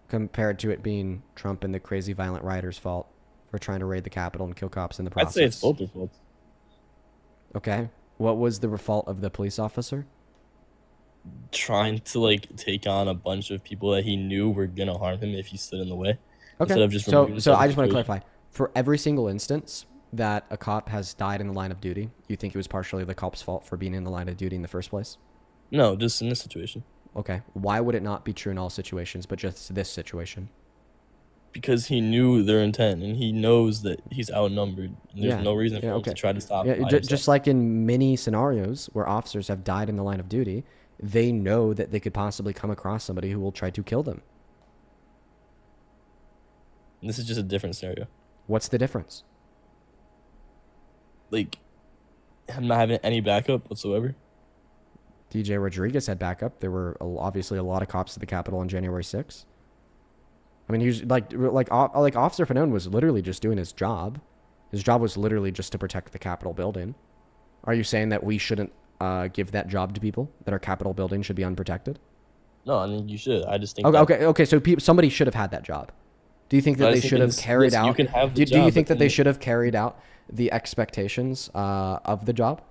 compared to it being Trump and the crazy violent rioters' fault for trying to raid the Capitol and kill cops in the process. I'd say it's both their faults. Okay. What was the fault of the police officer? Trying to like take on a bunch of people that he knew were gonna harm him if he stood in the way. Okay. Instead of just So I just want to clarify. For every single instance that a cop has died in the line of duty, you think it was partially the cop's fault for being in the line of duty in the first place? No, just in this situation. Okay. Why would it not be true in all situations, but just this situation? Because he knew their intent and he knows that he's outnumbered. And there's no reason for him to try to stop him. Just like in many scenarios where officers have died in the line of duty, they know that they could possibly come across somebody who will try to kill them. This is just a different scenario. What's the difference? Like, I'm not having any backup whatsoever. DJ Rodriguez had backup. There were obviously a lot of cops at the Capitol on January 6th. I mean, he was like Officer Fanone was literally just doing his job. His job was literally just to protect the Capitol building. Are you saying that we shouldn't give that job to people, that our Capitol building should be unprotected? No, I mean, you should. I just think. Okay. So somebody should have had that job. Do you think that they should have carried out? Do you think that they should have carried out the expectations of the job?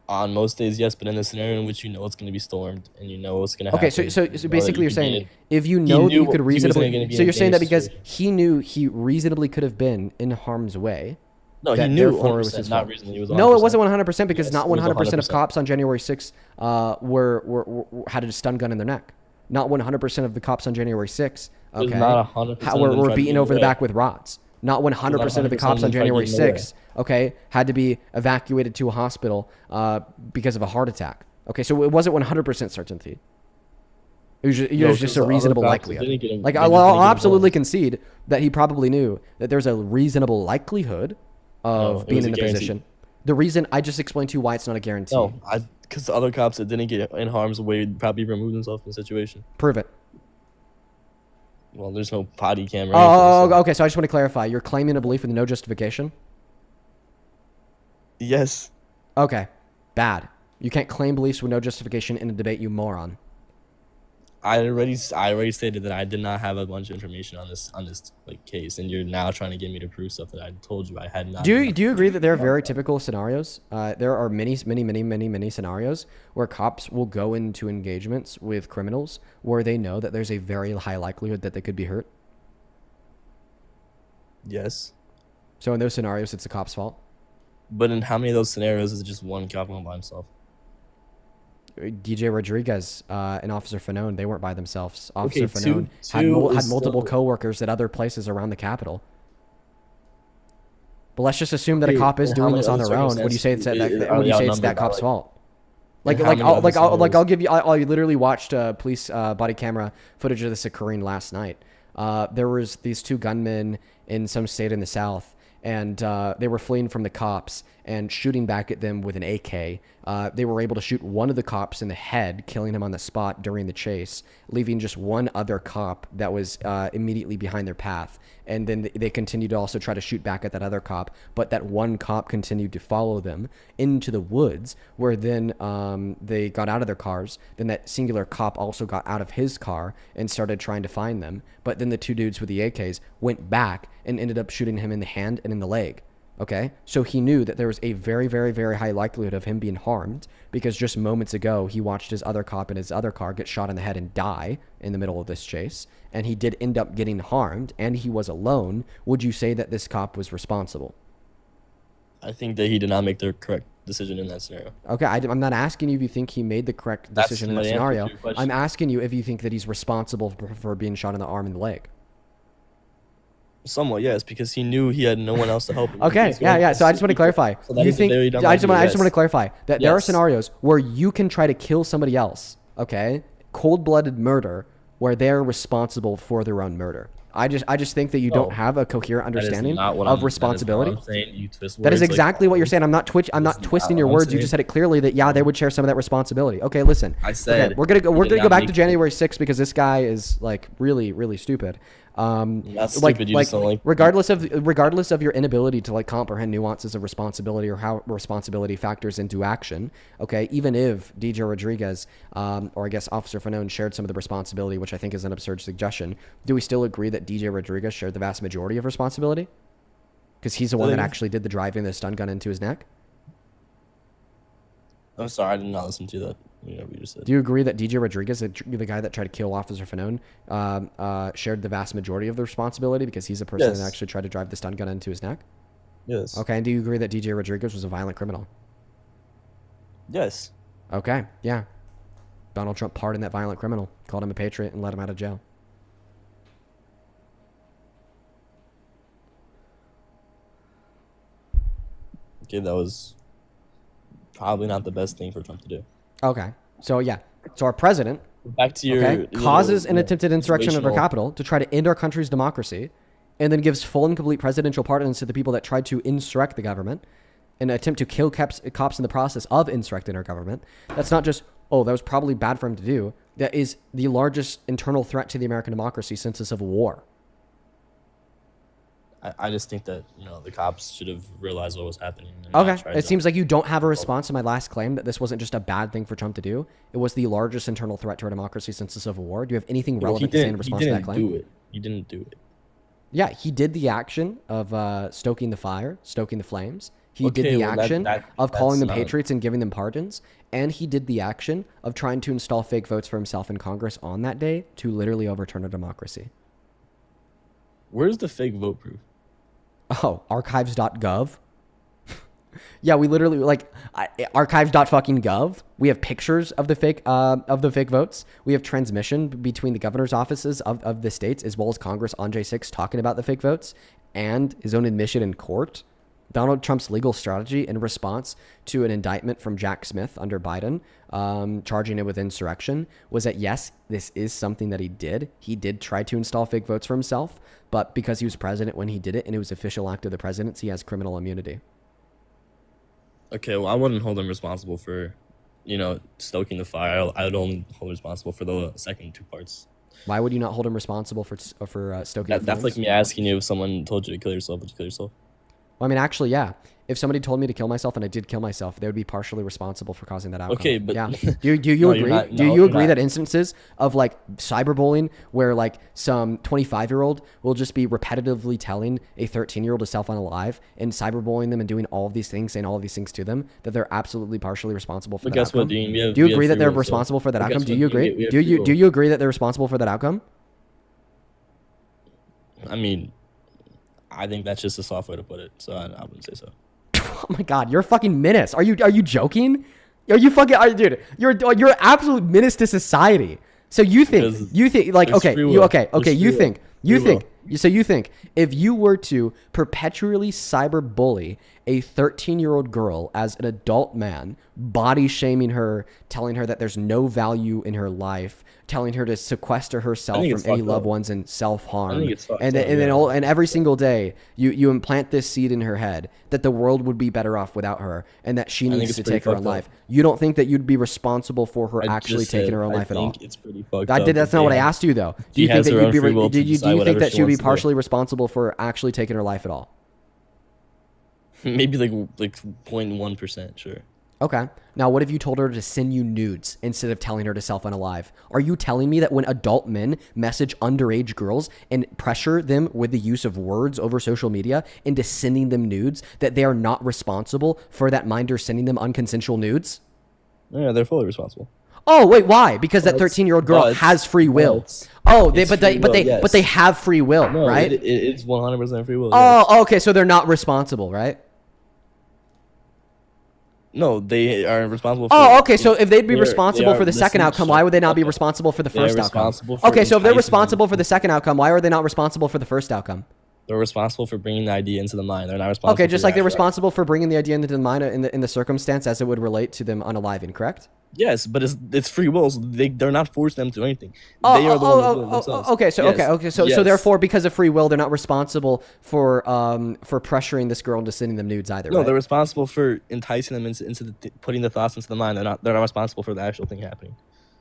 On most days, yes, but in the scenario in which you know it's going to be stormed and you know what's going to happen. Okay, so basically you're saying if you know that you could reasonably... So you're saying that because he knew he reasonably could have been in harm's way. No, he knew 100%, not reasonably. It was 100%. No, it wasn't 100% because not 100% of cops on January 6th were had a stun gun in their neck. Not 100% of the cops on January 6th, okay, not 100% were beaten over the back with rods. Not 100% of the cops on January 6th, okay, had to be evacuated to a hospital because of a heart attack. Okay, so it wasn't 100% certainty. It was just a reasonable likelihood. Like, I'll absolutely concede that he probably knew that there's a reasonable likelihood of being in a position. The reason I just explained to you why it's not a guarantee. No, because the other cops that didn't get in harm's way probably removed themselves from the situation. Prove it. Well, there's no body camera. Okay, so I just want to clarify. You're claiming a belief with no justification? Yes. Okay, bad. You can't claim beliefs with no justification in a debate, you moron. I already stated that I did not have a bunch of information on this like case, and you're now trying to get me to prove stuff that I told you I had not. Do you agree that there are very typical scenarios? There are many scenarios where cops will go into engagements with criminals where they know that there's a very high likelihood that they could be hurt. Yes. So in those scenarios, it's the cop's fault. But in how many of those scenarios is it just one cop going by himself? DJ Rodriguez and Officer Fanone, they weren't by themselves. Officer Okay, Fanone had multiple coworkers at other places around the Capitol. But let's just assume that a cop is doing this on their own. Would you say it's that cop's fault? I'll give you. I literally watched police body camera footage of this occurring last night. There was these two gunmen in some state in the South, and they were fleeing from the cops and shooting back at them with an AK. They were able to shoot one of the cops in the head, killing him on the spot during the chase, leaving just one other cop that was immediately behind their path. And then they continued to also try to shoot back at that other cop, but that one cop continued to follow them into the woods, where then they got out of their cars. Then that singular cop also got out of his car and started trying to find them. But then the two dudes with the AKs went back and ended up shooting him in the hand and in the leg. Okay, so he knew that there was a very, very, very high likelihood of him being harmed because just moments ago he watched his other cop in his other car get shot in the head and die in the middle of this chase, and he did end up getting harmed, and he was alone. Would you say that this cop was responsible? I think that he did not make the correct decision in that scenario. Okay, I'm not asking you if you think he made the correct decision in that scenario. I'm asking you if you think that he's responsible for being shot in the arm and the leg. Somewhat, yes, because he knew he had no one else to help him. Okay, yeah. So I just want to clarify. You think? I just want to clarify that there are scenarios where you can try to kill somebody else. Okay, cold-blooded murder, where they're responsible for their own murder. I just think that you don't have a coherent understanding of responsibility. That is exactly what you're saying. I'm not twisting your words. You just said it clearly that they would share some of that responsibility. Okay, listen. I said we're gonna go back to January 6th because this guy is like really, really stupid. That's stupid. You just don't like. Regardless of your inability to like comprehend nuances of responsibility or how responsibility factors into action, okay, even if DJ Rodriguez or I guess Officer Fanone shared some of the responsibility, which I think is an absurd suggestion, do we still agree that DJ Rodriguez shared the vast majority of responsibility? Because he's the one that actually did the driving the stun gun into his neck. I'm sorry, I did not listen to that. Whatever you just said. Do you agree that DJ Rodriguez, the guy that tried to kill Officer Fanone, shared the vast majority of the responsibility because he's the person that actually tried to drive the stun gun into his neck? Yes. Okay, and do you agree that DJ Rodriguez was a violent criminal? Yes. Okay, yeah. Donald Trump pardoned that violent criminal, called him a patriot, and let him out of jail. Okay, that was probably not the best thing for Trump to do. Okay, so our president back to your causes an attempted insurrection of our Capitol to try to end our country's democracy, and then gives full and complete presidential pardons to the people that tried to insurrect the government and attempt to kill cops in the process of insurrecting our government. That's not just, that was probably bad for him to do. That is the largest internal threat to the American democracy since the Civil War. I just think that the cops should have realized what was happening. Okay, it seems like you don't have a response to my last claim that this wasn't just a bad thing for Trump to do. It was the largest internal threat to our democracy since the Civil War. Do you have anything relevant to say in response to that claim? He didn't do it. Yeah, he did the action of stoking the fire, stoking the flames. He did the action of calling them patriots and giving them pardons. And he did the action of trying to install fake votes for himself in Congress on that day to literally overturn a democracy. Where's the fake vote proof? Oh, archives.gov. Yeah, we literally archives.fucking-gov. We have pictures of the fake votes. We have transmission between the governor's offices of the states as well as Congress on J6 talking about the fake votes. and his own admission in court, Donald Trump's legal strategy in response to an indictment from Jack Smith under Biden, charging it with insurrection, was that yes, this is something that he did. He did try to install fake votes for himself, but because he was president when he did it and it was official act of the presidency, he has criminal immunity. Okay, well, I wouldn't hold him responsible for, stoking the fire. I would only hold him responsible for the second two parts. Why would you not hold him responsible for stoking the That's flames? like me asking you if someone told you to kill yourself, would you kill yourself? Well, I mean, actually, yeah. If somebody told me to kill myself and I did kill myself, they would be partially responsible for causing that outcome. Okay, but yeah, do you No, agree? you're not. Do No, you you're agree not. that instances of like cyberbullying, where like some 25-year-old will just be repetitively telling a 13-year-old to self-unalive and cyberbullying them and doing all of these things, saying all of these things to them, that they're absolutely partially responsible for But that guess what, outcome? Dean? Do you we have agree that free they're will, so- responsible for that but outcome? guess Do what, you Dean? agree? We have Do free you will. do you agree that they're responsible for that outcome? I mean, I think that's just a soft way to put it, so I wouldn't say so. Oh my God, you're a fucking menace. Are you joking? Dude, you're an absolute menace to society. So you think like, there's okay, free you will. okay, There's free you will. think Free you think if you were to perpetually cyberbully a 13-year-old girl as an adult man, body shaming her, telling her that there's no value in her life, telling her to sequester herself think from it's any fucked loved up. ones and self-harm, I think it's fucked and then, up, and then yeah. all, and every single day you implant this seed in her head that the world would be better off without her and that she I think needs it's to pretty take her own fucked up. life. You don't think that you'd be responsible for her I actually just taking said, her own life at all? I think it's pretty fucked That's up. not what I asked you though. Do She you think has that her you'd own be free will do to you decide think whatever that she she would be wants to do. partially responsible for actually taking her life at all? Maybe like 0.1%, sure. Okay. Now, what if you told her to send you nudes instead of telling her to self-unalive? Are you telling me that when adult men message underage girls and pressure them with the use of words over social media into sending them nudes, that they are not responsible for that minder sending them unconsensual nudes? Yeah, they're fully responsible. Oh, wait, why? Because that But- 13-year-old girl but- has free will. but- Oh, It's free will, yes. but they have free will, No, right? it's 100% free will. yes. Oh, okay, so they're not responsible, right? No, they are responsible for... Oh, okay. So if they'd be they responsible are- for the second listen, outcome, shut why would they not be the fuck up. responsible for the They are first outcome? responsible for Okay, so if they're enticing responsible them. for the second outcome, why are they not responsible for the first outcome? They're responsible for bringing the idea into the mind. They're not responsible Okay, for just the like they're actual- responsible for bringing the idea into the mind in the circumstance as it would relate to them unaliving, correct? Yes, but it's free will. So they're not forcing them to do anything. Oh, They are the ones doing it themselves. okay, so Yes, so yes. therefore, because of free will, they're not responsible for pressuring this girl into sending them nudes either. No, right? they're responsible for enticing them into putting the thoughts into the mind. They're not responsible for the actual thing happening.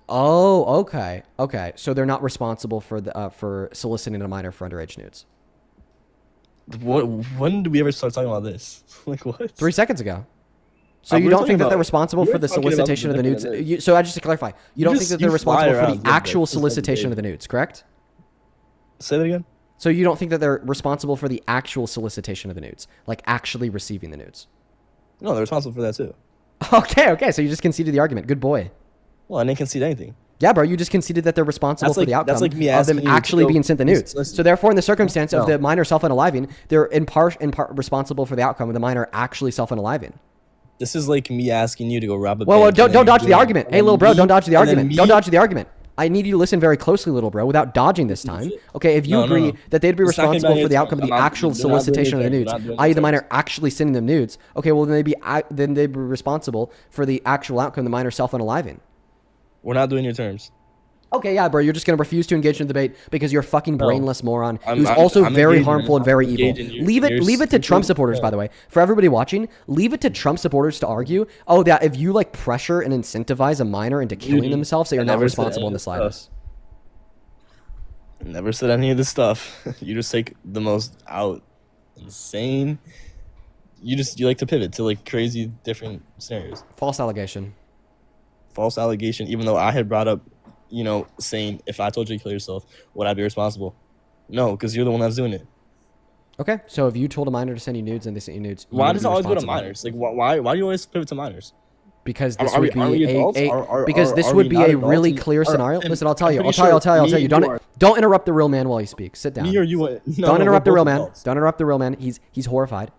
Oh, okay. So they're not responsible for the for soliciting a minor for underage nudes. When did we ever start talking about this? Like what? 3 seconds ago. So We you were don't talking think that about- they're responsible we for were the talking about solicitation of the nudes? different nudes. So just to clarify, you don't think that they're you fly responsible for around the with that. actual This is like solicitation of the big. nudes, correct? Say that again. So you don't think that they're responsible for the actual solicitation of the nudes, like actually receiving the nudes? No, they're responsible for that too. Okay. So you just conceded the argument. Good boy. Well, I didn't concede anything. Yeah, bro, you just conceded that they're responsible That's for like- the outcome that's like me of them asking you to actually go- being sent the nudes. listen. So therefore, in the circumstance of No. the minor self-unaliving, they're in part responsible for the outcome of the minor actually self-unaliving. This is like me asking you to go rob a Well, bank. don't and then dodge you the do it. argument. And Hey, then little bro, me- don't dodge the and then argument. me- Don't dodge the argument. I need you to listen very closely, little bro, without dodging this time. Okay, if you No, no, agree no. that they'd be It's not gonna responsible be for the any outcome of terms. the I'm not- actual they're not doing solicitation of the any nudes, terms. They're not doing i.e. any the minor terms. actually sending them nudes, okay, well, then they'd be responsible for the actual outcome of the minor self-unaliving. We're not doing your terms. Okay, yeah, bro, you're just going to refuse to engage in the debate because you're a fucking No. brainless moron I'm- who's I'm- also I'm very engaging harmful in- and very I'm evil. engaging you. Leave it You're to Trump stupid. supporters, by the way. For everybody watching, leave it to Trump supporters to argue, oh, that if you like pressure and incentivize a minor into killing themselves, that you're I not never said responsible any in the of this slightest. Never said any of this stuff. You just take the most insane. You like to pivot to like crazy different scenarios. False allegation. False allegation. Even though I had brought up, saying if I told you to kill yourself, would I be responsible? No, because you're the one that's doing it. Okay, so if you told a minor to send you nudes and they sent you nudes, you Why wouldn't does it be always go to responsible. minors? Like why do you always pivot to minors? Because Are- this are would we- are we be adults? a Are- because are- this are would we be not a adults? really And- clear are- scenario. and Listen, I'll tell I'm you. I'll pretty tell you. sure I'll tell you. I'll me tell you. and Don't are- don't interrupt the real man while he speaks. Sit down. Me or you? Don't interrupt the we're real both man. adults. Don't interrupt the real man. He's horrified.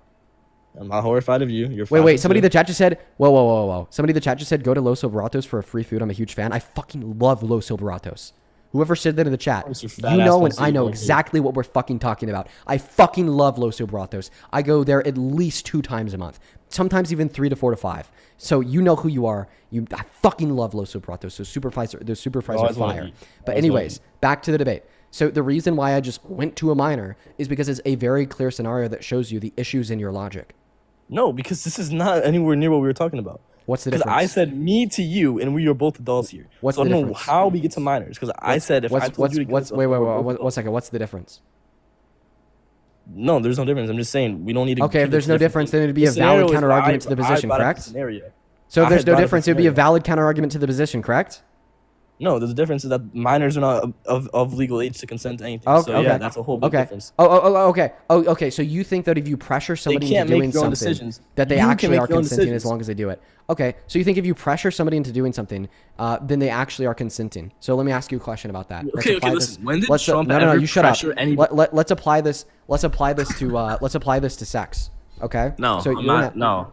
I'm not horrified of you. You're Wait. Somebody in the chat just said, whoa. Somebody in the chat just said, go to Los Silveratos for a free food. I'm a huge fan. I fucking love Los Silveratos. Whoever said that in the chat, Course, you you fat know, ass and I know Mexican. exactly what we're fucking talking about. I fucking love Los Bratos. I go there at least 2 times a month, sometimes even 3 to 4 to 5. So you know who you are. I fucking love Los Bratos. Those super fries are fire. But anyways, back to the debate. So the reason why I just went to a minor is because it's a very clear scenario that shows you the issues in your logic. No, because this is not anywhere near what we were talking about. What's the Because difference? I said me to you, and we are both adults here. What's so the I don't know difference? how we get to minors. Because I said if I told you to get wait, to we're both one second. What's the difference? No, there's no difference. I'm just saying we don't need to. Okay, if keep there's it no to difference, then it'd be The a scenario valid is counter where argument to the I position, brought up correct? the scenario. So if I there's had no brought up the difference, it would be a scenario. valid counter argument to the position, correct? No, the difference is that minors are not of legal age to consent to anything. Oh, so okay. yeah, that's a whole big Okay. difference. Okay. Okay. So you think that if you pressure somebody into can't doing make their own something, decisions. that they You can actually make are your own consenting as decisions. long as they do it? Okay. So you think if you pressure somebody into doing something, then they actually are consenting? So let me ask you a question about that. Okay, apply listen. this- When did let's- Trump no, ever you shut up. pressure anybody? Let's apply this. Let's apply this to sex. Okay. No, so I'm you're not- no,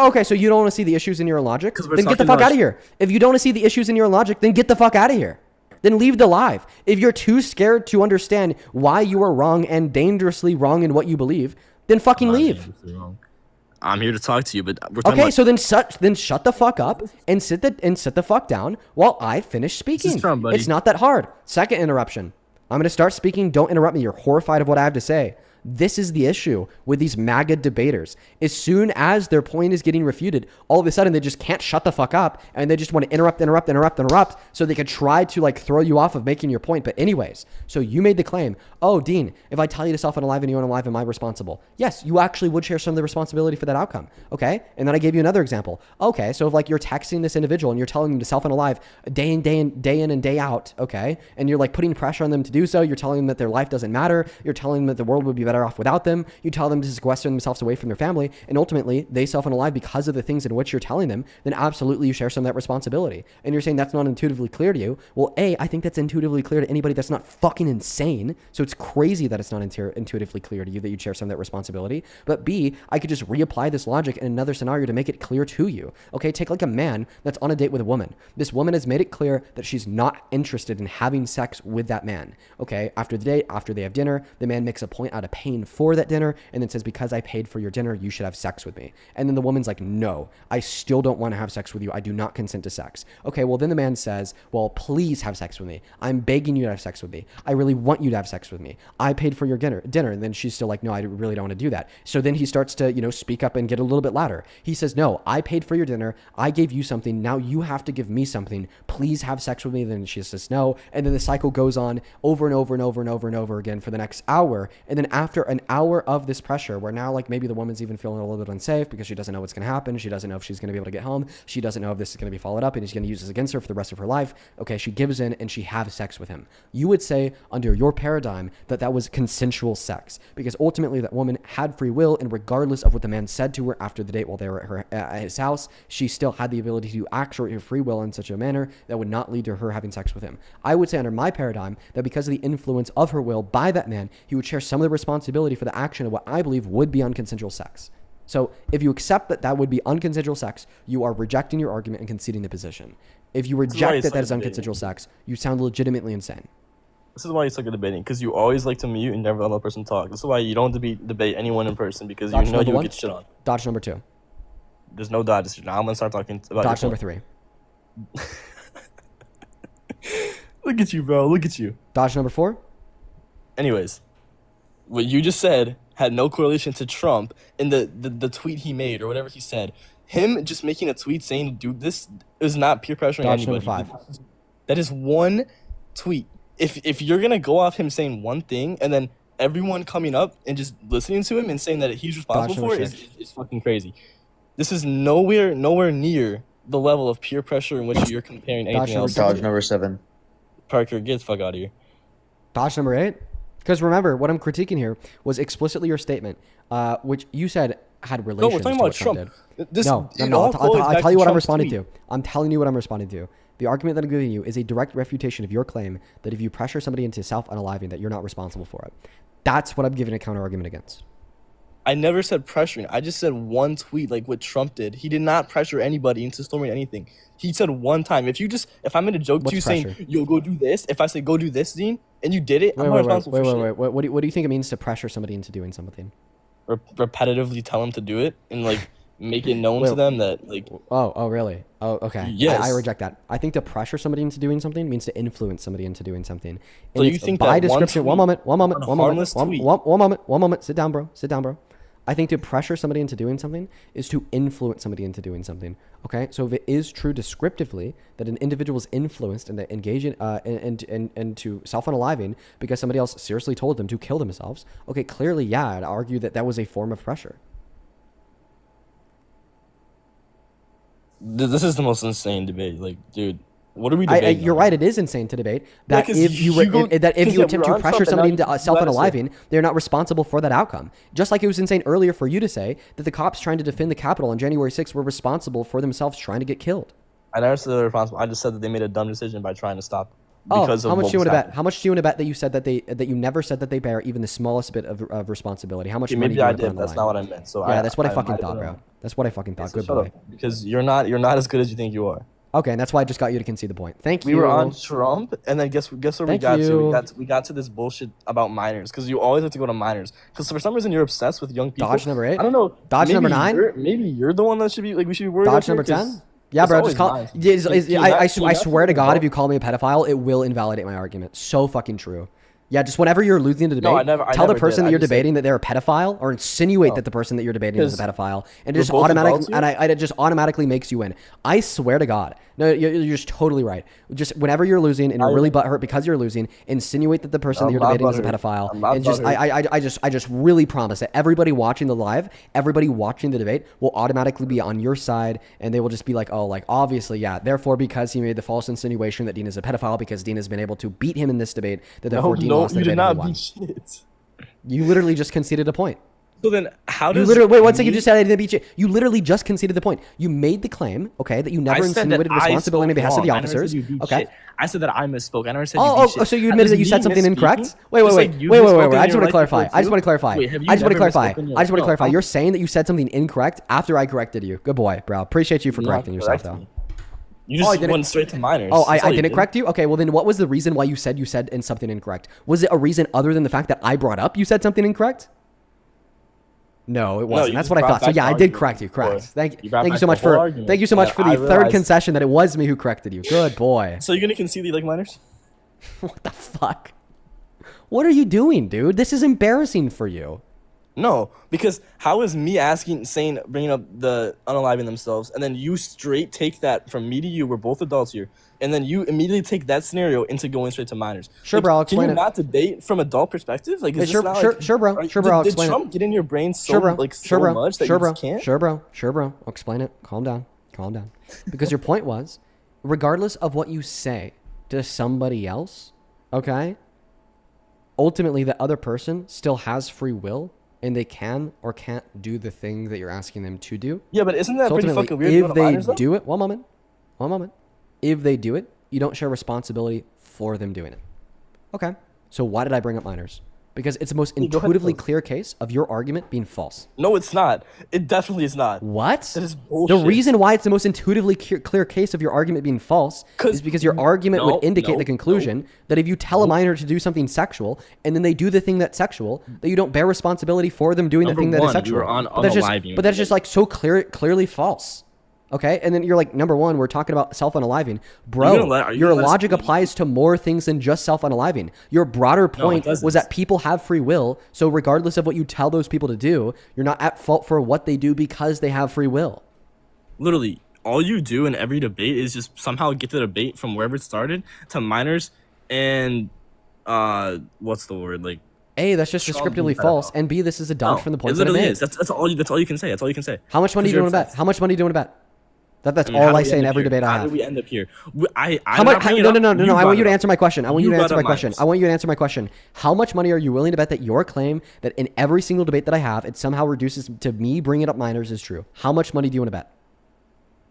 Okay. So you don't want to see the issues in your logic? 'Cause we're Then get the talking fuck about- out of here. If you don't want to see the issues in your logic, then get the fuck out of here. Then leave the live. If you're too scared to understand why you are wrong and dangerously wrong in what you believe, then fucking leave. I'm here to talk to you, but we're talking Okay, about so then shut the fuck up and sit the fuck down while I finish speaking. Trump, buddy. It's not that hard. Second interruption. I'm going to start speaking. Don't interrupt me. You're horrified of what I have to say. This is the issue with these MAGA debaters. As soon as their point is getting refuted, all of a sudden they just can't shut the fuck up and they just want to interrupt so they could try to like throw you off of making your point. But anyways, so you made the claim, oh, Dean, if I tell you to self-unalive and you unalive, am I responsible? Yes, you actually would share some of the responsibility for that outcome. Okay. And then I gave you another example. Okay. So if like you're texting this individual and you're telling them to self-unalive day in and day out. Okay. And you're like putting pressure on them to do so. You're telling them that their life doesn't matter. You're telling them that the world would be better off without them. You tell them to sequester themselves away from their family, and ultimately they self-unalive because of the things in which you're telling them, then absolutely you share some of that responsibility. And you're saying that's not intuitively clear to you. Well, A, I think that's intuitively clear to anybody that's not fucking insane. So it's crazy that it's not intuitively clear to you that you'd share some of that responsibility. But B, I could just reapply this logic in another scenario to make it clear to you. Okay, take like a man that's on a date with a woman. This woman has made it clear that she's not interested in having sex with that man. Okay, after the date, after they have dinner, the man makes a point out of paying for that dinner and then says, because I paid for your dinner, you should have sex with me. And then the woman's like, no, I still don't want to have sex with you. I do not consent to sex. Okay, well then the man says, well, please have sex with me. I'm begging you to have sex with me. I really want you to have sex with me. I paid for your dinner. And then she's still like, no, I really don't want to do that. So then he starts to, speak up and get a little bit louder. He says, no, I paid for your dinner. I gave you something. Now you have to give me something. Please have sex with me. Then she says no. And then the cycle goes on over and over and over and over and over again for the next hour. And then after an hour of this pressure, where now like maybe the woman's even feeling a little bit unsafe because she doesn't know what's going to happen. She doesn't know if she's going to be able to get home. She doesn't know if this is going to be followed up and he's going to use this against her for the rest of her life. Okay, she gives in and she has sex with him. You would say under your paradigm that that was consensual sex because ultimately that woman had free will, and regardless of what the man said to her after the date while they were at his house, she still had the ability to actuate her free will in such a manner that would not lead to her having sex with him. I would say under my paradigm that because of the influence of her will by that man, he would share some of the responsibility for the action of what I believe would be unconsensual sex. So if you accept that that would be unconsensual sex, you are rejecting your argument and conceding the position. If you reject that is unconsensual sex, you sound legitimately insane. This is why you suck at debating, because you always like to mute and never let another person talk. This is why you don't debate anyone in person, because Dodge you know number you one. get shit on. Dodge number two. There's no dodge. Now I'm gonna start talking about Dodge your number point. three. Look at you, bro. Look at you. Dodge number four. Anyways, what you just said had no correlation to Trump in the tweet he made or whatever he said. Him just making a tweet saying, "Dude, this is not peer pressuring Dodge anybody." number five. That is one tweet. If you're gonna go off him saying one thing and then everyone coming up and just listening to him and saying that he's responsible for it is fucking crazy. This is nowhere near the level of peer pressure in which you're comparing anything else. Dodge number 7. Parker, get the fuck out of here. Dodge number 8. Because remember, what I'm critiquing here was explicitly your statement, which you said had relations No, we're talking to about what Trump Trump. did. No. I'll tell you what I'm responding to. I'm telling you what I'm responding to. The argument that I'm giving you is a direct refutation of your claim that if you pressure somebody into self-unaliving, that you're not responsible for it. That's what I'm giving a counter argument against. I never said pressuring. I just said one tweet, like what Trump did. He did not pressure anybody into storming anything. He said one time. If I'm in a joke to you saying, "Yo, go do this," if I say go do this, Dean, and you did it, I'm not responsible for shit. Wait. What do you think it means to pressure somebody into doing something? Repetitively tell them to do it and like make it known to them that like. Oh, really? Oh, okay. Yes. I reject that. I think to pressure somebody into doing something means to influence somebody into doing something. So And you it's think by that description? One moment. harmless tweet. One moment. Sit down, bro. I think to pressure somebody into doing something is to influence somebody into doing something. Okay, so if it is true descriptively that an individual is influenced and engage in to self-unaliving because somebody else seriously told them to kill themselves, okay, clearly, yeah, I'd argue that that was a form of pressure. This is the most insane debate. Like, dude, what are we debating? You're right. It is insane to debate that if you attempt to pressure somebody into self-unaliving, they're not responsible for that outcome. Just like it was insane earlier for you to say that the cops trying to defend the Capitol on January 6th were responsible for themselves trying to get killed. I never said they were responsible. I just said that they made a dumb decision by trying to stop. Because how much do you want to bet? How much do you want to bet that you said that you never said that they bear even the smallest bit of responsibility? How much money maybe do you I want to put did. on the That's line? not what I meant. So yeah, that's what I fucking thought, bro. That's what I fucking thought. Good boy. Because you're not as good as you think you are. Okay, and that's why I just got you to concede the point. Thank you. We were on Trump, and then guess where we got to? We got to this bullshit about minors, because you always have to go to minors. Because for some reason you're obsessed with young people. Dodge number 8. I don't know. Dodge number 9. Maybe you're the one that should be like we should be worried. Dodge number 10. Yeah, bro. Just call. I swear to God, if you call me a pedophile, it will invalidate my argument. So fucking true. Yeah, just whenever you're losing the debate, tell the person that you're debating that they're a pedophile, or insinuate that the person that you're debating is a pedophile, and it just it just automatically makes you win. I swear to God. No, you're just totally right. Just whenever you're losing and you're really butthurt because you're losing, insinuate that the person that you're debating is a pedophile, and just I just really promise that everybody watching the live, everybody watching the debate will automatically be on your side, and they will just be like, oh, like obviously, yeah. Therefore, because he made the false insinuation that Dean is a pedophile, because Dean has been able to beat him in this debate, that therefore Dean lost the debate. You did not beat shit. You literally just conceded a point. So then, how does wait 1 second? You just said I didn't beat you. You literally just conceded the point. You made the claim, okay, that you never insinuated responsibility on behalf of the officers. Okay, I said that I misspoke. I never said. So you admitted that you said something incorrect? Wait. I just want to clarify. I just want to clarify. You're saying that you said something incorrect after I corrected you. Good boy, bro. Appreciate you for correcting yourself, though. You just went straight to minors. I didn't correct you? Okay, well then what was the reason why you said something incorrect? Was it a reason other than the fact that I brought up you said something incorrect? No, it wasn't. That's what I thought. So yeah, I did correct you. Correct. Thank you so much for the third concession that it was me who corrected you. Good boy. So you're gonna concede that you like minors? What the fuck? What are you doing, dude? This is embarrassing for you. No, because how is me bringing up the unaliving themselves, and then you straight take that from me to you, we're both adults here, and then you immediately take that scenario into going straight to minors. Sure, bro, I'll explain it. Can you not debate from adult perspective? Like, is sure, bro, I'll explain it. Did Trump get in your brain so much that you just can't? Sure, bro, I'll explain it. Calm down. Because your point was, regardless of what you say to somebody else, okay, ultimately the other person still has free will, and they can or can't do the thing that you're asking them to do. Yeah, but isn't that pretty fucking weird? If they do it, one moment. If they do it, you don't share responsibility for them doing it. Okay. So why did I bring up minors? Because it's the most intuitively clear case of your argument being false. No, it's not. It definitely is not. What? That is bullshit. The reason why it's the most intuitively clear case of your argument being false is because your argument would indicate the conclusion that if you tell a minor to do something sexual and then they do the thing that's sexual, that you don't bear responsibility for them doing the thing that is sexual. But that's just like so clearly false. Okay, and then you're like, number one, we're talking about self-unaliving. Bro, your logic applies to more things than just self-unaliving. Your broader point was that people have free will, so regardless of what you tell those people to do, you're not at fault for what they do because they have free will. Literally, all you do in every debate is just somehow get the debate from wherever it started to minors and, what's the word, like... A, that's just descriptively false, and B, this is a dodge from the point that it made. Is. That's all you can say. That's all you can say. How much money do you want to bet? How much money do you want to bet? That's all I say in every debate I have. How do we end up here? No. I want you to answer my question. I want you to answer my question. How much money are you willing to bet that your claim that in every single debate that I have, it somehow reduces to me bringing up minors is true? How much money do you want to bet?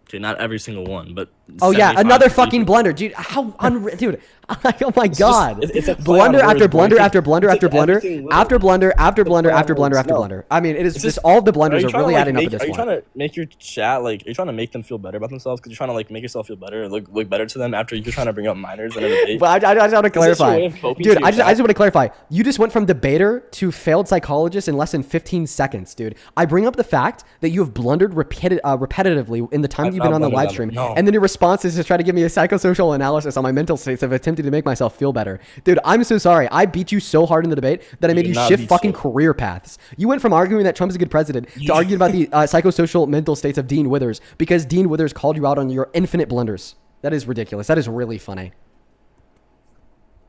Okay, not every single one, but Oh yeah, 75 another feet. fucking blunder, dude. How dude? Oh my It's just- god! it's a play Blunder on words, after bro. blunder It's after blunder it's after blunder everything little. after blunder after It's a blunder play on after blunder words. after No. blunder. I mean, it is It's just all the blunders you are trying to, really like, adding up make, at this Are you point. trying to make your chat like? Are you trying to make them feel better about themselves? Because you're trying to like make yourself feel better, look better to them after you're trying to bring up minors in a debate. But I just want to Is this your clarify, way of coping dude. to I your just chat? want to clarify. You just went from debater to failed psychologist in less than 15 seconds, dude. I bring up the fact that you have blundered repetitively in the time I've you've been not on the blundered live that stream, much. No. and then your response is to try to give me a psychosocial analysis on my mental states of attempting to make myself feel better, dude. I'm so sorry. I beat you so hard in the debate that I made did you not shift beat fucking shit. career paths. You went from arguing that Trump is a good president to arguing about the psychosocial mental states of Dean Withers because Dean Withers called you out on your infinite blunders. That is ridiculous. That is really funny.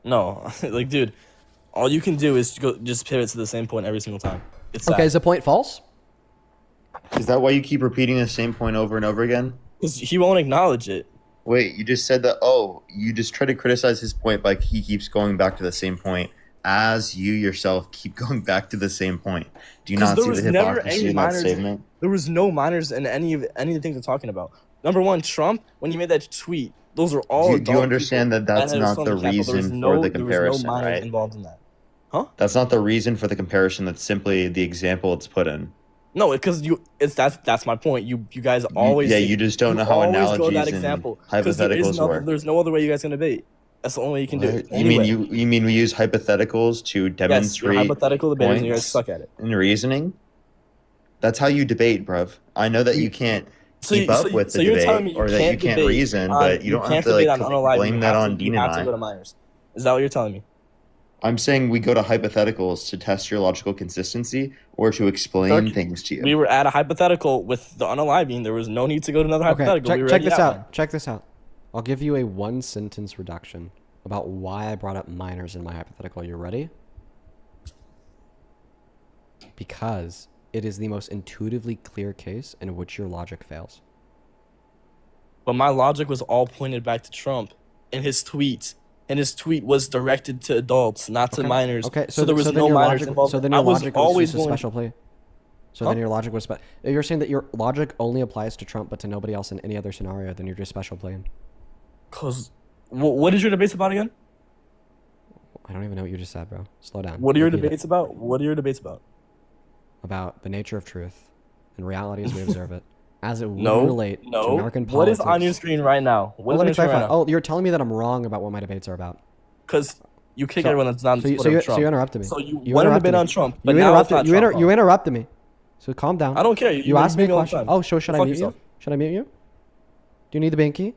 No, like, dude, all you can do is just pivot to the same point every single time. It's Okay, is the point false? Is that why you keep repeating the same point over and over again? because he won't acknowledge it. Wait, you just said that. Oh, you just try to criticize his point, but he keeps going back to the same point as you yourself keep going back to the same point. Do you not There see was the never hypocrisy any in that minors. statement? There was no minors in any of the things we're talking about. Number one, Trump, when he made that tweet, those are all. Do you adult understand people that that's had not son the in capital. There was reason for the There was no comparison, minors right? involved in that. That's not the reason for the comparison. That's simply the example it's put in. No, because that's my point. You guys always you just don't know how always go analogies that and example, 'cause hypotheticals work. There's no other way you guys can debate. That's the only way you can do it. You mean you mean we use hypotheticals to Yes, you're demonstrate hypothetical debaters and you guys points suck at it. and reasoning? That's how you debate, bruv. I know that you can't keep up with the you're telling me debate or that you can't debate reason, on- but you don't have can't to debate like on unalive, blame you that have on to- Dean you and have to I. go to Myers. Is that what you're telling me? I'm saying we go to hypotheticals to test your logical consistency or to explain Look, things to you. We were at a hypothetical with the unaliving. There was no need to go to another Okay, hypothetical. We were check already this at out. one. Check this out. I'll give you a one sentence reduction about why I brought up minors in my hypothetical. You ready? Because it is the most intuitively clear case in which your logic fails. But my logic was all pointed back to Trump in his tweet. And his tweet was directed to adults, not to minors. Okay, so there was then no your minors logic, involved. so then I your was logic was always just a going. special play. So Huh? then your logic was you're saying that your logic only applies to Trump, but to nobody else in any other scenario. Then you're just special playing. Cause what is your debates about again? I don't even know what you just said, bro. Slow down. What are your Repeat it. debates about? What are your debates about? About the nature of truth and reality as we observe it, as it would No, relate to no. American What politics. is on your screen right now? What is Let on me your screen clarify. right now? Oh, you're telling me that I'm wrong about what my debates are about. Because you kick So- everyone that's not in so you- support so you- of Trump. so you interrupted me. So you You want to interrupted debate me. on Trump, You but now it's interrupted. not You, Trump. you interrupted me. So calm down. I don't care. You asked me a all the question. time. Oh, so should I Fuck mute yourself. you? Should I mute you? Do you need the binky?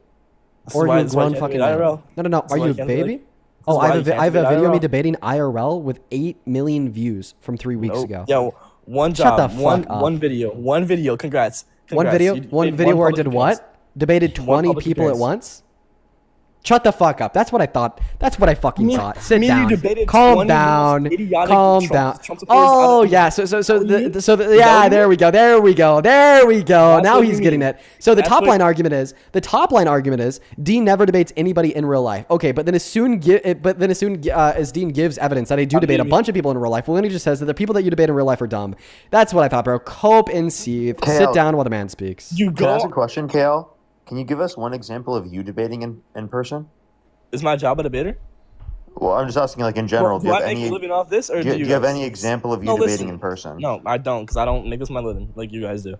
This Or is why- you this is why I grown can't fucking debate man? IRL. No, no, no. This Are is why you I a can't baby? debate- this Oh, is I why have you a can't I have a debate video of me IRL. debating IRL with 8 million views from 3 weeks Nope. ago. Yeah, one Shut job, the fuck one up. one video, one video. Congrats. One Congrats. video, You one did video where I public did appearance. what? Debated One 20 public people at appearance. once? Shut the fuck up. That's what I thought. That's what I fucking Me- thought. Sit me and down. you debated Calm 20 down. most idiotic Calm Trump- down. Trump supporters Oh out of- yeah. So Is that what you mean? yeah. what There you we go. There we go. There we go. That's Now what he's you getting mean. it. So the That's top what- line argument is Dean never debates anybody in real life. Okay, but then as soon as Dean gives evidence that I do debate a bunch of people in real life, well then he just says that the people that you debate in real life are dumb. That's what I thought, bro. Cope and seethe. Sit Kale. down while the man speaks. You Can I ask a go. question, Kale? Can you give us one example of you debating in person? Is my job a debater? Well, I'm just asking, like in general. Do I make a living off this, or do do you you have guys? any example of you No, debating listen. in person? No, I don't, because I don't make this my living like you guys do.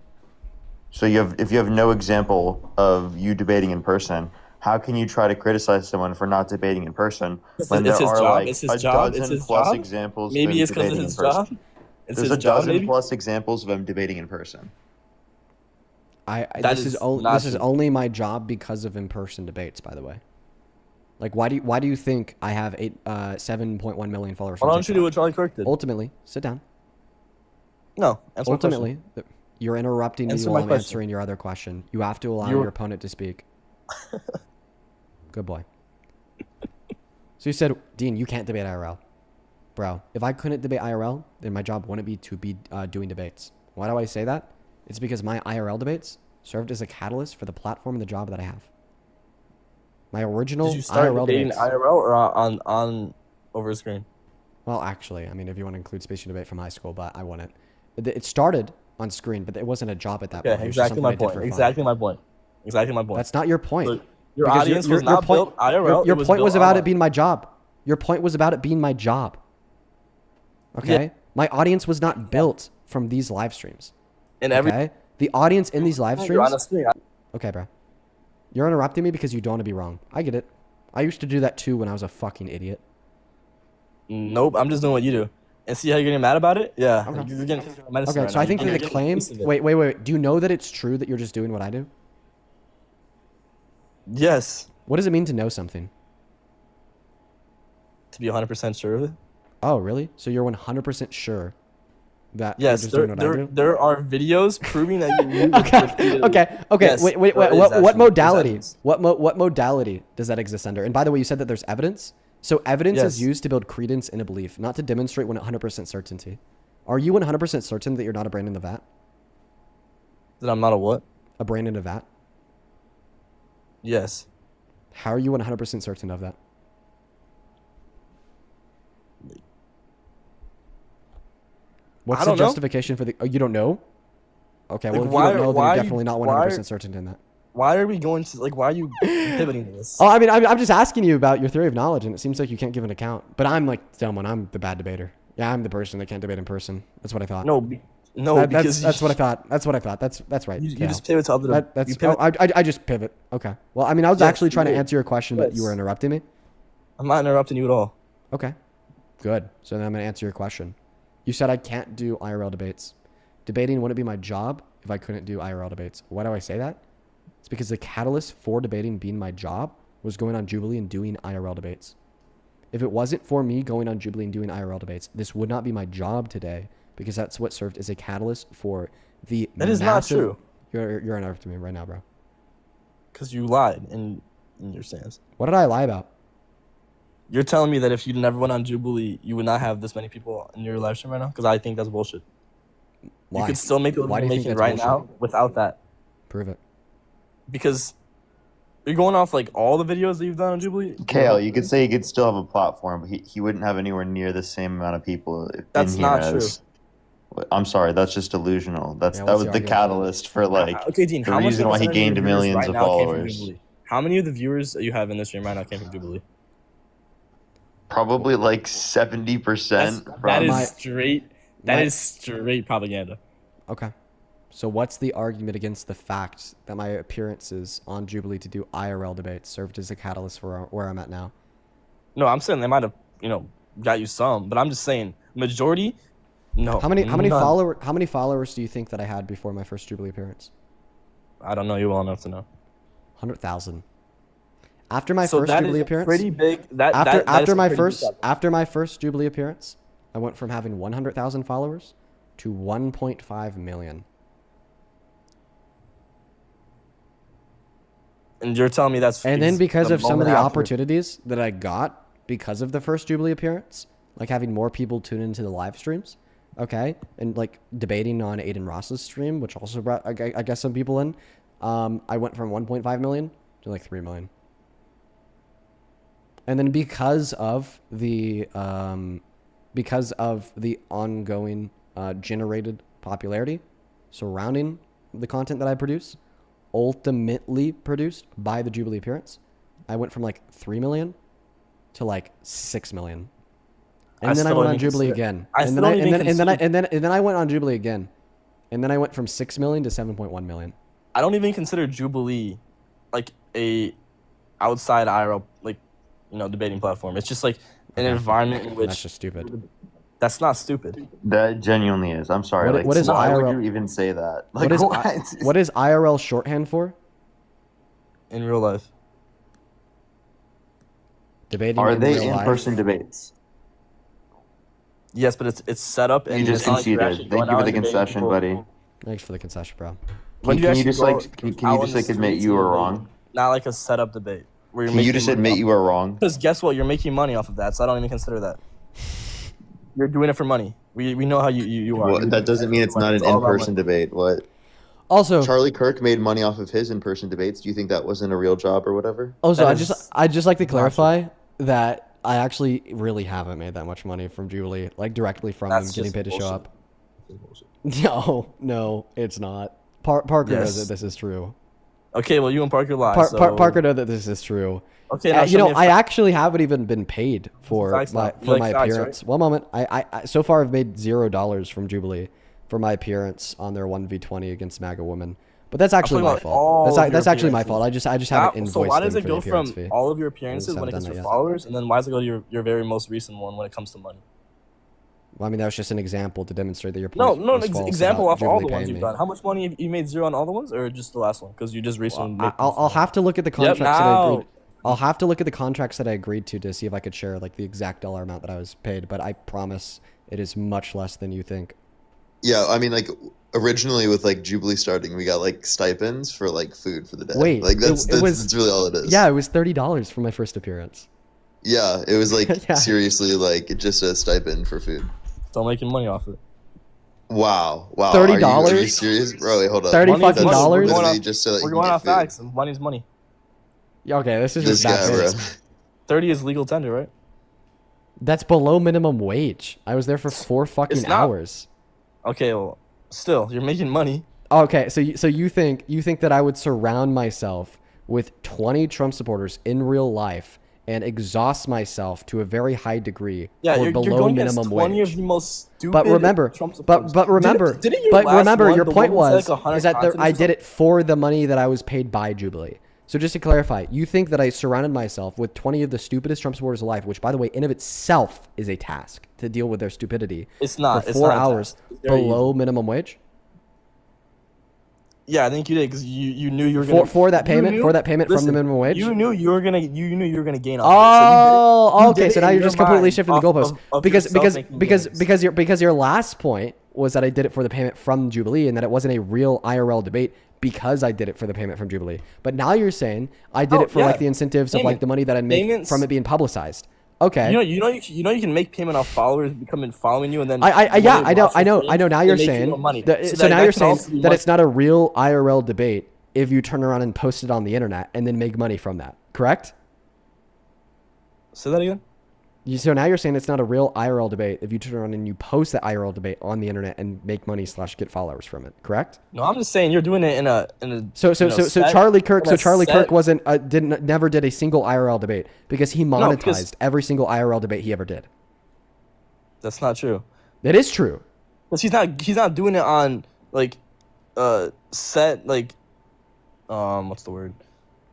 So if you have no example of you debating in person, how can you try to criticize someone for not debating in person when It's there his are job. like It's his a job. dozen It's his plus job. examples Maybe of him it's because debating it's in his person? job. It's There's his a job, dozen maybe. plus examples of him debating in person. That This is is only not this is true. only my job because of in-person debates, by the way. Like, why do you think I have 7.1 million followers? Why on don't you TikTok? do what Charlie Kirk did? Ultimately, sit down. No, answer my question. Ultimately, you're interrupting me Answer while my I'm question. answering your other question. You have to allow You're- your opponent to speak. Good boy. So you said, Dean, you can't debate IRL. Bro, if I couldn't debate IRL, then my job wouldn't be to be doing debates. Why do I say that? It's because my IRL debates served as a catalyst for the platform and the job that I have. My original Did you start IRL debating debates. IRL or on over screen? Well, actually, I mean, if you want to include Spatial Debate from high school, but I wouldn't. It started on screen, but it wasn't a job at that Yeah, point. It was just exactly something my I did point. for fun. Exactly my point. Exactly my point. That's not your point. So Your Because audience was not built IRL. Your it was point built was about it online. being my job. Your point was about it being my job. Okay? Yeah. My audience was not built from these live streams. And every Okay? The audience in these live You're on streams. a screen. Okay, bro. You're interrupting me because you don't want to be wrong. I get it. I used to do that too when I was a fucking idiot. Nope, I'm just doing what you do. And see how you're getting mad about it? Yeah. Okay. You're getting medicine Okay, right so now. I think You're that the getting claim. a piece of it. Wait. Do you know that it's true that you're just doing what I do? Yes. What does it mean to know something? To be 100% sure of it. Oh, really? So you're 100% sure that Yes, you're just doing what I do? there are videos proving that you Okay. Yes, wait. there is What actually- modality? there's What modality does that exist under? And by the way, you said that there's evidence. So evidence is Yes. used to build credence in a belief, not to demonstrate 100% certainty. Are you 100% certain that you're not a brain in the vat? That I'm not a what? A brain in a vat? Yes. How are you 100% certain of that? What's I the don't know. justification for the? Oh, you don't know? Okay, well, Like, if why- you don't know, then why you're are you- definitely not why 100% are- certain in that. Why are we going to why are you pivoting to this? Oh, I mean, I'm just asking you about your theory of knowledge, and it seems like you can't give an account. But I'm like someone. I'm the bad debater. Yeah, I'm the person that can't debate in person. That's what I thought. No, because that's what I thought. That's what I thought. That's right. You Kale. just pivot to other. That's you pivot. I just pivot. Okay. Well, I mean, I was Yes, actually trying to you did. answer your question, but you were Yes. interrupting me. I'm not interrupting you at all. Okay. Good. So then I'm gonna answer your question. You said I can't do IRL debates. Debating wouldn't be my job if I couldn't do IRL debates. Why do I say that? It's because the catalyst for debating being my job was going on Jubilee and doing IRL debates. If it wasn't for me going on Jubilee and doing IRL debates, this would not be my job today because that's what served as a catalyst for the That is not true. You're interrupting me right now, bro. Because you lied in your stance. What did I lie about? You're telling me that if you never went on Jubilee, you would not have this many people in your live stream right now? Because I think that's bullshit. Why? You could still make what Why do you're you think making that's right bullshit? now without that. Prove it. Because you're going off like all the videos that you've done on Jubilee. Kale, you could say he could still have a platform, but he wouldn't have anywhere near the same amount of people. That's in not here as- I'm sorry, that's just delusional. Yeah, That what's was the the argument for catalyst for like Okay, Dean, the how much reason why he percentage of gained your viewers millions right of now came from followers. Jubilee? How many of the viewers that you have in this stream right now came from Jubilee? Probably like 70% from That is My- straight. my- That is straight propaganda. Okay. So what's the argument against the fact that my appearances on Jubilee to do IRL debates served as a catalyst for where I'm at now? No, I'm saying they might have, got you some, but I'm just saying majority. No. How many none. followers do you think that I had before my first Jubilee appearance? I don't know you well enough to know. 100,000. After my So first that Jubilee is appearance, pretty big. That after that is after a my pretty big first step. after my first Jubilee appearance, I went from having 100,000 followers to 1.5 million. And you're telling me that's And then because the of some of the moment after- opportunities that I got because of the first Jubilee appearance, like having more people tune into the live streams, okay, and like debating on Aiden Ross's stream, which also brought I guess some people in, I went from 1.5 million to like 3 million. And then because of the ongoing generated popularity surrounding the content that I produce, ultimately produced by the Jubilee appearance, I went from like 3 million to like 6 million. And then I went on Jubilee again. And then I went on Jubilee again. And then I went from 6 million to 7.1 million. I don't even consider Jubilee like a outside IRL debating platform. It's just like an environment in which That's just stupid. That's not stupid. That genuinely is. I'm sorry. What is why IRL? would you even say that? Like, What is IRL shorthand for? In real life. Debating Are in they real life? in-person debates? Yes, but it's set up and You just it's not like you're actually conceded. Thank going you for out the and debating concession, people. buddy. Thanks for the concession, bro. When do you Can you actually just go like can you out just on like the admit streets you and were debate? wrong? Not like a setup debate where you're Can you making just money admit off you of were it. wrong? Because guess what? You're making money off of that, so I don't even consider that. You're doing it for money. We know how you are. Well, that doesn't mean it's not an all about in-person money. debate. What? Also, Charlie Kirk made money off of his in-person debates. Do you think that wasn't a real job or whatever? Also, That I'd just like to not clarify that I actually really haven't made that much money from Jubilee, like directly from them That's getting just paid to show bullshit. up. No, it's not. Parker knows Yes. that this is true. Okay, well, you and Parker lie. Parker know that this is true. Okay, now you know, I fact. actually haven't even been paid for Facts my now. You like facts, appearance. One moment. I so far I've made $0 from Jubilee for my appearance on their 1v20 against MAGA women. But that's actually my fault. That's actually my fault. I just haven't invoiced So why does them it for the go from appearance fee. all of your appearances when it haven't gets done your that yet. followers, and then why does it go to your very most recent one when it comes to money? Well, I mean, that was just an example to demonstrate that your No, point no, was an false example about off all Jubilee the ones paying you've me. done. How much money have you made? Zero on all the ones, or just the last one? Because you just recently. I'll have to look at the contracts that I now. agreed. I'll have to look at the contracts that I agreed to see if I could share like the exact dollar amount that I was paid. But I promise it is much less than you think. Yeah, I mean, like originally with like Jubilee starting, we got like stipends for like food for the day. Wait, like that's really all it is. Yeah, it was $30 for my first appearance. Yeah, it was like Yeah. seriously like just a stipend for food. Still making money off it. Wow. $30? Are you serious, bro? Wait, hold up. $30 Money is fucking money. dollars? We're going Literally off- just so that We're you going can off get food. facts. And money's money. Yeah, okay, this is This just that guy, bro. big. 30 is legal tender, right? That's below minimum wage. I was there for 4 fucking It's not. hours. Okay, well, still, you're making money. Okay, so you think that I would surround myself with 20 Trump supporters in real life and exhaust myself to a very high degree Yeah, for you're below going minimum against 20 wage? of the most stupid But remember, Trump supporters. but remember, Didn't your last one, your the point woman was said, like, 100 is that content or I did something? it for the money that I was paid by Jubilee. So just to clarify, you think that I surrounded myself with 20 of the stupidest Trump supporters alive, which by the way, in of itself is a task to deal with their stupidity. It's not. For It's 4 not a hours task. It's very below minimum wage. Yeah, I think you did because you knew you were gonna For that payment you from the minimum wage. You knew you were gonna gain off. Oh, okay. did So it now in you're your just completely mind shifting the off goalposts of because yourself making gains. because your last point was that I did it for the payment from Jubilee and that it wasn't a real IRL debate because I did it for the payment from Jubilee. But now you're saying I did it for like the incentives of like the money that I make Payments- from it being publicized. Okay. You know you can make payment off followers becoming following you and then I know. Now you're they make saying you money. so now you're can also saying be that money. it's not a real IRL debate if you turn around and post it on the internet and then make money from that. Correct? Say that again. So now you're saying it's not a real IRL debate if you turn around and you post that IRL debate on the internet and make money / get followers from it. Correct? No, I'm just saying you're doing it in a So Charlie Kirk Kirk wasn't never did a single IRL debate because he monetized every single IRL debate he ever did. That's not true. It is true. Because he's not doing it on like set like what's the word?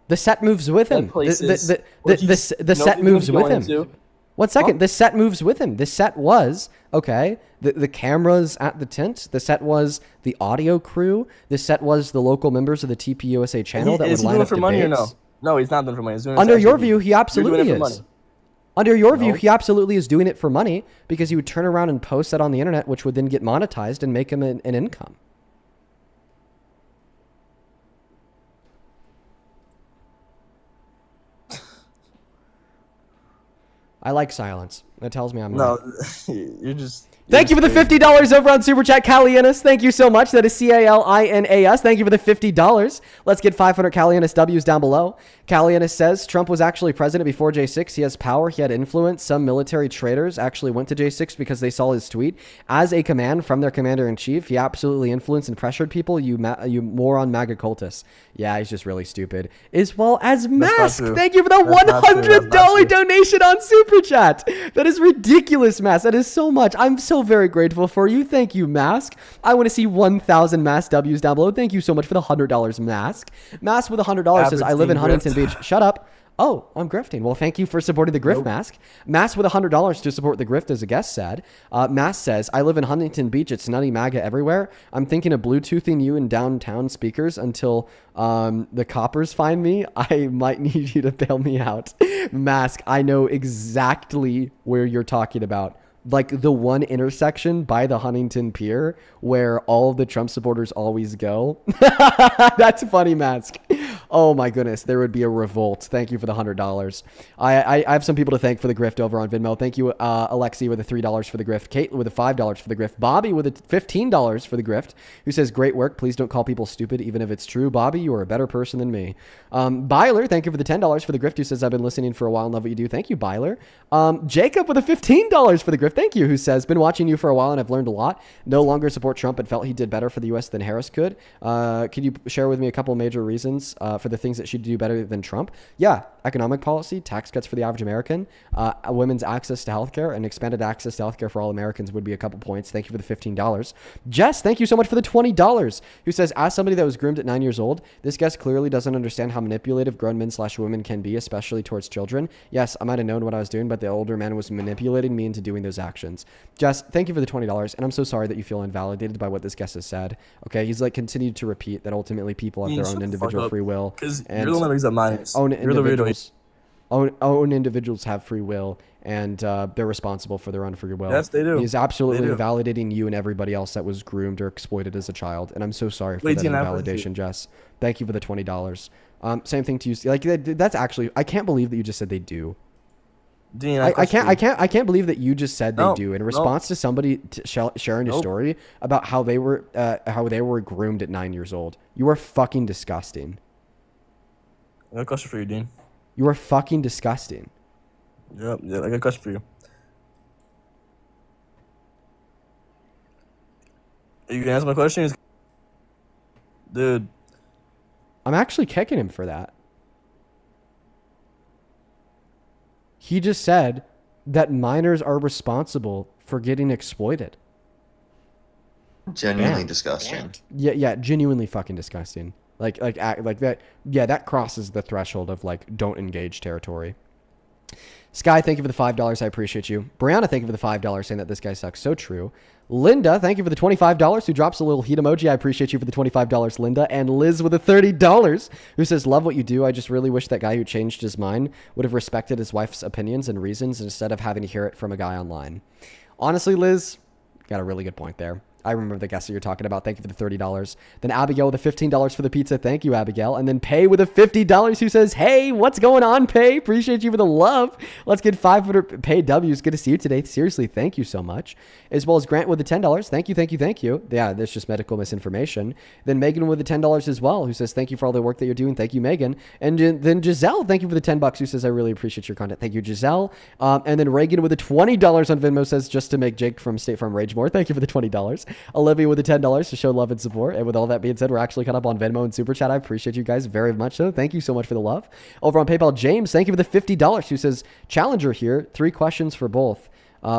The set moves with him. Places The where set moves with him. into. 1 second. The set moves with him. The set was, okay, the cameras at the tent. The set was the audio crew. The set was the local members of the TPUSA channel that would Is he line doing up it for money or no? debates. No, he's not doing it for money. He's doing it Under to your actually view, be- he You're absolutely doing it for is. money. Under your view, No. he absolutely is doing it for money because he would turn around and post that on the internet, which would then get monetized and make him an income. I like silence. That tells me I'm right. No, you're just. Thank you for the $50 over on Super Chat, Calianis. Thank you so much. That is CALINAS. Thank you for the $50. Let's get 500 Calianis W's down below. Calianis says Trump was actually president before J6. He has power. He had influence. Some military traitors actually went to J6 because they saw his tweet. As a command from their commander-in-chief, he absolutely influenced and pressured people. You moron MAGA cultists. Yeah, he's just really stupid. As well as Mask. true. Thank you for the That's not true. That's not $100 true. donation on Super Chat. That is ridiculous, Mask. That is so much. I'm so very grateful for you. Thank you, Mask. I want to see 1,000 Mask W's down below. Thank you so much for the $100, Mask. Mask with $100 says, I live in Huntington Beach. Shut up. Oh, I'm grifting. Well, thank you for supporting the grift, Mask. Mask with $100 to support the grift, as a guest said. Mask says, I live in Huntington Beach. It's nutty MAGA everywhere. I'm thinking of Bluetoothing you in downtown speakers until the coppers find me. I might need you to bail me out. Mask, I know exactly where you're talking about. Like the one intersection by the Huntington Pier where all of the Trump supporters always go. That's funny, Mask. Oh my goodness, there would be a revolt. Thank you for the $100. I have some people to thank for the grift over on Venmo. Thank you, Alexi with the $3 for the grift, Kate with the $5 for the grift, Bobby with the $15 for the grift, who says, great work. Please don't call people stupid, even if it's true. Bobby, you are a better person than me. Byler, thank you for the $10 for the grift, who says, I've been listening for a while and love what you do. Thank you, Byler. Jacob with the $15 for the grift, thank you, who says, been watching you for a while and I've learned a lot. No longer support Trump and felt he did better for the U.S. than Harris could. Could you share with me a couple major reasons for the things that she'd do better than Trump? Yeah, economic policy, tax cuts for the average American, women's access to healthcare, and expanded access to healthcare for all Americans would be a couple points. Thank you for the $15. Jess, thank you so much for the $20, who says, as somebody that was groomed at 9 years old, this guest clearly doesn't understand how manipulative grown men/women can be, especially towards children. Yes, I might have known what I was doing, but the older man was manipulating me into doing those actions. Jess, thank you for the $20, and I'm so sorry that you feel invalidated by what this guest has said. Okay, he's like continued to repeat that ultimately people have their own individual free will. Because you're the one that makes up minds. Own individuals have free will, and they're responsible for their own free will. Yes, they do. He's absolutely They do. invalidating you and everybody else that was groomed or exploited as a child, and I'm so sorry for Wait, that Dean, I invalidation, Jess. Thank you for the $20. Same thing to you. Like that's actually, I can't believe that you just said they do. Dean, I can't believe that you just said they do in response to somebody sharing a Nope. story about how they were groomed at 9 years old. You are fucking disgusting. I got a question for you, Dean. You are fucking disgusting. Yep, yeah, I got a question for you. You can answer my question? Dude. I'm actually kicking him for that. He just said that minors are responsible for getting exploited. Genuinely Damn. disgusting. Yeah, genuinely fucking disgusting. Like that. Yeah, that crosses the threshold of like don't engage territory. Sky, thank you for the $5. I appreciate you. Brianna, thank you for the $5 saying that this guy sucks. So true. Linda, thank you for the $25 who drops a little heat emoji. I appreciate you for the $25, Linda. And Liz with the $30 who says, love what you do. I just really wish that guy who changed his mind would have respected his wife's opinions and reasons instead of having to hear it from a guy online. Honestly, Liz, got a really good point there. I remember the guest that you're talking about. Thank you for the $30. Then Abigail with the $15 for the pizza. Thank you, Abigail. And then Pay with the $50 who says, hey, what's going on, Pay? Appreciate you for the love. Let's get 500 Pay W's. Good to see you today. Seriously, thank you so much. As well as Grant with the $10. Thank you. Yeah, there's just medical misinformation. Then Megan with the $10 as well, who says, thank you for all the work that you're doing. Thank you, Megan. And then Giselle, thank you for the $10, who says, I really appreciate your content. Thank you, Giselle. And then Reagan with the $20 on Venmo says, just to make Jake from State Farm rage more. Thank you for the $20. Olivia with the $10 to show love and support. And with all that being said, we're actually caught up on Venmo and Super Chat. I appreciate you guys very much. So thank you so much for the love. Over on PayPal, James, thank you for the $50, who says, Challenger here. 3 questions for both.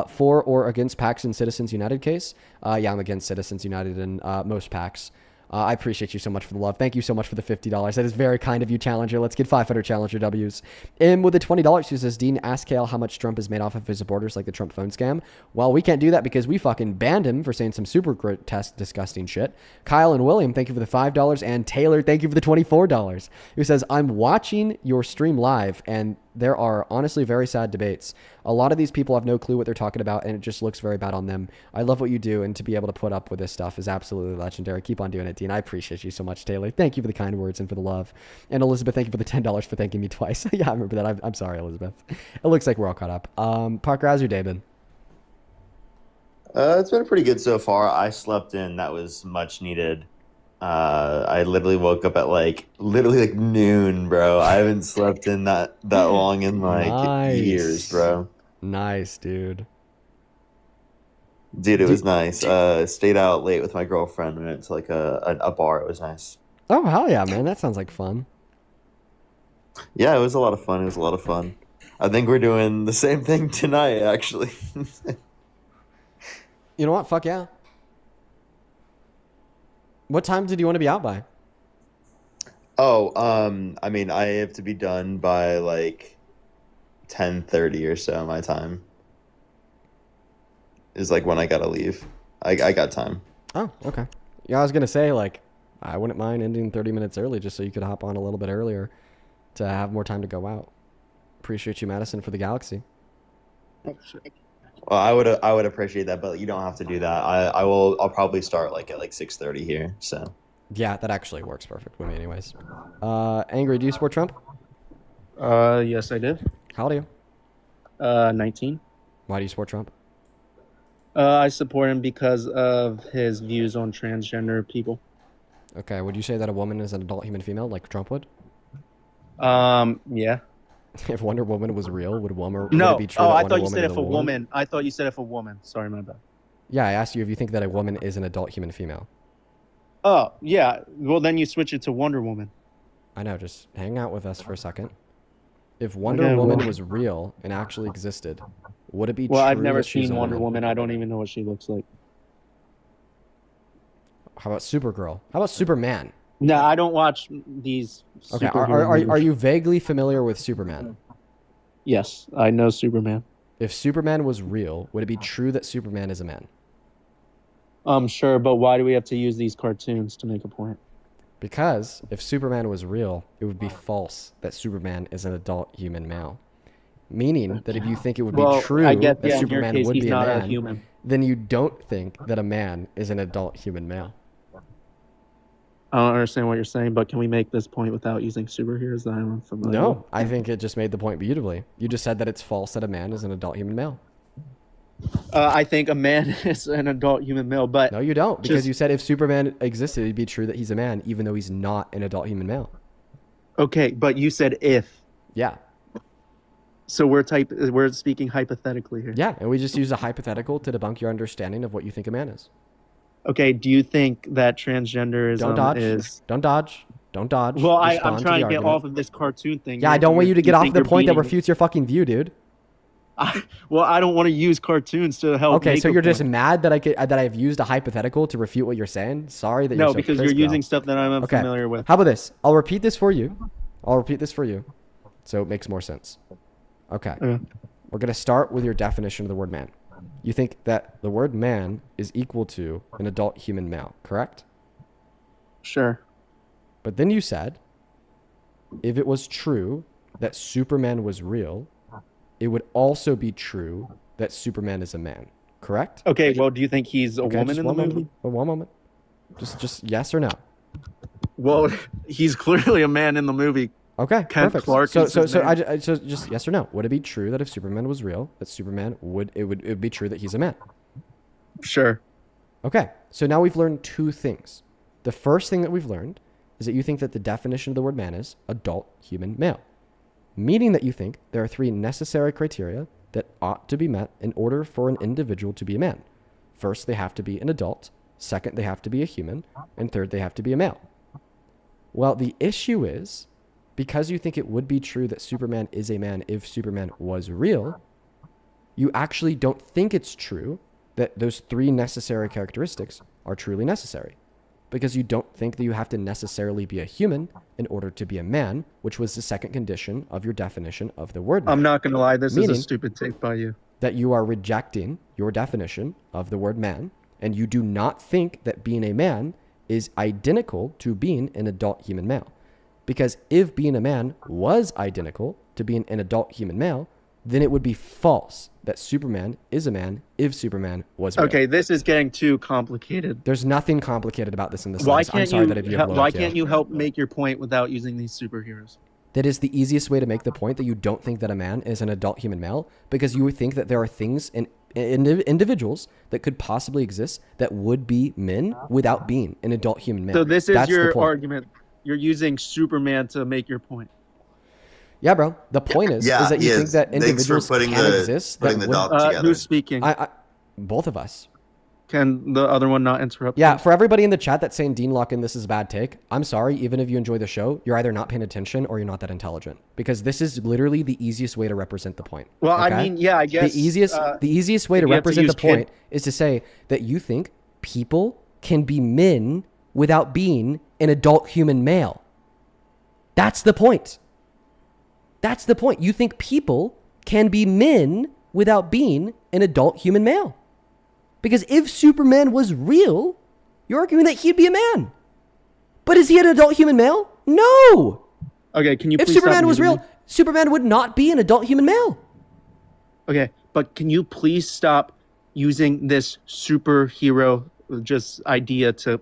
For or against PACs and Citizens United case. Yeah, I'm against Citizens United and most PACs. I appreciate you so much for the love. Thank you so much for the $50. That is very kind of you, Challenger. Let's get 500 Challenger W's. And with the $20, who says, Dean, ask Kale how much Trump has made off of his supporters like the Trump phone scam. Well, we can't do that because we fucking banned him for saying some super grotesque, disgusting shit. Kyle and William, thank you for the $5. And Taylor, thank you for the $24, who says, I'm watching your stream live and there are honestly very sad debates. A lot of these people have no clue what they're talking about, and it just looks very bad on them. I love what you do, and to be able to put up with this stuff is absolutely legendary. Keep on doing it, Dean. I appreciate you so much, Taylor. Thank you for the kind words and for the love. And Elizabeth, thank you for the $10 for thanking me twice. Yeah, I remember that. I'm sorry, Elizabeth. It looks like we're all caught up. Parker, how's your day been? It's been pretty good so far. I slept in. That was much needed. I literally woke up at literally noon, bro. I haven't slept in that long in Nice. years, bro. Nice, dude. Dude, it was nice. Stayed out late with my girlfriend. We went to a bar. It was nice. Oh, hell yeah, man. That sounds like fun. Yeah, it was a lot of fun. I think we're doing the same thing tonight, actually. You know what? Fuck yeah. What time did you want to be out by? Oh, I mean, I have to be done by 10:30 or so my time. Is when I gotta leave. I got time. Oh, okay. Yeah, I was gonna say I wouldn't mind ending 30 minutes early just so you could hop on a little bit earlier to have more time to go out. Appreciate you, Madison, for the Galaxy. Well, I would appreciate that, but you don't have to do that. I'll probably start at 6:30 here. So. Yeah, that actually works perfect with me anyways. Angry, do you support Trump? Yes, I do. How old are you? 19. Why do you support Trump? I support him because of his views on transgender people. Okay, would you say that a woman is an adult human female like Trump would? Yeah. If Wonder Woman was real, would would No. it be true Oh, that I Wonder thought you Woman said is if a woman. I thought you said if a woman. Sorry, my bad. Yeah, I asked you if you think that a woman is an adult human female. Oh, yeah. Well, then you switch it to Wonder Woman. I know, just hang out with us for a second. If Wonder Okay, Woman well- was real and actually existed, would it be Well, true I've never that she's seen a Wonder woman? Woman. I don't even know what she looks like. How about Supergirl? How about Superman? No, I don't watch these. Okay, superhero are movies. you vaguely familiar with Superman? Yes, I know Superman. If Superman was real, would it be true that Superman is a man? Sure, but why do we have to use these cartoons to make a point? Because if Superman was real, it would be false that Superman is an adult human male. Meaning that if you think it would Well, be true I get- that yeah, in your Superman case, would he's be a not a man, human. then you don't think that a man is an adult human male. I don't understand what you're saying, but can we make this point without using superheroes that I'm familiar with? No, I think it just made the point beautifully. You just said that it's false that a man is an adult human male. I think a man is an adult human male, but No, you don't, because just- you said if Superman existed, it'd be true that he's a man, even though he's not an adult human male. Okay, but you said if. Yeah. So we're speaking hypothetically here. Yeah, and we just use a hypothetical to debunk your understanding of what you think a man is. Okay, do you think that transgenderism Don't dodge. is? Don't dodge. Don't dodge. Well, I'm Respond trying the to get argument. off of this cartoon thing. Yeah, I don't want you to get off think the you're point that beating- refutes your fucking view, dude. Well, I don't want to use cartoons to help. Okay, make so a you're just point. mad that I've used a hypothetical to refute what you're saying? Sorry that you're No, so because pissed, you're bro. using stuff that I'm Okay. unfamiliar with. How about this? I'll repeat this for you. So it makes more sense. Okay. Okay. We're going to start with your definition of the word man. You think that the word man is equal to an adult human male, correct? Sure. But then you said, if it was true that Superman was real, it would also be true that Superman is a man, correct? Okay, well, do you think he's a Okay, woman just in the one movie? moment. One moment. Just yes or no. Well, he's clearly a man in the movie. Okay, Kent perfect. Clark So is his name. so just yes or no. Would it be true that if Superman was real, that Superman would be true that he's a man? Sure. Okay. So now we've learned two things. The first thing that we've learned is that you think that the definition of the word man is adult human male, meaning that you think there are three necessary criteria that ought to be met in order for an individual to be a man. First, they have to be an adult. Second, they have to be a human. And third, they have to be a male. Well, the issue is, because you think it would be true that Superman is a man if Superman was real, you actually don't think it's true that those three necessary characteristics are truly necessary. Because you don't think that you have to necessarily be a human in order to be a man, which was the second condition of your definition of the word man. I'm not going to lie, this is Meaning a stupid take by you. that you are rejecting your definition of the word man, and you do not think that being a man is identical to being an adult human male. Because if being a man was identical to being an adult human male, then it would be false that Superman is a man if Superman was real. Okay, this is getting too complicated. There's nothing complicated about this in the Why slightest. I'm can't sorry you? that if you have Why can't you help make your point without using these superheroes? That is the easiest way to make the point that you don't think that a man is an adult human male, because you would think that there are things in individuals that could possibly exist that would be men without being an adult human male. So this is That's the your point. argument. You're using Superman to make your point. Yeah, bro. The point is Yeah, that you he think is. that Thanks for individuals putting can the- exist putting that the would, dot together. Who's speaking? both of us. Can the other one not interrupt? Yeah, me? for everybody in the chat that's saying Dean Locken, this is a bad take. I'm sorry, even if you enjoy the show, you're either not paying attention or you're not that intelligent. Because this is literally the easiest way to represent the point. Well, I okay? mean, yeah, I guess the easiest way to you have to represent the use kid- point is to say that you think people can be men without being an adult human male. That's the point. That's the point. You think people can be men without being an adult human male. Because if Superman was real, you're arguing that he'd be a man. But is he an adult human male? No. Okay, can you? If please Superman stop was using real, Superman would not be an adult human male. Okay, but can you please stop using this superhero just idea to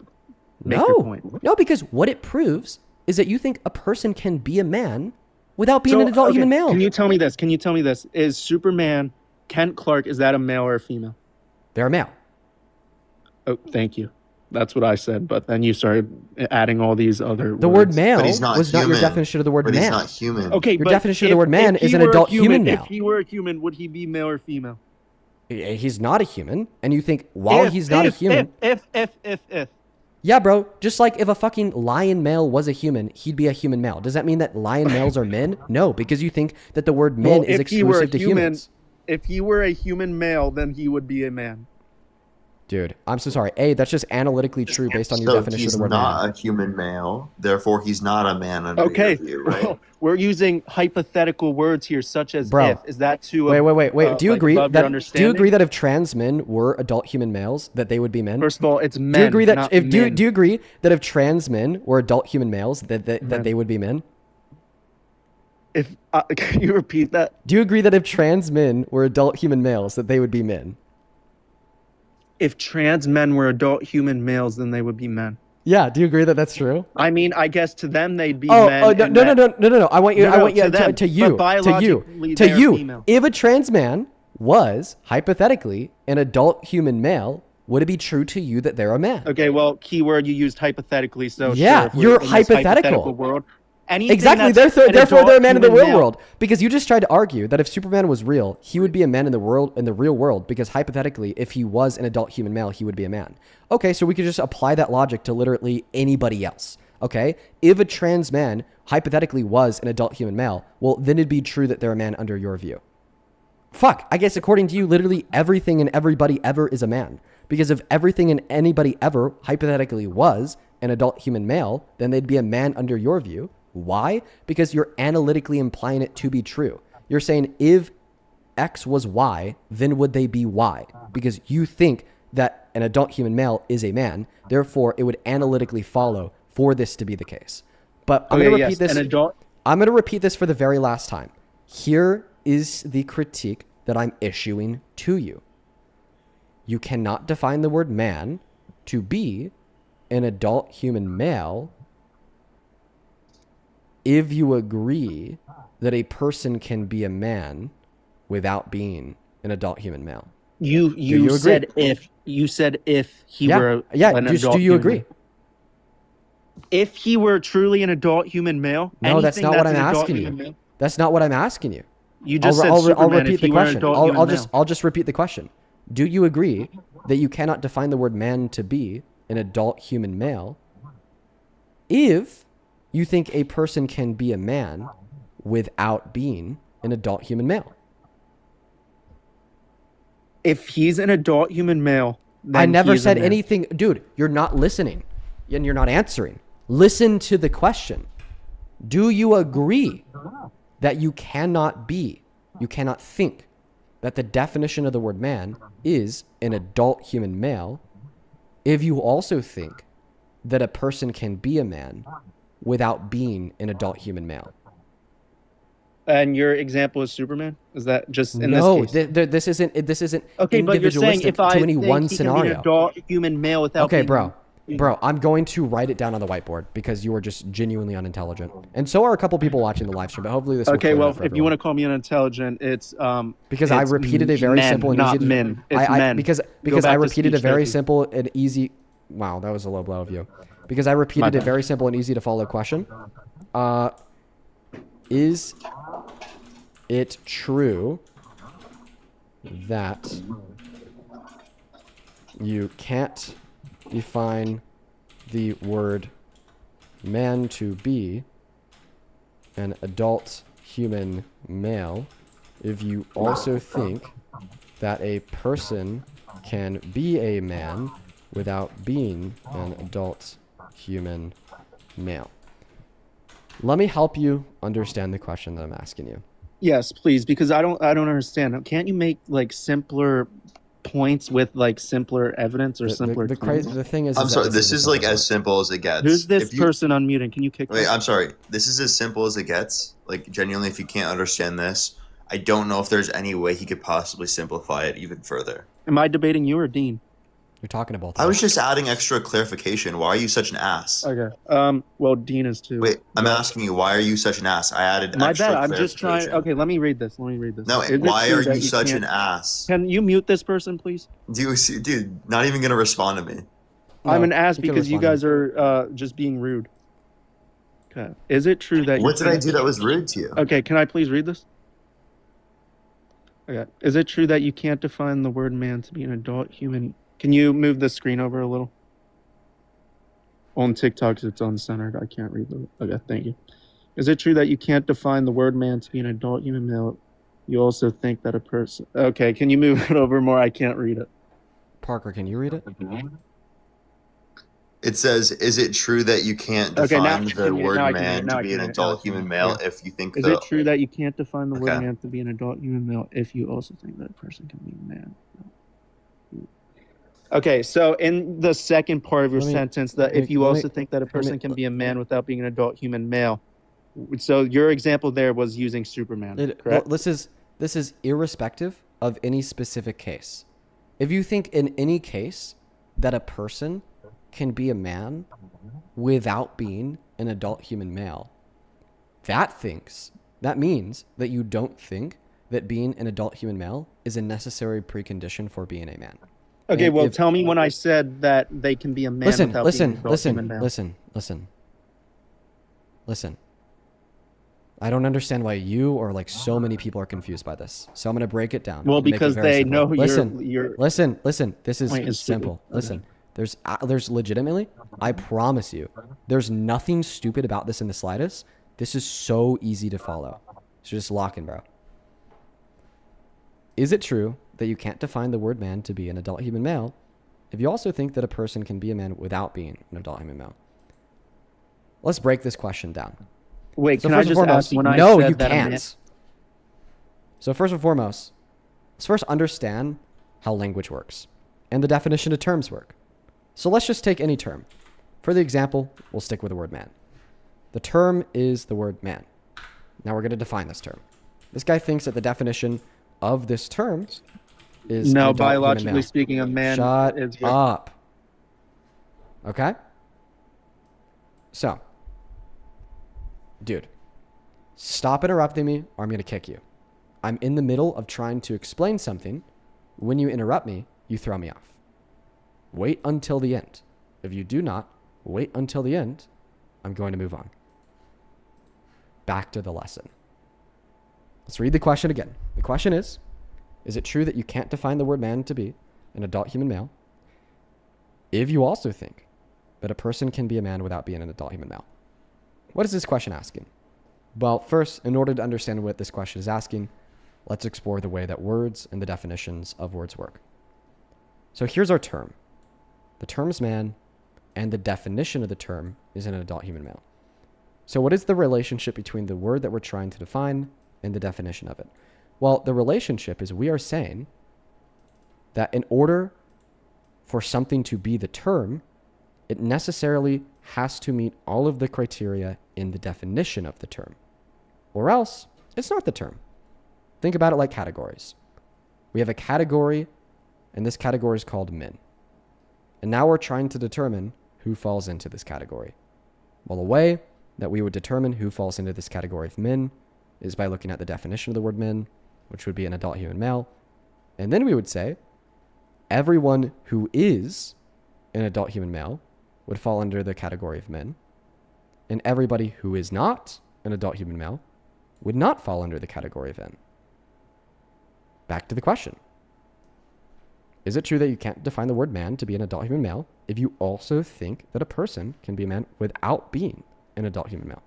Make your point. No, because what it proves is that you think a person can be a man without being an adult human male. Can you tell me this? Is Superman Kent Clark, is that a male or a female? They're a male. Oh, thank you. That's what I said, but then you started adding all these other The words. word male was not your definition of the word man. He's not human. Okay, your but definition of the word man if he is an were a adult human male. If he were a human, would he be male or female? He's not a human, and you think while he's not a human. If. Yeah, bro. Just like if a fucking lion male was a human, he'd be a human male. Does that mean that lion males are men? No, because you think that the word men is exclusive to humans. If he were a human male, then he would be a man. Dude, I'm so sorry. A, that's just analytically true based on your definition of the word man. He's not a human male, therefore he's not a man under your view, right? We're using hypothetical words here, such as Bro. if. Is that to wait. Do you agree above your that understanding? if trans men were adult human males, that they would be men? First of all, it's men. Do you agree that not if men. do you agree that if trans men were adult human males, that they would be men? If can you repeat that? Do you agree that if trans men were adult human males, that they would be men? If trans men were adult human males, then they would be men. Yeah. Do you agree that that's true? I mean, I guess to them they'd be Oh, men. no. I want you. I want you them. to you. But biologically, they're female. If a trans man was hypothetically an adult human male, would it be true to you that they're a man? Okay. Well, keyword you used hypothetically. So yeah, sure, if we're you're in this hypothetical. World. Anything Exactly. that's Therefore, they're a man in the adult real human world. Because you just tried to argue that if Superman was real, he would be a man in the real world. Because hypothetically, if he was an adult human male, he would be a man. Okay, so we could just apply that logic to literally anybody else. Okay, if a trans man hypothetically was an adult human male, well, then it'd be true that they're a man under your view. Fuck. I guess according to you, literally everything and everybody ever is a man. Because if everything and anybody ever hypothetically was an adult human male, then they'd be a man under your view. Why? Because you're analytically implying it to be true. You're saying if X was Y, then would they be Y? Because you think that an adult human male is a man. Therefore, it would analytically follow for this to be the case. But I'm going to repeat this. I'm going to repeat this for the very last time. Here is the critique that I'm issuing to you. You cannot define the word man to be an adult human male if you agree that a person can be a man without being an adult human male. You said if he were an adult do you agree? Male. If he were truly an adult human male, no, that's not what I'm asking you. That's not what I'm asking you. You just said Superman, I'll repeat the question. I'll just repeat the question. Do you agree that you cannot define the word man to be an adult human male if you think a person can be a man without being an adult human male? If he's an adult human male, then I never said anything. Dude, you're not listening and you're not answering. Listen to the question. Do you agree that you cannot think that the definition of the word man is an adult human male if you also think that a person can be a man without being an adult human male? And your example is Superman? Is that just in this case? This isn't okay, but you're saying if I to any think one he scenario. Can be an adult human male without okay, being... Bro, I'm going to write it down on the whiteboard because you are just genuinely unintelligent. And so are a couple people watching the live stream, but hopefully this will okay, well, if you want to call me unintelligent, it's because I repeated a very simple and easy men. It's men. Because I repeated a very simple and easy wow, that was a low blow of you. Because I repeated a very simple and easy to follow question. Is it true that you can't define the word man to be an adult human male if you also think that a person can be a man without being an adult human male? Let me help you understand the question that I'm asking you. Yes, please, because I don't understand. Can't you make like simpler points with like simpler evidence or simpler? The thing is, I'm sorry. This is like as simple as it gets. Who's this person unmuting? Can you kick? Wait, I'm sorry. This is as simple as it gets. Like genuinely, if you can't understand this, I don't know if there's any way he could possibly simplify it even further. Am I debating you or Dean? You're talking to both. I was just adding extra clarification. Why are you such an ass? Okay. Well, Dean is too. Wait, I'm asking you, why are you such an ass? I added My extra bad. I'm just trying. clarification. Okay, let me read this. No, Is it why true are that you such can't- an ass? Can you mute this person, please? Dude, not even gonna respond to me. I'm an ass you can because you respond guys are just being rude. Okay. Is it true that? What did I do that was rude to you? Okay, can I please read this? Okay. Is it true that you can't define the word man to be an adult human? Can you move the screen over a little? On TikTok, it's uncensored. I can't read the. Okay, thank you. Is it true that you can't define the word man to be an adult human male? You also think that a person. Okay, can you move it over more? I can't read it. Parker, can you read it? It says, "Is it true that you can't Okay, now define I the can hear- word now I can hear- man now to I be can an hear- adult now I can human hear. male Yeah. if you think Is the it true that you can't define the word Okay. man to be an adult human male if you also think that a person can be a man? Okay, so in the second part of your Let me- sentence, that if you let me- also think that a person can be a man without being an adult human male, so your example there was using Superman, correct? This is irrespective of any specific case. If you think in any case that a person can be a man without being an adult human male, that means that you don't think that being an adult human male is a necessary precondition for being a man. Okay, And well, if- tell me when I said that they can be a man without being an adult human male. Listen. I don't understand why you or like so many people are confused by this. So I'm going to break it down. Well, and make it because very they simple. know listen, listen. This is point is simple. stupid. Listen, there's legitimately, I promise you, there's nothing stupid about this in the slightest. This is so easy to follow. So just lock in, bro. Is it true that you can't define the word man to be an adult human male if you also think that a person can be a man without being an adult human male? Let's break this question down. Wait, So can I first and just foremost, ask when I no, said you that a man- can't. So first and foremost, let's first understand how language works and the definition of terms work. So let's just take any term. For the example, we'll stick with the word man. The term is the word man. Now we're going to define this term. This guy thinks that the definition of this term is an No, adult human biologically male. speaking, a man Shut is up. Okay? So, dude, stop interrupting me or I'm going to kick you. I'm in the middle of trying to explain something. When you interrupt me, you throw me off. Wait until the end. If you do not wait until the end, I'm going to move on. Back to the lesson. Let's read the question again. The question is it true that you can't define the word man to be an adult human male if you also think that a person can be a man without being an adult human male? What is this question asking? Well, first, in order to understand what this question is asking, let's explore the way that words and the definitions of words work. So here's our term. The term is man, and the definition of the term is an adult human male. So what is the relationship between the word that we're trying to define and the definition of it? Well, the relationship is we are saying that in order for something to be the term, it necessarily has to meet all of the criteria in the definition of the term. Or else, it's not the term. Think about it like categories. We have a category, and this category is called men. And now we're trying to determine who falls into this category. Well, the way that we would determine who falls into this category of men is by looking at the definition of the word men, which would be an adult human male. And then we would say everyone who is an adult human male would fall under the category of men. And everybody who is not an adult human male would not fall under the category of men. Back to the question. Is it true that you can't define the word man to be an adult human male if you also think that a person can be a man without being an adult human male?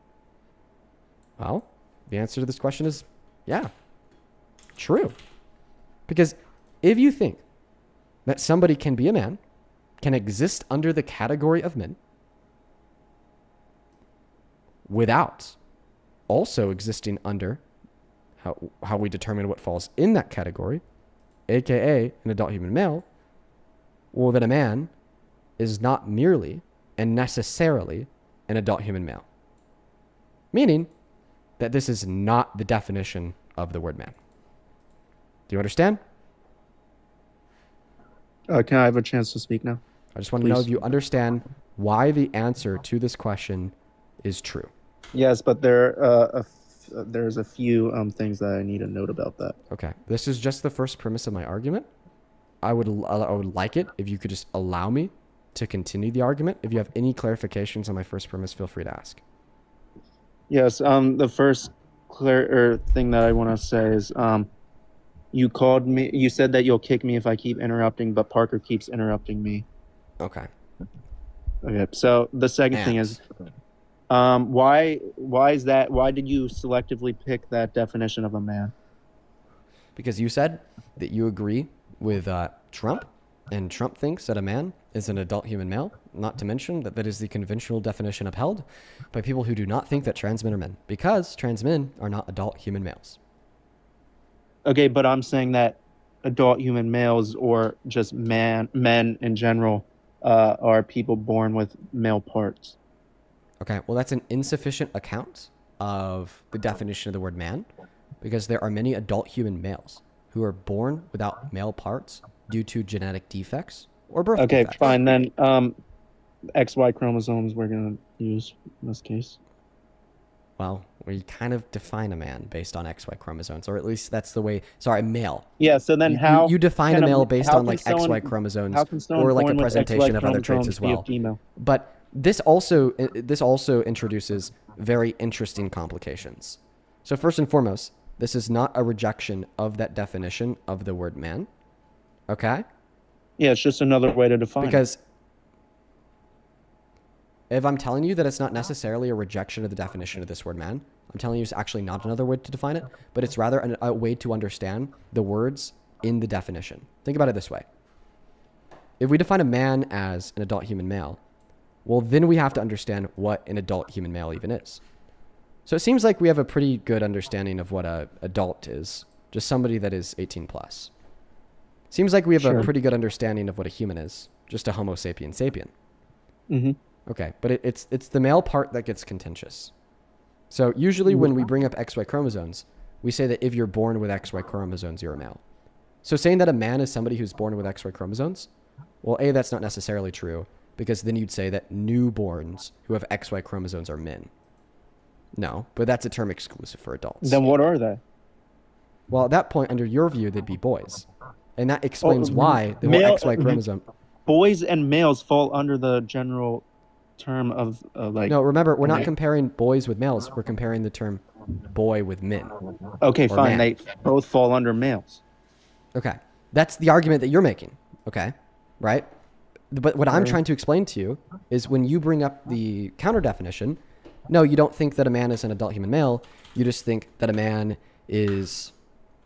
Well, the answer to this question is yeah, true. Because if you think that somebody can be a man, can exist under the category of men, without also existing under how we determine what falls in that category, aka an adult human male, well, then a man is not merely and necessarily an adult human male. Meaning that this is not the definition of the word man. Do you understand? Can I have a chance to speak now? I just want to know Please. if you understand why the answer to this question is true. Yes, but there's a few things that I need to note about that. Okay, this is just the first premise of my argument. I would like it if you could just allow me to continue the argument. If you have any clarifications on my first premise, feel free to ask. Yes. The first thing that I want to say is you called me. You said that you'll kick me if I keep interrupting, but Parker keeps interrupting me. Okay. Okay. So the second thing is, why is that? Why did you selectively pick that definition of a man? Because you said that you agree with Trump, and Trump thinks that a man is an adult human male, not to mention that that is the conventional definition upheld by people who do not think that trans men are men, because trans men are not adult human males. Okay, but I'm saying that adult human males or just men in general are people born with male parts. Okay, well, that's an insufficient account of the definition of the word man, because there are many adult human males who are born without male parts due to genetic defects or birth Okay, defects. fine then. XY chromosomes we're gonna use in this case. Well, we kind of define a man based on XY chromosomes, or at least that's the way. Sorry, male. Yeah. So then, You define a male based on like someone, XY chromosomes, how can someone or like a born with presentation XY of other traits chromosomes as be a well. female? But this also introduces very interesting complications. So first and foremost, this is not a rejection of that definition of the word man. Okay? Yeah, it's just another way to define. Because if I'm telling you that it's not necessarily a rejection of the definition of this word man, I'm telling you it's actually not another way to define it, but it's rather a way to understand the words in the definition. Think about it this way. If we define a man as an adult human male, well, then we have to understand what an adult human male even is. So it seems like we have a pretty good understanding of what an adult is, just somebody that is 18 plus. Seems like we have a pretty good understanding of what a human is, just a Homo sapien sapien. Mm-hmm. Okay, but it's the male part that gets contentious. So usually when we bring up XY chromosomes, we say that if you're born with XY chromosomes, you're a male. So saying that a man is somebody who's born with XY chromosomes, well, A, that's not necessarily true, because then you'd say that newborns who have XY chromosomes are men. No, but that's a term exclusive for adults. Then what are they? Well, at that point, under your view, they'd be boys. And that explains why the whole XY chromosome... Boys and males fall under the general term of like... No, remember, we're not comparing boys with males. We're comparing the term boy with men. Okay, or fine. man. They both fall under males. Okay. That's the argument that you're making. Okay. Right? But what I'm trying to explain to you is when you bring up the counter definition, no, you don't think that a man is an adult human male. You just think that a man is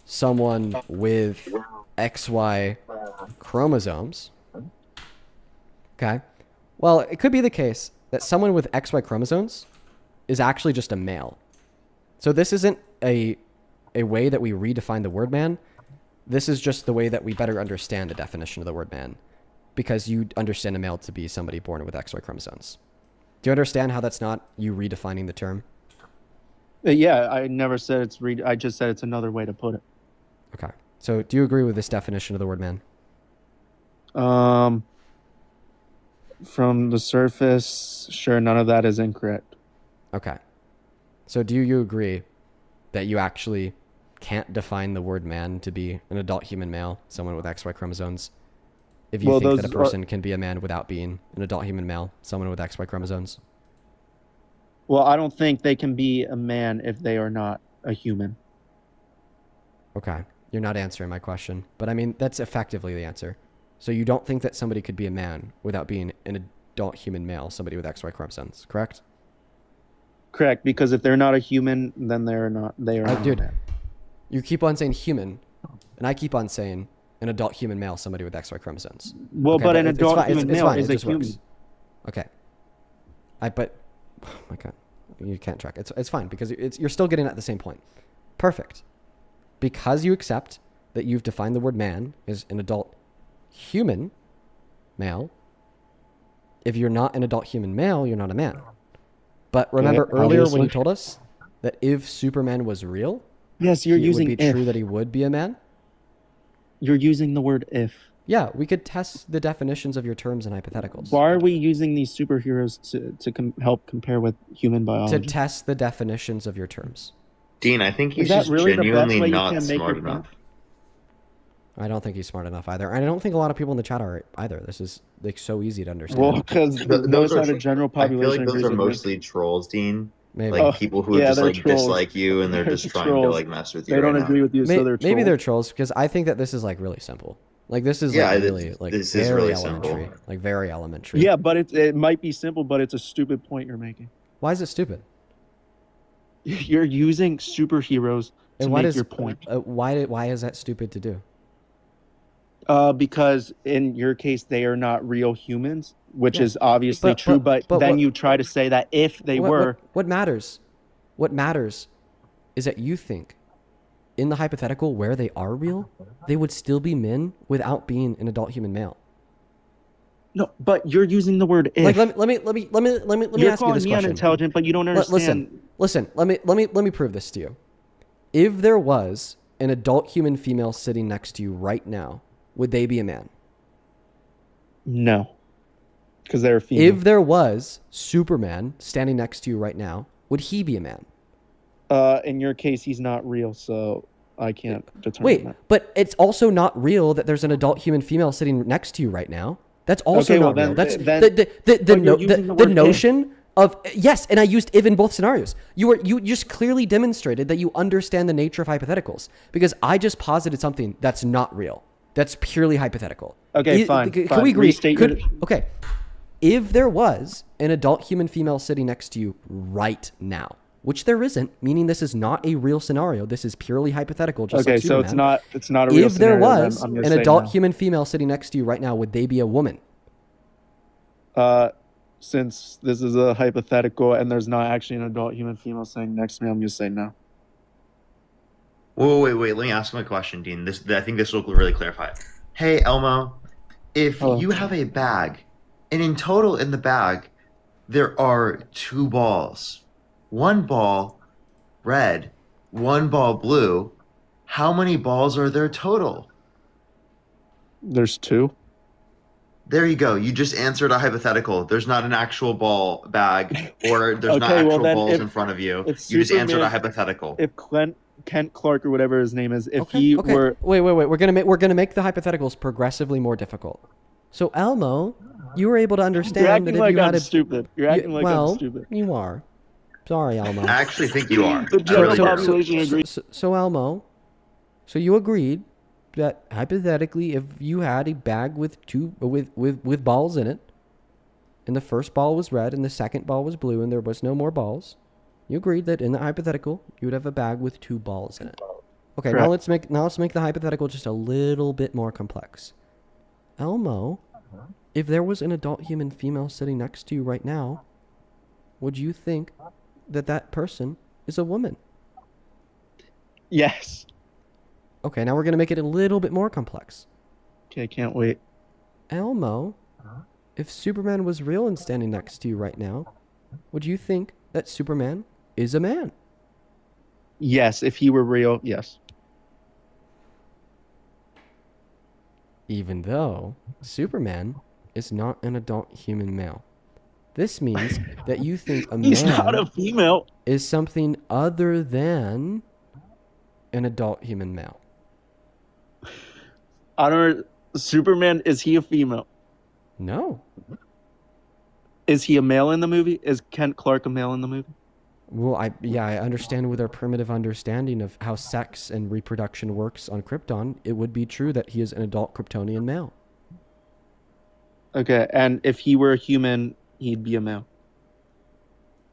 someone with XY chromosomes. Okay. Well, it could be the case that someone with XY chromosomes is actually just a male. So this isn't a way that we redefine the word man. This is just the way that we better understand the definition of the word man, because you understand a male to be somebody born with XY chromosomes. Do you understand how that's not you redefining the term? Yeah, I never said it's I just said it's another way to put it. Okay. So do you agree with this definition of the word man? From the surface, sure, none of that is incorrect. Okay. So do you agree that you actually can't define the word man to be an adult human male, someone with XY chromosomes, if you think that a person can be a man without being an adult human male, someone with XY chromosomes? Well, I don't think they can be a man if they are not a human. Okay. You're not answering my question. But I mean, that's effectively the answer. So you don't think that somebody could be a man without being an adult human male, somebody with XY chromosomes, correct? Correct, because if they're not a human, then they are not Dude, a man. You keep on saying human, and I keep on saying an adult human male, somebody with XY chromosomes. Well, Okay, but an it's adult fine, human it's male fine, is it a just human. works. Okay. But, oh my God, you can't track. It's fine, because you're still getting at the same point. Perfect. Because you accept that you've defined the word man as an adult human male, if you're not an adult human male, you're not a man. But remember earlier when you told us that if Superman was real, yes, you're using it would be if. true that he would be a man? You're using the word if. Yeah, we could test the definitions of your terms and hypotheticals. Why are we using these superheroes to help compare with human biology? To test the definitions of your terms. Dean, I think he's Is that just really the best genuinely way you not can make smart your enough. point? I don't think he's smart enough either. And I don't think a lot of people in the chat are either. This is like so easy to understand. Well, because notice how the general I feel population like those agrees are with me. mostly trolls, Dean. Maybe. Like people who yeah, just they're like trolls. dislike you and they're just trying to trolls. like mess with you. They right don't now. agree with you, so they're trolls. Maybe they're trolls because I think that this is like really simple. Like this is Yeah, like this- really like this is very really elementary. simple. Like very elementary. Yeah, but it might be simple, but it's a stupid point you're making. Why is it stupid? You're using superheroes to And why make does your point. Why is that stupid to do? Because in your case, they are not real humans, which Yeah. is obviously But- true. but- But, but then what- you try to say that if they were, What matters? What matters is that you think in the hypothetical where they are real, they would still be men without being an adult human male. no, but you're using the word if. Like let me ask you You're this calling me question. unintelligent, but you don't understand. Listen. Let me prove this to you. If there was an adult human female sitting next to you right now, would they be a man? No, because they're female. If there was Superman standing next to you right now, would he be a man? In your case, he's not real, so I can't determine Wait, that. but it's also not real that there's an adult human female sitting next to you right now. That's also Okay, well, not real. then- That's then- the but you're using the word if. notion of yes, and I used if in both scenarios. You just clearly demonstrated that you understand the nature of hypotheticals because I just posited something that's not real. That's purely hypothetical. Okay, fine, Can fine. we agree? Restate your- Okay. If there was an adult human female sitting next to you right now, which there isn't, meaning this is not a real scenario. This is purely hypothetical. Just Okay, like so Superman. it's not a real If there scenario, then was I'm gonna an say adult no. human female sitting next to you right now, would they be a woman? Since this is a hypothetical and there's not actually an adult human female sitting next to me, I'm gonna say no. Whoa, wait. Let me ask him a question, Dean. I think this will really clarify it. Hey, Elmo, if you have a bag, and in total in the bag, there are 2 balls. 1 ball red, 1 ball blue. How many balls are there total? There's 2. There you go. You just answered a hypothetical. There's not an actual ball bag, or there's not Okay, well actual then balls if- in front of you. You if just answered a Superman- hypothetical. If Kent Clark or whatever his name is, if he Okay. were Wait. We're gonna make the hypotheticals progressively more difficult. So Elmo, you were able to understand You're acting that if like you had I'm stupid. You're acting like well, I'm stupid. you are. Sorry, Elmo. I actually think you are. The I general really do. population agrees. So Elmo, so you agreed that hypothetically, if you had a bag with with balls in it, and the first ball was red and the second ball was blue, and there was no more balls, you agreed that in the hypothetical you would have a bag with 2 balls in it. Okay, now Correct. let's make the hypothetical just a little bit more complex. Elmo, if there was an adult human female sitting next to you right now, would you think that that person is a woman? Yes. Okay, now we're going to make it a little bit more complex. Okay, I can't wait. Elmo, if Superman was real and standing next to you right now, would you think that Superman is a man? Yes, if he were real, yes. Even though Superman is not an adult human male. This means that you think a He's man not a female. is something other than an adult human male. I don't. Superman, is he a female? No. Is he a male in the movie? Is Kent Clark a male in the movie? Well, I understand with our primitive understanding of how sex and reproduction works on Krypton, it would be true that he is an adult Kryptonian male. Okay, and if he were a human, he'd be a male.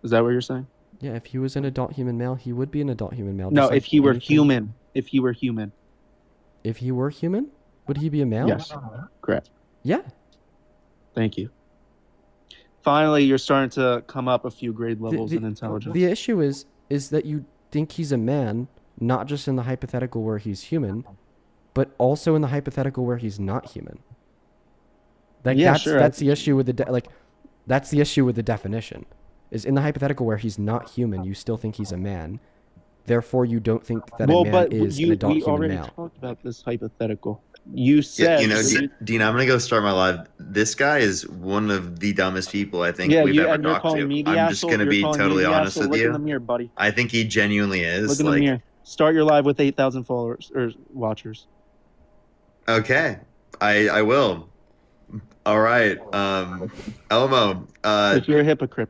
Is that what you're saying? Yeah, if he was an adult human male, he would be an adult human male. No, just if like he were anything. human. If he were human. If he were human, would he be a male? Yes. Correct. Yeah. Thank you. Finally, you're starting to come up a few grade levels in intelligence. The issue is that you think he's a man, not just in the hypothetical where he's human, but also in the hypothetical where he's not human. Like Yeah, that's sure, that's the issue with that's the issue with the definition. Is in the hypothetical where he's not human, you still think he's a man, Therefore, you don't think that Well, a man but is an adult we human already male. talked about this hypothetical. You Yeah, said you know, Dean, I'm gonna go start my live. This guy is one of the dumbest people I think yeah, we've you ever and you're talked calling to. me the I'm just asshole. gonna You're be calling me totally the honest asshole. with Look in you. the mirror, buddy. I think he genuinely is. Look in the like, mirror. Start your live with 8,000 followers or watchers. okay, I will. All right, Elmo, If you're a hypocrite,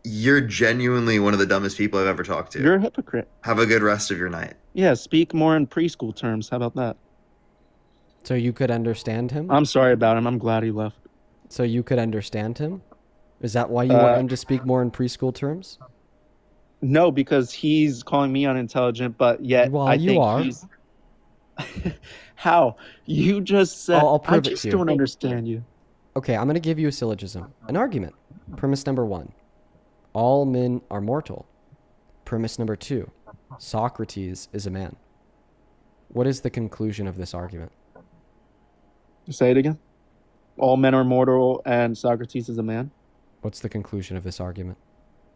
you're genuinely one of the dumbest people I've ever talked to. you're a hypocrite. Have a good rest of your night. Yeah, speak more in preschool terms. How about that? So you could understand him? I'm sorry about him. I'm glad he left. So you could understand him? Is that why you want him to speak more in preschool terms? No, because he's calling me unintelligent, but yet Well, I you think are. he's. How? You just said. I'll prove I it to just you. don't understand you. Okay, I'm going to give you a syllogism. An argument. Premise number 1. All men are mortal. Premise number 2. Socrates is a man. What is the conclusion of this argument? Say it again. All men are mortal, and Socrates is a man. What's the conclusion of this argument?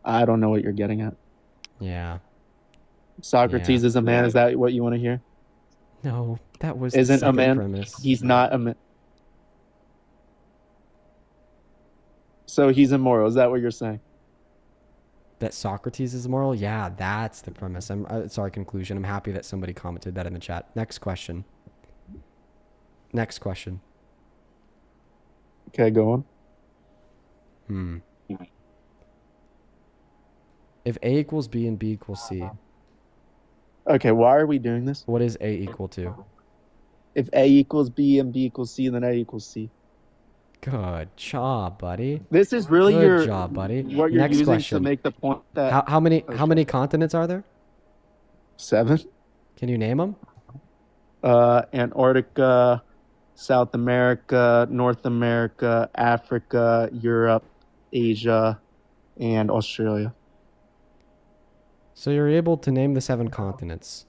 I don't know what you're getting at. Yeah. Socrates is a man. Is that what you want to hear? No, that was Isn't the a second man? premise. He's not a man. So he's immoral. Is that what you're saying? That Socrates is immoral? Yeah, that's the premise. Sorry, conclusion. I'm happy that somebody commented that in the chat. Next question. Next question. Okay, go on. If A equals B and B equals C. Okay, why are we doing this? What is A equal to? If A equals B and B equals C, then A equals C. Good job, buddy. This is really Good job, buddy. what you're Next using question. to make the point that How many continents are there? 7. Can you name them? Antarctica, South America, North America, Africa, Europe, Asia, and Australia. So you're able to name the 7 continents,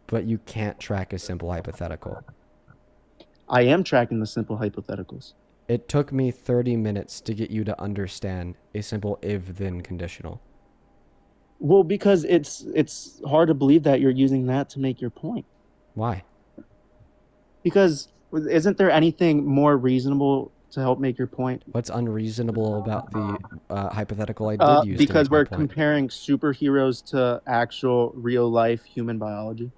but you can't track a simple hypothetical. I am tracking the simple hypotheticals. It took me 30 minutes to get you to understand a simple if-then conditional. Well, because it's hard to believe that you're using that to make your point. Why? Because isn't there anything more reasonable to help make your point? What's unreasonable about the hypothetical I did use? Because to make my we're point? comparing superheroes to actual real-life human biology.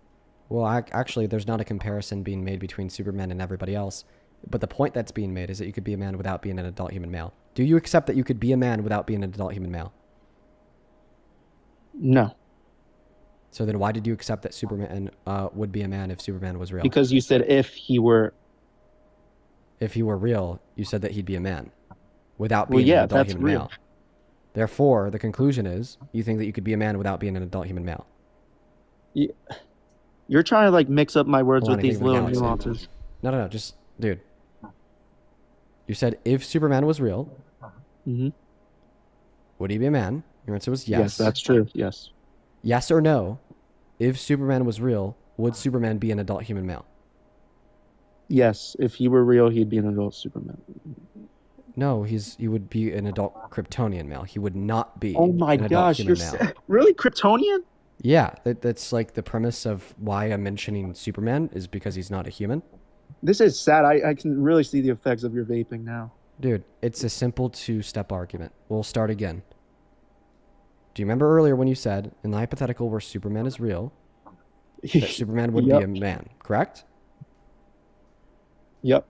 Well, actually, there's not a comparison being made between Superman and everybody else. But the point that's being made is that you could be a man without being an adult human male. Do you accept that you could be a man without being an adult human male? No. So then why did you accept that Superman would be a man if Superman was real? Because you said if he were... If he were real, you said that he'd be a man without Well, being yeah, an adult that's human real. male. Therefore, the conclusion is you think that you could be a man without being an adult human male. You're trying to like mix up my words Hold on, with I these think of a little galaxy. nuances. No, just, dude. You said if Superman was real, would he be a man? Your answer was yes. Yes, that's true. Yes. Yes or no? If Superman was real, would Superman be an adult human male? Yes, if he were real, he'd be an adult Superman. No, he would be an adult Kryptonian male. He would not be. Oh my an adult gosh, human you're male. really Kryptonian? Yeah, that's like the premise of why I'm mentioning Superman is because he's not a human. This is sad. I can really see the effects of your vaping now. Dude, it's a simple 2-step argument. We'll start again. Do you remember earlier when you said, in the hypothetical where Superman is real, that Superman would be a man, correct? Yep.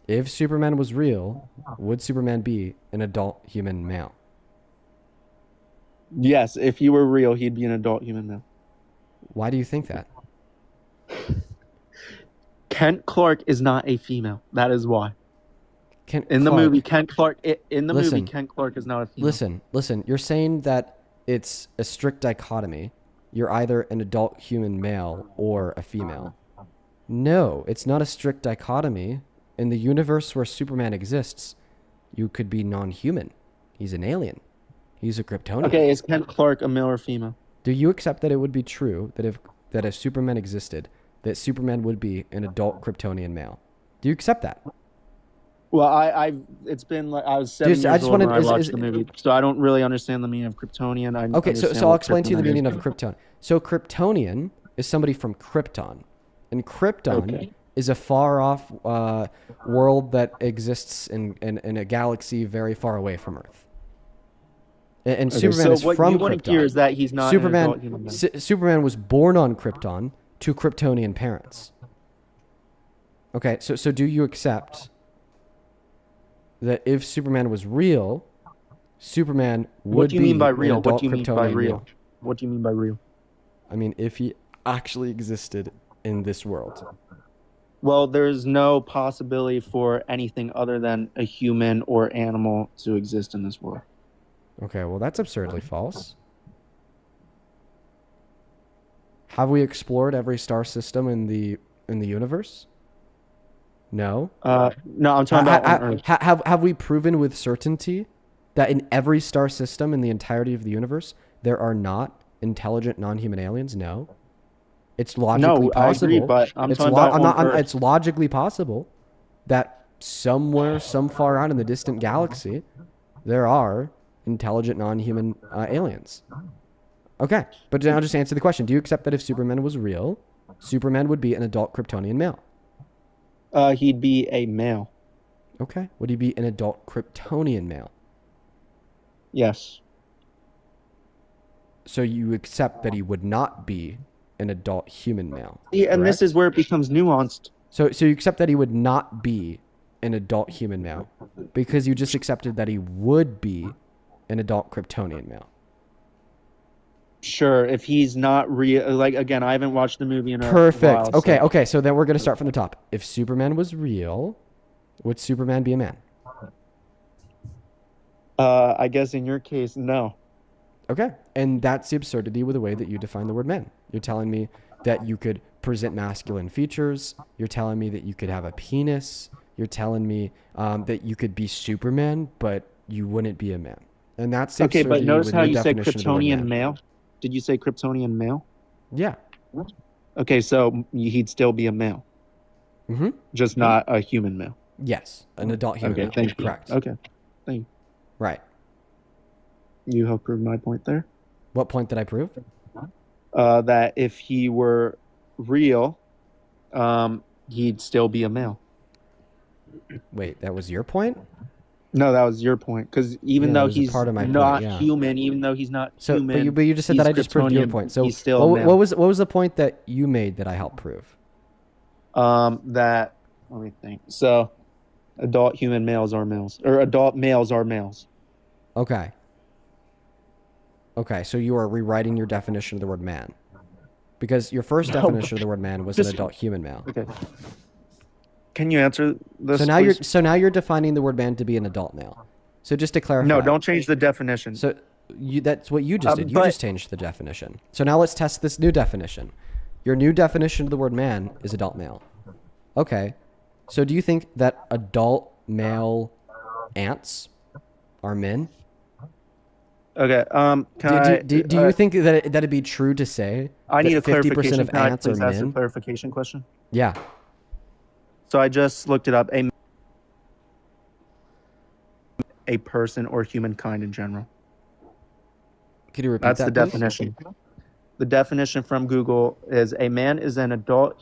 If Superman was real, would Superman be an adult human male? Yes, if he were real, he'd be an adult human male. Why do you think that? Kent Clark is not a female. That is why. In the Clark- movie, Kent Clark. In the Listen. movie, Kent Clark is not a female. Listen. You're saying that it's a strict dichotomy. You're either an adult human male or a female. No, it's not a strict dichotomy. In the universe where Superman exists, you could be non-human. He's an alien. He's a Kryptonian. Okay, is Kent Clark a male or female? Do you accept that it would be true that if Superman existed, that Superman would be an adult Kryptonian male? Do you accept that? Well, it's been like I was 7 Dude, years I just old when wanted- I is- watched is- the movie, so I don't really understand the meaning of Kryptonian. I Okay, so understand I'll what explain to you the kryptonite meaning is. of Krypton. So Kryptonian is somebody from Krypton, and Krypton Okay. is a far off world that exists in a galaxy very far away from Earth. And Okay, Superman so is what from you want Krypton. to hear is that he's not an adult human being. Superman was born on Krypton to Kryptonian parents. Okay, so do you accept that if Superman was real, Superman would What do you mean be by an real? What adult do you mean by Kryptonian real? male? What do you mean by real? I mean, if he actually existed in this world. Well, there's no possibility for anything other than a human or animal to exist in this world. Okay, well, that's absurdly false. Have we explored every star system in the universe? No. No, I'm talking about on Earth. Have we proven with certainty that in every star system in the entirety of the universe there are not intelligent non-human aliens? No. It's logically No, I possible. agree, but I'm it's talking about on Earth. it's logically possible that somewhere, some far out in the distant galaxy, there are intelligent non-human aliens. Okay, but now just answer the question. Do you accept that if Superman was real, Superman would be an adult Kryptonian male? He'd be a male. Okay. Would he be an adult Kryptonian male? Yes. So you accept that he would not be an adult human male? Yeah, and this correct? is where it becomes nuanced. So you accept that he would not be an adult human male because you just accepted that he would be an adult Kryptonian male. Sure, if he's not real, like again, I haven't watched the movie in a Perfect. while. Okay, so- okay. So then we're gonna start from the top. If Superman was real, would Superman be a man? I guess in your case, no. Okay. And that's the absurdity with the way that you define the word man. You're telling me that you could present masculine features. You're telling me that you could have a penis. You're telling me that you could be Superman, but you wouldn't be a man. And that's the Okay, but absurdity notice with how your you said definition of the word Kryptonian man. male. Did you say Kryptonian male? Yeah. Okay, so he'd still be a male, Mm-hmm. just not a human male. Yes, an adult human Okay, male. thank you. Correct. Okay, thank you. Right. You helped prove my point there. What point did I prove? That if he were real, he'd still be a male. Wait, that was your point? No, that was your point. Because even Yeah, that though was a he's part of my point, not yeah. human, even though he's not So, human, but you just said that I just proved your point. So, he's still a male. what was the point that you made that I helped prove? That let me think. So, adult human males are males, or adult males are males. Okay. Okay, so you are rewriting your definition of the word man, because your first No, definition of the word man was an just- adult human male. Okay. Can you answer this? So now please? you're defining the word man to be an adult male. So just to clarify. No, don't change the definition. So that's what you just did. You but- just changed the definition. So now let's test this new definition. Your new definition of the word man is adult male. Okay. So do you think that adult male ants are men? Okay. Do you think that that'd be true to say I need a that 50% clarification. of Can I ants are please ask a men? clarification question? Yeah. So I just looked it up. A person or humankind in general. Could you repeat That's that, the please? definition. The definition from Google is a man is an adult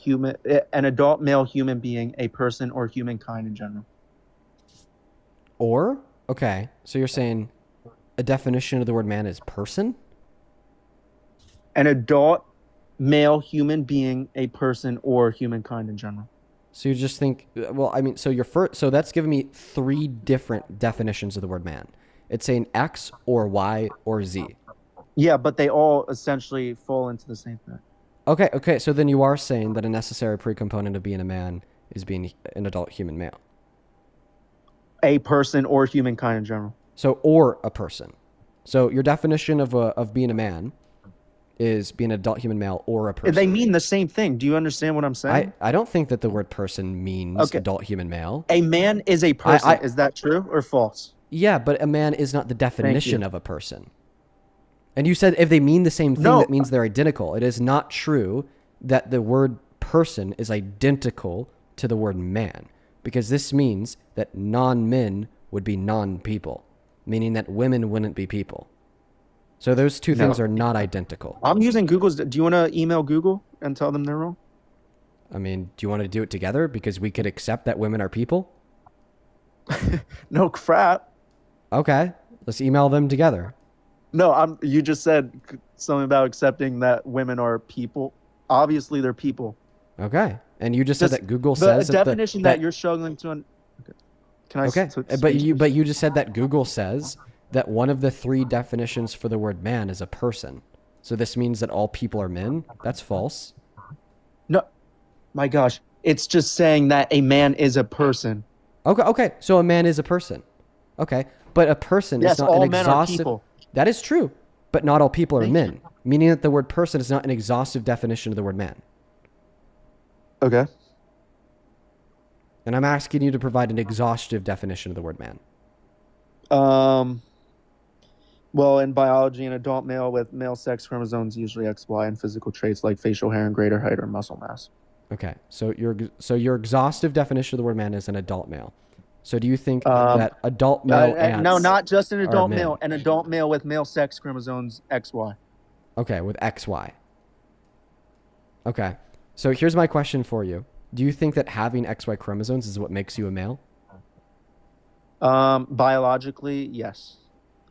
male human being, a person or humankind in general. Or, okay, so you're saying a definition of the word man is person? An adult male human being, a person or humankind in general. So you just think, well, I mean, so so that's giving me three different definitions of the word man. It's saying X or Y or Z. Yeah, but they all essentially fall into the same thing. Okay, so then you are saying that a necessary pre-component of being a man is being an adult human male. A person or humankind in general. So, or a person. So your definition of being a man is being an adult human male or a person. They mean the same thing. Do you understand what I'm saying? I don't think that the word person means Okay. adult human male. A man is a person. Is that true or false? Yeah, but a man is not the definition of a person. And you said if they mean the same thing, that means they're identical. It is not true that the word person is identical to the word man. because this means that non-men would be non-people, meaning that women wouldn't be people. So those two things are not identical. I'm using Google's. Do you want to email Google and tell them they're wrong? I mean, do you want to do it together? Because we could accept that women are people? No crap. Okay, let's email them together. No, you just said something about accepting that women are people. Obviously, they're people. Okay, and you just said that Google The says definition that you're struggling to. Okay. Can I? Okay, but you just said that Google says that one of the 3 definitions for the word man is a person. So this means that all people are men? That's false. No, my gosh, it's just saying that a man is a person. Okay, so a man is a person. Okay, but a person is not all an men are exhaustive. people. That is true, but not all people are men, meaning that the word person is not an exhaustive definition of the word man. Okay. And I'm asking you to provide an exhaustive definition of the word man. Well, in biology, an adult male with male sex chromosomes, usually XY, and physical traits like facial hair and greater height or muscle mass. Okay, so your exhaustive definition of the word man is an adult male. So do you think that adult male ants no, not just an are adult men? male, an adult male with male sex chromosomes XY. Okay, with XY. Okay, so here's my question for you. Do you think that having XY chromosomes is what makes you a male? Biologically, yes.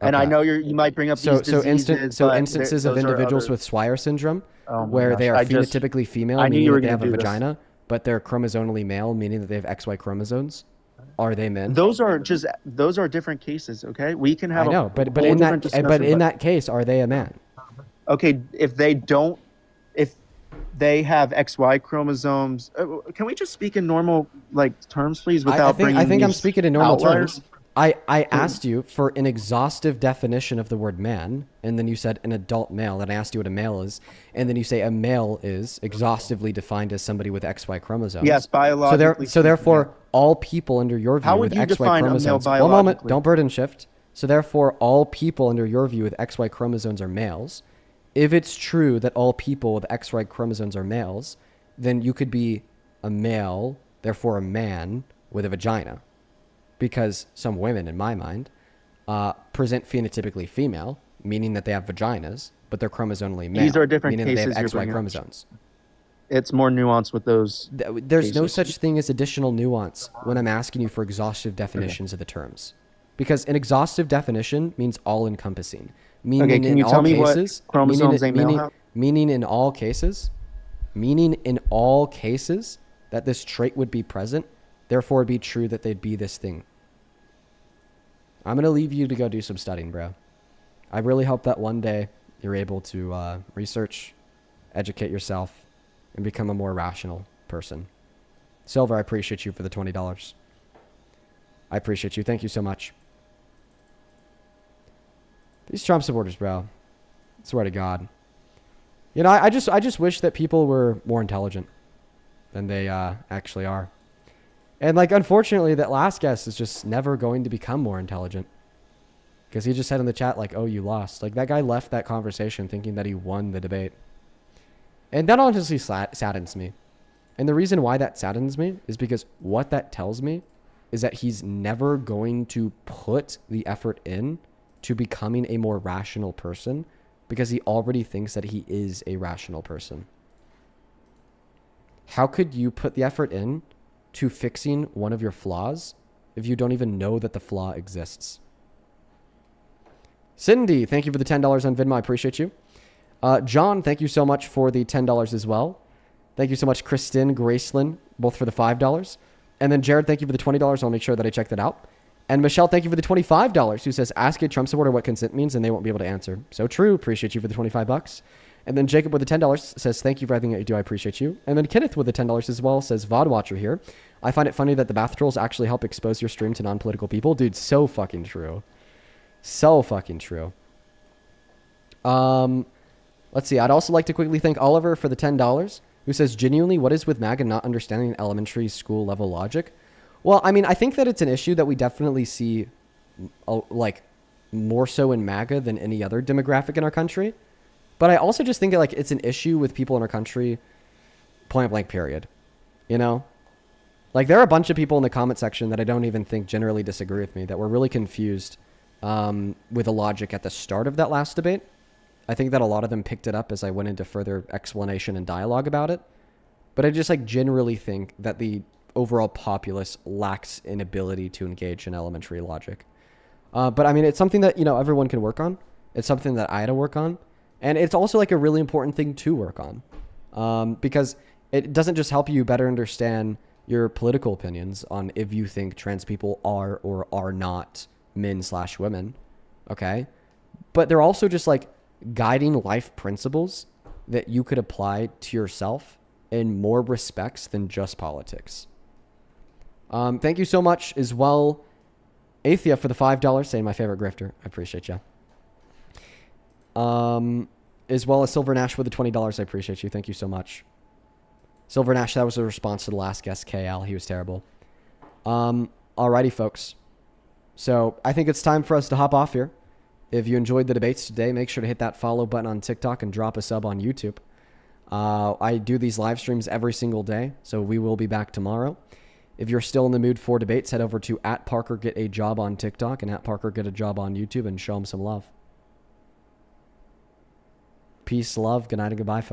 And I Okay. know you might bring up these diseases. but instances of those are individuals other- with Swyer syndrome, Oh my where they are gosh, phenotypically female, I knew meaning you were that they gonna have a do this. vagina, but they're chromosomally male, meaning that they have XY chromosomes. Are they men? Those are different cases. Okay, we can have. I know, a but whole in different that discussion, that case, are they a man? Okay, if they have XY chromosomes, can we just speak in normal terms, please, without bringing I think I'm these speaking in normal outliers? terms. I asked you for an exhaustive definition of the word man, and then you said an adult male, and I asked you what a male is, and then you say a male is exhaustively defined as somebody with XY chromosomes. Yes, biologically So therefore, all people under your view How with would you XY define a male chromosomes. One moment, biologically? don't burden shift. So therefore, all people under your view with XY chromosomes are males. If it's true that all people with XY chromosomes are males, then you could be a male, therefore a man with a vagina. Because some women, in my mind, present phenotypically female, meaning that they have vaginas, but they're chromosomally male. These are different meaning cases that they you're have XY bringing up. chromosomes. It's more nuanced with those. There's no cases. such thing as additional nuance when I'm asking you for exhaustive definitions of the terms. Because an exhaustive definition means all-encompassing. Meaning Okay, can in you tell all me what cases, chromosomes a male have? meaning in all cases that this trait would be present, therefore it'd be true that they'd be this thing. I'm going to leave you to go do some studying, bro. I really hope that one day you're able to research, educate yourself, and become a more rational person. Silver, I appreciate you for the $20. I appreciate you. Thank you so much. These Trump supporters, bro. I swear to God. You know, I just wish that people were more intelligent than they actually are. And unfortunately, that last guest is just never going to become more intelligent. Because he just said in the chat, oh, you lost. That guy left that conversation thinking that he won the debate. And that honestly saddens me. And the reason why that saddens me is because what that tells me is that he's never going to put the effort in to becoming a more rational person because he already thinks that he is a rational person. How could you put the effort in to fixing one of your flaws if you don't even know that the flaw exists? Cindy, thank you for the $10 on Venmo. I appreciate you. John, thank you so much for the $10 as well. Thank you so much, Kristen, Gracelyn, both for the $5. And then Jared, thank you for the $20. I'll make sure that I check that out. And Michelle, thank you for the $25, who says, ask a Trump supporter what consent means and they won't be able to answer. So true. Appreciate you for the $25. And then Jacob with the $10 says, thank you for everything that you do. I appreciate you. And then Kenneth with the $10 as well says, VOD Watcher here. I find it funny that the bath trolls actually help expose your stream to non-political people. Dude, so fucking true. So fucking true. Let's see. I'd also like to quickly thank Oliver for the $10, who says, genuinely, what is with MAGA not understanding elementary school level logic? Well, I mean, I think that it's an issue that we definitely see more so in MAGA than any other demographic in our country. But I also just think that it's an issue with people in our country, point blank period. You know? Like, there are a bunch of people in the comment section that I don't even think generally disagree with me, that were really confused with the logic at the start of that last debate. I think that a lot of them picked it up as I went into further explanation and dialogue about it. But I just, like, generally think that the overall populace lacks an ability to engage in elementary logic. But, I mean, it's something that, you know, everyone can work on. It's something that I had to work on. And it's also, like, a really important thing to work on. Because it doesn't just help you better understand your political opinions on if you think trans people are or are not men/women, okay? But they're also just, like, guiding life principles that you could apply to yourself in more respects than just politics. Thank you so much as well, Athea, for the $5, saying my favorite grifter. I appreciate you. As well as Silver Nash with the $20. I appreciate you. Thank you so much. Silver Nash, that was a response to the last guest, KL. He was terrible. Alrighty, folks. So I think it's time for us to hop off here. If you enjoyed the debates today, make sure to hit that follow button on TikTok and drop a sub on YouTube. I do these live streams every single day, so we will be back tomorrow. If you're still in the mood for debates, head over to @ParkerGetAJob on TikTok and @ParkerGetAJob on YouTube and show them some love. Peace, love, good night, and goodbye, folks.